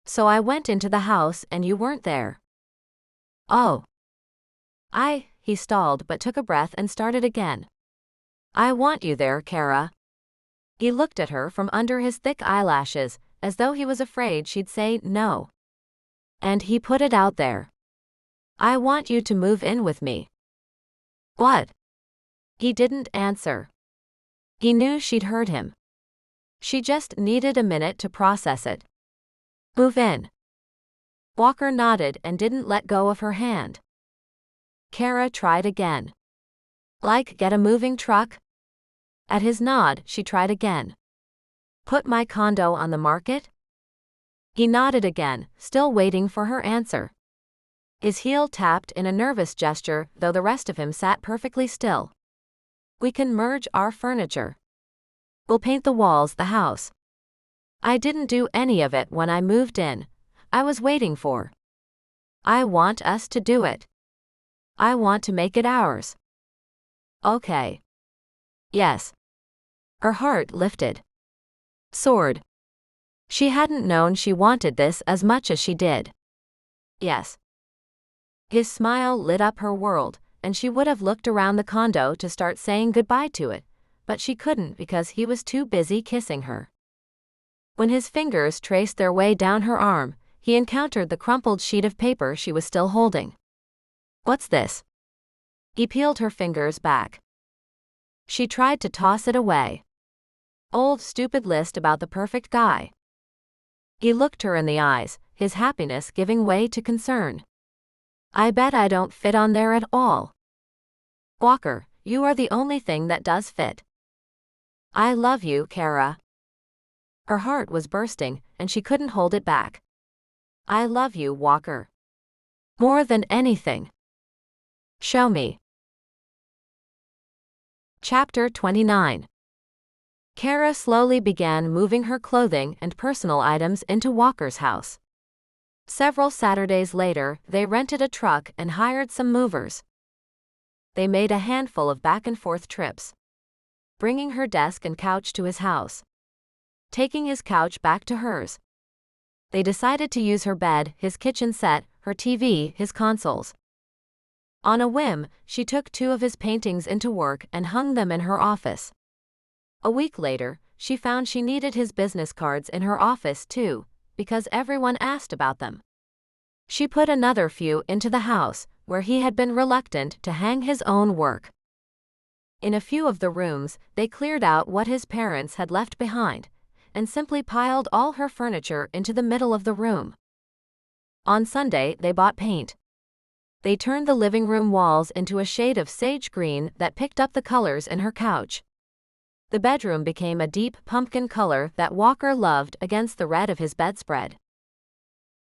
So I went into the house and you weren't there. Oh. He stalled but took a breath and started again. I want you there, Cara. He looked at her from under his thick eyelashes, as though he was afraid she'd say no. And he put it out there. I want you to move in with me. What? He didn't answer. He knew she'd heard him. She just needed a minute to process it. Move in. Walker nodded and didn't let go of her hand. Cara tried again. Like get a moving truck? At his nod, she tried again. Put my condo on the market? He nodded again, still waiting for her answer. His heel tapped in a nervous gesture, though the rest of him sat perfectly still. We can merge our furniture. We'll paint the walls, the house. I didn't do any of it when I moved in. I was waiting for. I want us to do it. I want to make it ours. Okay. Yes. Her heart lifted. Soared. She hadn't known she wanted this as much as she did. Yes. His smile lit up her world, and she would have looked around the condo to start saying goodbye to it, but she couldn't because he was too busy kissing her. When his fingers traced their way down her arm, he encountered the crumpled sheet of paper she was still holding. What's this? He peeled her fingers back. She tried to toss it away. Old stupid list about the perfect guy. He looked her in the eyes, his happiness giving way to concern. I bet I don't fit on there at all. Walker, you are the only thing that does fit. I love you, Cara. Her heart was bursting, and she couldn't hold it back. I love you, Walker. More than anything. Show me. Chapter 29. Cara slowly began moving her clothing and personal items into Walker's house. Several Saturdays later, they rented a truck and hired some movers. They made a handful of back-and-forth trips, bringing her desk and couch to his house, taking his couch back to hers. They decided to use her bed, his kitchen set, her TV, his consoles. On a whim, she took 2 of his paintings into work and hung them in her office. A week later, she found she needed his business cards in her office too, because everyone asked about them. She put another few into the house, where he had been reluctant to hang his own work. In a few of the rooms, they cleared out what his parents had left behind, and simply piled all her furniture into the middle of the room. On Sunday, they bought paint. They turned the living room walls into a shade of sage green that picked up the colors in her couch. The bedroom became a deep pumpkin color that Walker loved against the red of his bedspread.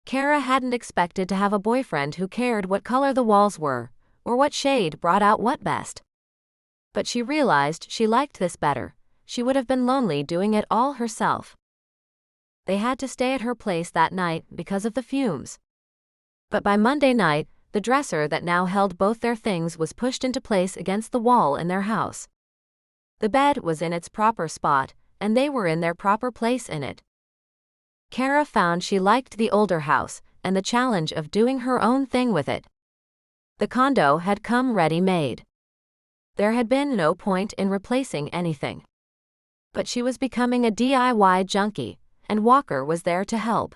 Cara hadn't expected to have a boyfriend who cared what color the walls were, or what shade brought out what best. But she realized she liked this better. She would have been lonely doing it all herself. They had to stay at her place that night because of the fumes. But by Monday night, the dresser that now held both their things was pushed into place against the wall in their house. The bed was in its proper spot, and they were in their proper place in it. Cara found she liked the older house, and the challenge of doing her own thing with it. The condo had come ready-made. There had been no point in replacing anything. But she was becoming a DIY junkie, and Walker was there to help.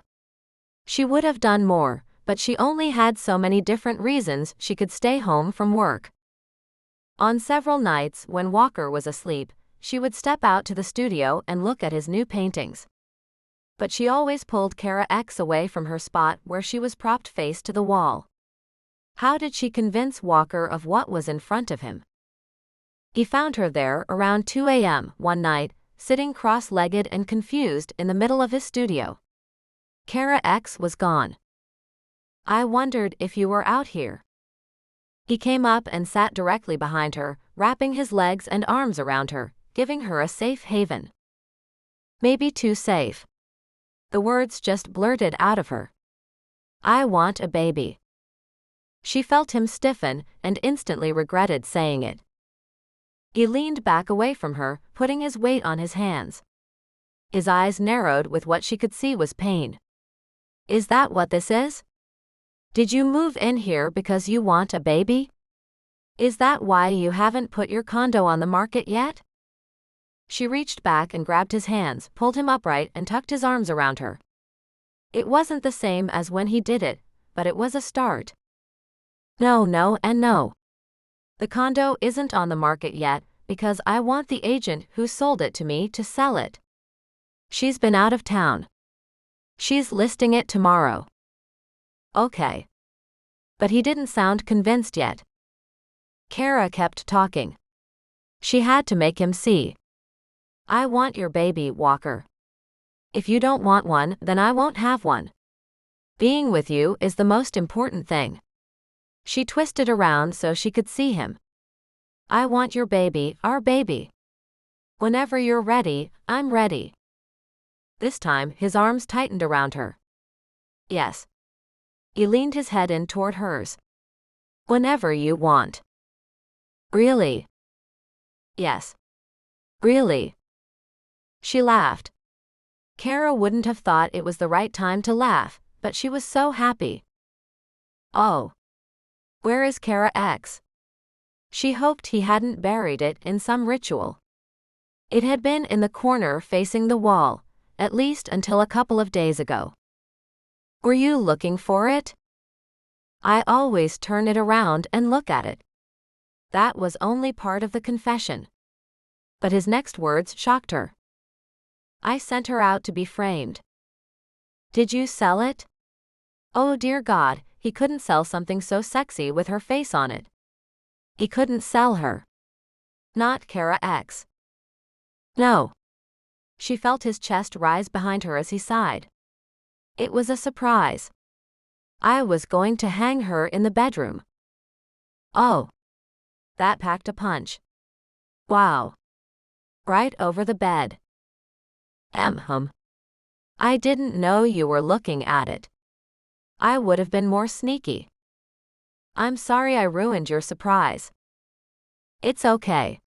She would have done more, but she only had so many different reasons she could stay home from work. On several nights when Walker was asleep, she would step out to the studio and look at his new paintings. But she always pulled Cara X away from her spot where she was propped face to the wall. How did she convince Walker of what was in front of him? He found her there around 2 a.m. one night, sitting cross-legged and confused in the middle of his studio. Cara X was gone. "I wondered if you were out here." He came up and sat directly behind her, wrapping his legs and arms around her, giving her a safe haven. Maybe too safe. The words just blurted out of her. "I want a baby." She felt him stiffen and instantly regretted saying it. He leaned back away from her, putting his weight on his hands. His eyes narrowed with what she could see was pain. "Is that what this is? Did you move in here because you want a baby? Is that why you haven't put your condo on the market yet?" She reached back and grabbed his hands, pulled him upright, and tucked his arms around her. It wasn't the same as when he did it, but it was a start. No, and no. The condo isn't on the market yet because I want the agent who sold it to me to sell it. She's been out of town. She's listing it tomorrow. Okay. But he didn't sound convinced yet. Cara kept talking. She had to make him see. "I want your baby, Walker. If you don't want one, then I won't have one. Being with you is the most important thing." She twisted around so she could see him. "I want your baby, our baby. Whenever you're ready, I'm ready." This time, his arms tightened around her. "Yes." He leaned his head in toward hers. "Whenever you want." "Really?" "Yes." "Really?" She laughed. Cara wouldn't have thought it was the right time to laugh, but she was so happy. "Oh. Where is Cara X?" She hoped he hadn't buried it in some ritual. It had been in the corner facing the wall, at least until a couple of days ago. "Were you looking for it?" "I always turn it around and look at it." That was only part of the confession. But his next words shocked her. "I sent her out to be framed." "Did you sell it?" Oh dear God, he couldn't sell something so sexy with her face on it. He couldn't sell her. Not Cara X. No. She felt his chest rise behind her as he sighed. It was a surprise. "I was going to hang her in the bedroom." Oh. That packed a punch. Wow. Right over the bed. I didn't know you were looking at it. I would have been more sneaky. I'm sorry I ruined your surprise." "It's okay.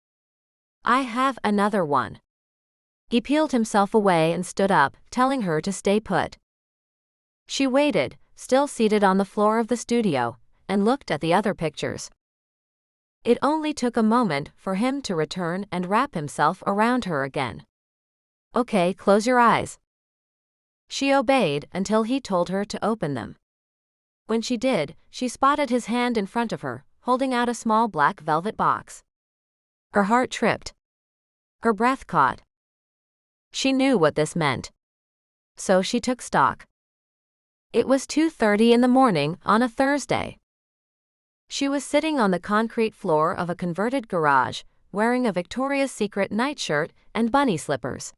I have another one." He peeled himself away and stood up, telling her to stay put. She waited, still seated on the floor of the studio, and looked at the other pictures. It only took a moment for him to return and wrap himself around her again. "Okay, close your eyes." She obeyed until he told her to open them. When she did, she spotted his hand in front of her, holding out a small black velvet box. Her heart tripped. Her breath caught. She knew what this meant. So she took stock. It was 2:30 in the morning on a Thursday. She was sitting on the concrete floor of a converted garage, wearing a Victoria's Secret nightshirt and bunny slippers.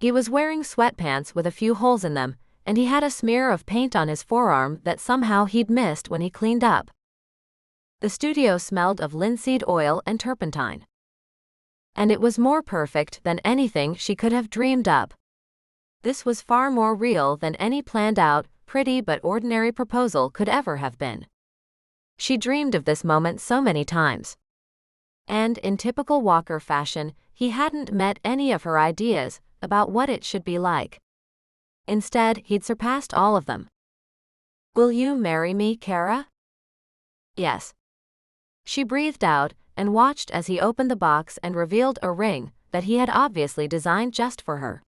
He was wearing sweatpants with a few holes in them, and he had a smear of paint on his forearm that somehow he'd missed when he cleaned up. The studio smelled of linseed oil and turpentine. And it was more perfect than anything she could have dreamed up. This was far more real than any planned-out, pretty but ordinary proposal could ever have been. She dreamed of this moment so many times. And in typical Walker fashion, he hadn't met any of her ideas about what it should be like. Instead, he'd surpassed all of them. "Will you marry me, Cara?" "Yes." She breathed out and watched as he opened the box and revealed a ring that he had obviously designed just for her.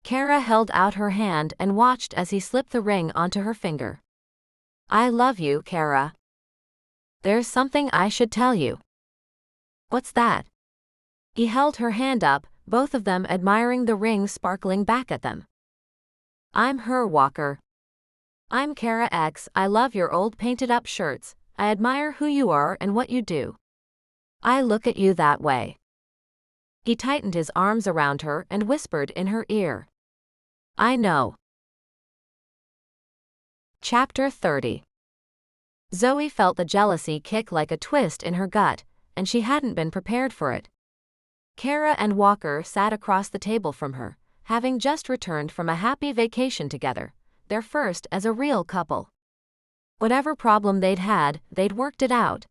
Cara held out her hand and watched as he slipped the ring onto her finger. "I love you, Cara. There's something I should tell you." "What's that?" He held her hand up, both of them admiring the ring sparkling back at them. I'm her, Walker. I'm Cara X. I love your old painted-up shirts. I admire who you are and what you do. I look at you that way. He tightened his arms around her and whispered in her ear. I know. Chapter 30. Zoe felt the jealousy kick like a twist in her gut, and she hadn't been prepared for it. Cara and Walker sat across the table from her, having just returned from a happy vacation together, their first as a real couple. Whatever problem they'd had, they'd worked it out.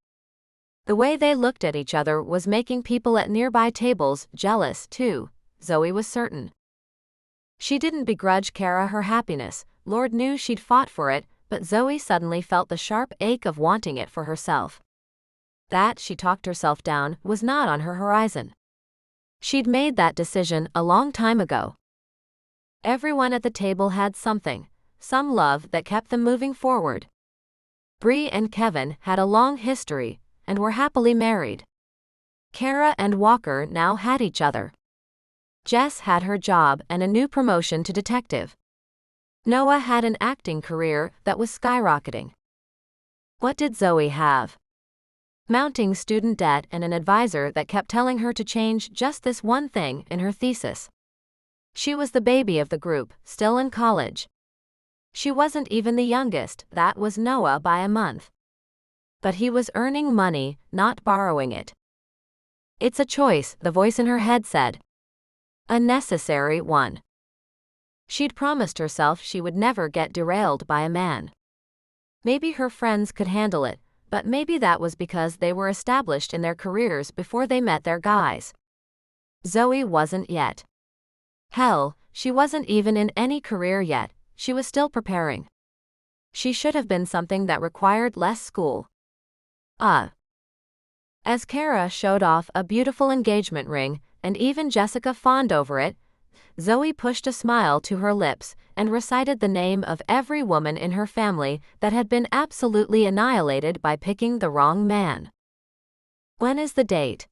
The way they looked at each other was making people at nearby tables jealous, too, Zoe was certain. She didn't begrudge Cara her happiness, Lord knew she'd fought for it, but Zoe suddenly felt the sharp ache of wanting it for herself. That, she talked herself down, was not on her horizon. She'd made that decision a long time ago. Everyone at the table had something, some love that kept them moving forward. Bree and Kevin had a long history, and were happily married. Cara and Walker now had each other. Jess had her job and a new promotion to detective. Noah had an acting career that was skyrocketing. What did Zoe have? Mounting student debt and an advisor that kept telling her to change just this one thing in her thesis. She was the baby of the group, still in college. She wasn't even the youngest, that was Noah by a month. But he was earning money, not borrowing it. It's a choice, the voice in her head said. A necessary one. She'd promised herself she would never get derailed by a man. Maybe her friends could handle it, but maybe that was because they were established in their careers before they met their guys. Zoe wasn't yet. Hell, she wasn't even in any career yet, she was still preparing. She should have been something that required less school. As Cara showed off a beautiful engagement ring, and even Jessica fawned over it, Zoe pushed a smile to her lips and recited the name of every woman in her family that had been absolutely annihilated by picking the wrong man. When is the date?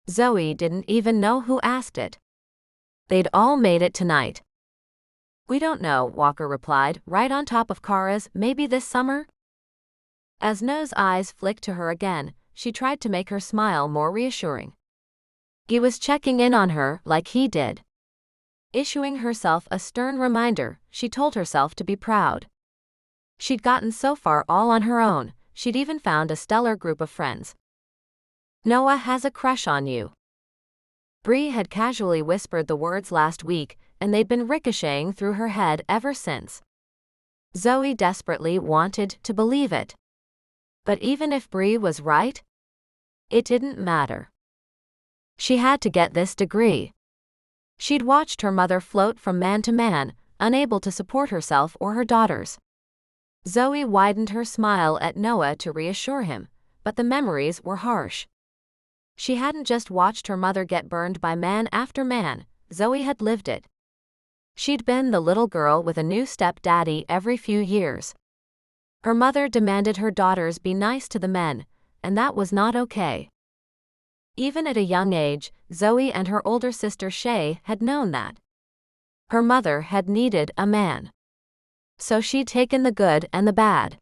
Zoe didn't even know who asked it. They'd all made it tonight. We don't know, Walker replied, right on top of Cara's, maybe this summer? As Noah's eyes flicked to her again, she tried to make her smile more reassuring. He was checking in on her like he did. Issuing herself a stern reminder, she told herself to be proud. She'd gotten so far all on her own, she'd even found a stellar group of friends. Noah has a crush on you. Bree had casually whispered the words last week, and they'd been ricocheting through her head ever since. Zoe desperately wanted to believe it. But even if Bree was right, it didn't matter. She had to get this degree. She'd watched her mother float from man to man, unable to support herself or her daughters. Zoe widened her smile at Noah to reassure him, but the memories were harsh. She hadn't just watched her mother get burned by man after man, Zoe had lived it. She'd been the little girl with a new step-daddy every few years. Her mother demanded her daughters be nice to the men, and that was not okay. Even at a young age, Zoe and her older sister Shay had known that. Her mother had needed a man. So she'd taken the good and the bad.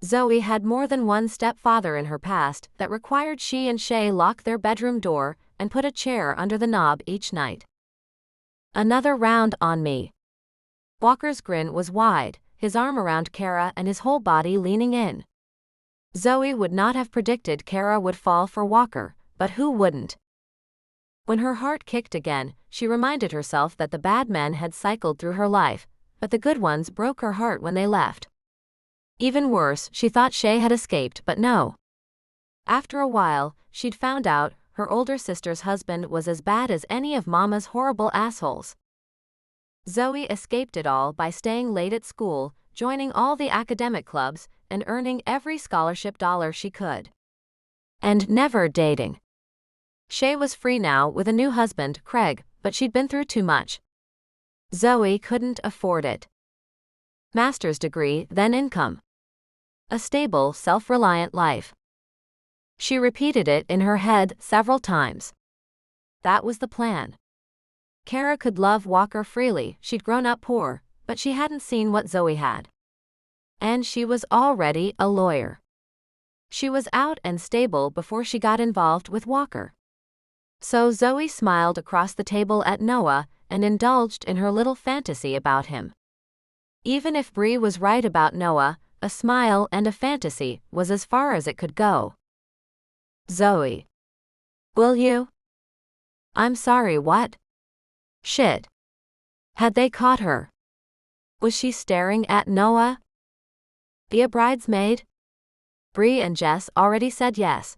Zoe had more than one stepfather in her past that required she and Shay lock their bedroom door and put a chair under the knob each night. Another round on me. Walker's grin was wide, his arm around Cara and his whole body leaning in. Zoe would not have predicted Cara would fall for Walker, but who wouldn't? When her heart kicked again, she reminded herself that the bad men had cycled through her life, but the good ones broke her heart when they left. Even worse, she thought Shay had escaped, but no. After a while, she'd found out her older sister's husband was as bad as any of Mama's horrible assholes. Zoe escaped it all by staying late at school, joining all the academic clubs, and earning every scholarship dollar she could. And never dating. Shay was free now with a new husband, Craig, but she'd been through too much. Zoe couldn't afford it. Master's degree, then income. A stable, self-reliant life. She repeated it in her head several times. That was the plan. Cara could love Walker freely, she'd grown up poor, but she hadn't seen what Zoe had. And she was already a lawyer. She was out and stable before she got involved with Walker. So Zoe smiled across the table at Noah and indulged in her little fantasy about him. Even if Bree was right about Noah, a smile and a fantasy was as far as it could go. Zoe. Will you? I'm sorry, what? Shit. Had they caught her? Was she staring at Noah? Be a bridesmaid? Bree and Jess already said yes.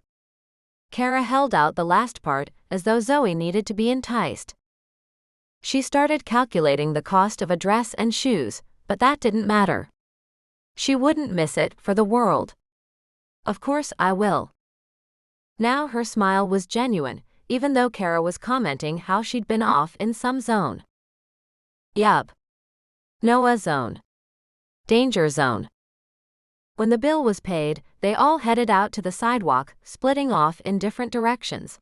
Cara held out the last part as though Zoe needed to be enticed. She started calculating the cost of a dress and shoes, but that didn't matter. She wouldn't miss it for the world. Of course I will. Now her smile was genuine, even though Cara was commenting how she'd been off in some zone. Yup. Noah zone. Danger zone. When the bill was paid, they all headed out to the sidewalk, splitting off in different directions.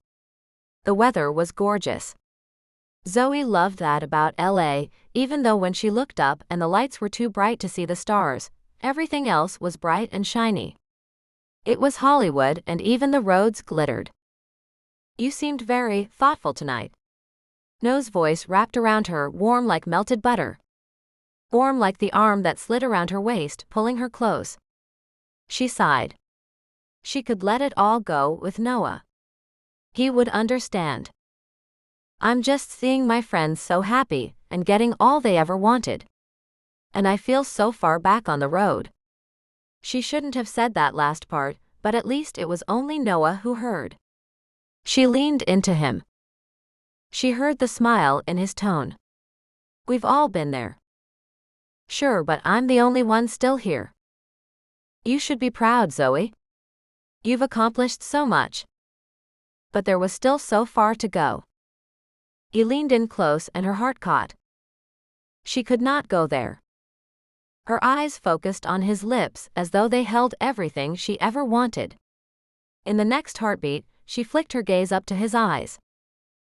The weather was gorgeous. Zoe loved that about LA, even though when she looked up and the lights were too bright to see the stars, everything else was bright and shiny. It was Hollywood and even the roads glittered. You seemed very thoughtful tonight. No's voice wrapped around her, warm like melted butter. Warm like the arm that slid around her waist, pulling her close. She sighed. She could let it all go with Noah. He would understand. I'm just seeing my friends so happy and getting all they ever wanted. And I feel so far back on the road. She shouldn't have said that last part, but at least it was only Noah who heard. She leaned into him. She heard the smile in his tone. We've all been there. Sure, but I'm the only one still here. You should be proud, Zoe. You've accomplished so much. But there was still so far to go. He leaned in close and her heart caught. She could not go there. Her eyes focused on his lips as though they held everything she ever wanted. In the next heartbeat, she flicked her gaze up to his eyes.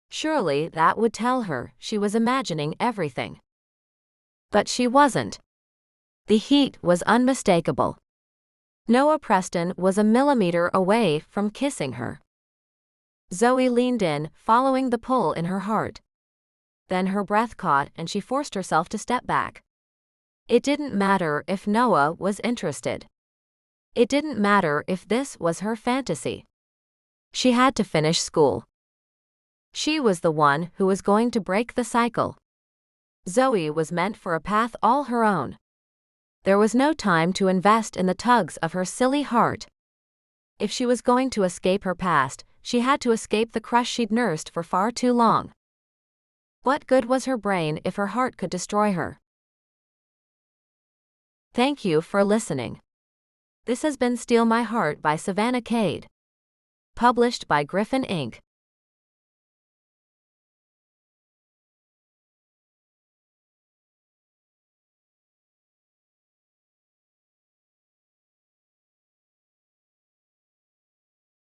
Surely that would tell her she was imagining everything. But she wasn't. The heat was unmistakable. Noah Preston was a millimeter away from kissing her. Zoe leaned in, following the pull in her heart. Then her breath caught and she forced herself to step back. It didn't matter if Noah was interested. It didn't matter if this was her fantasy. She had to finish school. She was the one who was going to break the cycle. Zoe was meant for a path all her own. There was no time to invest in the tugs of her silly heart. If she was going to escape her past, she had to escape the crush she'd nursed for far too long. What good was her brain if her heart could destroy her? Thank you for listening. This has been Steal My Heart by Savannah Kade. Published by Griffin Inc.